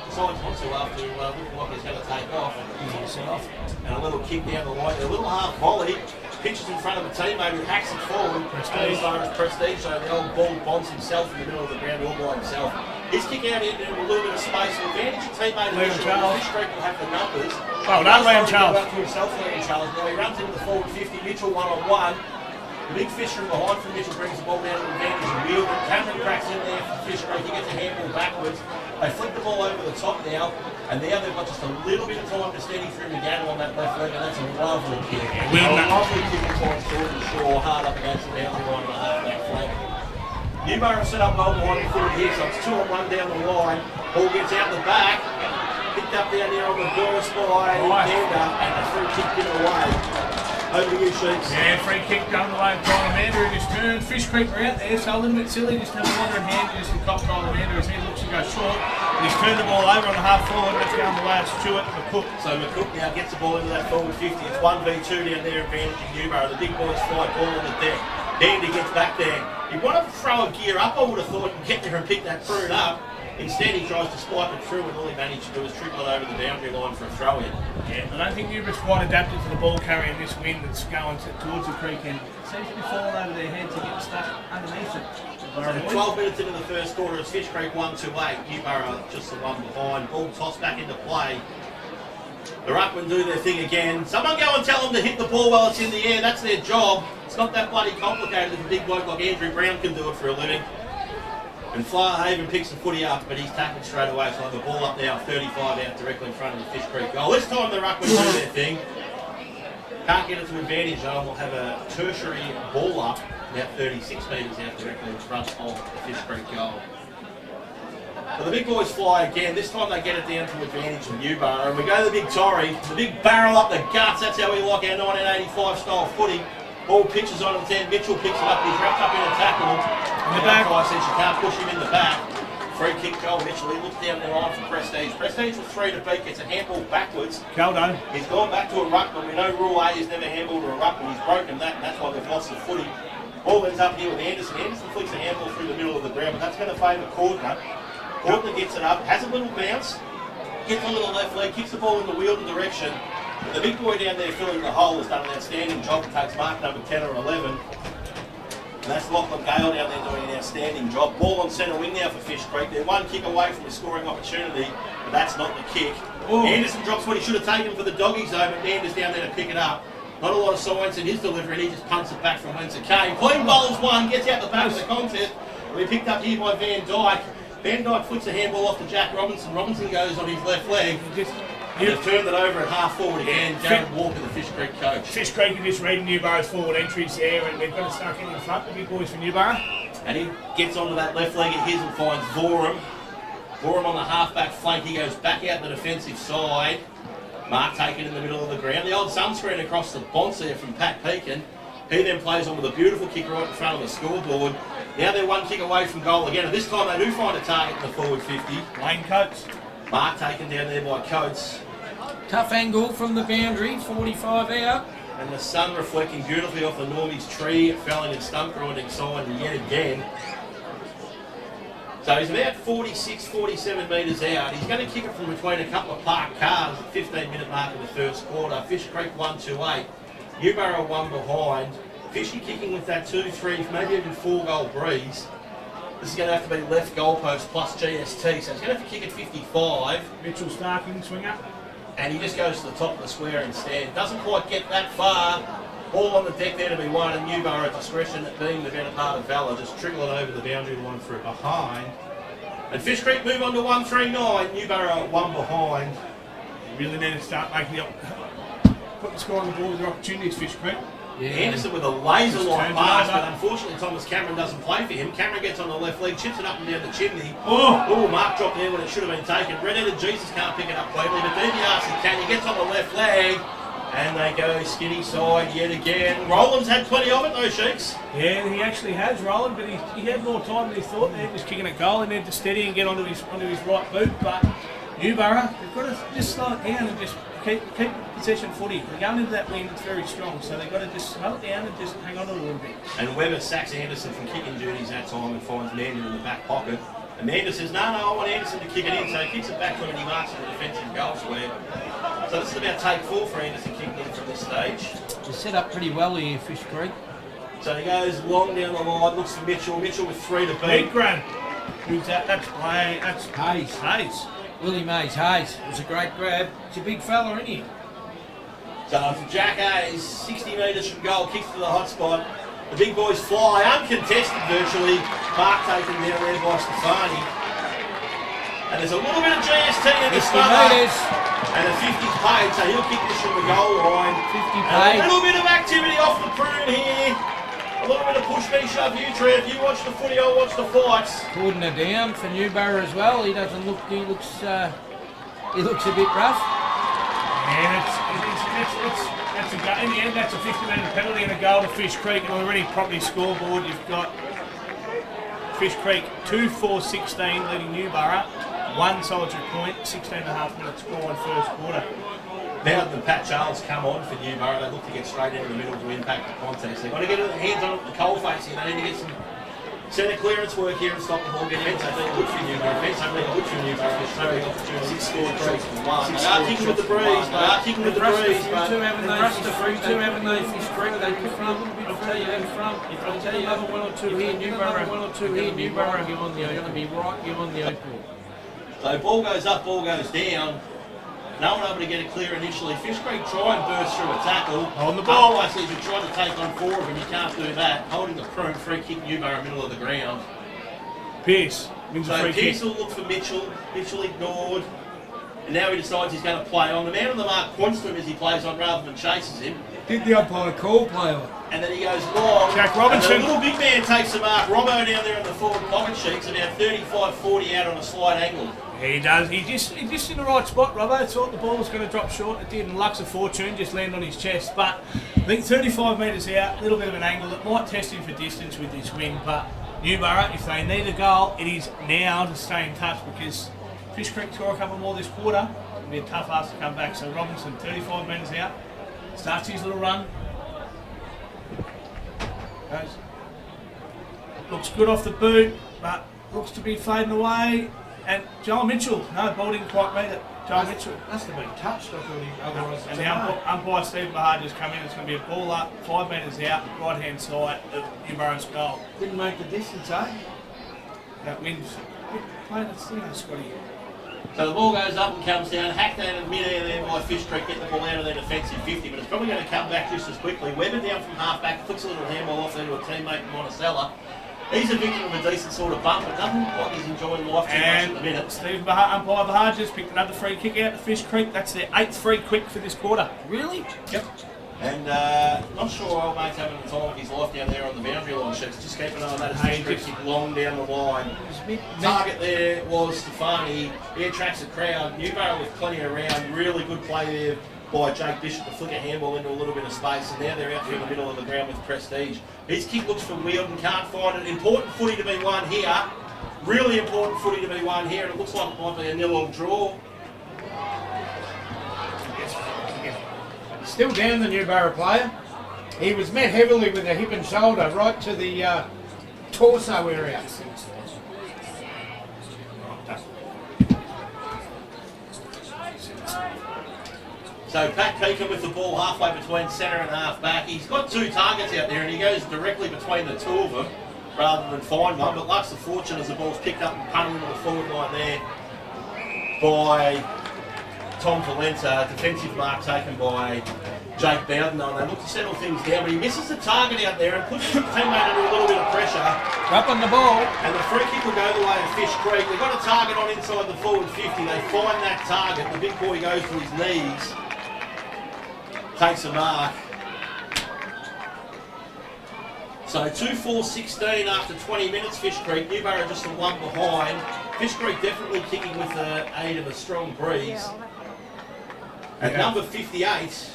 Decides not to after looking like he's going to take off. And a little kick down the line, a little half volley. Pitches in front of a teammate who hacks it forward. Prestige, so the old ball bonds himself in the middle of the ground all by himself. His kick out into a little bit of space. An advantage of teammate initially. Fish Creek will have the numbers. Well done, Liam Charles. Up to himself, Liam Charles. Now he runs into the forward 50. Mitchell 1-on-1. The big fish from behind from Mitchell brings the ball down to advantage and wheel. Cameron cracks in there for Fish Creek. He gets a handball backwards. They flick the ball over the top now, and now they've got just a little bit of time to steady through McGannon on that left leg, and that's a lovely kick. A lovely kick towards Jordan Shaw, hard up against the boundary line on the half-back flank. Newborough set up well behind the foot here, so it's 2-on-1 down the line. Ball gets out the back, picked up down there on the burst by Gander, and a free kick given away. Over to you, Sheets. Yeah, free kick down the way of Colamander in his turn. Fish Creek are out there, so a little bit silly. Just have a wandering hand just to cop Colamander. His head looks to go short. And he's turned the ball over on the half forward. That's down the way of Stewart McCook. So McCook now gets the ball into that forward 50. It's 1v2 down there, advantage of Newborough. The big boys fly ball on the deck. Dandy gets back there. He wanted to throw a gear up, I would have thought, and get there and pick that fruit up. Instead, he tries to spike it through, and all he managed to do is trickle it over the boundary line for a throw-in. Yeah, I don't think Newborough's quite adapted to the ball carrying this wind that's going towards the creek end. It seems to be falling over their heads and getting stuck underneath it. So 12 minutes into the first quarter, it's Fish Creek 1-2-8. Newborough just the one behind. Ball tossed back into play. The Ruckman do their thing again. Someone go and tell them to hit the ball while it's in the air. That's their job. It's not that bloody complicated if a big bloke like Andrew Brown can do it for a living. And Flahaven picks the footy up, but he's tackled straight away, so the ball up now, 35 out directly in front of the Fish Creek goal. This time the Ruckman do their thing. Can't get it to advantage though, and we'll have a tertiary ball up, about 36 metres out directly in front of the Fish Creek goal. But the big boys fly again. This time they get it down to advantage of Newborough, and we go to the big Torrey, the big barrel up the guts. That's how we like our 1985 style footy. Ball pitches on the 10. Mitchell picks it up. He's wrapped up in a tackle. In the back. I said you can't push him in the back. Free kick goal. Mitchell. He looks down the line for Prestige. Prestige with 3 to beat. Gets a handball backwards. Caldo. He's gone back to a ruckman. We know Rule A is never handballed to a ruckman. He's broken that, and that's why they've lost the footy. Ball ends up here with Anderson. Anderson flicks a handball through the middle of the ground, but that's going to favour Cordner. Cordner gets it up, has a little bounce, gets a little left leg, kicks the ball in the wheeled direction. But the big boy down there filling the hole has done an outstanding job. Takes mark number 10 or 11. And that's Lachlan Gale down there doing an outstanding job. Ball on centre wing now for Fish Creek. They're one kick away from a scoring opportunity, but that's not the kick. Ooh. Anderson drops what he should have taken for the doggies though, but Anders down there to pick it up. Not a lot of science in his delivery, and he just punts it back from whence it came. Clean bowls one, gets out the back of the contest. We picked up here by Van Dyke. Van Dyke flicks a handball off to Jack Robinson. Robinson goes on his left leg. They've turned it over at half forward again. Jared Walker, the Fish Creek coach. Fish Creek are just reading Newborough's forward entries there, and they've got to start getting in front, the big boys from Newborough. And he gets onto that left leg of his and finds Vorum. Vorum on the half-back flank. He goes back out the defensive side. Mark taken in the middle of the ground. The old sunscreen across the bonce there from Pat Peakin. He then plays on with a beautiful kick right in front of the scoreboard. Now they're one kick away from goal again, and this time they do find a target in the forward 50. Wayne Coates. Mark taken down there by Coates. Tough angle from the boundary, 45 out. And the sun reflecting beautifully off the Normie's tree, felling and stump grinding side yet again. So he's about 46, 47 metres out. He's going to kick it from between a couple of parked cars at the 15-minute mark of the first quarter. Fish Creek 1-2-8. Newborough 1 behind. Fishy kicking with that 2-3, maybe even 4-goal breeze. This is going to have to be left goalpost plus GST, so he's going to have to kick at 55. Mitchell Starking, swinger. And he just goes to the top of the square instead. Doesn't quite get that far. Ball on the deck there to be won, and Newborough at discretion, being the better part of Valor, just trickling over the boundary line for behind. And Fish Creek move on to 1-3-9. Newborough 1 behind. Really need to start making put the score on the board with their opportunities, Fish Creek. Yeah. Anderson with a laser-like pass, over. but unfortunately Thomas Cameron doesn't play for him. Cameron gets on the left leg, chips it up and down the chimney. Oh, Mark dropped there when it should have been taken. Red-headed Jesus can't pick it up cleanly, but DiBiase can. He gets on the left leg, and they go skinny side yet again. Roland's had plenty of it though, Sheiks. Yeah, he actually has, Roland, but he had more time than he thought there, just kicking a goal. He needed to steady and get onto his right boot, but Newborough, they've got to just slow it down and just keep possession footy. They're going into that win, it's very strong, so they've got to just slow it down and just hang on to it a little bit. And Webber sacks Anderson from kicking duties that time and finds Mandan in the back pocket. Amanda says, no, I want Anderson to kick it in, so he kicks it back from and he marks in the defensive goal square. So this is about take 4 for Anderson kicking in from this stage. Just set up pretty well here, Fish Creek. So he goes long down the line, looks for Mitchell. Mitchell with 3 to beat. Big grab. Who's that? That's play. That's Hayes. Willie Mays Hayes. It was a great grab. He's a big fella, isn't he? So from Jack Hayes, 60 metres from goal, kicks to the hot spot. The big boys fly, uncontested virtually. Mark taken down there by Stefani. And there's a little bit of GST in the smother. And a 50's paid, so he'll kick this from the goal line. 50 and paid. a little bit of activity off the prune here. A little bit of push me, shove you, Trev. You watch the footy, I'll watch the fights. Cordon it down for Newborough as well. He doesn't look. He looks a bit rough. Yeah, that's a goal. In the end, that's a 50-metre penalty and a goal to Fish Creek. And already properly scoreboard, you've got Fish Creek 2-4-16 leading Newborough. 1 solitary point, 16.5 minutes score in first quarter. Now that Pat Charles come on for Newborough, they look to get straight into the middle to impact the contest. They've got to get their hands on the coalface here. They need to get some centre clearance work here and stop the ball getting in. So they're good for Newborough. Defence have been good for Newborough. There's so many opportunities. 6 scored trees for 1. They are kicking with the breeze. They are kicking with the breeze. Haven't they? Fish Creek, they put a little bit of tea in front. If I tell you another 1 or 2 here, Newborough, 1 or 2 here, Newborough, you're going to be right, you're on the open. So ball goes up, ball goes down. No one able to get it clear initially. Fish Creek try and burst through a tackle. On the ball. Otherwise, if you try to take on 4 of them, you can't do that. Holding the prune, free kick Newborough middle of the ground. Pierce wins a free kick. Pierce will look for Mitchell. Mitchell ignored. And now he decides he's going to play on. The man on the mark points to him as he plays on rather than chases him. Did the umpire call play on? And then he goes long. Jack Robinson. And the little big man takes the mark. Robbo down there in the forward pocket sheets, about 35-40 out on a slight angle. He does. He's just in the right spot, Robbo. Thought the ball was going to drop short. It didn't. Luck's of fortune, just land on his chest. But I think 35 metres out, a little bit of an angle. It might test him for distance with this win. But Newborough, if they need a goal, it is now to stay in touch because Fish Creek score a couple more this quarter. It'll be a tough ask to come back. So Robinson, 35 metres out, starts his little run. Goes. Looks good off the boot, but looks to be fading away. And Joel Mitchell, no, ball didn't quite meet it. Joel Mitchell. Must have been touched, I thought he otherwise. And the umpire Steve Bahar just come in. It's going to be a ball up, 5 metres out, right hand side of Newborough's goal. Didn't make the distance, eh? That wins. Play it, Scotty. So the ball goes up and comes down, hacked out in mid-air there by Fish Creek, get the ball out of their defensive 50, but it's probably going to come back just as quickly. Webber down from half-back, flicks a little handball off there to a teammate in Monticello. He's a victim of a decent sort of bump, but doesn't look like he's enjoying life too much at the minute. Steve umpire Bahar just picked another free kick out to Fish Creek. That's their 8th free kick for this quarter. Really? Yep. And not sure old mate's having the time of his life down there on the boundary line sheets. Just keep an eye on that as Fish Creek kick long down the line. Target there was Stefan. He attracts the crowd. Newbarrow with plenty around. Really good play there by Jake Bishop to flick a handball into a little bit of space, and now they're out through the middle of the ground with Prestige. His kick looks for Wielden, can't find it. Important footy to be won here. Really important footy to be won here, and it looks like it might be a 0-0 draw. Still down, the Newbarrow player. He was met heavily with a hip and shoulder right to the torso area. So Pat Peakin with the ball halfway between centre and half back. He's got 2 targets out there and he goes directly between the 2 of them rather than find one. But lacks the fortune as the ball's picked up and punted into the forward line there by Tom Valenta. Defensive mark taken by Jake Bowden. They look to settle things down, but he misses the target out there and puts his teammate under a little bit of pressure. Up on the ball. And the free kick will go the way of Fish Creek. They've got a target on inside the forward 50. They find that target. The big boy goes to his knees. Takes a mark. So 2-4-16 after 20 minutes, Fish Creek. Newbarrow just the one behind. Fish Creek definitely kicking with the aid of a strong breeze. At number 58,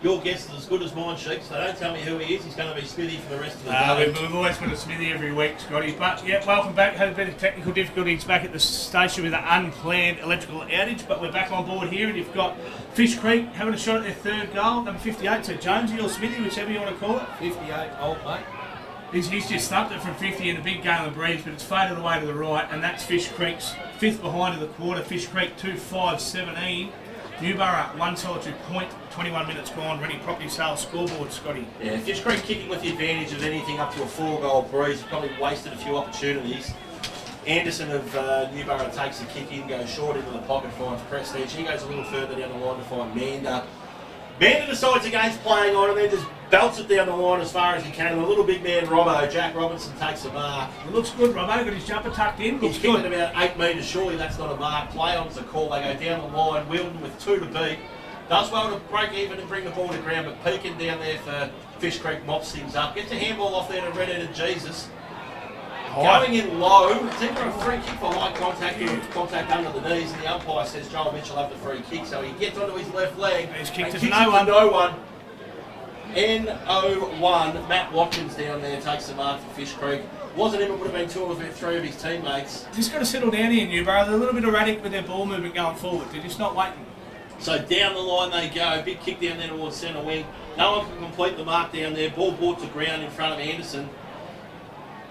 your guess is as good as mine, Sheik, so don't tell me who he is. He's going to be Smithy for the rest of the day. We've always got a Smithy every week, Scotty. But yeah, welcome back. Had a bit of technical difficulties back at the station with an unplanned electrical outage, but we're back on board here, and you've got Fish Creek having a shot at their 3rd goal, number 58. So Jonesy or Smithy, whichever you want to call it. 58, old mate. He's just thumped it from 50 in a big gale of breeze, but it's faded away to the right, and that's Fish Creek's 5th behind of the quarter. Fish Creek 2-5-17. Newbarrow, 1 solitary point, 21 minutes gone, ready property sales scoreboard, Scotty. Yeah, Fish Creek kicking with the advantage of anything up to a 4-goal breeze. Probably wasted a few opportunities. Anderson of Newbarrow takes a kick in, goes short into the pocket, finds Prestige. He goes a little further down the line to find Mander. Mander decides against playing on and then just belts it down the line as far as he can. And the little big man, Robbo, Jack Robinson, takes a mark. It looks good, Robbo. Got his jumper tucked in. He's kicked it about 8 metres. Surely that's not a mark. Play on's the call. They go down the line. Wielden with 2 to beat. Does well to break even and bring the ball to ground, but Peakin down there for Fish Creek mops things up. Gets a handball off there to red-headed Jesus. Going in low. It's either a free kick for high contact or contact under the knees, and the umpire says Joel Mitchell have the free kick, so he gets onto his left leg. He's kicked and to kicks no one. No one. N01. Matt Watkins down there takes the mark for Fish Creek. Wasn't him, it would have been 2 or 3 of his teammates. Just got to settle down here, Newbarrow. They're a little bit erratic with their ball movement going forward. They're just not waiting. So down the line they go. Big kick down there towards centre wing. No one can complete the mark down there. Ball brought to ground in front of Anderson.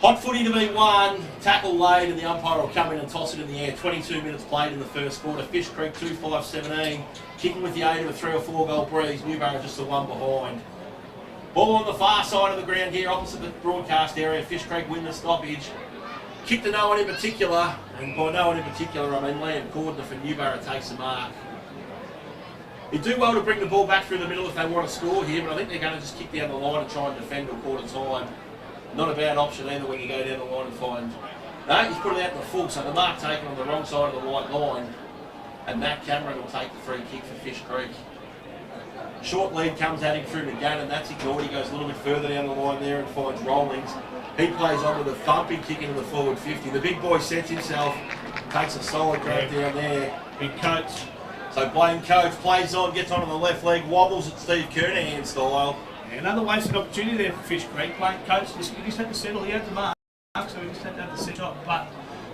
Hot footy to be won. Tackle laid, and the umpire will come in and toss it in the air. 22 minutes played in the first quarter. Fish Creek 2-5-17. Kicking with the aid of a 3 or 4 goal breeze. Newbarrow just the one behind. Ball on the far side of the ground here, opposite the broadcast area. Fish Creek win the stoppage. Kick to no one in particular, and by no one in particular, I mean Liam Cordner for Newbarrow takes the mark. They do well to bring the ball back through the middle if they want to score here, but I think they're going to just kick down the line and try and defend a quarter time. Not a bad option either when you go down the line and find... No, he's put it out in the full, so the mark taken on the wrong side of the white line, and Matt Cameron will take the free kick for Fish Creek. Short lead comes at him through McGann, and that's ignored. He goes a little bit further down the line there and finds Rollings. He plays on with a thumping kick into the forward 50. The big boy sets himself, takes a solid grab down there. Big coach. So Blaine Coates plays on, gets onto the left leg, wobbles at Steve Kernahan style. Yeah, another wasted opportunity there for Fish Creek. Blaine Coates, he just had to settle. He had the mark, so he just had to have the set up. But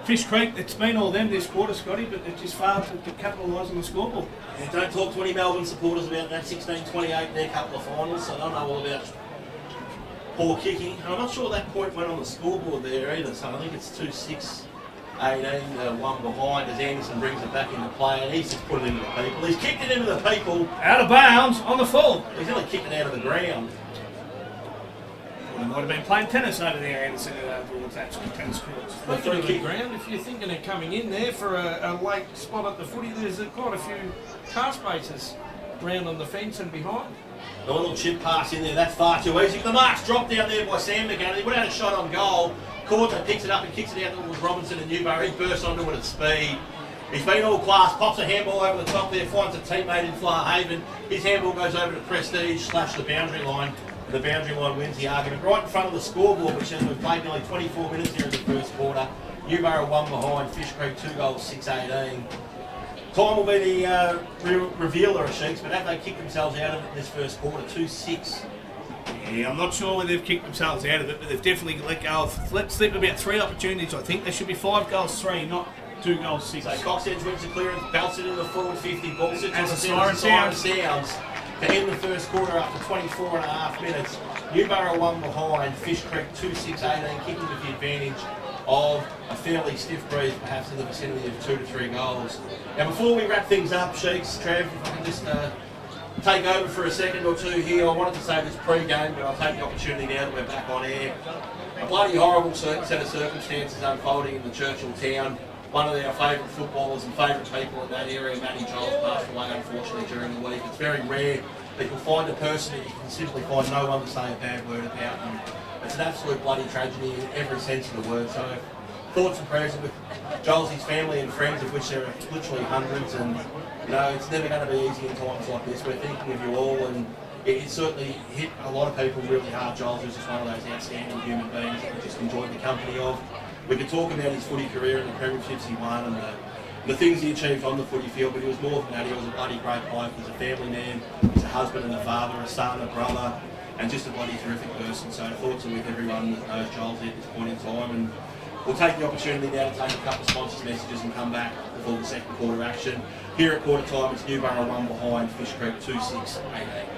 Fish Creek, it's been all them this quarter, Scotty, but they've just failed to capitalise on the scoreboard. Yeah, don't talk to any Melbourne supporters about that 16-28 in their couple of finals, so they don't know all about poor kicking. And I'm not sure that point went on the scoreboard there either, so I think it's 2-6-18, 1 behind as Anderson brings it back into play, and he's just put it into the people. He's kicked it into the people. Out of bounds, on the full. He's only kicked it out of the ground. Well, they might have been playing tennis over there, Anderson, towards that tennis courts. Speaking of the ground, if you're thinking of coming in there for a late spot at the footy, there's quite a few car spaces round on the fence and behind. A little chip pass in there, that's far too easy. The mark's dropped down there by Sam McGann. He would have had a shot on goal. Corto picks it up and kicks it out towards Robinson and Newbarrow. He bursts onto it at speed. He's been all class, pops a handball over the top there, finds a teammate in Flahaven. His handball goes over to Prestige / the boundary line, and the boundary line wins the argument. Right in front of the scoreboard, which says we've played nearly 24 minutes here in the first quarter. Newbarrow 1 behind, Fish Creek 2 goals, 6-18. Time will be the revealer of Sheets, but have they kicked themselves out of it in this first quarter? 2-6. Yeah, I'm not sure whether they've kicked themselves out of it, but they've definitely let go of, let slip about 3 opportunities. I think there should be 5 goals 3, not 2 goals 6. So Coxedge wins the clearance, belts it in the forward 50, ball sits As on the siren sounds. To end the first quarter after 24 and a half minutes. Newbarrow 1 behind, Fish Creek 2-6-18, kicking with the advantage of a fairly stiff breeze, perhaps in the vicinity of 2 to 3 goals. Now before we wrap things up, Sheiks, Trav, if I can just take over for a second or two here. I wanted to say this pre-game, but I'll take the opportunity now that we're back on air. A bloody horrible set of circumstances unfolding in the Churchill town. One of our favourite footballers and favourite people in that area, Matty Giles, passed away unfortunately during the week. It's very rare that you'll find a person that you can simply find no one to say a bad word about. And it's an absolute bloody tragedy in every sense of the word. So thoughts and prayers with Giles' family and friends, of which there are literally hundreds. And you know, it's never going to be easy in times like this. We're thinking of you all, and it certainly hit a lot of people really hard. Giles was just one of those outstanding human beings that we just enjoyed the company of. We could talk about his footy career and the premierships he won and the things he achieved on the footy field, but he was more than that. He was a bloody great bloke. He's a family man. He's a husband and a father, a son, a brother, and just a bloody terrific person. So thoughts are with everyone that knows Giles at this point in time. And we'll take the opportunity now to take a couple of sponsors' messages and come back before the second quarter action. Here at quarter time, it's Newbarrow 1 behind, Fish Creek 2-6-18.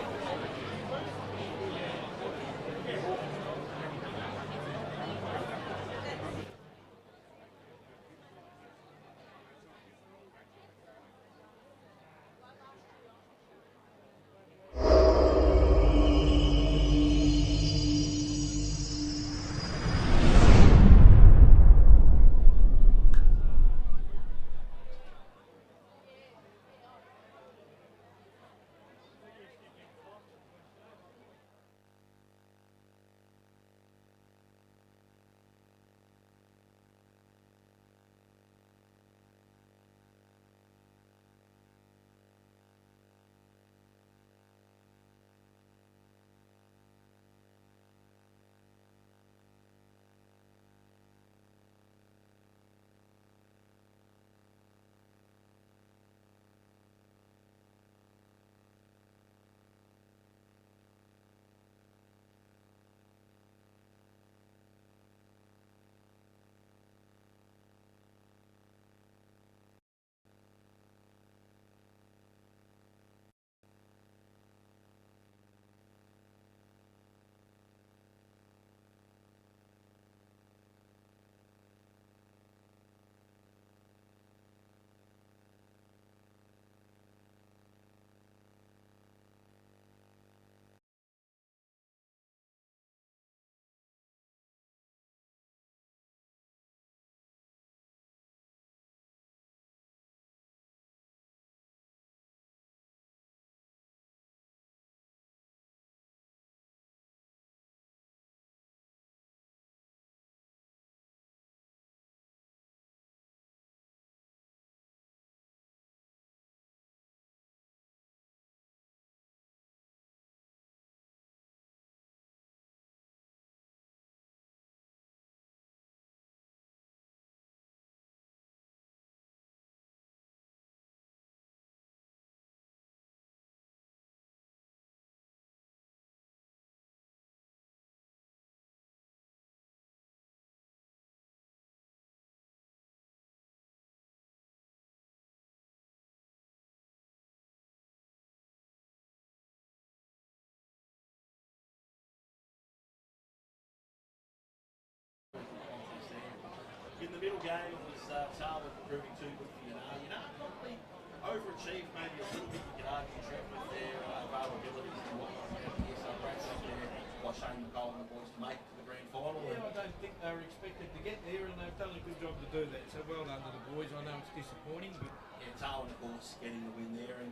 In the middle game, it was Tarwin proving too good for Yanaar. Probably overachieved maybe a little bit, you could argue, Trev, with their availabilities and what was happening here. So great job there by Shane McCall and the boys to make it to the grand final. Yeah, I don't think they were expected to get there, and they've done a good job to do that. So well done to the boys. I know it's disappointing, but Yeah, Tarwin, of course, getting the win there. And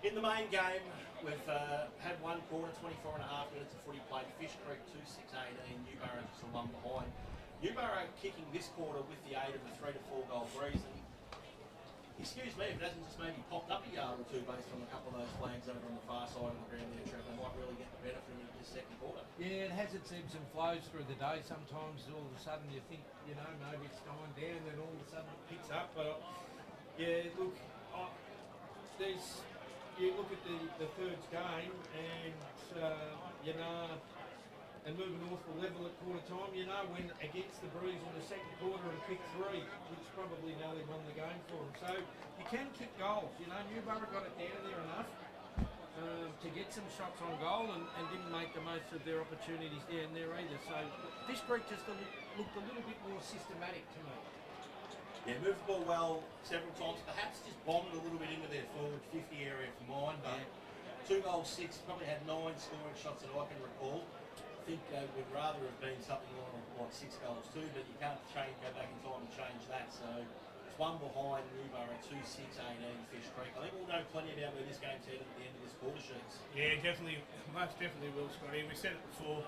in the main game, we've had one quarter, 24 and a half minutes of footy played. Fish Creek 2-6-18, Newbarrow just a 1 behind. Newborough kicking this quarter with the aid of a 3 to 4 goal breeze. And excuse me if it hasn't just maybe popped up a yard or two based on a couple of those flags over on the far side of the ground there, Trevor. They might really get the benefit of it in this second quarter. Yeah, it has its ebbs and flows through the day. Sometimes all of a sudden you think, you know, maybe it's dying down, then all of a sudden it picks up. But yeah, look, you look at the thirds game and, you know, and moving off the level at quarter time, you know, when against the Breeze in the second quarter and pick 3, which probably nearly won the game for them. So you can kick goals, you know. Newborough got it down there enough to get some shots on goal and didn't make the most of their opportunities down there either. So Fish Creek just looked a little bit more systematic to me. Yeah, moved the ball well several times, perhaps just bombed a little bit into their forward 50 area for mine, but 2 goals, 6, probably had 9 scoring shots that I can recall. I think they would rather have been something like 6 goals too, but you can't go back in time and change that. So it's 1 behind Newborough, 2-6, 18 Fish Creek. I think we'll know plenty about where this game's headed at the end of this quarter sheets. Yeah, definitely, most definitely will, Scotty. We said it before.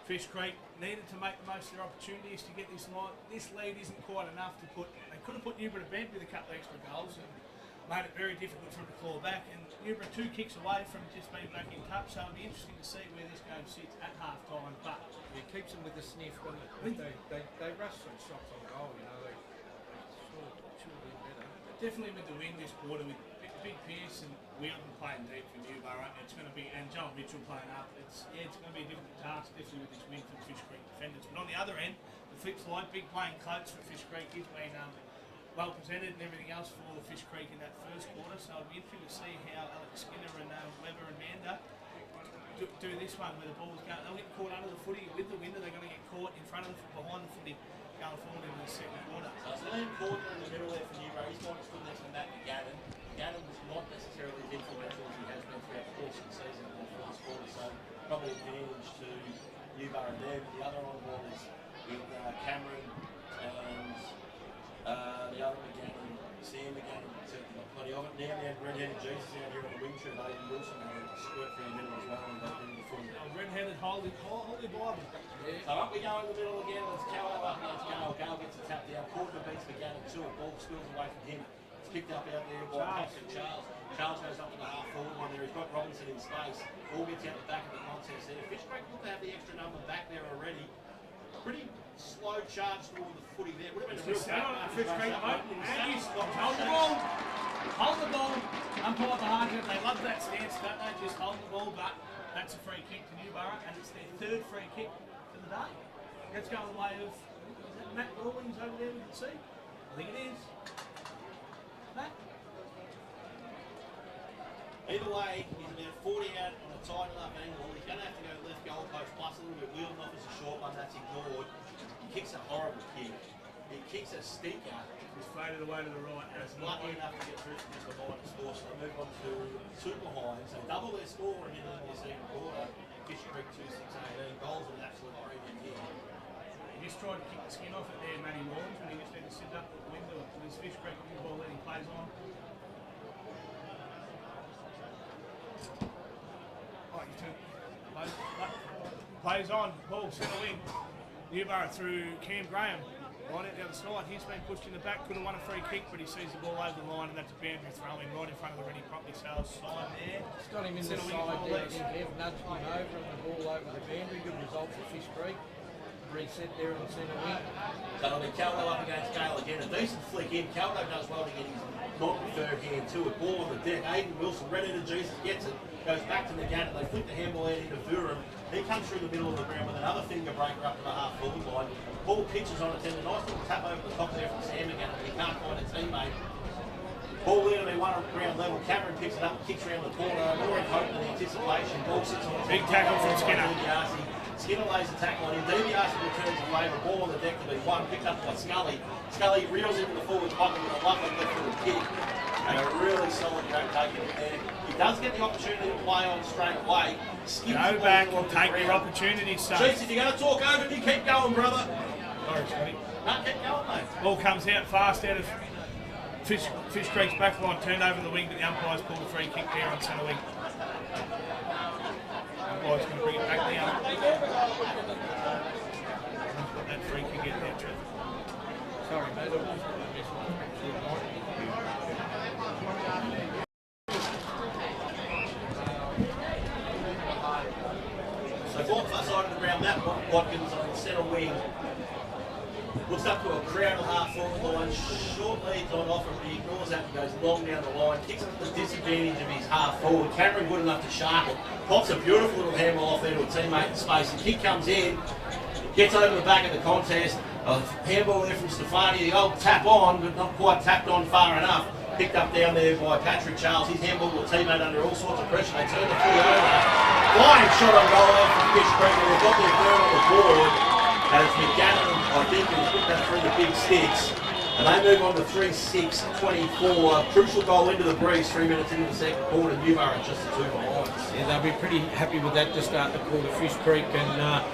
Fish Creek needed to make the most of their opportunities to get this line. This lead isn't quite enough to put. They could have put Newborough to bed with a couple of extra goals and made it very difficult for them to claw back. And Newborough 2 kicks away from just being back in touch, so it'll be interesting to see where this game sits at half time. But it keeps them with the sniff, doesn't it? They rush some shots on goal, you know. They should have been better. Definitely with the win this quarter, with Big Pearce and Wheeldon playing deep for Newborough, it's going to be, and John Mitchell playing up. It's going to be a difficult task, definitely with this win for the Fish Creek defenders. But on the other end, the flip side, big playing coach for Fish Creek has been well presented and everything else for the Fish Creek in that first quarter. So it'll be interesting to see how Alex Skinner and Weber and Manda do this one, where the ball's going. They'll get caught under the footy with the wind, or they're going to get caught in front of behind the footy going forward into the second quarter. So it's Liam Cordner in the middle there for Newborough. He's might have stood next to Matt McGannon. McGannon was not necessarily as influential as he has been throughout the course of the season in the first quarter, so probably advantage to Newborough there. But the other on ball is with Cameron and the other McGannon, Sam McGannon, certainly got plenty of it. Now they have red-headed Jesus out here on the wing tree. They Wilson had a squirt through the middle as well and got into the footy. Red-headed, holy Bible. Yeah. So up we go in the middle again. Let's Cowell up against Gale. Gale gets a tap down. Cordner beats McGannon to it. Ball spills away from him. It's picked up out there by Patrick Charles. Charles goes up to the half-forward one there. He's got Robinson in space. Ball gets out the back of the contest there. Fish Creek look to have the extra number back there already. Pretty slow charge toward the footy there. Would have been a real Fish Creek, and he's hold the ball. Hold the ball. Umpire behind him. They love that stance, don't they? Just hold the ball, but that's a free kick to Newborough, and it's their 3rd free kick for the day. Let's go the way of, is that Matt Rawlings over there we can see? I think it is. Matt? Either way, he's about 40 out on a tight enough angle. He's going to have to go left goal post plus a little bit. Wheelding off as a short one, that's ignored. He kicks a horrible kick. He kicks a stinker. He's faded away to the right. It's lucky enough to get through from just behind the score. So they move on to 2 behind. So double their score in the second quarter. Fish Creek 2-6-18. Goals are an absolute premium here. He just tried to kick the skin off it there, Matty Rawlings, when he just had to sit up at the window with his Fish Creek the ball that he plays on. Oh, he took plays on, ball centre wing. Newborough through Cam Graham. Right out the other side. He's been pushed in the back, could have won a free kick, but he sees the ball over the line, and that's a boundary throw-in right in front of the ready properly. So sign there. It's got him in the side there. They've nudged him over and the ball over the boundary. Good result for Fish Creek. Reset there in the centre wing. So it'll be Caldo up against Gale again. A decent flick in. Caldo does well to get his not-preferred hand to it. Ball on the deck. Aiden Wilson, red-headed Jesus, gets it. Goes back to McGannon. They flick the handball out into Vuram. He comes through the middle of the ground with another finger breaker up to the half-forward line. Ball pitches on it. Then a nice little tap over the top there from Sam McGannon. He can't find a teammate. Ball in, they won at ground level. Cameron picks it up and kicks around the corner. More in hope than anticipation. Ball sits on the big tackle from Skinner. Skinner lays the tackle on him. DiBiase returns the favour. Ball on the deck to be won. Picked up by Scully. Scully reels into the forward pocket with a lovely left-footed kick. And a really solid grab taken in there. He does get the opportunity to play on straight away. Go back and take your opportunity, son. Jeez, if you're going to talk over me, keep going, brother. Sorry, Scotty. No, keep going, mate. Ball comes out fast out of Fish Creek's back line, turned over the wing, but the umpire's pulled a free kick there on centre wing. Umpire's going to bring it back down. Got that free kick can get there, Trev. Sorry, mate. So fourth far side of the ground, Matt Watkins on the centre wing. Looks up to a crowd of half forward line, short leads on offer, but he ignores that and goes long down the line, kicks it to the disadvantage of his half forward. Cameron good enough to sharp it, pops a beautiful little handball off there to a teammate in space. The kick comes in, gets over the back of the contest. A handball there from Stefan, the old tap on, but not quite tapped on far enough. Picked up down there by Patrick Charles. His handball to a teammate under all sorts of pressure. They turn the footy over. Flying shot on goal there from Fish Creek. They've got their third on the board. And it's McGannon, I think, who's put that through the big sticks. And they move on to 3-6-24. Crucial goal into the breeze, 3 minutes into the second quarter. Newborough just the 2 behind. Yeah, they'll be pretty happy with that to start the quarter, Fish Creek. And,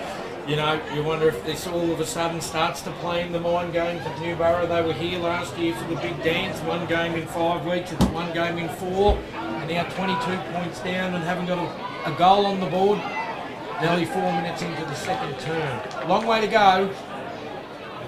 you know, you wonder if this all of a sudden starts to play in the mind games of Newborough. They were here last year for the big dance, 1 game in 5 weeks, it's 1 game in 4, and now 22 points down and haven't got a goal on the board. Nearly 4 minutes into the second term. Long way to go.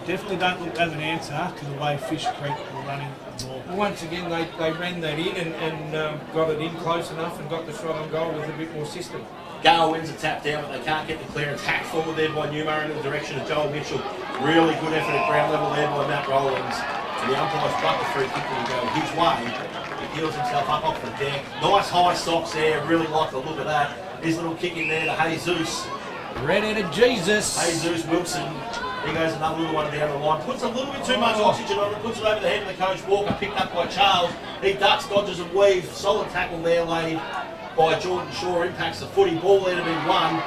They definitely don't look as an answer to the way Fish Creek were running the ball. Once again, they ran that in and got it in close enough and got the shot on goal with a bit more system. Gale wins a tap down, but they can't get the clearance. Hack forward there by Newborough in the direction of Joel Mitchell. Really good effort at ground level there by Matt Rollins. And the umpire's plucked the free kick to go his way. He heals himself up off the deck. Nice high socks there. Really like the look of that. His little kick in there to Jesus. Red-headed Jesus. Jesus Wilson. He goes another little one down the line. Puts a little bit too much oxygen on it. Puts it over the head of the coach Walker. Picked up by Charles. He ducks, dodges and weaves. Solid tackle there laid by Jordan Shaw. Impacts the footy. Ball there to be won.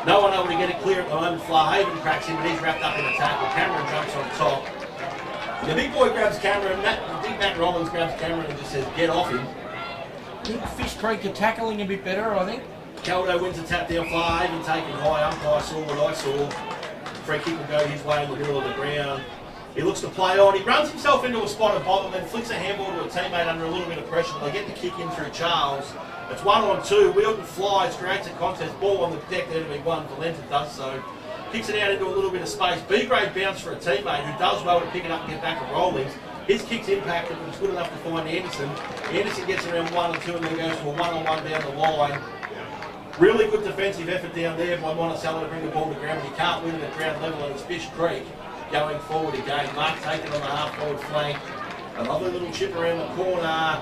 No one able to get it clear at the moment. Flahaven cracks him, but he's wrapped up in a tackle. Cameron jumps on top. The big boy grabs Cameron. The big Matt Rollins grabs Cameron and just says, get off him. I think Fish Creek are tackling a bit better, I think. Caldo wins a tap down. Flahaven taken high. Umpire saw what I saw. Free kick will go his way in the middle of the ground. He looks to play on. He runs himself into a spot of bottom, then flicks a handball to a teammate under a little bit of pressure. They get the kick in through Charles. It's 1-on-2. Wheelton flies, creates a contest. Ball on the deck there to be won. Valenta does so. Kicks it out into a little bit of space. B-grade bounce for a teammate who does well to pick it up and get back to Rollings. His kick's impacted, but it's good enough to find Anderson. Anderson gets around 1 and 2 and then goes to a 1-on-1 down the line. Really good defensive effort down there by Monticello to bring the ball to ground, but he can't win it at ground level, and it's Fish Creek going forward again. Mark taken on the half-forward flank. A lovely little chip around the corner.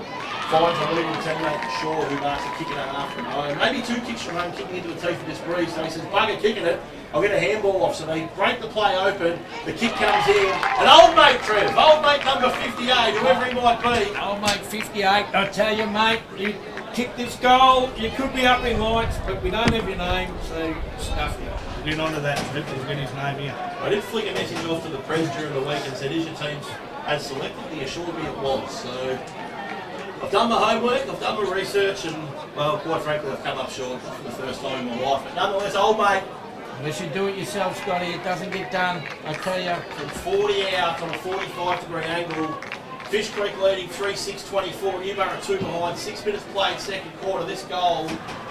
Finds a legal teammate Shaw, who marks a kick and a half from home. Maybe 2 kicks from home, kicking into the teeth of this breeze. So he says, bugger kicking it, I'll get a handball off. So they break the play open, the kick comes in, and old mate Trev, old mate number 58, whoever he might be. Old mate 58, I tell you mate, you kick this goal, you could be up in lights, but we don't have your name, so stuff you. Get onto that, Trev, he's got his name here. I did flick a message off to the press during the week and said, is your team as selected? He assured me it was. So I've done my homework, I've done my research, and, well, quite frankly, I've come up short for the first time in my life. But nonetheless, old mate. Unless you do it yourself, Scotty, it doesn't get done, I tell you. From 40 out on a 45-degree angle. Fish Creek leading 3-6-24. Newborough 2 behind. 6 minutes played, second quarter. This goal,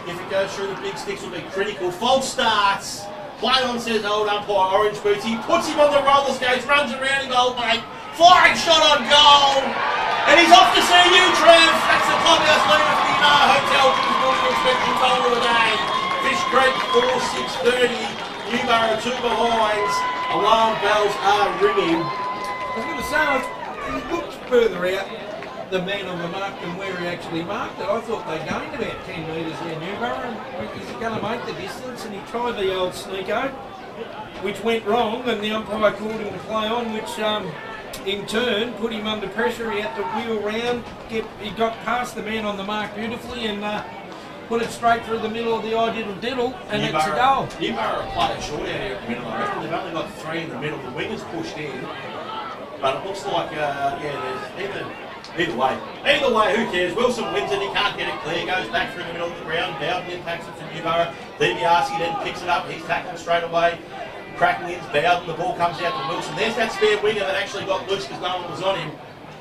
if it goes through the big sticks, will be critical. False starts. Play on, says old umpire Orange Boots. He puts him on the roller skates, runs around him, old mate. Flying shot on goal. And he's off to see you, Trev. That's the clubhouse leader for the United Hotel. Who's going to expect control of the day. Fish Creek 4-6-30. Newborough 2 behind. Alarm bells are ringing. I was going to say, he looks further out, the man on the mark, than where he actually marked it. I thought they gained about 10 metres there, Newborough, and is he going to make the distance? And he tried the old sneako, which went wrong, and the umpire called him to play on, which in turn put him under pressure. He had to wheel round, he got past the man on the mark beautifully, and put it straight through the middle of the diddle, and it's a goal. Newborough play it short out here at the middle. I reckon they've only got 3 in the middle. The wingers pushed in. But it looks like, there's either way. Either way, who cares? Wilson wins it, he can't get it clear, goes back through the middle of the ground, Bowden impacts it for Newborough. DiBiase then picks it up, he's tackled straight away. Cracking in, Bowden, the ball comes out to Wilson. There's that spare winger that actually got loose because no one was on him.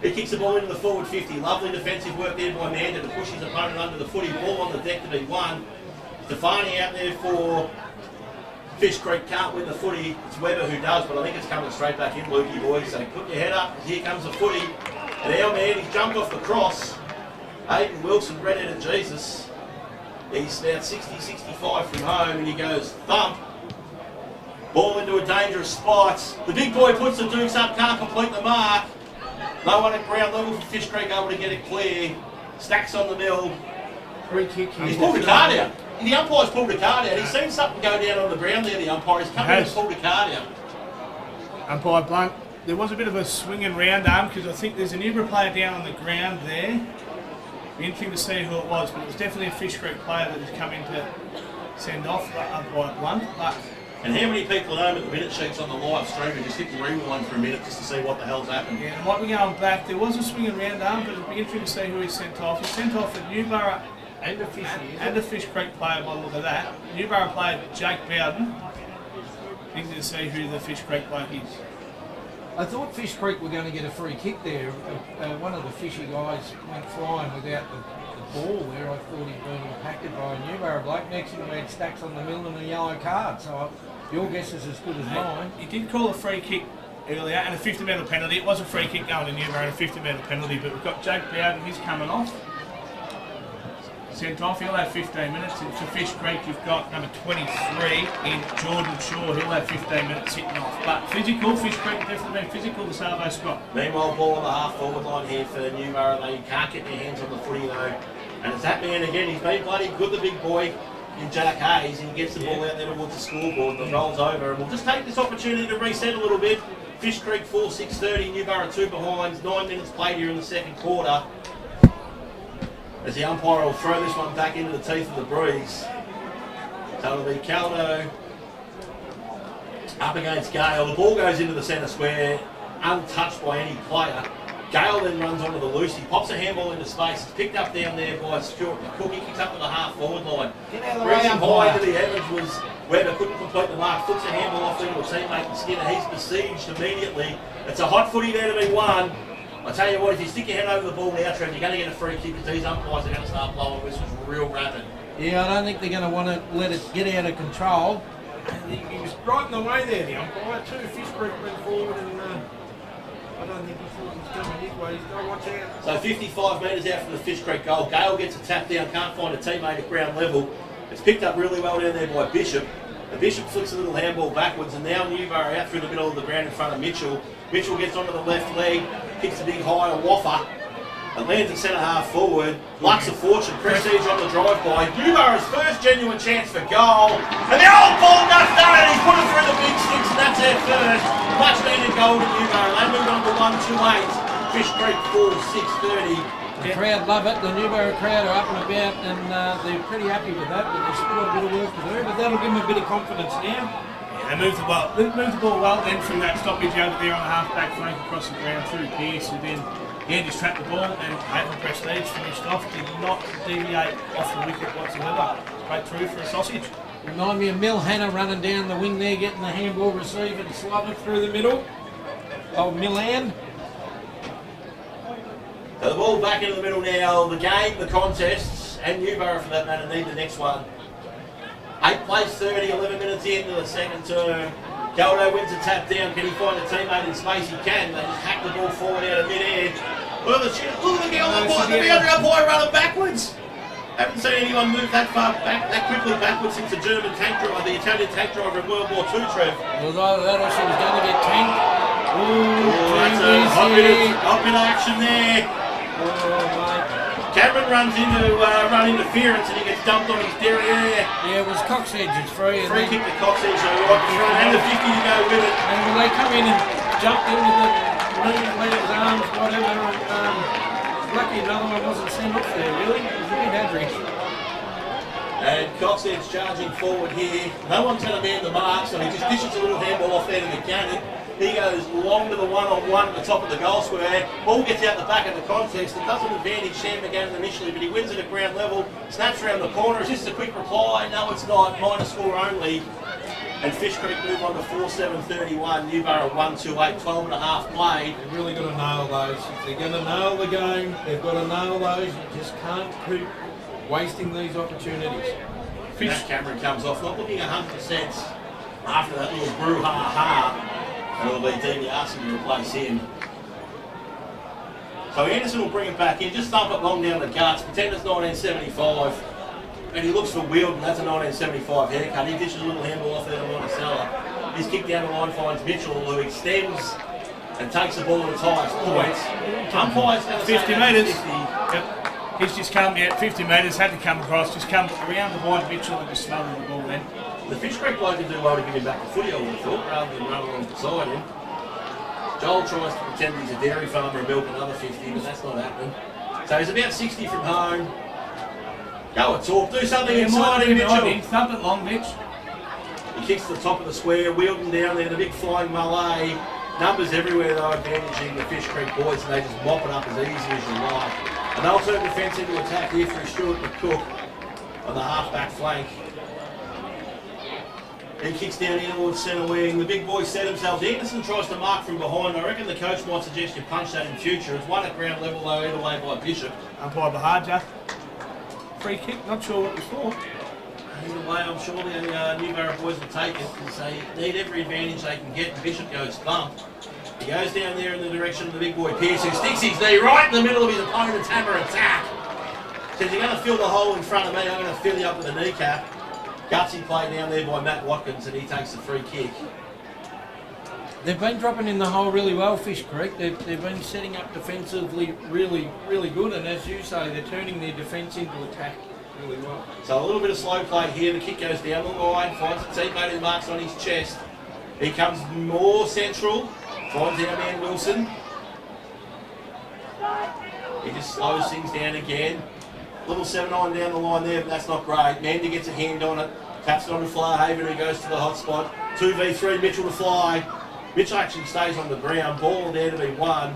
He kicks the ball into the forward 50. Lovely defensive work there by Manda to push his opponent under the footy. Ball on the deck to be won. Stefani out there for Fish Creek can't win the footy. It's Webber who does, but I think it's coming straight back in, Lukey boys. So put your head up, here comes the footy. And our man, he's jumped off the cross. Hayden Wilson, red-headed Jesus. He's about 60-65 from home, and he goes thump. Ball into a dangerous spot. The big boy puts the dukes up, can't complete the mark. No one at ground level for Fish Creek able to get it clear. Stacks on the mill. Free kick. He's pulled a card out. The umpire's pulled a card out. He's seen something go down on the ground there, the umpire. He's come in and pulled a card out. Umpire Blunt, there was a bit of a swinging round arm because I think there's an Ibra player down on the ground there. Be interesting to see who it was, but it was definitely a Fish Creek player that has come in to send off Umpire Blunt. But and how many people at home at the minute sheets on the live stream and just hit the rewind for a minute just to see what the hell's happened? Yeah, it might be going back. There was a swinging round arm, but it'd be interesting to see who he sent off. He sent off a Newborough and a Fish Creek player by the look of that. Newborough player Jake Bowden. Interesting to see who the Fish Creek bloke is. I thought Fish Creek were going to get a free kick there. One of the fishy guys went flying without the ball there. I thought he'd been impacted by a Newborough bloke. Next thing we had Stacks on the mill and a yellow card. So your guess is as good as mine. He did call a free kick earlier and a 50-metre penalty. It was a free kick going to Newborough and a 50-metre penalty, but we've got Jake Bowden, he's coming off. Sent off, he'll have 15 minutes. And for Fish Creek, you've got number 23 in Jordan Shaw. He'll have 15 minutes sitting off. But physical, Fish Creek definitely been physical, the Salvo Scott. Meanwhile, ball on the half-forward line here for Newborough. They can't get their hands on the footy though. And it's that man again. He's been bloody good, the big boy, in Jack Hayes. And he gets the ball out there towards the scoreboard and rolls over. And we'll just take this opportunity to reset a little bit. Fish Creek 4-6-30, Newborough 2 behinds. 9 minutes played here in the second quarter. As the umpire will throw this one back into the teeth of the breeze. So it'll be Caldo up against Gale. The ball goes into the centre square, untouched by any player. Gale then runs onto the loose. He pops a handball into space. It's picked up down there by Stuart McCook. He kicks up to the half-forward line. Brings him high into the heavens was Webber. Couldn't complete the mark. Flicks a handball off into a teammate and Skinner. He's besieged immediately. It's a hot footy there to be won. I tell you what, if you stick your head over the ball now, Trev, you're going to get a free kick because these umpires are going to start blowing whistles real rapid. Yeah, I don't think they're going to want to let it get out of control. He was right in the way there, the umpire, too. Fish Creek went forward and I don't think he thought he was coming his way. He's got to watch out. So 55 metres out from the Fish Creek goal. Gale gets a tap down, can't find a teammate at ground level. It's picked up really well down there by Bishop. The Bishop flicks a little handball backwards and now Newborough out through the middle of the ground in front of Mitchell. Mitchell gets onto the left leg, kicks a big high waffer. It lands at centre half forward. Lucks of fortune, prestige on the drive-by. Newborough's first genuine chance for goal. And the old ball duck's done it. He's put it through the big sticks and that's their first. Much needed goal to Newborough. They moved on to 1-2-8. Fish Creek 4-6-30. The crowd love it. The Newborough crowd are up and about and they're pretty happy with that, but they've still got a bit of work to do. But that'll give them a bit of confidence now. They moved the ball well then from that stoppage over there on the half-back flank across the ground through Pearce, who then just trapped the ball and Maitland Prestige finished off, did not deviate off the wicket whatsoever. Straight through for a sausage. Remind me of Mel Hanna running down the wing there, getting the handball received and slugging through the middle. Oh, Milan. So the ball back into the middle now. The game, the contests, and Newborough for that matter need the next one. 8 plays 30, 11 minutes into the second term. Caldo wins a tap down. Can he find a teammate in space? He can. They just hack the ball forward out of mid-air. Look at the girl on the boundary umpire running backwards. Haven't seen anyone move that far back, that quickly backwards since the German tank driver, the Italian tank driver in World War II, Trev. It was either that or she was going to get tanked. That's a hot bit of action there. Cameron runs into run interference and he gets dumped on his derriere. Yeah, it was Coxedge's free. Free kick to Coxedge, so right in front, and the 50 to go with it. And when they come in and jumped in with the legs, arms, whatever, and lucky another one wasn't sent off there, really. It was a bit average. And Coxedge charging forward here. No one's going to man the mark, so he just dishes a little handball off there to Mechanic. He goes long to the one-on-one at the top of the goal square. Ball gets out the back of the context. It doesn't advantage Sam McGann initially, but he wins it at ground level. Snaps around the corner. Is this a quick reply? No, it's not. Minor score only. And Fish Creek move on to 4-7-31. Newborough 1-2-8, 12 and a half played. They've really got to nail those. If they're going to nail the game, they've got to nail those. You just can't keep wasting these opportunities. Fish Cameron comes off, not looking 100%. after that little brouhaha, and it'll be DiBiase to replace him. So Anderson will bring it back in, just thump it long down the guts, pretend it's 1975, and he looks for Wield, and that's a 1975 haircut. He dishes a little handball off there to Monticello. He's kicked down the line, finds Mitchell, who extends and takes the ball to the highest points. Umpire's going to 50 metres. Yep. He's just come, 50 metres, had to come across, just come around the wide Mitchell and just smothered the ball then. The Fish Creek bloke can do well to give him back the footy, I would have thought, rather than run along beside him. Joel tries to pretend he's a dairy farmer and milk another 50, but that's not happening. So he's about 60 from home. Go and talk, do something inside him, Mitchell. Thump it long, Mitch. He kicks to the top of the square, Wheelden down there, the big flying Malay. Numbers everywhere though, advantaging the Fish Creek boys, and they just mop it up as easy as you like. And they'll turn defence into attack here for Stuart McCook on the half-back flank. He kicks down here towards centre wing. The big boys set themselves. Anderson tries to mark from behind. I reckon the coach might suggest you punch that in future. It's one at ground level though, either way by Bishop. Umpire Bahaja. Free kick, not sure what it was for. Either way, I'm sure the Newborough boys will take it because they need every advantage they can get. Bishop goes thump. He goes down there in the direction of the big boy Pearce, who sticks his knee right in the middle of his opponent's hammer attack. Says, you're going to fill the hole in front of me, I'm going to fill you up with a kneecap. Gutsy play down there by Matt Watkins, and he takes the free kick. They've been dropping in the hole really well, Fish Creek. They've been setting up defensively really, really good, and as you say, they're turning their defence into attack really well. So a little bit of slow play here. The kick goes down the line, finds a teammate who marks on his chest. He comes more central, finds our man Wilson. He just slows things down again. Little 7-9 down the line there, but that's not great. Mandy gets a hand on it, taps it on to Flyhaven, who goes to the hot spot. 2v3, Mitchell to fly. Mitchell actually stays on the ground, ball there to be won.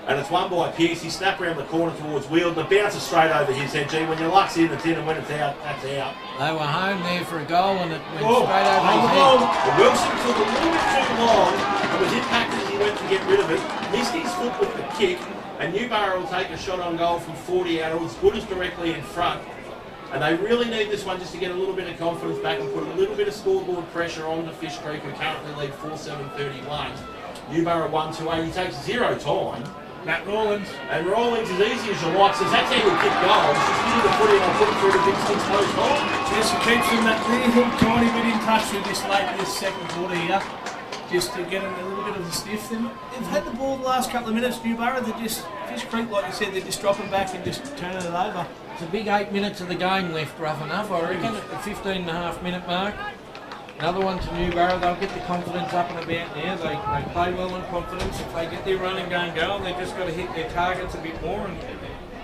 And it's won by Pearce. He snapped around the corner towards Wield, and it bounces straight over his head. Gee, when your luck's in, it's in, and when it's out, that's out. They were home there for a goal, and it went straight over his head. Well, Wilson took a little bit too long, and was impacted as he went to get rid of it. Missed his foot with the kick, and Newborough will take a shot on goal from 40 out. It was good as directly in front. And they really need this one just to get a little bit of confidence back and put a little bit of scoreboard pressure on the Fish Creek, who currently lead 4-7-31. Newborough 1-2-8. He takes 0 time. Matt Rawlins. And Rawlins, as easy as you like, says that's how you kick goals. Just give you the footy and I'll put it through the big six post hole. Yes, he keeps them that little tiny bit in touch with this second quarter here. Just to get them a little bit of a stiff. They've had the ball the last couple of minutes, Newborough. They're just, Fish Creek, like you said, they're just dropping back and just turning it over. It's a big 8 minutes of the game left, rough enough, I reckon, at the 15.5-minute mark. Another one to Newborough. They'll get the confidence up and about now. They play well in confidence. If they get their running game going, they've just got to hit their targets a bit more, and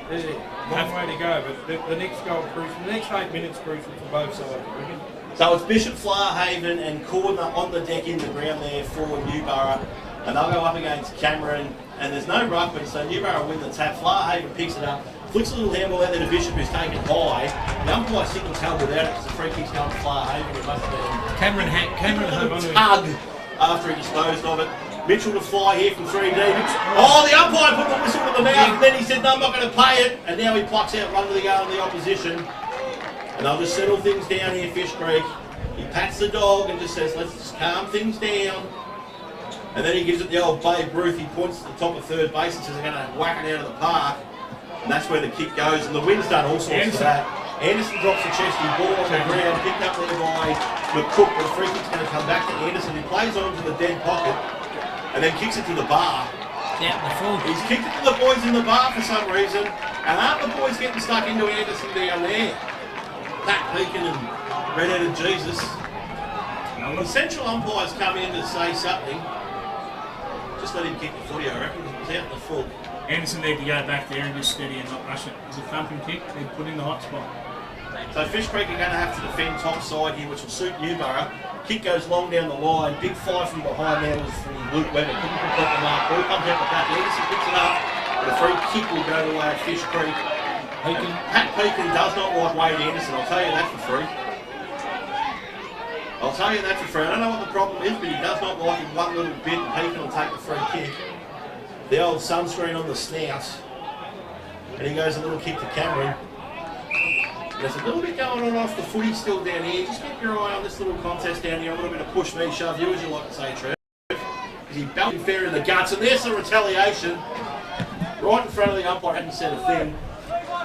there's a long way to go. But the next goal crucial. The next 8 minutes crucial for both sides, I reckon. So it's Bishop, Flarhaven and Cordner on the deck in the ground there for Newborough. And they'll go up against Cameron. And there's no ruckman, so Newborough win the tap. Flarhaven picks it up. Flicks a little handball out there to Bishop, who's taken high. The umpire signals held without it because the free kick's going to Flarhaven. It must have been Cameron hung on to tug after he disposed of it. Mitchell to fly here from 3D. Oh, the umpire put the whistle to the mouth, and then he said, no, I'm not going to pay it. And now he plucks out one to the goal of the opposition. And they'll just settle things down here, Fish Creek. He pats the dog and just says, let's just calm things down. And then he gives it the old Babe Ruth. He points to the top of third base and says they're going to whack it out of the park. And that's where the kick goes. And the wind's done all sorts of that. Anderson drops the chesty ball on the ground, picked up there by McCook. The free kick's going to come back to Anderson. He plays on to the dead pocket and then kicks it to the bar. Yeah, the full. He's kicked it to the boys in the bar for some reason. And aren't the boys getting stuck into Anderson down there? Pat Pekin and Red-Headed Jesus. The central umpires come in to say something. Just let him kick the footy, I reckon. It was out in the full. Anderson need to go back there and just steady and not rush it. It's a thumping kick, they put in the hot spot. So Fish Creek are going to have to defend top side here, which will suit Newborough. Kick goes long down the line. Big fly from behind there was from Luke Webber. Couldn't complete the mark. Ball comes out the back. Anderson picks it up. But a free kick will go the way of Fish Creek. Pat Pekin does not like Wade Anderson, I'll tell you that for free. I'll tell you that for free. I don't know what the problem is, but he does not like him one little bit, and Pekin will take the free kick. The old sunscreen on the snout. And he goes a little kick to Cameron. There's a little bit going on off the footy still down here. Just keep your eye on this little contest down here. A little bit of push me, shove you, as you like to say, Trev. Because he belted fair in the guts. And there's the retaliation. Right in front of the umpire, hadn't said a thing.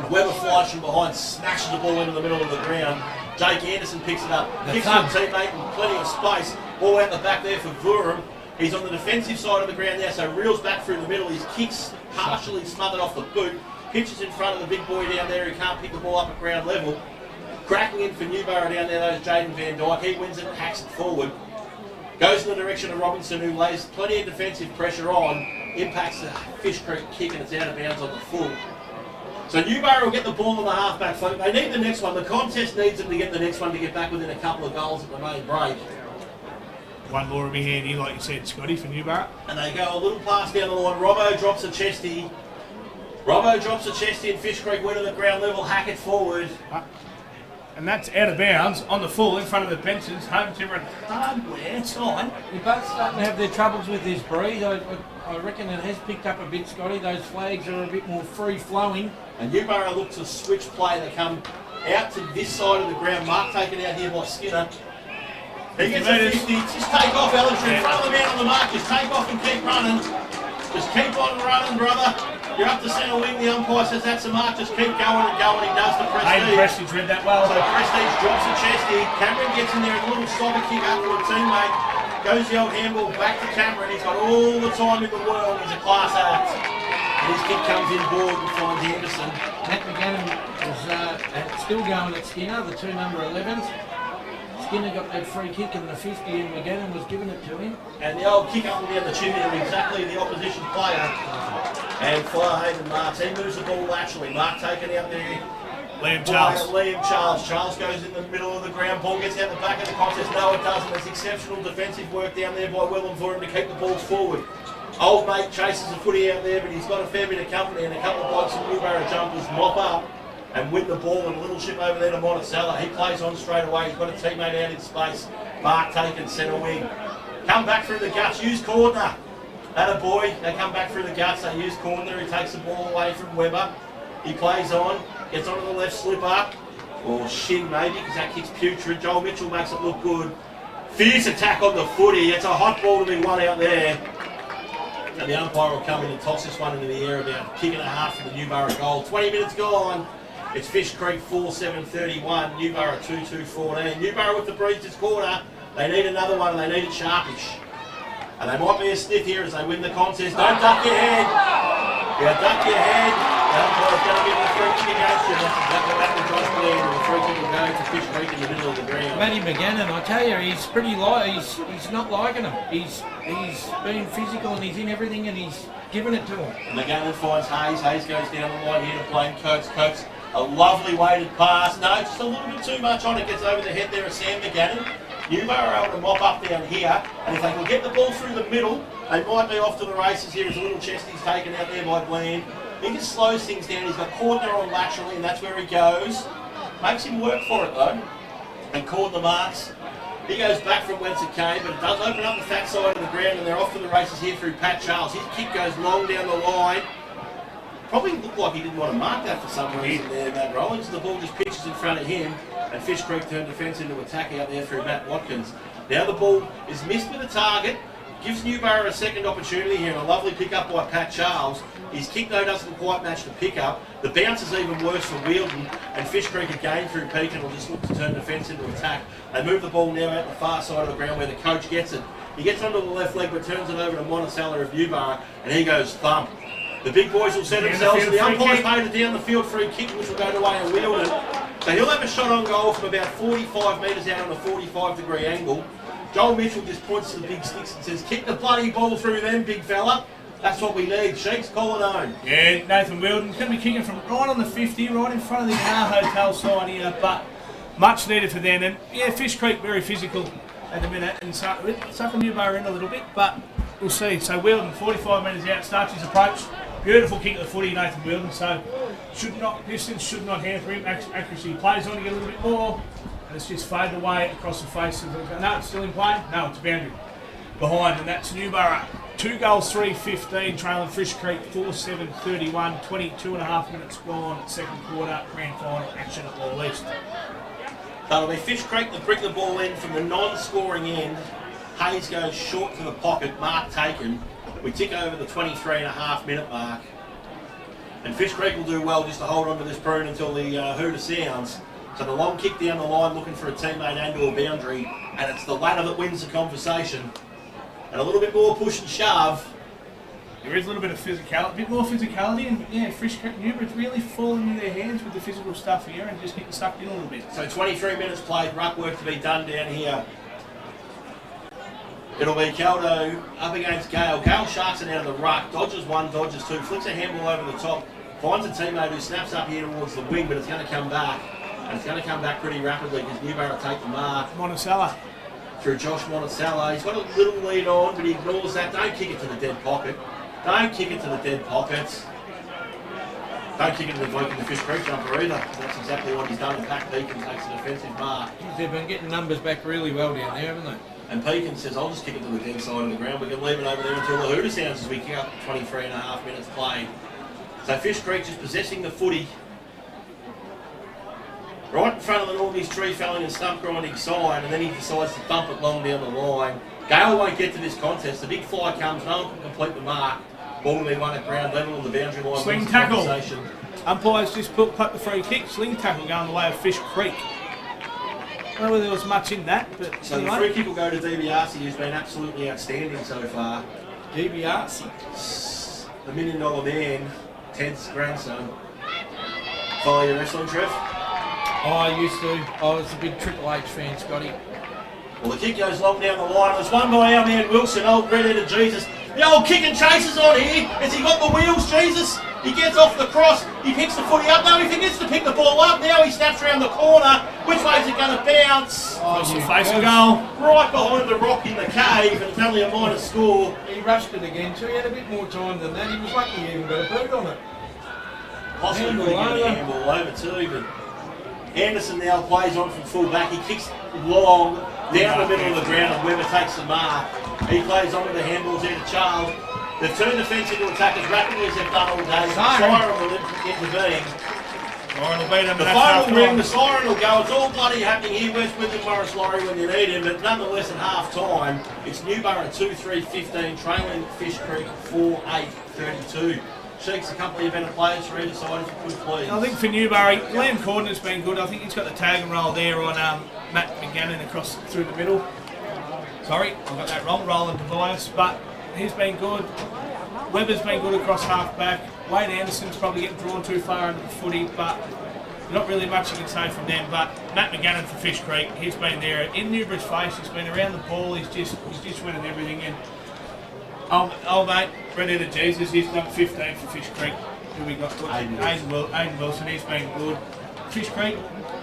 Webber flies from behind, smashes the ball into the middle of the ground. Jake Anderson picks it up, kicks to a teammate in plenty of space. Ball out the back there for Vurum. He's on the defensive side of the ground now, so reels back through the middle. His kicks partially smothered off the boot. Pitches in front of the big boy down there who can't pick the ball up at ground level. Cracking in for Newborough down there, those Jaden Van Dyke. He wins it and hacks it forward. Goes in the direction of Robinson, who lays plenty of defensive pressure on. Impacts the Fish Creek kick and it's out of bounds on the full. So Newborough will get the ball on the half-back flank. They need the next one. The contest needs them to get the next one to get back within a couple of goals at the main break. One more will be handy, like you said, Scotty, for Newborough. And they go a little pass down the line. Robbo drops a chesty. Robbo drops a chesty and Fish Creek win at the ground level, hack it forward. And that's out of bounds on the full in front of the benches. Home timber and hardware sign. You're both starting to have their troubles with this breeze. I reckon it has picked up a bit, Scotty. Those flags are a bit more free-flowing. And Newborough look to switch play. They come out to this side of the ground. Mark taken out here by Skinner. He gets a 50. Just take off, Alex. You're in front of the man on the mark. Just take off and keep running. Just keep on running, brother. You're up to centre wing. The umpire says that's a mark. Just keep going and going. He does the Prestige. Prestige read that well. So Prestige drops a chesty. Cameron gets in there and a little slobber kick up to a teammate. Goes the old handball back to Cameron. He's got all the time in the world. He's a class act. And his kick comes in board and finds Anderson. Matt McGannon was still going at Skinner, the two number 11s. Skinner got that free kick in the 50 and McGannon was giving it to him. And the old kick up and down the chimney of exactly the opposition player. And Firehaven Marks, he moves the ball laterally. Mark taken out there. Liam Charles. Liam Charles. Charles goes in the middle of the ground. Ball gets out the back of the contest. No, it doesn't. There's exceptional defensive work down there by Willem for him to keep the balls forward. Old mate chases the footy out there, but he's got a fair bit of company and a couple of blokes from Newborough jumpers mop up and win the ball and a little ship over there to Monticello. He plays on straight away. He's got a teammate out in space. Mark taken centre wing. Come back through the guts. Use Cordner. That a boy. They come back through the guts. They use Cordner. He takes the ball away from Webber. He plays on. Gets onto the left slip up. Or shin maybe because that kick's putrid. Joel Mitchell makes it look good. Fierce attack on the footy. It's a hot ball to be won out there. And the umpire will come in and toss this one into the air about a kick and a half for the Newborough goal. 20 minutes gone. It's Fish Creek 4-7-31, Newborough 2-2-14. Newborough with the breeze this quarter. They need another one and they need it sharpish. And they might be a sniff here as they win the contest. Don't duck your head. Yeah, duck your head. The umpire's going to give the free kick action. That's exactly what happened to Josh Blair. And the free kick will go to Fish Creek in the middle of the ground. Matty McGannon, I tell you, he's pretty he's not liking him. He's been physical and he's in everything and he's giving it to him. And McGannon finds Hayes. Hayes goes down the line here to blame Coates. Coates, a lovely weighted pass. No, just a little bit too much on it. Gets over the head there of Sam McGannon. Newborough are able to mop up down here. And if they can get the ball through the middle, they might be off to the races here as a little chesty's taken out there by Bland. He just slows things down. He's got Cordner on laterally and that's where he goes. Makes him work for it though. And Cordner marks. He goes back from whence it came, but it does open up the fat side of the ground and they're off to the races here through Pat Charles. His kick goes long down the line. Probably looked like he didn't want to mark that for some reason there, Matt Rollins. The ball just pitches in front of him and Fish Creek turned defence into attack out there through Matt Watkins. Now the ball is missed with a target. Gives Newborough a second opportunity here and a lovely pick up by Pat Charles. His kick though doesn't quite match the pick up. The bounce is even worse for Wielden and Fish Creek again through Pekin will just look to turn defence into attack. They move the ball now out the far side of the ground where the coach gets it. He gets onto the left leg but turns it over to Monticello of Newborough and he goes thump. The big boys will set themselves and the umpire's paid a down the field free kick which will go to away and Wielden. So he'll have a shot on goal from about 45 metres out on a 45-degree angle. Joel Mitchell just points to the big sticks and says, kick the bloody ball through them, big fella. That's what we need. Sheik's calling on. Yeah, Nathan Wielden's going to be kicking from right on the 50, right in front of the R Hotel side here, but much needed for them. And yeah, Fish Creek very physical at the minute and sucking Newborough in a little bit, but we'll see. So Wielden, 45 metres out, starts his approach. Beautiful kick at the footy, Nathan Wielden. So distance should not hamper him. Accuracy plays on to get a little bit more. And it's just faded away across the face of the... No, it's still in play. No, it's boundary. behind, and that's Newborough. 2 goals, 3-15, trailing Fish Creek 4-7-31, 22.5 minutes gone, second quarter, grand final action at Morwell East. That'll be Fish Creek that bring the ball in from the non-scoring end. Hayes goes short to the pocket, mark taken. We tick over the 23.5 minute mark. And Fish Creek will do well just to hold on to this prune until the hooter sounds. So the long kick down the line looking for a teammate and or boundary, and it's the ladder that wins the conversation. And a little bit more push and shove. There is a little bit of physicality, a bit more physicality, and yeah, Fish Creek Newborough's really falling into their hands with the physical stuff here and just getting sucked in a little bit. So 23 minutes played, ruck work to be done down here. It'll be Caldo up against Gale. Gale sharks it out of the ruck, dodges one, dodges two, flicks a handball over the top, finds a teammate who snaps up here towards the wing, but it's going to come back. And it's going to come back pretty rapidly because Newborough take the mark. Monticello. Through Josh Monticello. He's got a little lead on, but he ignores that. Don't kick it to the dead pocket. Don't kick it to the dead pocket. Don't kick it to the bloke in the Fish Creek jumper either. That's exactly what he's done. And Pat Pekin takes an offensive mark. They've been getting numbers back really well down there, haven't they? And Pekin says, I'll just kick it to the dead side of the ground. We can leave it over there until the hooter sounds as we kick up 23.5 minutes played. So Fish Creek just possessing the footy. Right in front of the Northies tree felling and stump grinding side, and then he decides to bump it long down the line. Gale won't get to this contest. The big fly comes, no one can complete the mark. Ball will be won at ground level on the boundary line. Sling tackle. Umpires just put the free kick. Sling tackle going the way of Fish Creek. I don't know whether there was much in that, but so anyway. The free kick will go to DiBiase, who's been absolutely outstanding so far. DiBiase, the $1 million man, Ted's grandson. Follow your wrestling, Trev? I used to. I was a big Triple H fan, Scotty. Well, the kick goes long down the line. There's one by our man Wilson, old red-headed Jesus. The old kick and chases on here. Has he got the wheels, Jesus? He gets off the cross. He picks the footy up. No, he forgets to pick the ball up. Now he snaps around the corner. Which way is it going to bounce? Oh, the face of goal. Right behind the rock in the cave, and it's only a minor score. He rushed it again, so he had a bit more time than that. He was lucky he even got a boot on it. Possibly could have got a handball over too, but Anderson now plays on from full back. He kicks long down the middle of the ground, and Webber takes the mark. He plays on with the handballs there to Charles. They've turned the fence into attack as rapidly as they've done all day. Siren will intervene. The phone will ring, the siren will go. It's all bloody happening here. Where's Wyndham Morris Laurie when you need him? But nonetheless, at half time, it's Newborough 2-3-15, trailing Fish Creek 4-8-32. Sheik's a couple of event players for either side, if you could please. I think for Newbury, Liam Corden's been good. I think he's got the tag and roll there on Matt McGannon across through the middle. Sorry, I got that wrong. Roland Tobias, but he's been good. Webber's been good across half back. Wade Anderson's probably getting drawn too far into the footy, but not really much you can say from them. But Matt McGannon for Fish Creek, he's been there in Newbury's face. He's been around the ball. He's just winning everything in. Oh mate, red-headed Jesus, he's number 15 for Fish Creek. Who we got? Aiden Wilson, he's been good. Fish Creek,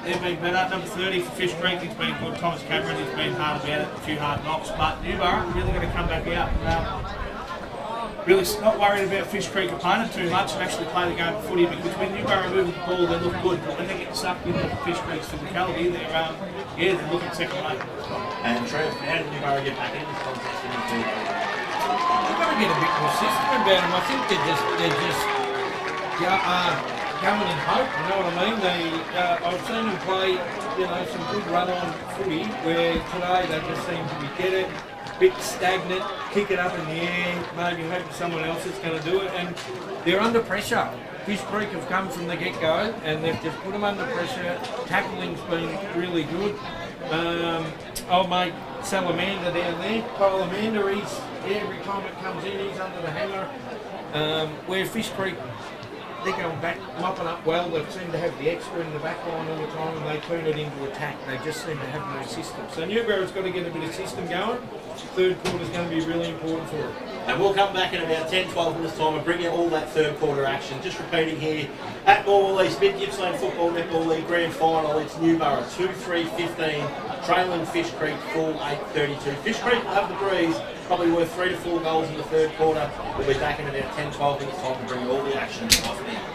they've been better. Number 30 for Fish Creek, he's been good. Thomas Cameron, he's been hard about it, a few hard knocks. But Newborough really going to come back out. Really not worried about Fish Creek opponent too much and actually play the game of footy, because when Newborough moving the ball, they look good. But when they get sucked into Fish Creek's physicality, they're looking second rate. And Trev, how did Newborough get back in this contest in the They've got to get a bit more system about them. I think they're just going in hope. You know what I mean? I've seen them play, some good run-on footy where today they just seem to be get it, bit stagnant, kick it up in the air, maybe hoping someone else is going to do it, and they're under pressure. Fish Creek have come from the get-go and they've just put them under pressure. Tackling's been really good. Old mate Salamander down there, Kyle Amanda, every time it comes in, he's under the hammer. Where Fish Creek, they're going back, mopping up well. They seem to have the extra in the back line all the time, and they turn it into attack. They just seem to have no system. So Newborough's got to get a bit of system going. Third quarter is going to be really important for it. And we'll come back in about 10-12 minutes time and bring you all that third quarter action. Just repeating here, at Morwell East, Mid-Gippsland Football Netball League Grand Final, it's Newborough 2-3-15, trailing Fish Creek 4-8-32. Fish Creek will have the breeze, probably worth 3 to 4 goals in the third quarter. We'll be back in about 10-12 minutes time to bring you all the action off now.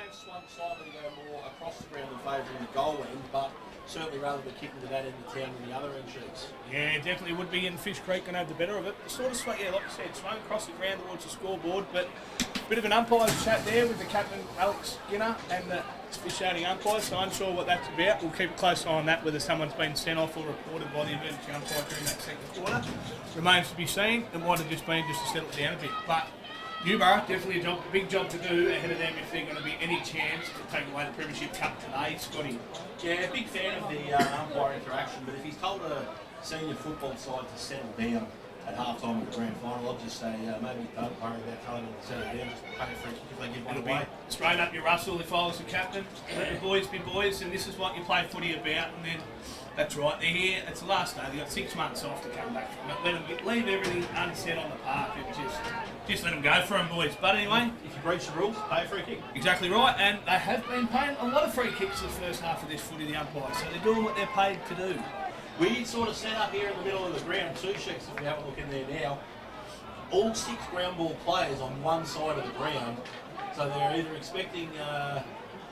may have swung slightly to go more across the ground in favour of the goal end, but certainly rather than kicking to that end of town than the other end shoots. Yeah, definitely would be, and Fish Creek can have the better of it. Sort of, yeah, like you said, swung across the ground towards the scoreboard, but a bit of an umpire's chat there with the captain, Alex Skinner, and the officiating umpire, so unsure what that's about. We'll keep a close eye on that, whether someone's been sent off or reported by the emergency umpire during that second quarter. Remains to be seen. It might have just been just to settle it down a bit. But Newborough, definitely a big job to do ahead of them if they're going to be any chance to take away the Premiership Cup today. Scotty. Yeah, big fan of the umpire interaction, but if he's told a senior football side to settle down at half-time of the grand final, I'll just say maybe don't worry about telling them to settle down, just pay a free kick if they give one away. Straight up your Russell if I was the captain. Let the boys be boys, and this is what you play footy about. And then that's right, they're here. It's the last day. They've got 6 months off to come back from it. Let them leave everything unsaid on the park and just let them go for them, boys. But anyway, if you breach the rules, pay a free kick. Exactly right, and they have been paying a lot of free kicks the first half of this footy, the umpires. So they're doing what they're paid to do. We sort of set up here in the middle of the ground, 2 Sheiks, if we have a look in there now. All 6 ground ball players on one side of the ground, so they're either expecting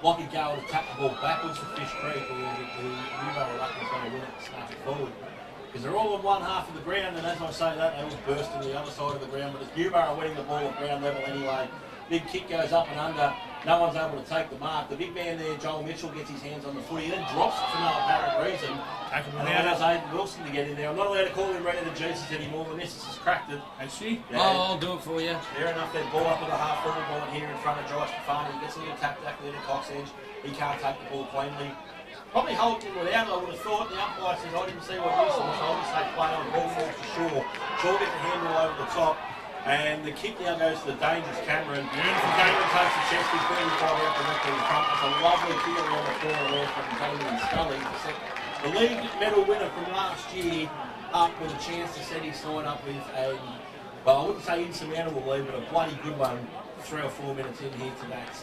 Lockie Gale to tap the ball backwards for Fish Creek, or the Newborough Ruckman's going to win it and snap it forward. Because they're all on one half of the ground, and as I say that, they all burst to the other side of the ground, but it's Newborough winning the ball at ground level anyway. Big kick goes up and under, no one's able to take the mark. The big man there, Joel Mitchell, gets his hands on the footy, then drops it for no apparent reason. And allows Aidan Wilson to get in there. I'm not allowed to call him Red of the Jesus anymore. Vanessa has cracked it. Has she? Yeah. Oh, I'll do it for you. Fair enough, then ball up with a half forward ball here in front of Josh Stefan. He gets a little tap back there to Cox Edge. He can't take the ball cleanly. Probably Holt without it, I would have thought. The umpire says, I didn't see what you saw, so I'll just say play on. Ball falls to Shaw. Shaw gets the handle over the top. And the kick now goes to the dangerous Cameron. Beautiful. Cameron takes the chest, he's 35 out directly in front. It's a lovely kick around the corner there from Damien Scully. The league medal winner from last year up with a chance to set his side up with a, well, I wouldn't say insurmountable lead, but a bloody good one 3 or 4 minutes in here to that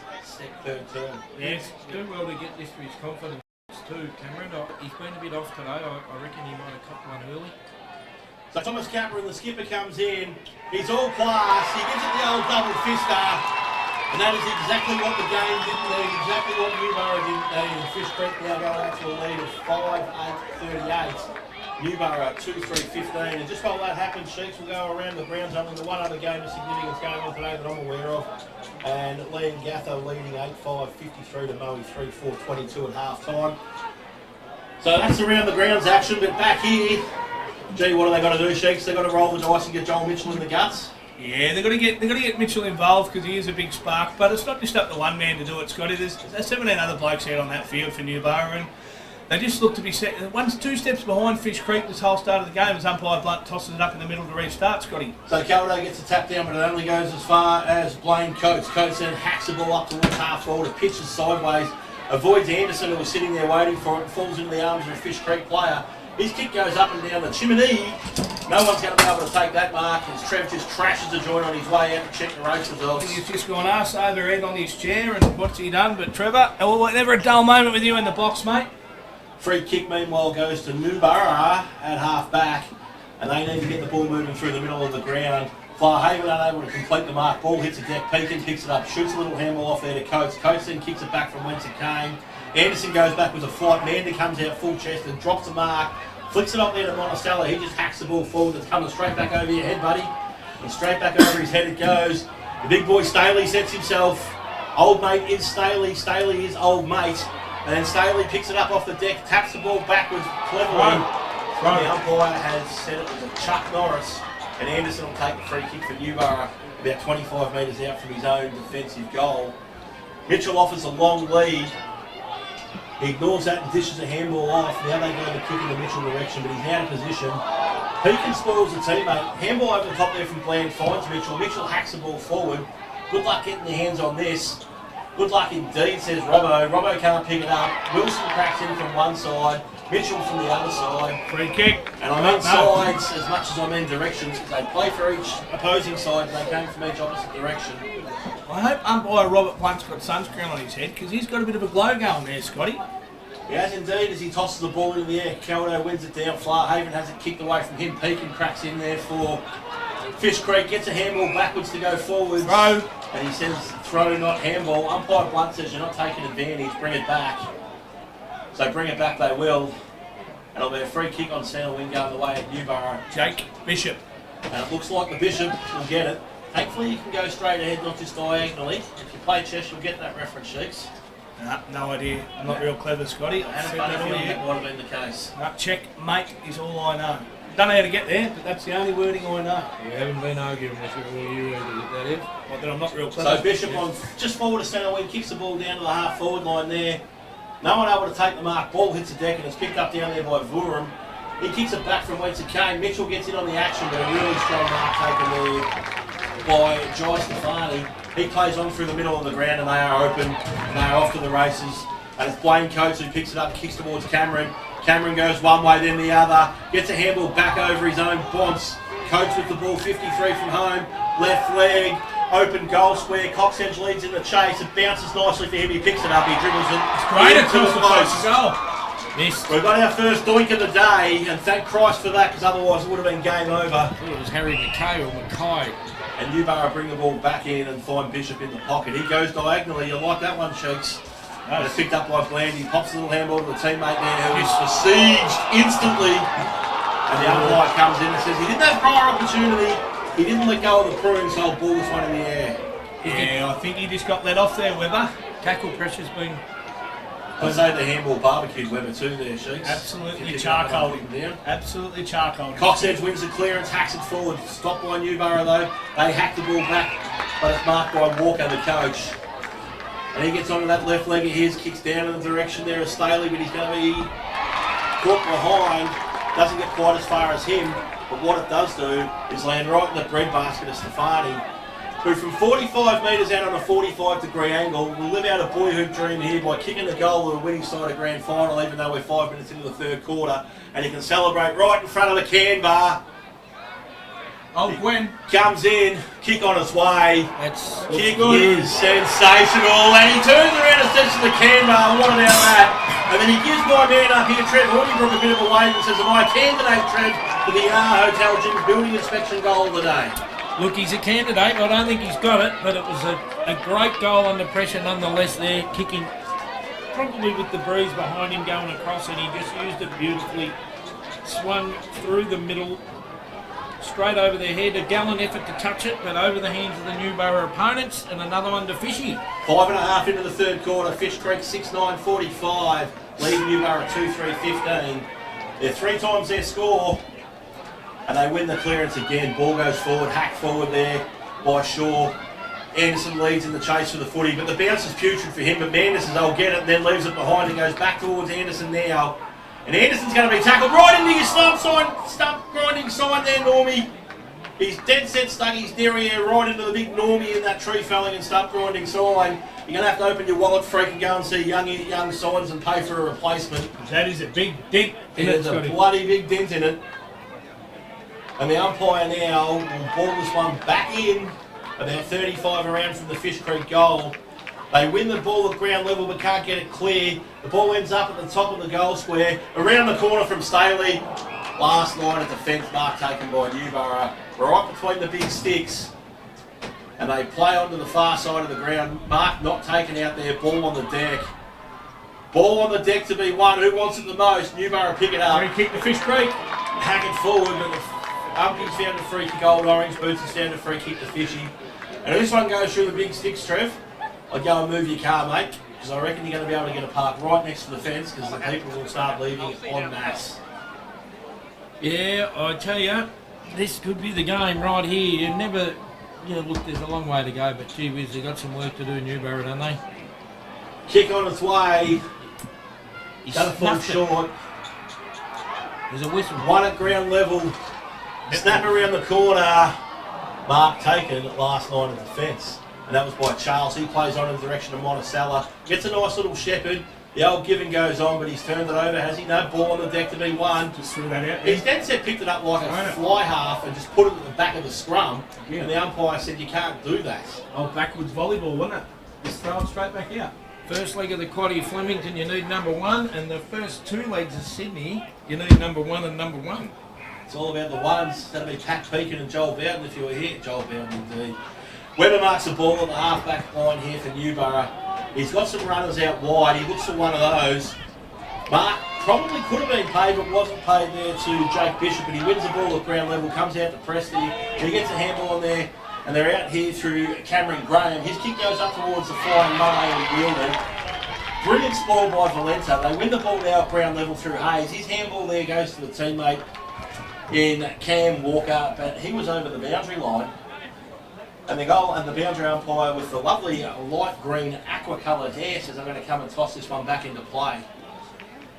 third term. Yes, do well to get this to his confidence too, Cameron. He's been a bit off today. I reckon he might have copped one early. So Thomas Cameron, the skipper, comes in. He's all class. He gives it the old double fister. And that is exactly what the game didn't need, exactly what Newborough didn't need. And Fish Creek now go out to a lead of 5-8-38. Newborough 2-3-15. And just while that happens, Sheiks will go around the grounds. Only the one other game of significance going on today that I'm aware of. And Lee and Gatho leading 8-5, 53 to Moe 3-4, 22 at half time. So that's around the grounds action, but back here, gee, what have they got to do, Sheiks? They've got to roll the dice and get Joel Mitchell in the guts. Yeah, they've got to get Mitchell involved because he is a big spark. But it's not just up to one man to do it, Scotty. There's 17 other blokes out on that field for Newborough, and they just look to be set 2 steps behind Fish Creek this whole start of the game as umpire Blunt tosses it up in the middle to restart, Scotty. So Caldo gets a tap down, but it only goes as far as Blaine Coates. Coates then hacks the ball up towards half forward, it pitches sideways, avoids Anderson who was sitting there waiting for it, and falls into the arms of a Fish Creek player. His kick goes up and down the chimney. No one's going to be able to take that mark as Trev just trashes the joint on his way out to check the race results. He's just gone arse over head on his chair, and what's he done? But Trevor, never a dull moment with you in the box, mate. Free kick meanwhile goes to Newborough at half back, and they need to get the ball moving through the middle of the ground. Haven unable to complete the mark. Ball hits a deck. Pekin picks it up, shoots a little handball off there to Coates. Coates then kicks it back from whence it came. Anderson goes back with a flight. Mander comes out full chest and drops the mark. Flicks it up there to Monticello. He just hacks the ball forward. It's coming straight back over your head, buddy. And straight back over his head it goes. The big boy Staley sets himself. Old mate is Staley. Staley is old mate. And then Staley picks it up off the deck, taps the ball backwards cleverly. The umpire has said it was a Chuck Norris. And Anderson will take the free kick for Newborough about 25 metres out from his own defensive goal. Mitchell offers a long lead. He ignores that and dishes a handball off. Now they go to kick in the Mitchell direction, but he's out of position. Pekin spoils the teammate. Handball over the top there from Bland finds Mitchell. Mitchell hacks the ball forward. Good luck getting your hands on this. Good luck indeed, says Robbo. Robbo can't pick it up. Wilson cracks in from one side. Mitchell from the other side. Free kick. And I mean sides as much as I mean directions, because they play for each opposing side and they came from each opposite direction. I hope umpire Robert Blunt's got sunscreen on his head because he's got a bit of a glow going there, Scotty. He has indeed as he tosses the ball into the air. Caldo wins it down. Haven has it kicked away from him. Pekin cracks in there for Fish Creek. Gets a handball backwards to go forwards. Throw. And he says throw, not handball. Umpire Blunt says you're not taking advantage, bring it back. So bring it back they will. And it'll be a free kick on centre wing going the way at Newborough. Jake Bishop. And it looks like the Bishop will get it. Thankfully you can go straight ahead, not just diagonally. If you play chess, you'll get that reference sheets. No idea. I'm not real clever, Scotty. And a funny feeling that might have been the case. Check, mate, is all I know. Don't know how to get there, but that's the only wording I know. You haven't been arguing with you all year either, that is. Not that I'm not real clever. So Bishop on just forward to centre wing, kicks the ball down to the half forward line there. No one able to take the mark. Ball hits the deck and it's picked up down there by Vuram. He kicks it back from whence it came. Mitchell gets in on the action, but a really strong mark taken there by Jai Stefani. He plays on through the middle of the ground and they are open. And they are off to the races. And it's Blaine Coates who picks it up, kicks towards Cameron. Cameron goes one way, then the other. Gets a handball back over his own bonce. Coates with the ball, 53 from home. Left leg, open goal square. Coxedge leads in the chase. It bounces nicely for him. He picks it up. He dribbles it. It's great across the post goal. Missed. We've got our first doink of the day, and thank Christ for that, because otherwise it would have been game over. I thought it was Harry McKay or Mackay. And Newborough bring the ball back in and find Bishop in the pocket. He goes diagonally. You like that one, Cheeks? And it's picked up by Blandy. Pops a little handball to the teammate there who is besieged instantly. And the umpire comes in and says he didn't have prior opportunity. He didn't let go of the pruning, so ball was one in the air. Yeah, I think he just got let off there, Webber. Tackle pressure's been... I say the handball barbecued Webber too there, Sheeks. Absolutely charcoal. Absolutely charcoal. Coxedge wins the clearance, hacks it forward. Stopped by Newborough though. They hack the ball back, but it's marked by Walker, the coach. And he gets onto that left leg of his, kicks down in the direction there of Staley, but he's going to be caught behind. Doesn't get quite as far as him, but what it does do is land right in the breadbasket of Stefani, who from 45 metres out on a 45-degree angle will live out a boyhood dream here by kicking the goal to the winning side of grand final, even though we're 5 minutes into the third quarter, and he can celebrate right in front of the can bar. Oh, Gwen comes in, kick on its way. That's kick is sensational, and he turns around and says to the can bar, "What about that?" And then he gives my man up here, Trev Hornibrook, a bit of a wave and says, "Am I a candidate, Trev, for the Hotel Gym's building inspection goal of the day?" Look, he's a candidate. I don't think he's got it, but it was a great goal under pressure nonetheless there, kicking probably with the breeze behind him going across, and he just used it beautifully. Swung through the middle, straight over their head. A gallant effort to touch it, but over the hands of the Newborough opponents, and another one to Fishy. 5.5 into the third quarter. Fish Creek 6-9-45, leading Newborough 2-3-15. They're 3 times their score. And they win the clearance again. Ball goes forward, hacked forward there by Shaw. Anderson leads in the chase for the footy, but the bounce is putrid for him. But Manders says, "I'll get it," and then leaves it behind and goes back towards Anderson now. And Anderson's going to be tackled right into your stump grinding sign there, Normie. He's dead set stuck his derriere right into the big Normie in that tree felling and stump grinding sign. You're going to have to open your wallet, freak, and go and see young signs and pay for a replacement. That is a big dent in There's a bloody big dent in it. And the umpire now will ball this one back in, about 35 around from the Fish Creek goal. They win the ball at ground level but can't get it clear. The ball ends up at the top of the goal square. Around the corner from Staley. Last line of defence, mark taken by Newborough. Right between the big sticks. And they play onto the far side of the ground. Mark not taken out there, ball on the deck. Ball on the deck to be won. Who wants it the most? Newborough pick it up. Free kick to Fish Creek. Hack it forward, but the Umpy's found a free kick, Old Orange Boots has found a free kick to Fishy. And if this one goes through the big sticks, Trev, I'd go and move your car, mate, because I reckon you're going to be able to get a park right next to the fence, because the people will start leaving en masse. Yeah, I tell you, this could be the game right here. You never, look, there's a long way to go, but gee whiz, they've got some work to do, Newborough, don't they? Kick on its way. He's going to fall short. There's a whistle. One at ground level. Snap around the corner. Mark taken at last line of defence. And that was by Charles. He plays on in the direction of Monticello. Gets a nice little shepherd. The old giving goes on, but he's turned it over, has he? No ball on the deck to be won. Just threw that out. He's dead set picked it up like a fly half and just put it at the back of the scrum. Yeah. And the umpire said, "You can't do that." Oh, backwards volleyball, wasn't it? Just throw it straight back out. First leg of the quaddie Flemington, you need number 1, and the first 2 legs of Sydney, you need number 1 and number 1. It's all about the ones. That'll be Pat Peakin and Joel Bowden if you were here. Joel Bowden indeed. Webber marks the ball at the half-back line here for Newborough. He's got some runners out wide. He looks for one of those. Mark probably could have been paid, but wasn't paid there to Jake Bishop. But he wins the ball at ground level, comes out to Presty. He gets a handle on there, and they're out here through Cameron Graham. His kick goes up towards the flying Mullen and Wheeldon. Brilliant spoil by Valenta. They win the ball now at ground level through Hayes. His handball there goes to the teammate in Cam Walker, but he was over the boundary line. And the goal and the boundary umpire with the lovely light green aqua coloured hair says I'm going to come and toss this one back into play.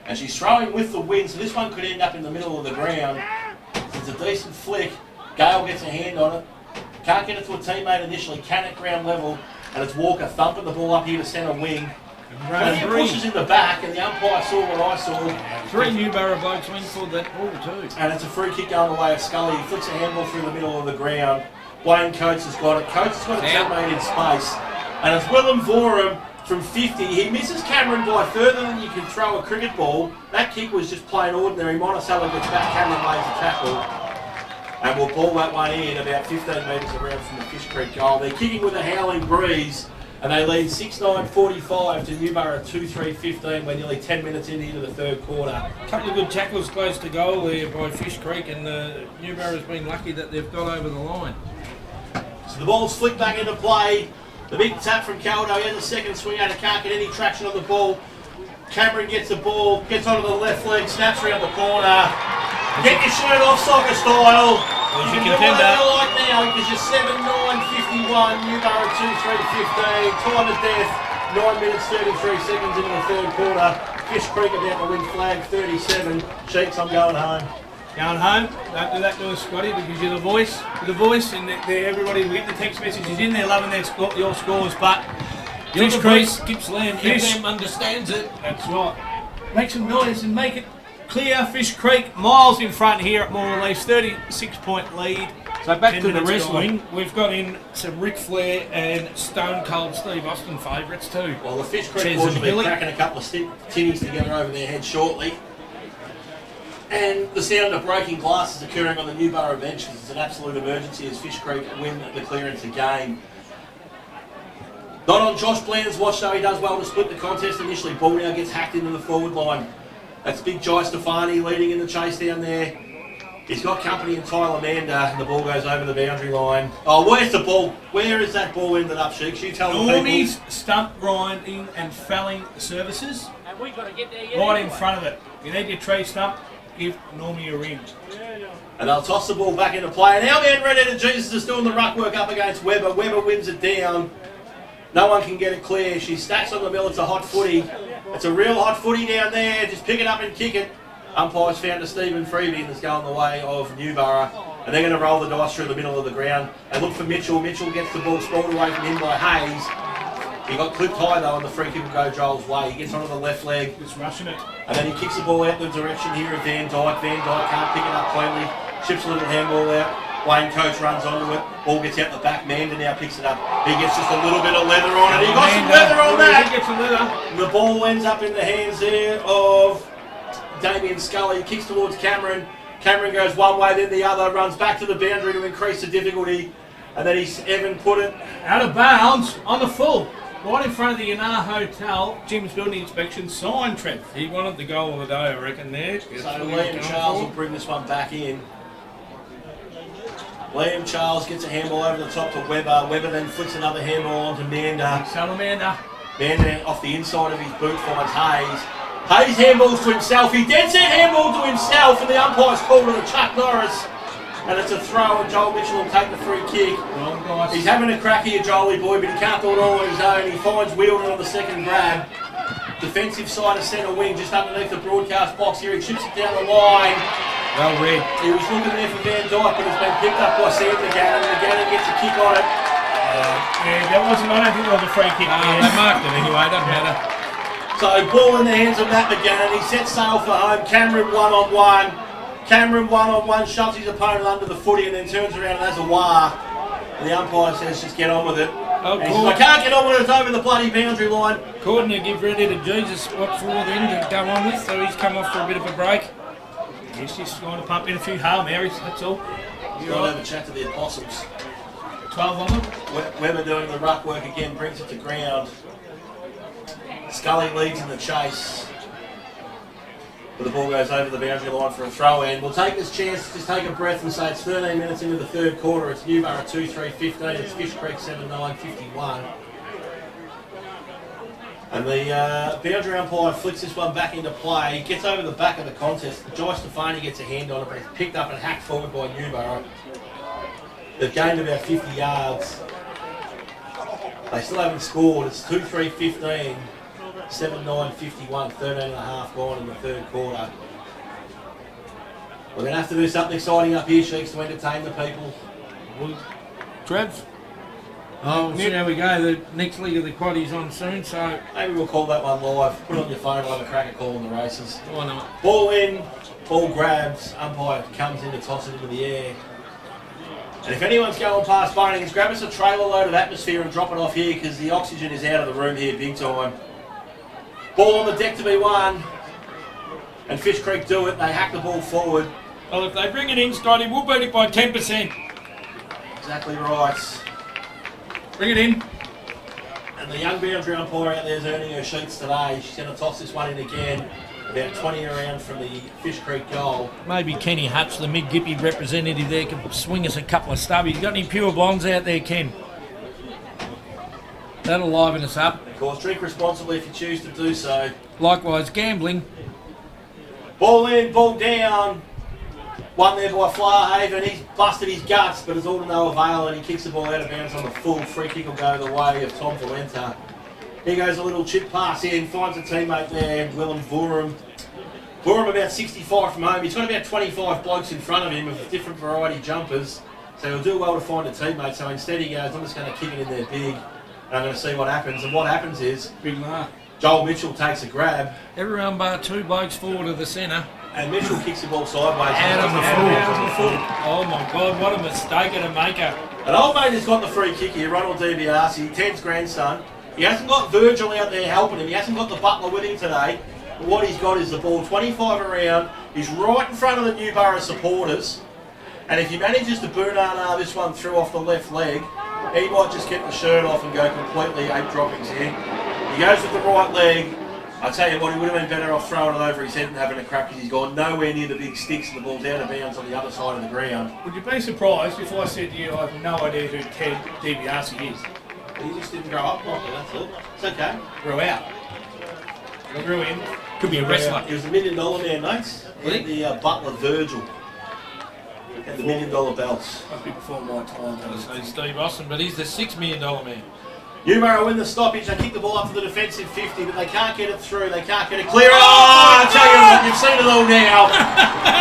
And she's throwing with the wind, so this one could end up in the middle of the ground. It's a decent flick. Gale gets a hand on it. Can't get it to a teammate initially, can at ground level, and it's Walker thumping the ball up here to centre wing. And he pushes in the back, and the umpire saw what I saw. 3 Newborough blokes went for that ball too. And it's a free kick going the way of Scully. He flicks a handball through the middle of the ground. Wayne Coates has got it. Coates has got a teammate in space. And it's Willem Vorum from 50. He misses Cameron by further than you can throw a cricket ball. That kick was just plain ordinary. Monticello gets back, Cameron lays a tackle. And we'll ball that one in about 15 metres around from the Fish Creek goal. They're kicking with a howling breeze. And they lead 6-9-45 to Newborough 2-3-15. We're nearly 10 minutes into the third quarter. A couple of good tackles close to goal there by Fish Creek, and Newborough's been lucky that they've got over the line. So the ball's flicked back into play. The big tap from Caldo. He has a second swing out. He can't get any traction on the ball. Cameron gets the ball, gets onto the left leg, snaps around the corner. Get your shirt off soccer style. You can do whatever you like now because you're 7-9-51, Newborough 2-3-15. Time of death, 9 minutes 33 seconds into the third quarter. Fish Creek about to win flag 37. Sheets, I'm going home. Going home, don't do that to us, Scotty, because you're the voice. You're the voice, and everybody, we get the text messages in there loving your scores, but Fish Creek, Gippsland, Fish understands it. That's right. Make some noise and make it clear. Fish Creek miles in front here at Morwell, 36-point lead. So back to the wrestling, we've got in some Ric Flair and Stone Cold Steve Austin favourites too. Well, the Fish Creek boys will be cracking a couple of tinnies together over their head shortly. And the sound of breaking glass is occurring on the Newborough bench because it's an absolute emergency as Fish Creek win the clearance again. Not on Josh Bland's watch though, he does well to split the contest initially. Ball now gets hacked into the forward line. That's big Jai Stefani leading in the chase down there. He's got company in Tyler Mander and the ball goes over the boundary line. Oh, where's the ball? Where is that ball ended up, Sheeks? You tell the Normie's people. stump grinding and felling services. And we've got to get there right in front of it. You need your tree stump, give Normie a ring. And they'll toss the ball back into play. And our man Redheaded Jesus is doing the ruck work up against Webber. Webber wins it down. No one can get it clear. She stacks on the mill. It's a hot footy. It's a real hot footy down there. Just pick it up and kick it. Umpires found a Stephen Freebie that's going the way of Newborough. And they're going to roll the dice through the middle of the ground. They look for Mitchell. Mitchell gets the ball sprawled away from him by Hayes. He got clipped high though and the free kick will go Joel's way. He gets onto the left leg. Just rushing it. And then he kicks the ball out the direction here of Van Dyke. Van Dyke can't pick it up cleanly. Chips a little handball out. Wayne Coates runs onto it. Ball gets out the back. Mander now picks it up. He gets just a little bit of leather on it. He got some leather on that. He gets some leather. The ball ends up in the hands there of Damien Scully. He kicks towards Cameron. Cameron goes one way, then the other. Runs back to the boundary to increase the difficulty. And then Evan put it out of bounds on the full. Right in front of the Yanar Hotel, Jim's building inspection sign, Trev. He wanted the goal of the day, I reckon, there. So Liam Charles will bring this one back in. Liam Charles gets a handball over the top to Webber. Webber then flicks another handball onto Mander. Salamander. Mander off the inside of his boot finds Hayes. Hayes handballs to himself. He dead set handball to himself and the umpire's called it a Chuck Norris. And it's a throw and Joel Mitchell will take the free kick. He's having a crack here, Jolie boy, but he can't do it all on his own. He finds Wheeldon on the second grab. Defensive side of centre wing, just underneath the broadcast box here. He chips it down the line. Well read. He was looking there for Van Dyke, but it's been picked up by Sam McGannon. McGannon gets a kick on it. Yeah, that wasn't, I don't think it was a free kick. They marked it anyway, doesn't matter. So ball in the hands of Matt McGannon. He sets sail for home. Cameron one-on-one. Cameron one-on-one shoves his opponent under the footy and then turns around and has a wah. And the umpire says, just get on with it. Oh, and he says, I can't get on with it, it's over the bloody boundary line. Corden to give ready to Jesus what for then to go on with, so he's come off for a bit of a break. He's just going to pump in a few Hail Marys, that's all. He's going to have a chat to the Apostles. 12 on them. Weber doing the ruck work again, brings it to ground. Scully leads in the chase. But the ball goes over the boundary line for a throw in. We'll take this chance to just take a breath and say it's 13 minutes into the third quarter. It's Newborough 2-3-15. It's Fish Creek 7-9-51. And the boundary umpire flicks this one back into play. He gets over the back of the contest. Joy Stefan gets a hand on it, but it's picked up and hacked forward by Newborough. They've gained about 50 yards. They still haven't scored. It's 2-3-15. 7-9-51, 13 and a half gone in the third quarter. We're going to have to do something exciting up here, Sheiks, to entertain the people. Trev? Oh, we'll see how we go. The next league of the quaddies on soon, so... Maybe we'll call that one live. Put it on your phone, we'll have a crack at calling the races. Why not? Ball in, ball grabs, umpire comes in to toss it into the air. And if anyone's going past Bunnings, grab us a trailer load of atmosphere and drop it off here because the oxygen is out of the room here big time. Ball on the deck to be won. And Fish Creek do it. They hack the ball forward. Well, if they bring it in, Scotty, we'll beat it by 10%. Exactly right. Bring it in. And the young boundary umpire out there is earning her sheets today. She's going to toss this one in again. About 20 around from the Fish Creek goal. Maybe Kenny Hutch, the mid-Gippy representative there, can swing us a couple of stubbies. You got any pure blondes out there, Ken? That'll liven us up. Of course, drink responsibly if you choose to do so. Likewise, gambling. Ball in, ball down. One there by Flyhaven. He's busted his guts, but it's all to no avail, and he kicks the ball out of bounds on the full. Free kick will go the way of Tom Valenta. Here goes a little chip pass in, finds a teammate there, Willem Vurum. Vurum about 65 from home. He's got about 25 blokes in front of him with different variety jumpers, so he'll do well to find a teammate. So instead he goes, I'm just going to kick it in there big, and I'm going to see what happens. And what happens is, Big mark. Joel Mitchell takes a grab. Everyone bar two blokes forward of the centre. And Mitchell kicks the ball sideways. Out on the foot. Oh my God, what a mistake and a maker. And old mate has got the free kick here, Ronald DiBiase, Ted's grandson. He hasn't got Virgil out there helping him. He hasn't got the butler with him today. But what he's got is the ball 25 around. He's right in front of the Newborough supporters. And if he manages to boonana this one through off the left leg, he might just get the shirt off and go completely ape droppings here. He goes with the right leg. I tell you what, he would have been better off throwing it over his head and having a crack because he's gone nowhere near the big sticks and the ball's out of bounds on the other side of the ground. Would you be surprised if I said to you I have no idea who Ted DiBiase is? He just didn't grow up properly, that's all. It's okay. Grew out. Grew in. Could be a wrestler. He was the $1 million man, mates. Really? The butler Virgil. Had the $1 million belts. Must be before my time. So Steve Austin, but he's the $6 million man. Newborough win the stoppage. They kick the ball up to the defensive 50, but they can't get it through. They can't get it clear. Oh, I tell you what, you've seen it all now.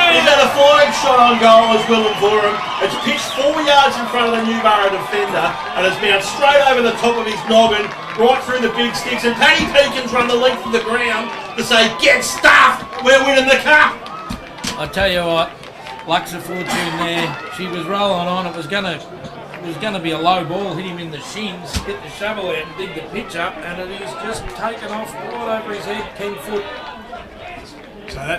He's had a flying shot on goal as Willem Vurum. It's pitched 4 yards in front of the Newborough defender and has bounced straight over the top of his noggin, right through the big sticks. And Paddy Peekins run the length of the ground to say, "Get stuffed, we're winning the cup." I tell you what, Luck's a fortune there. She was rolling on. It was gonna be a low ball, hit him in the shins, get the shovel out and dig the pitch up, and it is just taken off right over his head, 10 foot.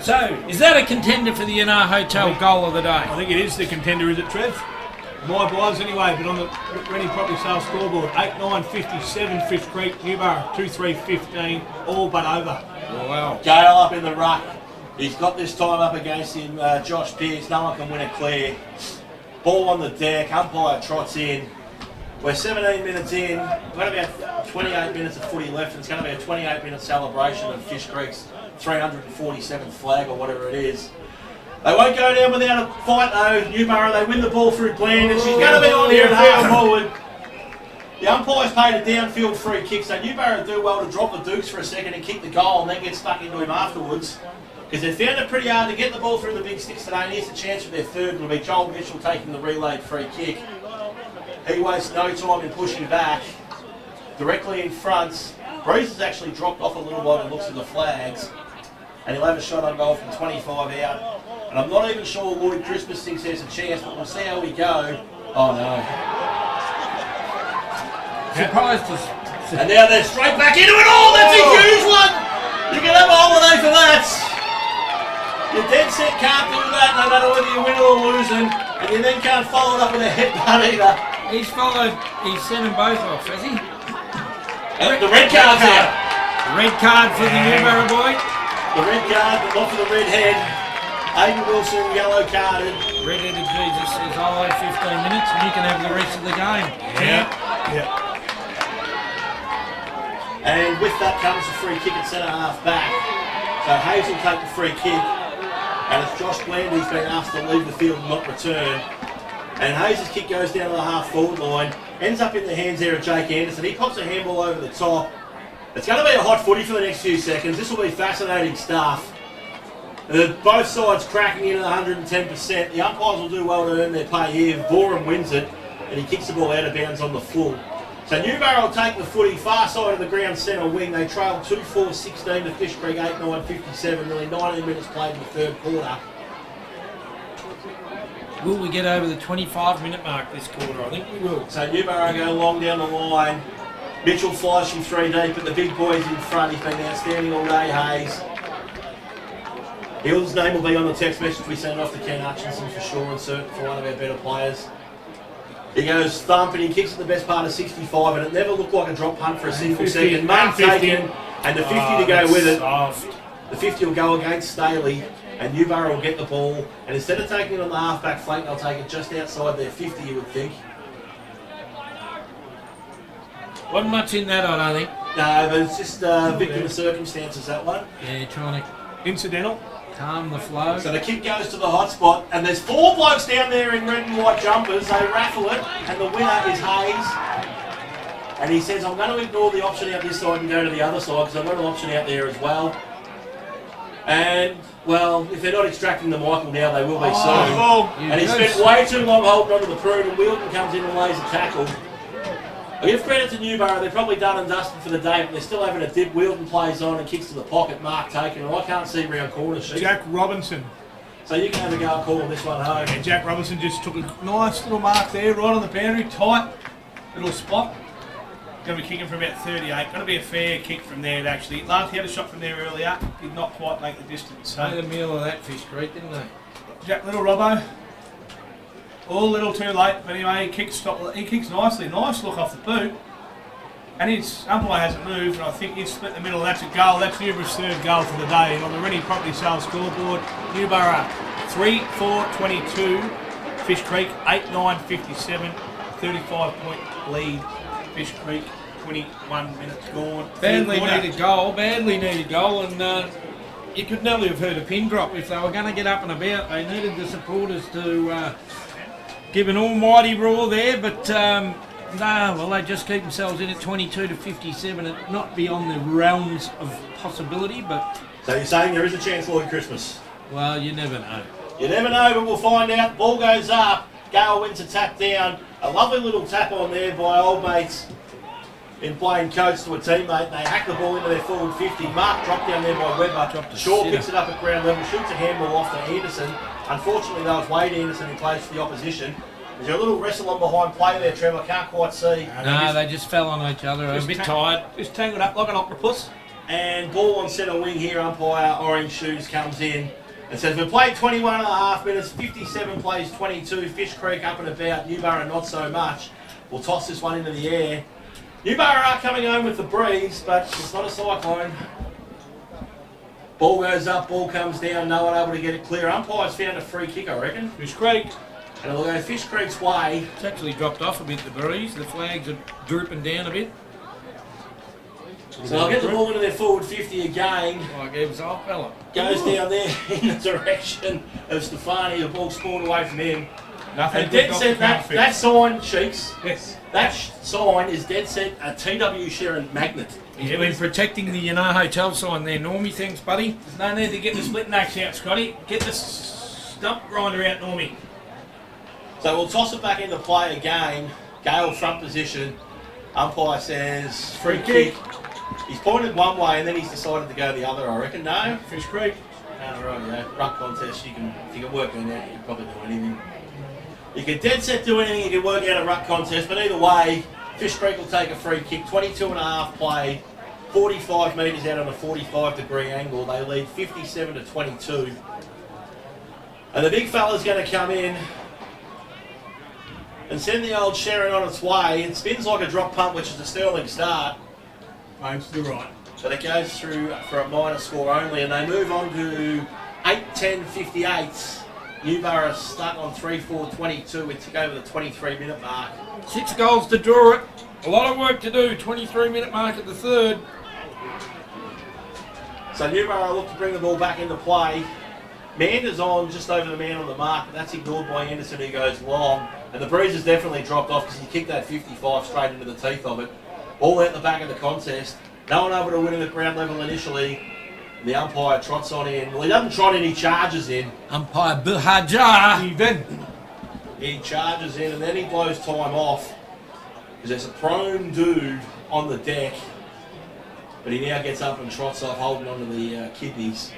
So, is that a contender for the Yanar Hotel goal of the day? I think it is the contender, is it, Trev? My blinds anyway, but on the Ready Property Sales scoreboard, 8-9-57 Fish Creek, Newborough 2-3-15, all but over. Oh, wow. Gale up in the ruck. He's got this time up against him, Josh Pearce. No one can win it clear. Ball on the deck, umpire trots in. We're 17 minutes in. We've got about 28 minutes of footy left, and it's going to be a 28-minute celebration of Fish Creek's 347th flag or whatever it is. They won't go down without a fight though. Newborough, they win the ball through Bland, and she's going to be on here and half forward. The umpire's paid a downfield free kick, so Newborough do well to drop the Dukes for a second and kick the goal and then get stuck into him afterwards. Because they found it pretty hard to get the ball through the big sticks today, and here's the chance for their third. It'll be Joel Mitchell taking the relayed free kick. He wastes no time in pushing back. Directly in front. Breeze has actually dropped off a little while and looks at the flags. And he'll have a shot on goal from 25 out. And I'm not even sure Lloyd Christmas thinks there's a chance, but we'll see how we go. Oh no. Surprised us. And now they're straight back into it. Oh, that's a huge one! You can have a holiday for that. You dead set can't do that no matter whether you're winning or losing, and you then can't follow it up with a headbutt either. He's followed. He's sent them both off, has he? The red card's out. Red card for the Newborough boy. The red card, but not for the red head. Aiden Wilson, yellow carded. Red-headed Jesus says, I'll wait 15 minutes and you can have the rest of the game. Yeah. And with that comes a free kick at centre half back. So Hayes will take the free kick. And it's Josh Bland who's been asked to leave the field and not return. And Hayes' kick goes down to the half-forward line. Ends up in the hands there of Jake Anderson. He pops a handball over the top. It's going to be a hot footy for the next few seconds. This will be fascinating stuff. Both sides cracking in at 110%. The umpires will do well to earn their pay here. Borum wins it, and he kicks the ball out of bounds on the full. So Newborough will take the footy far side of the ground centre wing. They trail 2-4-16 to Fish Creek 8-9-57. Nearly 19 minutes played in the third quarter. Will we get over the 25-minute mark this quarter? I think we will. So Newborough go long down the line. Mitchell flies from 3 deep, but the big boy's in front. He's been outstanding all day, Hayes. Hill's name will be on the text message we send off to Ken Hutchinson for sure and certain for one of our better players. He goes thump and he kicks at the best part of 65 and it never looked like a drop punt for a single second. Mark taken and the 50 to go with it. Soft. The 50 will go against Staley and Newborough will get the ball and instead of taking it on the half-back flank they'll take it just outside their 50 you would think. Wasn't much in that, I don't think. No, but it's just victim of circumstances, that one. Yeah, trying to Incidental. calm the flow. So the kick goes to the hot spot, and there's 4 blokes down there in red and white jumpers. They raffle it, and the winner is Hayes. And he says, I'm going to ignore the option out this side and go to the other side, because I've got an option out there as well. And, well, if they're not extracting the Michael now, they will be soon. And he spent way too long holding onto the prune, and Wheelton comes in and lays a tackle. I give credit to Newborough, they're probably done and dusted for the day, but they're still having a dip. Wheelton plays on and kicks to the pocket, Mark taken, and I can't see round corner sheet. Jack Robinson. So you can have a go at calling this one home. Yeah, Jack Robinson just took a nice little mark there, right on the boundary, tight little spot. Going to be kicking from about 38. Going to be a fair kick from there, actually. He had a shot from there earlier, did not quite make the distance. Made So a meal of that Fish Creek, didn't they? Jack, little Robbo. All a little too late, but anyway, he kicks nicely. Nice look off the boot. And his umpire hasn't moved, and I think he's split the middle. That's a goal. That's Newborough's third goal for the day. And on the Ready Property Sales scoreboard, Newborough 3-4-22, Fish Creek 8-9-57, 35-point lead. Fish Creek 21 minutes gone. Badly needed goal, and you could nearly have heard a pin drop if they were going to get up and about. They needed the supporters to give an almighty roar there, but no, well, they just keep themselves in at 22-57 and not beyond the realms of possibility, but... So you're saying there is a chance Lloyd Christmas? Well, you never know. You never know, but we'll find out. Ball goes up. Gale wins a tap down. A lovely little tap on there by old mates in playing coach to a teammate. And they hack the ball into their forward 50. Mark dropped down there by Webber. Shaw picks it up at ground level, shoots a handball off to Anderson. Unfortunately, that was Wade Anderson who plays for the opposition. Is there a little wrestle on behind play there, Trevor? Can't quite see. No, they just fell on each other. A bit tired. Just tangled up like an octopus. And ball on centre wing here, umpire Orange Shoes comes in and says, we've played 21 and a half minutes, 57 plays 22, Fish Creek up and about, Newborough not so much. We'll toss this one into the air. Newborough are coming home with the breeze, but it's not a cyclone. Ball goes up, ball comes down, no one able to get it clear. Umpire's found a free kick, I reckon. Fish Creek. And it'll go Fish Creek's way. It's actually dropped off a bit, the breeze. The flags are drooping down a bit. So they'll get the ball into their forward 50 again. Like it was off, fella. Goes down there in the direction of Stefani. The ball spawned away from him. Nothing. And dead set, that sign, Cheeks. Yes. That sign is dead set a TW Sharon magnet. He's been protecting the hotel sign there. Normie, thanks, buddy. There's no need to get the split axe out, Scotty. Get the stump grinder out, Normie. So we'll toss it back into play again. Gale front position. Umpire says free kick. He's pointed one way and then he's decided to go the other, I reckon. No? Fish Creek. Oh, right, yeah. Ruck contest, if you can work on that, you can probably do anything. You can dead set do anything, you can work out a ruck contest, but either way, Fish Creek will take a free kick. 22 and a half play, 45 metres out on a 45-degree angle. They lead 57-22. And the big fella's going to come in. and send the old Sharon on its way. It spins like a drop punt, which is a sterling start. Aims to the right. But it goes through for a minor score only, and they move on to 8-10-58. Newborough stuck on 3-4-22. We took over the 23-minute mark. 6 goals to draw it. A lot of work to do. 23-minute mark at the third. So Newborough look to bring the ball back into play. Mander's on just over the man on the mark, but that's ignored by Anderson, who goes long. And the breeze has definitely dropped off because he kicked that 55 straight into the teeth of it. All out the back of the contest. No one able to win it at ground level initially. And the umpire trots on in. Well, he doesn't trot in, he charges in. Umpire Bilhajar. He charges in and then he blows time off because there's a prone dude on the deck. But he now gets up and trots off, holding onto the kidneys.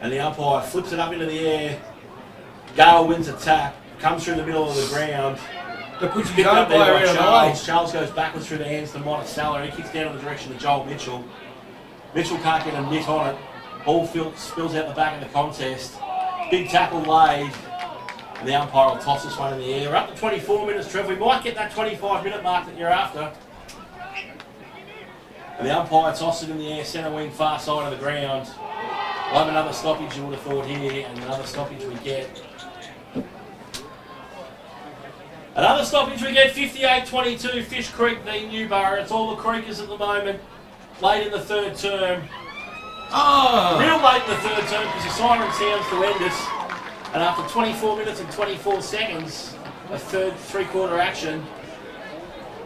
And the umpire flips it up into the air. Gale wins a tap, comes through the middle of the ground. Puts Picked up there by Charles. Charles goes backwards through the hands to Monticello. He kicks down in the direction of Joel Mitchell. Mitchell can't get a mitt on it. Ball spills out the back of the contest. Big tackle laid. And the umpire will toss this one in the air. We're up to 24 minutes, Trev. We might get that 25-minute mark that you're after. And the umpire tosses it in the air, centre wing, far side of the ground. We'll have another stoppage, you would have thought, here, and another stoppage we get. Another stoppage we get, 58-22, Fish Creek v Newborough. It's all the Creekers at the moment, late in the third term. Real late in the third term because the siren sounds to end us. And after 24 minutes and 24 seconds of third three-quarter action,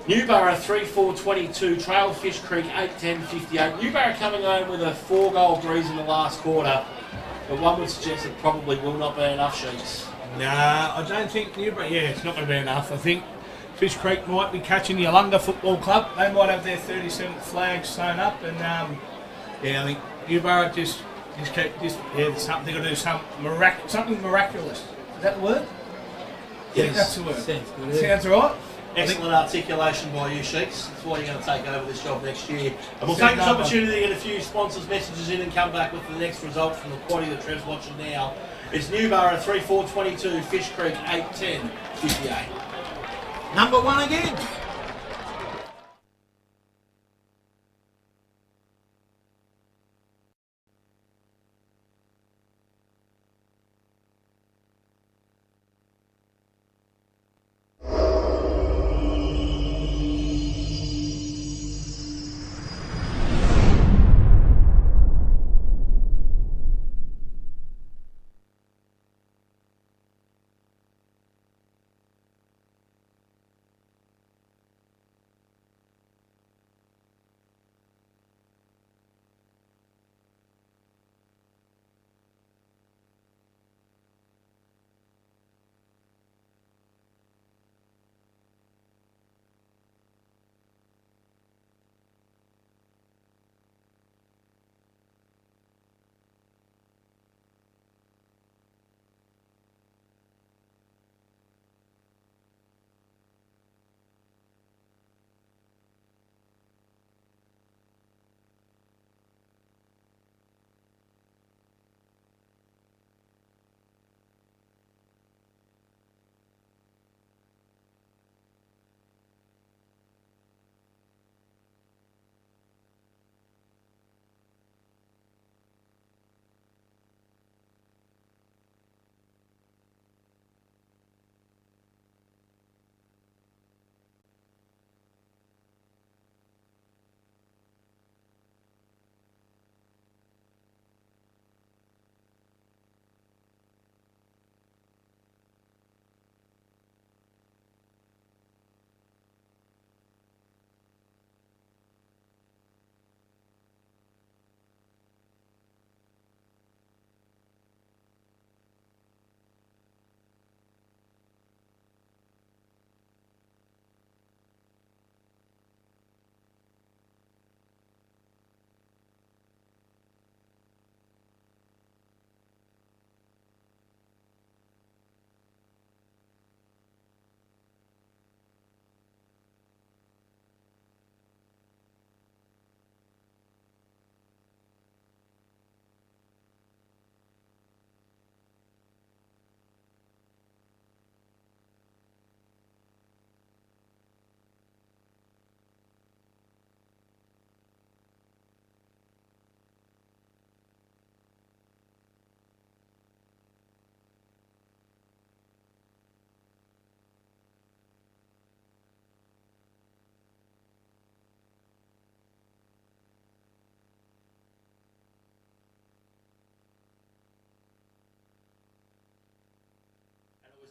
Newborough 3-4-22, trailed Fish Creek 8-10-58. Newborough coming home with a 4-goal breeze in the last quarter, but one would suggest it probably will not be enough, Sheets. Nah, I don't think Newborough. Yeah, it's not going to be enough. I think Fish Creek might be catching the Yalunga Football Club. They might have their 37th flag sewn up, and yeah, I think Newborough just keep this. Yeah, they're going to do something miraculous. Is that the word? Yes, that's the word. Sounds right. Excellent articulation by you, Sheiks. That's why you're going to take over this job next year. And we'll take this opportunity to get a few sponsors' messages in and come back with the next result from the quaddy that Trev's watching now. It's Newborough 3-4-22, Fish Creek 8-10-58. Number 1 again.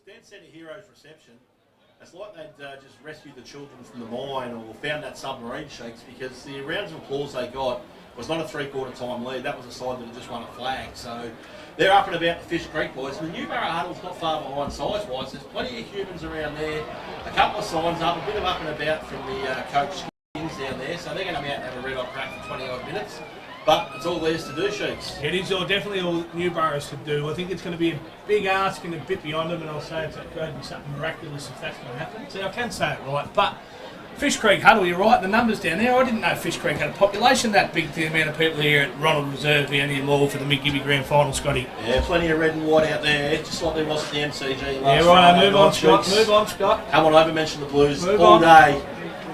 dead set of heroes reception. It's like they'd just rescued the children from the mine or found that submarine, Sheiks, because the rounds of applause they got was not a three-quarter time lead. That was a side that had just won a flag. So they're up and about the Fish Creek boys. And the Newborough huddle's not far behind size-wise. There's plenty of humans around there. A couple of signs up, a bit of up and about from the coach skins down there. So they're going to be out and have a red-hot crack for 20-odd minutes. But it's all theirs to do, Sheiks. It is definitely all Newborough's to do. I think it's going to be a big ask and a bit beyond them, and I'll say it's going to be something miraculous if that's going to happen. See, I can say it right, but Fish Creek Huddle, you're right, the numbers down there. I didn't know Fish Creek had a population that big, the amount of people here at Ronald Reserve, the only law for the Mid-Gibby Grand Final, Scotty. Yeah, plenty of red and white out there, just like there was at the MCG last Yeah, right, Friday. move on, Scott, move on, Scott. Come on over, mention the Blues Move all on. day.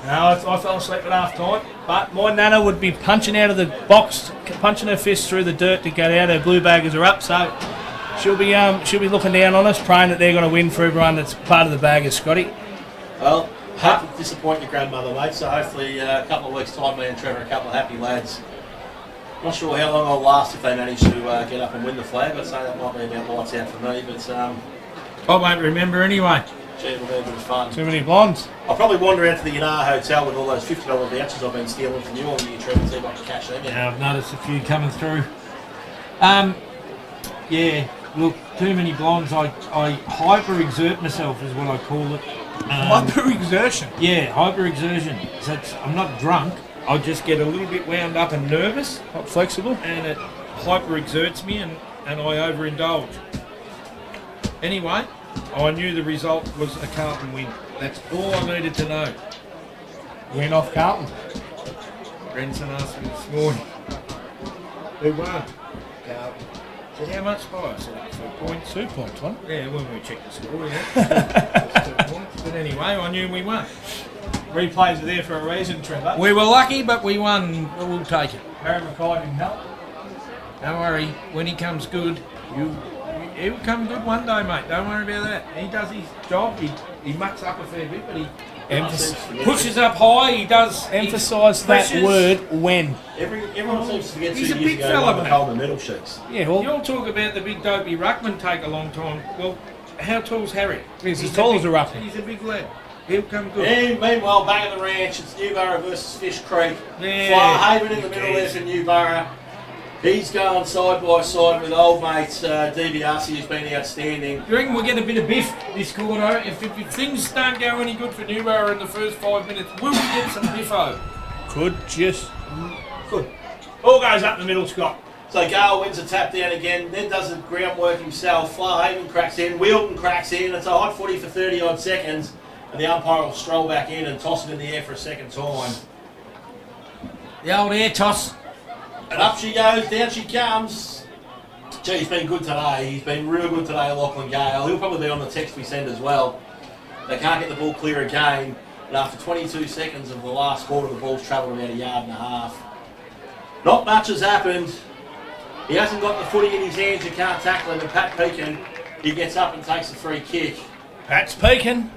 No, I fell asleep at half time, but my nana would be punching out of the box, punching her fist through the dirt to get out. Her blue baggers are up, so she'll be looking down on us, praying that they're going to win for everyone that's part of the baggers, Scotty. Well, hard to disappoint your grandmother, mate, so hopefully a couple of weeks' time, me and Trevor are a couple of happy lads. Not sure how long I'll last if they manage to get up and win the flag. I'd say that might be about lights out for me, but I won't remember anyway. gee, it'll be a bit of fun. Too many blondes. I'll probably wander out to the Yanar Hotel with all those $50 vouchers I've been stealing from you all year, Trevor, and see if I can cash them in. Yeah, I've noticed a few coming through. Yeah, look, too many blondes. I hyper-exert myself is what I call it. Hyper-exertion? Yeah, hyper-exertion. So I'm not drunk. I just get a little bit wound up and nervous. Not flexible. And it hyper-exerts me and I overindulge. Anyway, I knew the result was a Carlton win. That's all I needed to know. Win off Carlton. Brenson asked me this morning. Who won? Carlton. Said, how much by? I said, 4 points. 2 points, one. Yeah, when we checked the score, yeah. 2 points. But anyway, I knew we won. Replays are there for a reason, Trevor. We were lucky, but we won. We'll take it. Harry Mackay didn't help. Don't worry. When he comes good, he'll come good one day, mate. Don't worry about that. He does his job. He mucks up a fair bit, but he pushes up high. He does. Emphasise that word, when. Everyone seems to forget 2 He's a years big ago fella, won the mate. Coleman medal sheets. Yeah, well, You'll talk about the big dopey ruckman take a long time. Well, how tall's Harry? he's as tall as a ruckman. He's a big lad. He'll come good. And meanwhile, back at the ranch, it's Newborough versus Fish Creek. Yeah. Flyhaven in the middle there for Newborough. He's going side by side with old mate DiBiase, who's been outstanding. You reckon we'll get a bit of biff this quarter? If things don't go any good for Newborough in the first 5 minutes, will we get some biffo? Could. All goes up the middle, Scott. So Gale wins a tap down again, then does the groundwork himself. Flyhaven cracks in, Wheelton cracks in. It's a hot footy for 30 odd seconds. And the umpire will stroll back in and toss it in the air for a second time. The old air toss. And up she goes, down she comes. Gee, he's been good today. He's been real good today, Lachlan Gale. He'll probably be on the text we send as well. They can't get the ball clear again. And after 22 seconds of the last quarter, the ball's travelled about 1.5 yards. Not much has happened. He hasn't got the footy in his hands. You can't tackle him. And Pat Peakin, he gets up and takes a free kick. Pat's peeking.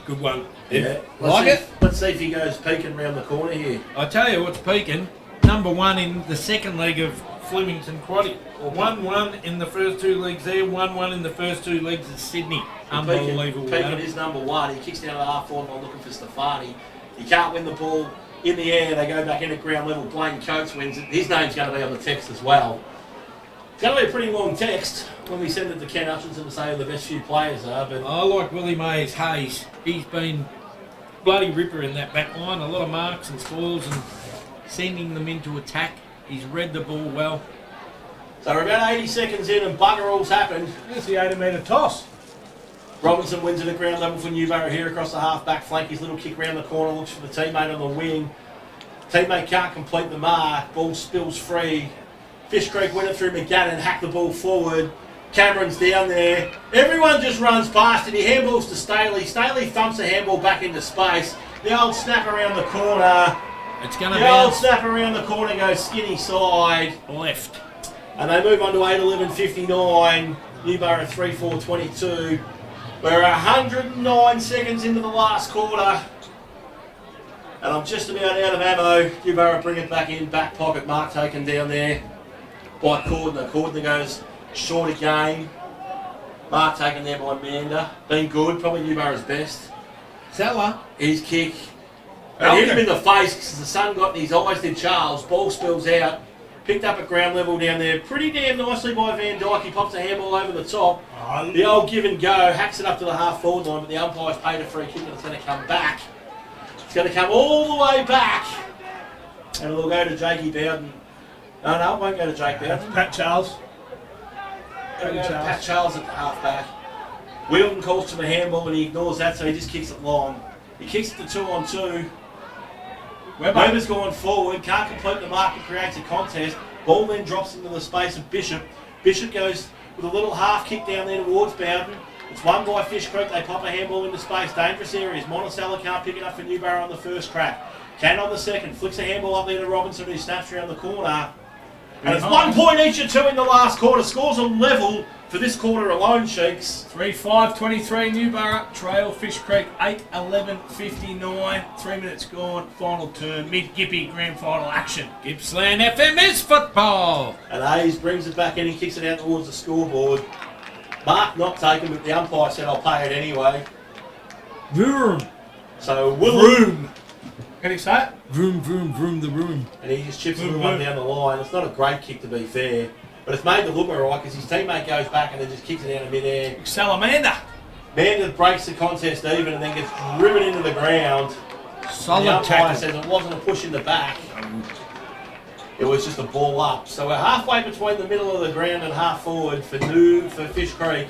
Good one. Yeah. Let's see if he goes peeking round the corner here. I tell you what's peaking. Number 1 in the second leg of Flemington Quaddy. 1-1 in the first 2 legs there, 1-1 in the first 2 legs at Sydney. Unbelievable. Peakin is number 1. He kicks down to half forward while looking for Stefan. He can't win the ball in the air. They go back in at ground level. Blaine Coates wins it. His name's going to be on the text as well. It's going to be a pretty long text when we send it to Ken Hutchinson to say who the best few players are. But I like Willie Mays Hayes. He's been bloody ripper in that back line. A lot of marks and spoils and sending them into attack. He's read the ball well. So we're about 80 seconds in and bugger all's happened. There's the 80-metre toss. Robinson wins it at ground level for Newborough here across the half-back flank. His little kick round the corner, looks for the teammate on the wing. Teammate can't complete the mark. Ball spills free. Fish Creek win it through McGannon, hack the ball forward. Cameron's down there. Everyone just runs past and he handballs to Staley. Staley thumps the handball back into space. The old snap around the corner. It's going to The old bounce snap around the corner goes skinny side. left. And they move on to 8:11:59. Newborough 3:4:22. We're 109 seconds into the last quarter. And I'm just about out of ammo. Newborough bring it back in, back pocket. Mark taken down there by Cordner. Cordner goes short again. Mark taken there by Mander. Been good, probably Newborough's best. Salah. His kick. It hit him in the face because the sun got in his eyes, did Charles. Ball spills out. Picked up at ground level down there. Pretty damn nicely by Van Dyke. He pops a handball over the top. The old give and go. Hacks it up to the half-forward line, but the umpire's paid a free kick and it's going to come back. It's going to come all the way back. And it'll go to Jakey Bowden. No, it won't go to Jake Bowden. Pat Charles. It'll go to Pat Charles at the half-back. Wheeldon calls to the handball and he ignores that, so he just kicks it long. He kicks it to 2-on-2. Webber's gone forward, can't complete the mark and creates a contest. Ball then drops into the space of Bishop. Bishop goes with a little half kick down there towards Bowden. It's won by Fish Creek. They pop a handball into space. Dangerous areas. Monticello can't pick it up for Newborough on the first crack. Can on the second. Flicks a handball up there to Robinson who snaps around the corner. And it's 1 point each or two in the last quarter. Scores on level for this quarter alone, Sheiks. 3-5-23 Newborough. Trail Fish Creek 8-11-59. 3 minutes gone. Final turn. Mid-Gippy grand final action. Gippsland FMS football. And Hayes brings it back in and kicks it out towards the scoreboard. Mark not taken, but the umpire said I'll pay it anyway. Vroom. So Willem. Can he say it? Vroom, vroom, vroom, the room. And he just chips a little one down the line. It's not a great kick to be fair, but it's made the look alright because his teammate goes back and then just kicks it out of mid-air. Salamander. Mander breaks the contest even and then gets driven into the ground. Solid the umpire tackle. says it wasn't a push in the back. It was just a ball up. So we're halfway between the middle of the ground and half forward for Fish Creek.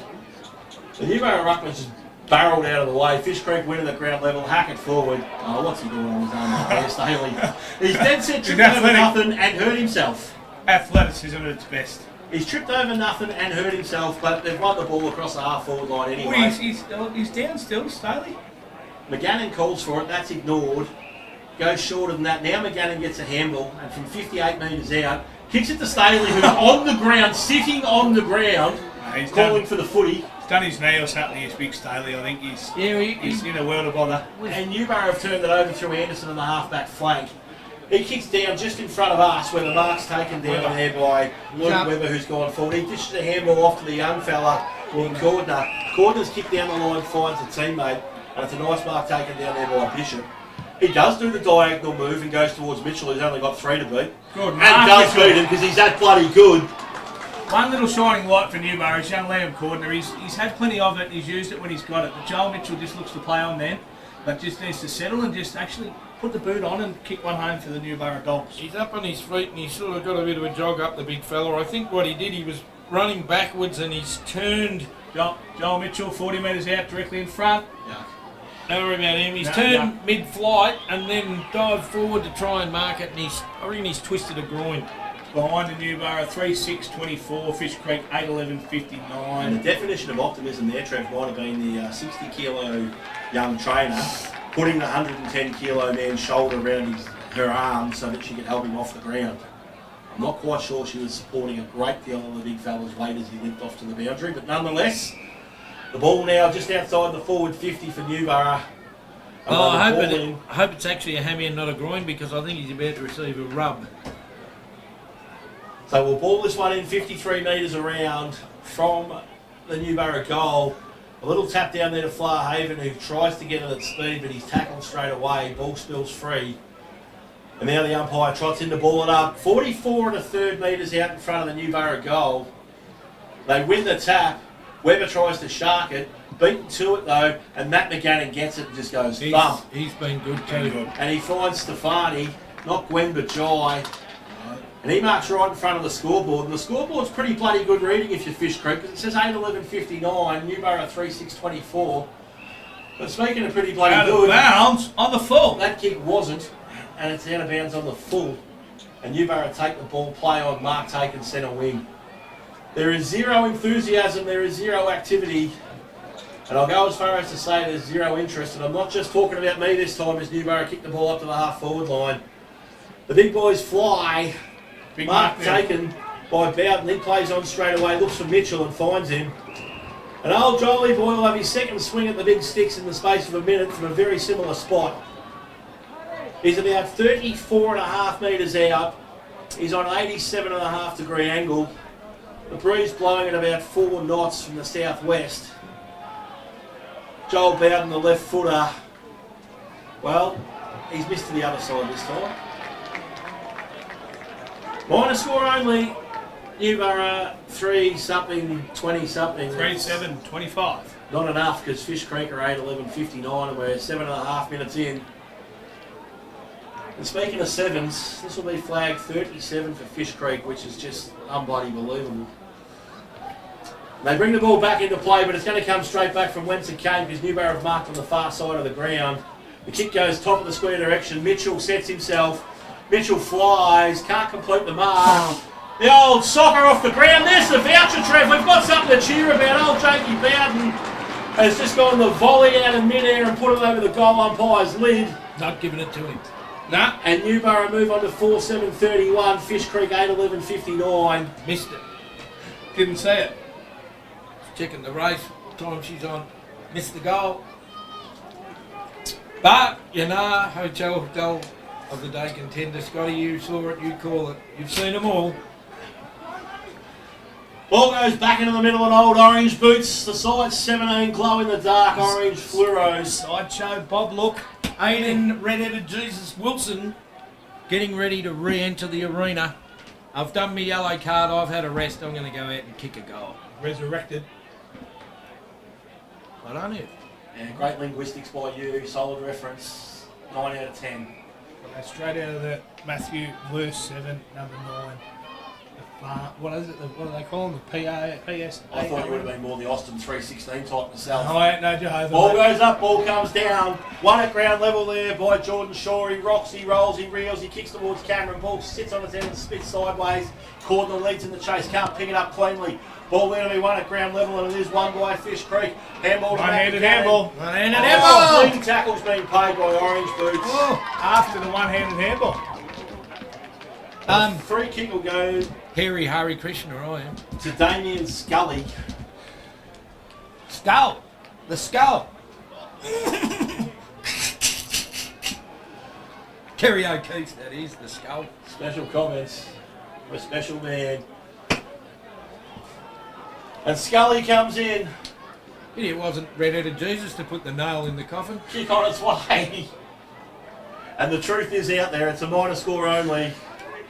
The Newborough ruckman's just barreled out of the way. Fish Creek winning at ground level, hack it forward. Oh, what's he doing on his own there, Staley? He's dead set, tripped over nothing and hurt himself. Athleticism at its best. He's tripped over nothing and hurt himself, but they've won the ball across the half-forward line anyway. Well, he's down still, Staley. McGannon calls for it, that's ignored. Goes shorter than that. Now McGannon gets a handball, and from 58 metres out, kicks it to Staley, who's on the ground, sitting on the ground, calling for the footy. He's done his knee or something, he's big Staley. I think he's in a world of bother. And Newborough have turned it over through Anderson on the half-back flank. He kicks down just in front of us where the mark's taken down there by Luke Webber, who's gone forward. He dishes a handball off to the young fella in Cordner. Cordner's kicked down the line, finds a teammate, and it's a nice mark taken down there by Bishop. He does do the diagonal move and goes towards Mitchell, who's only got 3 to beat. Good, and does beat him because he's that bloody good. One little shining light for Newborough is young Liam Cordner. He's had plenty of it and he's used it when he's got it. But Joel Mitchell just looks to play on then, but just needs to settle and just actually put the boot on and kick one home for the Newborough Dogs. He's up on his feet and he's sort of got a bit of a jog up, the big fella. I think what he did, he was running backwards and he's turned. Joel Mitchell, 40 metres out, directly in front. Yeah. Don't worry about him. He's turned mid-flight and then dived forward to try and mark it, and I reckon he's twisted a groin. Behind the Newborough, 3-6-24, Fish Creek 8-11-59. And the definition of optimism there, Trev, might have been the 60-kilo young trainer putting the 110-kilo man's shoulder around her arm so that she could help him off the ground. I'm not quite sure she was supporting a great deal of the big fella's weight as he limped off to the boundary, but nonetheless, the ball now just outside the forward 50 for Newborough. Oh, I hope it's actually a hammy and not a groin, because I think he's about to receive a rub. So we'll ball this one in 53 metres around from the Newborough goal. A little tap down there to Flarhaven, who tries to get it at speed, but he's tackled straight away. Ball spills free. And now the umpire trots in to ball it up. 44 1/3 metres out in front of the Newborough goal. They win the tap. Webber tries to shark it. Beaten to it though, and Matt McGannon gets it and just goes thump. He's been good too. And he finds Stefani, not Gwen but Jai. And he marks right in front of the scoreboard. And the scoreboard's pretty bloody good reading if you're Fish Creek, because it says 8-11-59, Newborough 3-6-24. But speaking of pretty bloody good, out of bounds on the full. That kick wasn't, and it's out of bounds on the full. And Newborough take the ball, play on, Mark taken centre wing. There is zero enthusiasm, there is zero activity. And I'll go as far as to say there's zero interest. And I'm not just talking about me this time as Newborough kick the ball up to the half-forward line. The big boys fly. Big Mark taken by Bowden. He plays on straight away, looks for Mitchell and finds him. And old Jolie boy will have his second swing at the big sticks in the space of a minute from a very similar spot. He's about 34.5 metres out. He's on an 87.5 degree angle. The breeze blowing at about 4 knots from the southwest. Joel Bowden, the left footer. Well, he's missed to the other side this time. Minor score only. Newborough 3-something, 20-something. 3-7, 25. Not enough because Fish Creek are 8-11-59 and we're 7.5 minutes in. And speaking of sevens, this will be flag 37 for Fish Creek, which is just unbloody believable. They bring the ball back into play, but it's going to come straight back from whence it came because Newborough have marked on the far side of the ground. The kick goes top of the square direction. Mitchell sets himself. Mitchell flies, can't complete the mark. The old soccer off the ground. There's the voucher, Trev. We've got something to cheer about. Old Jakey Bowden has just gone the volley out of midair and put it over the goal umpire's lid. Not giving it to him. Nah. And Newborough move on to 4-7-31. Fish Creek 8-11-59. Missed it. Didn't see it. Checking the race. Time she's on. Missed the goal. But, you know, hotel goal of the day contender. Scotty, you saw it, you call it. You've seen them all. Ball goes back into the middle of old orange boots. The side's 17, glow in the dark orange fluoros. Sideshow Bob Look. Aiden Red-Headed Jesus Wilson getting ready to re-enter the arena. I've done my yellow card. I've had a rest. I'm going to go out and kick a goal. Resurrected. I don't know. And great linguistics by you. Solid reference. 9 out of 10. Straight out of the Matthew verse 7, number 9. What is it? What do they call them? The PS? I thought you would have been more the Austin 316 type myself. Oh, I ain't no Jehovah. Ball goes up, ball comes down. One at ground level there by Jordan Shaw. He rocks, he rolls, he reels, he kicks towards Cameron. Ball sits on its end and spits sideways. Cordner leads in the chase, can't pick it up cleanly. Ball going to be one at ground level and it is one by Fish Creek. Handball to One-handed handball. One-handed handball. Clean tackles being paid by Orange Boots. Oh, after the one-handed handball. Free kick will go Harry Krishna, I am. to Damien Scully. Skull. The skull. Kerry O'Keefe, that is, the skull. Special comments for a special man. And Scully comes in. It wasn't Red-Headed Jesus to put the nail in the coffin. Kick on its way. And the truth is out there, it's a minor score only.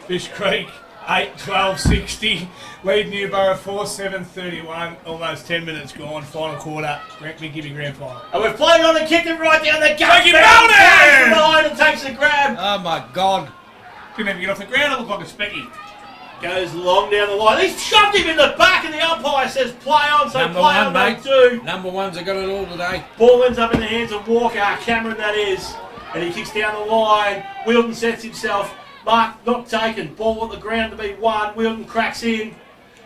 Fish Creek 8-12-60. Lead Newborough 4-7-31. Almost 10 minutes gone. Final quarter. Give me grand final. And we've played on and kicked it right down the gut. Take it down there! The line and takes a grab. Oh my God. Didn't even get off the ground. It looked like a specky. Goes long down the line. He's shoved him in the back and the umpire says play on. So Number play one, on mate. they do. Number one's have got it all today. Ball ends up in the hands of Walker. Cameron that is. And he kicks down the line. Wilton sets himself. Mark not taken. Ball on the ground to be won. Wilton cracks in.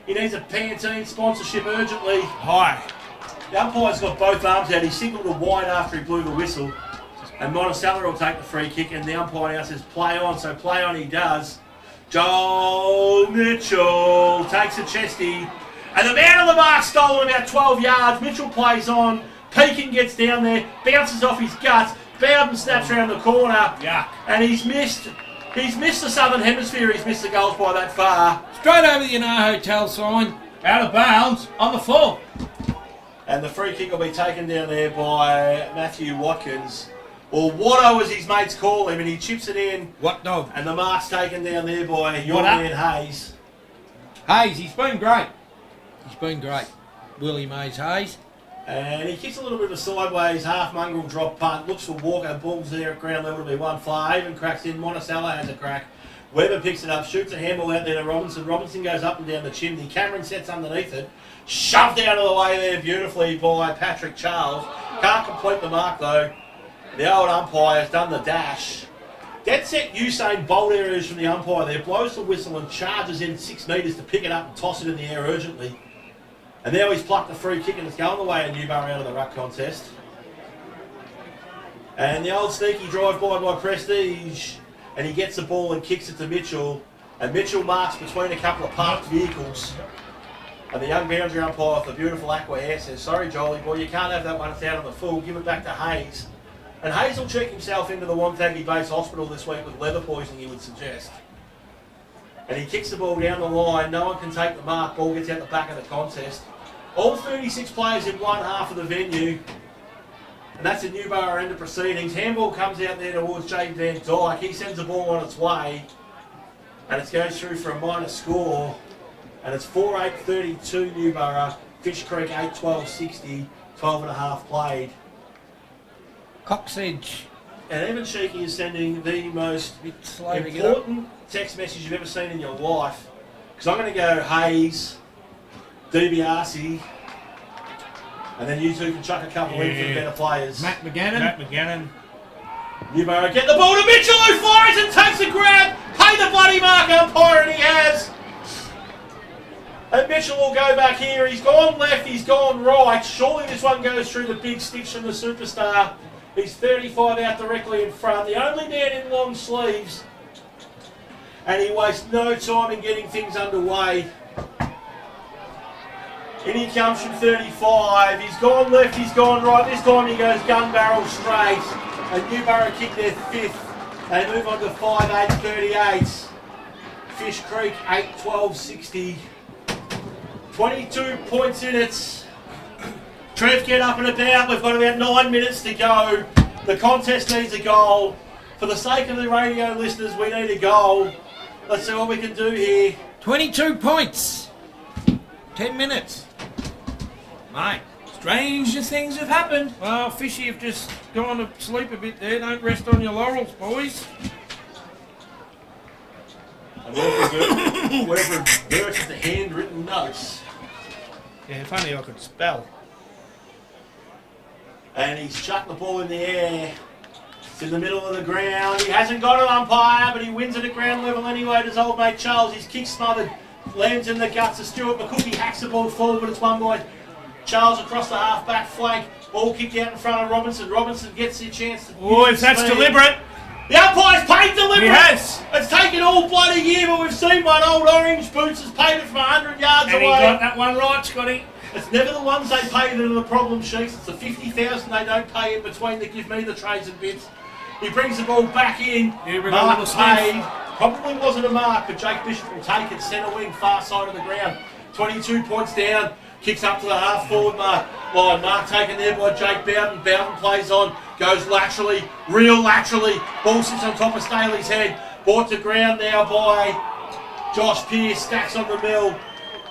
He needs a Pantene sponsorship urgently. High. The umpire's got both arms out. He signalled a wide after he blew the whistle. And Monticello will take the free kick. And the umpire now says play on. So play on he does. Joel Mitchell takes a chesty. And the man on the mark stolen about 12 yards. Mitchell plays on. Pekin gets down there. Bounces off his guts. Bowden snaps around the corner. Yuck. And he's missed the Southern Hemisphere. He's missed the goals by that far. Straight over the hotel sign. Out of bounds on the full. And the free kick will be taken down there by Matthew Watkins. Or Watto as his mates call him. And he chips it in. What dog? And the mark's taken down there by your man Hayes. Hayes, he's been great. He's been great. Willie Mays Hayes. And he kicks a little bit of a sideways, half mongrel drop punt. Looks for Walker. Ball's there at ground level to be one fly. Haven cracks in. Monticello has a crack. Weber picks it up, shoots a handball out there to Robinson. Robinson goes up and down the chimney. Cameron sets underneath it. Shoved out of the way there beautifully by Patrick Charles. Can't complete the mark though. The old umpire has done the dash. Dead set Usain Bolt areas from the umpire there. Blows the whistle and charges in 6 metres to pick it up and toss it in the air urgently. And now he's plucked the free kick and it's going the way of Newborough out of the ruck contest. And the old sneaky drive-by Prestige. And he gets the ball and kicks it to Mitchell. And Mitchell marks between a couple of parked vehicles. And the young boundary umpire with the beautiful aqua hair says, sorry Jolie boy, you can't have that one, it's out on the full, give it back to Hayes. And Hayes will check himself into the Wonthaggi Base Hospital this week with leather poisoning, he would suggest. And he kicks the ball down the line. No one can take the mark. Ball gets out the back of the contest. All 36 players in one half of the venue. And that's the Newborough end of proceedings. Handball comes out there towards Jade Van Dyke. He sends the ball on its way. And it goes through for a minor score. And it's 4-8-32 Newborough. Fish Creek 8-12-60. 12 and a half played. Coxedge. And Evan Sheeky is sending the most slow to get up. important text message you've ever seen in your life. Because I'm going to go Hayes, DiBiase, and then you two can chuck a couple in for the better players. Matt McGannon. Newborough get the ball to Mitchell, who fires and takes a grab. Pay the bloody mark, umpire, and he has. And Mitchell will go back here. He's gone left, he's gone right. Surely this one goes through the big sticks from the superstar. He's 35 out directly in front. The only man in long sleeves. And he wastes no time in getting things underway. In he comes from 35. He's gone left, he's gone right. This time he goes gun barrel straight. And Newborough kick their fifth. They move on to 5-8-38. Fish Creek 8-12-60. 22 points in it. Trev, get up and about. We've got about 9 minutes to go. The contest needs a goal. For the sake of the radio listeners, we need a goal. Let's see what we can do here. 22 points. 10 minutes. Mate. Stranger things have happened. Well, Fishy have just gone to sleep a bit there. Don't rest on your laurels, boys. And whoever inverted the handwritten notes. Yeah, if only I could spell. And he's chucked the ball in the air. It's in the middle of the ground. He hasn't got an umpire, but he wins it at ground level anyway. Does old mate Charles. His kick smothered. Lands in the guts of Stuart McCook. He hacks the ball forward, but it's won by Charles across the half-back flank. Ball kicked out in front of Robinson. Robinson gets the chance to... Oh, if that's deliberate. The umpire's paid deliberate. He has. It's taken all bloody year, but we've seen one. Old Orange Boots has paid it from 100 yards And away. he got that one right, Scotty. It's never the ones they pay that are the problem sheets. It's the 50,000 they don't pay in between that give me the trays and bits. He brings the ball back in. Mark paid. Probably wasn't a mark, but Jake Bishop will take it. Centre wing, far side of the ground. 22 points down. Kicks up to the half forward mark. Line mark taken there by Jake Bowden. Bowden plays on. Goes laterally. Real laterally. Ball sits on top of Staley's head. Brought to ground now by Josh Pearce. Stacks on the mill.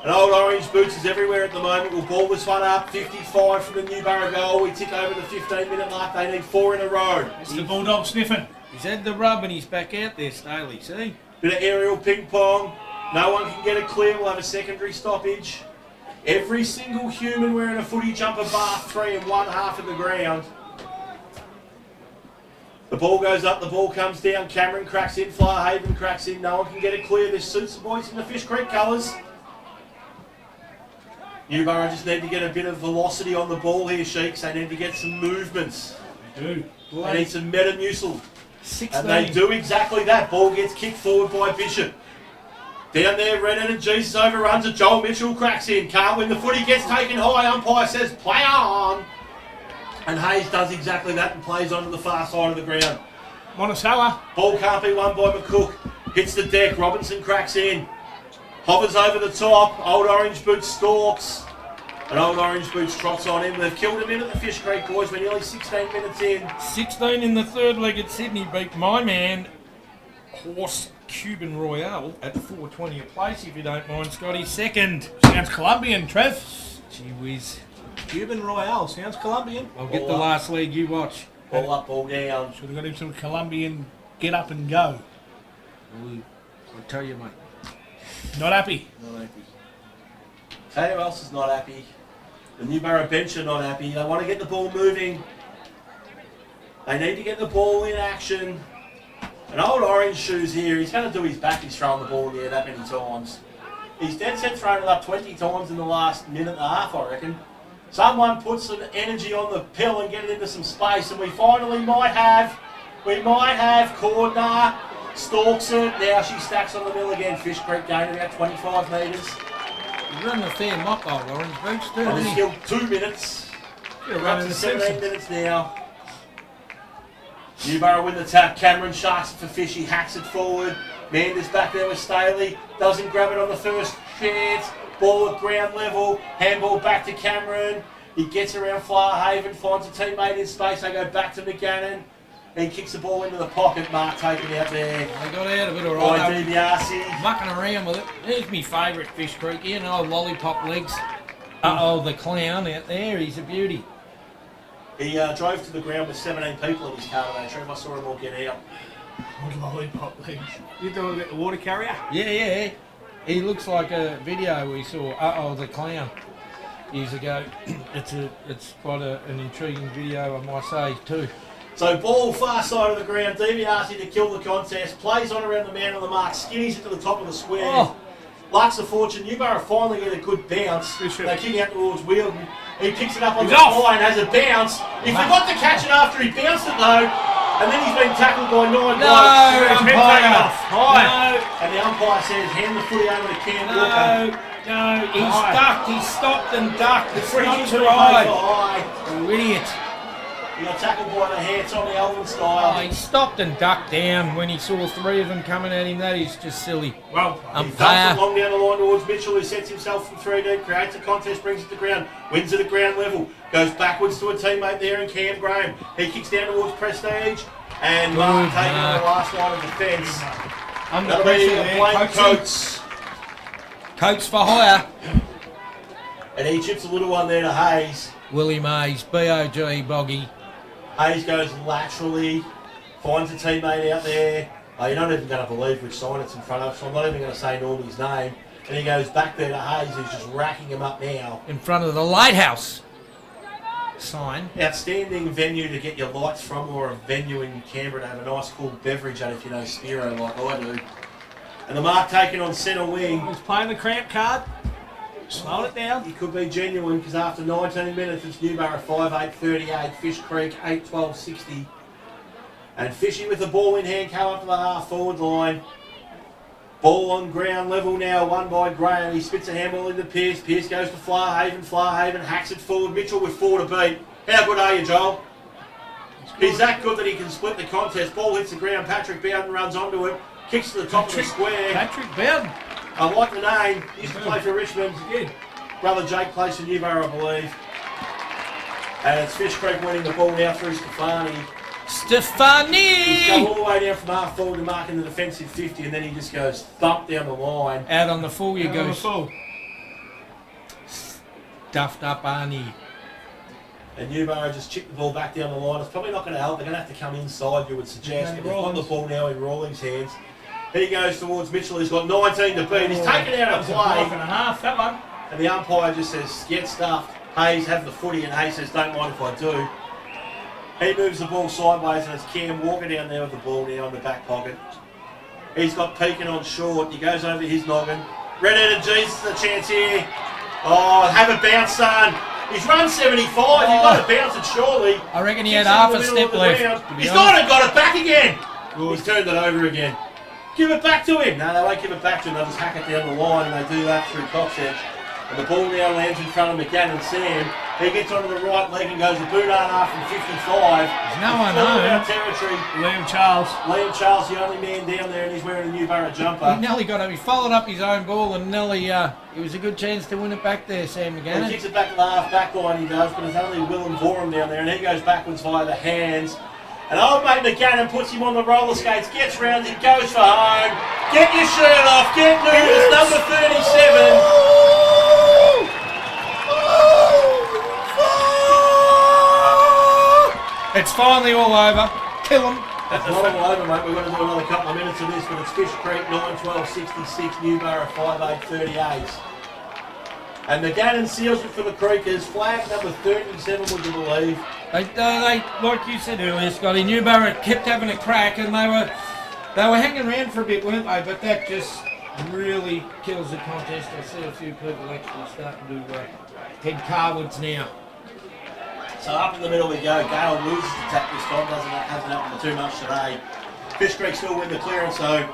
And old Orange Boots is everywhere at the moment. We'll ball this one up. 55 from the Newborough goal. We tick over the 15-minute mark. They need 4 in a row. It's the Bulldog sniffing. He's had the rub and he's back out there, Staley. See? Bit of aerial ping pong. No one can get it clear. We'll have a secondary stoppage. Every single human wearing a footy jumper bath 3 in one half of the ground. The ball goes up, the ball comes down. Cameron cracks in, Flyhaven cracks in. No one can get it clear. This suits the boys in the Fish Creek colours. Newborough just need to get a bit of velocity on the ball here, Sheiks. They need to get some movements. They do. They need some Metamucil. 16. And they do exactly that. Ball gets kicked forward by Bishop. Down there, Redheaded Jesus overruns it. Joel Mitchell cracks in. Can't win the footy, gets taken high. Umpire says, play on. And Hayes does exactly that and plays onto the far side of the ground. Monticello. Ball can't be won by McCook. Hits the deck. Robinson cracks in. Hovers over the top. Old Orange Boots stalks. And Old Orange Boots trots on him. They've killed him in at the Fish Creek, boys. We're nearly 16 minutes in. 16 in the third leg at Sydney beat my man, Horse Cuban Royale, at 4.20 a place, if you don't mind, Scotty. Second. Sounds Colombian, Trev. Gee whiz. Cuban Royale. Sounds Colombian. I'll get the last leg, you watch. Ball up, ball down. Should have got him some Colombian get up and go. I'll tell you, mate. Not happy. Not happy. Tell you who else is not happy. The Newborough bench are not happy. They want to get the ball moving. They need to get the ball in action. An old Orange Shoes here. He's going to do his back. He's thrown the ball in the air that many times. He's dead set thrown it up 20 times in the last minute and a half, I reckon. Someone put some energy on the pill and get it into some space, and we finally might have. Cordner stalks it. Now she stacks on the mill again. Fish Creek gain about 25 metres. He's running a fair mop, old Orange Boots, too. And there's still 2 minutes. We're up to 17 minutes now. Newborough win the tap. Cameron sharks it for Fish. He hacks it forward. Mander's back there with Staley. Doesn't grab it on the first chance. Ball at ground level. Handball back to Cameron. He gets around Flarhaven, finds a teammate in space. They go back to McGannon. And kicks the ball into the pocket. Mark taken out there. They got out of it all By right. DiBiase. Mucking around with it. There's my favourite Fish Creek. You know, lollipop legs. Uh-oh, the clown out there. He's a beauty. He drove to the ground with 17 people in his car today. Trev, I saw him all get out. Lollipop legs. You doing about the water carrier? Yeah. He looks like a video we saw, Uh-oh, the clown, years ago. It's quite an intriguing video, I might say, too. So ball far side of the ground. DiBiase to kill the contest. Plays on around the man on the mark. Skinnies it to the top of the square. Oh. Lucks a fortune. Newborough finally get a good bounce. They kick out towards Wheeldon. He picks it up on the line, has a bounce. He forgot to catch it after he bounced it though. And then he's been tackled by 9 blokes. Umpire. No. And the umpire says, hand the footy over to Cam Walker. No, he's ducked. He stopped and ducked. It's Free not kick's too been high. made for high. You idiot. He got tackled by the hands on the Elvin Oh, style. he stopped and ducked down when he saw 3 of them coming at him. That is just silly. Well, He dumps Umpire. it long down the line towards Mitchell, who sets himself from 3 deep, creates a contest, brings it to ground, wins it at ground level, goes backwards to a teammate there in Cam Graham. He kicks down towards Prestige, and Mark taking on the last line of defence. Under That'll pressure be there, Blake Coatsy. Coates. Coates for hire. And he chips a little one there to Hayes. Willie Mays, B.O.G. Boggy. Hayes goes laterally, finds a teammate out there. Oh, you're not even going to believe which sign it's in front of, so I'm not even going to say Normie's name. And he goes back there to Hayes, who's just racking him up now. In front of the lighthouse sign. Outstanding venue to get your lights from, or a venue in Canberra to have a nice cool beverage at if you know Spiro like I do. And the mark taken on centre wing. He's playing the cramp card. Slowing it down. He could be genuine because after 19 minutes it's Newborough 5-8-38, Fish Creek 8-12-60. And Fishy with the ball in hand come up to the half forward line. Ball on ground level now, won by Graham. He spits a handball into Pearce. Pearce goes to Flarhaven. Flarhaven hacks it forward. Mitchell with 4 to beat. How good are you, Joel? He's that good that he can split the contest. Ball hits the ground. Patrick Bowden runs onto it. Kicks to the top of the square. Patrick Bowden. I like the name. He used to play for Richmond. Brother Jake plays for Newborough, I believe. And it's Fish Creek winning the ball now through Stefani. He's come all the way down from half forward to marking the defensive 50, and then he just goes thump down the line. Out on the full you go. Full. Stuffed up Arnie. And Newborough just chipped the ball back down the line. It's probably not going to help. They're going to have to come inside, you would suggest. But they've got the ball now in Rawlings' hands. He goes towards Mitchell. He's got 19 to beat. He's taken out of play. Half and a half, that one. And the umpire just says, get stuffed. Hayes, have the footy. And Hayes says, don't mind if I do. He moves the ball sideways, and it's Cam Walker down there with the ball now in the back pocket. He's got Pekin on short. He goes over his noggin. Red-headed Jesus, a chance here. Oh, have a bounce, son. He's run 75. You've got to bounce it, surely. I reckon he had Kicks it half in a the middle step of the left. ground. He's got it back again. He's turned it over again. Give it back to him. No, they won't give it back to him. They'll just hack it down the line, and they do that through Coxedge. And the ball now lands in front of McGann and Sam. He gets onto the right leg and goes a boot half from 55. There's no one home. Territory. Liam Charles. Liam Charles, the only man down there, and he's wearing a Newborough jumper. He nearly got him. He followed up his own ball and nearly, it was a good chance to win it back there, Sam He McGann. kicks it back to the half-back line, he does, but it's only Willem Vorum down there, and he goes backwards via the hands. And old mate McGannon puts him on the roller skates, gets round, he goes for home. Get your shirt off, get nervous, number 37. It's finally all over. Kill him. It's not all over, mate. We're going to do another couple of minutes of this, but it's Fish Creek 9-12-66, Newborough 5-8-38. And McGannon seals it for the Creekers. Flag number 37, would you believe? They, like you said earlier, Scotty, Newborough kept having a crack, and they were hanging around for a bit, weren't they? But that just really kills the contest. I see a few people actually starting to head carwards now. So up in the middle we go. Gale loses the tack this time. Hasn't happened too much today. Fish Creek still win the clearance, so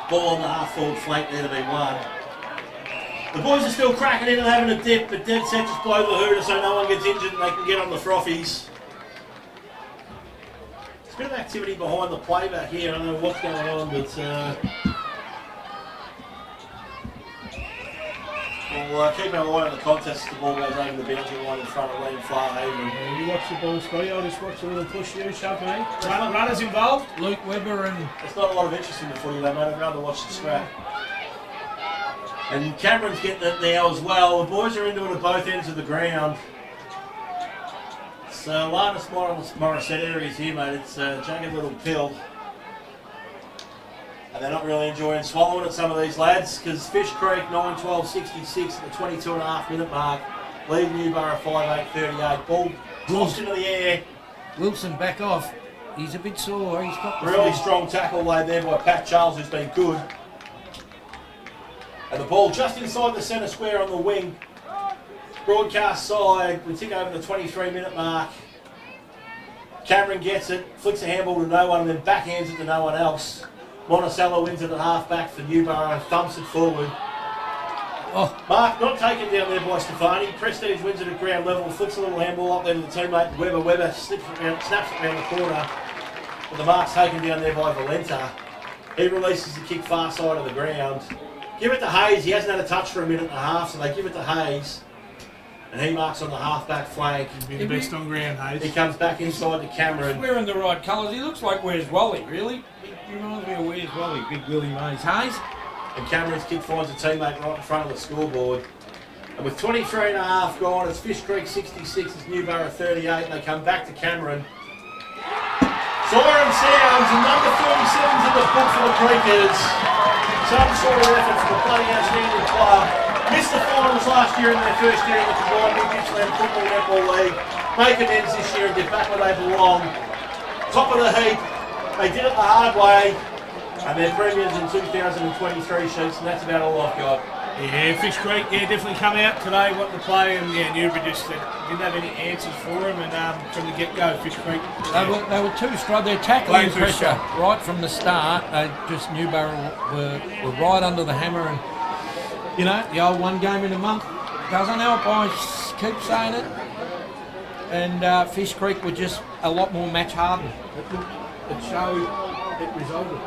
ball on the half-forward flank there to be won. The boys are still cracking in and having a dip, but dead set just blow the hooter so no one gets injured and they can get on the frothies. There's a bit of activity behind the play back here. I don't know what's going on, but we'll keep our eye on the contest as the ball goes over the boundary line in front of Liam Flahaven. You watch the ball, Scotty. I'll just watch a little push you, shove me. Runners involved. Luke Webber and... There's not a lot of interest in the footy, though, mate. I'd rather watch the scrap. And Cameron's getting it now as well. The boys are into it at both ends of the ground. So Lana Morissette areas here, mate. It's a jagged little pill. And they're not really enjoying swallowing it, some of these lads, because Fish Creek 9-12-66 at the 22.5 minute mark. Lead Newborough 5-8-38. Ball tossed into the air. Wilson back off. He's a bit sore. He's got the Really strong tackle laid there by Pat Charles, who's been good. And the ball just inside the centre square on the wing. Broadcast side, we tick over the 23 minute mark. Cameron gets it, flicks a handball to no one and then backhands it to no one else. Monticello wins it at half back for Newborough, thumps it forward. Oh. Mark not taken down there by Stefani. Prestige wins it at ground level, flicks a little handball up there to the teammate Webber. Webber snaps it round the corner. But the mark's taken down there by Valenta. He releases the kick far side of the ground. Give it to Hayes. He hasn't had a touch for a minute and a half, so they give it to Hayes. And he marks on the half-back flank. He'll be the best on ground, Hayes. He comes back inside to Cameron. He's wearing the right colours. He looks like Where's Wally, really. He reminds me of Where's Wally, Big Willie Mays. Hayes? And Cameron's kick finds a teammate right in front of the scoreboard. And with 23 and a half gone, it's Fish Creek 66, it's Newborough 38, and they come back to Cameron. Siren sounds, and number 37's in the book for the Creekers. Some sort of effort from a bloody outstanding club. Missed the finals last year in their first year in the combined New Gippsland Football Netball League. Make amends this year and get back where they belong. Top of the heap. They did it the hard way. And their premiums in 2023 sheets, and that's about all I've got. Yeah, Fish Creek, definitely come out today, what to play, and Newborough just didn't have any answers for them, and from the get-go, Fish Creek. They were too strong. Their tackling pressure right from the start. Newborough were right under the hammer, and the old one game in a month doesn't help. I keep saying it. And Fish Creek were just a lot more match hardened. It showed. It resulted.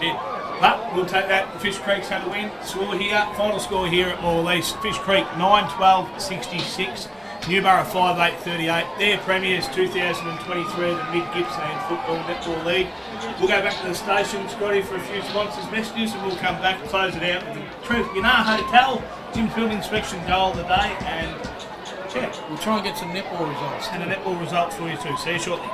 Yeah. But we'll take that. Fish Creek's had a win. Score here, final score here at Morwell East. Fish Creek 9-12-66. Newborough 5-8-38. Their premiers 2023 of the Mid-Gippsland Football Netball League. We'll go back to the station, Scotty, for a few sponsors' messages, and we'll come back and close it out with the Truth Hotel, Jim's Field Inspection goal of the day, and we'll try and get some netball results. And the netball results for you too. See you shortly.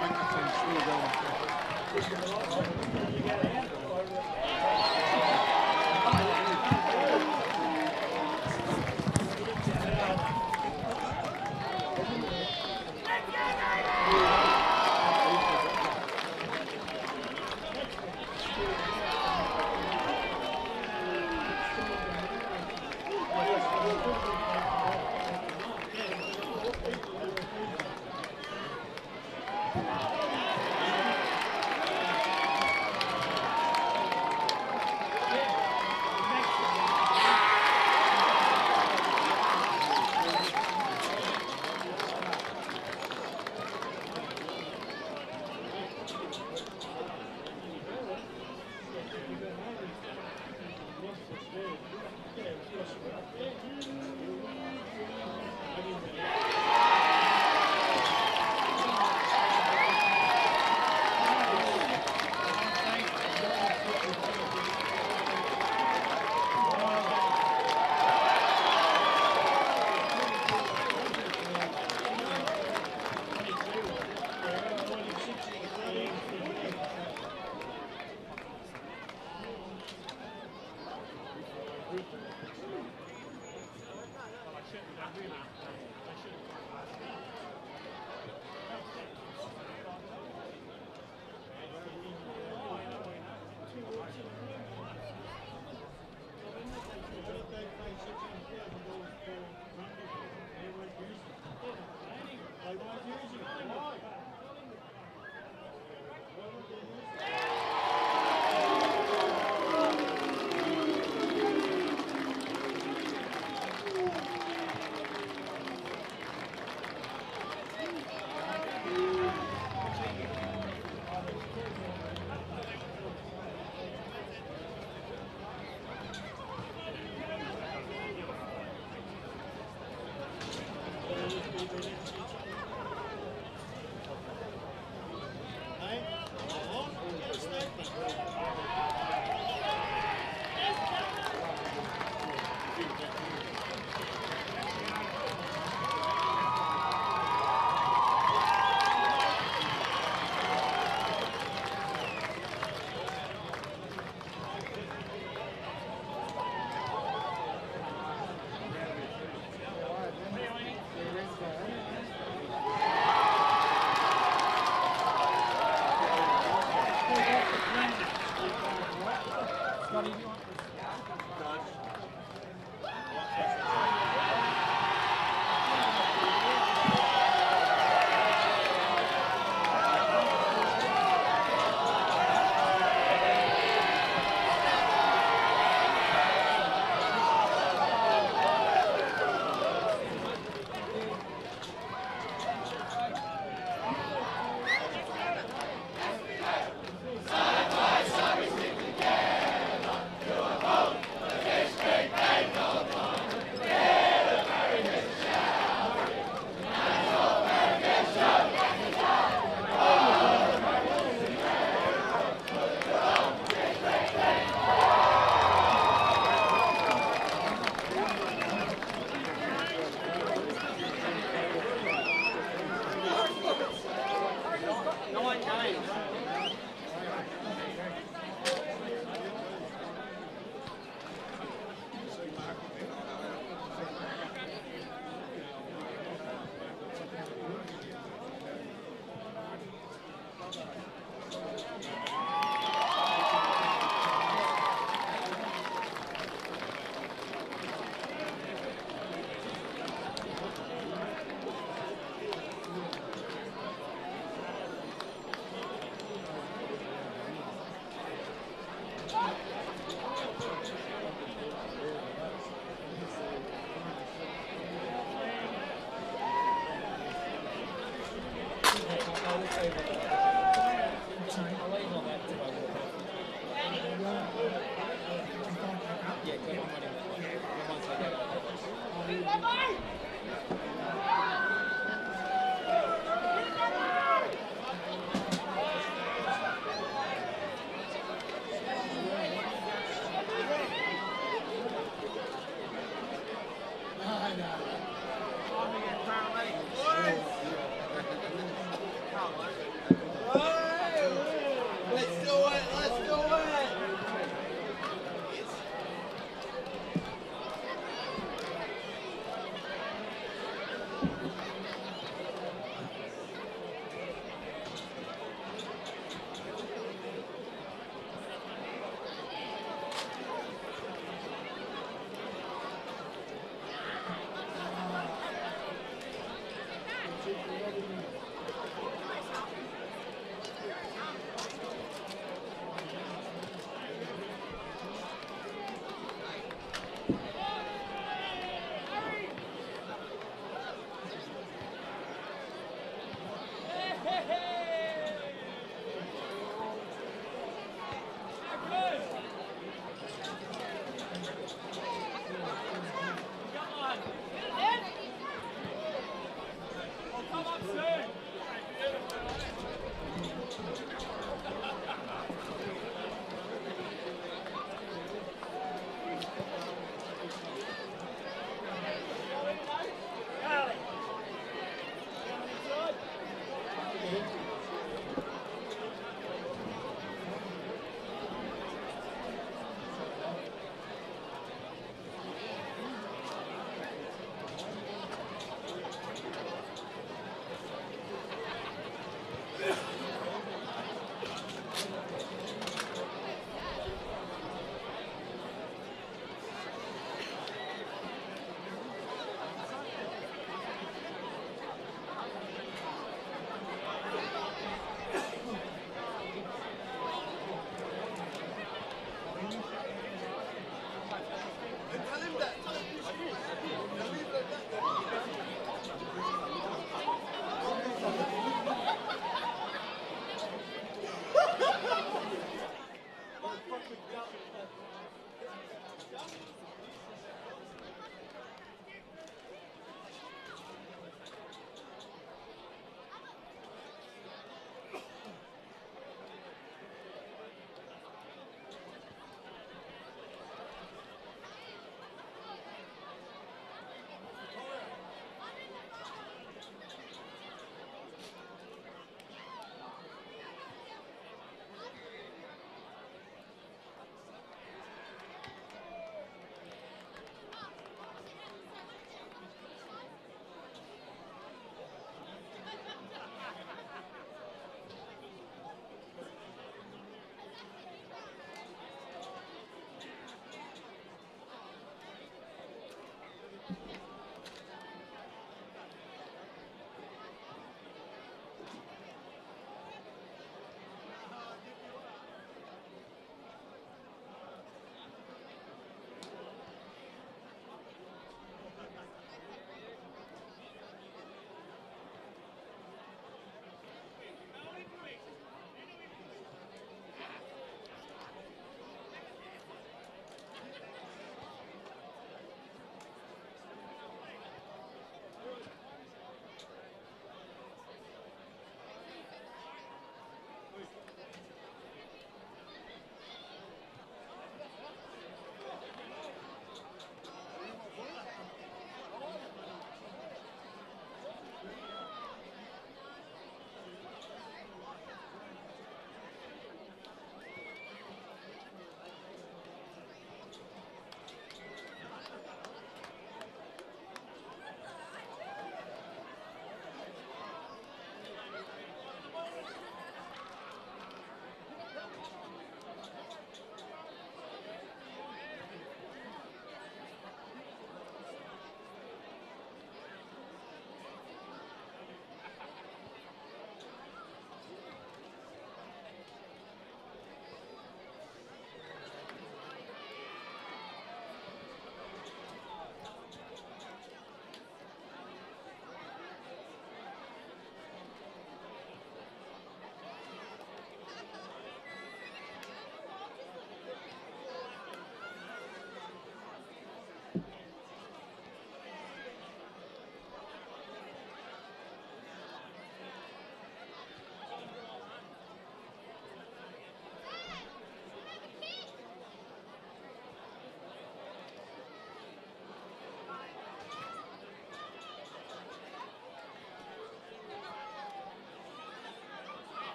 Microphone's really going.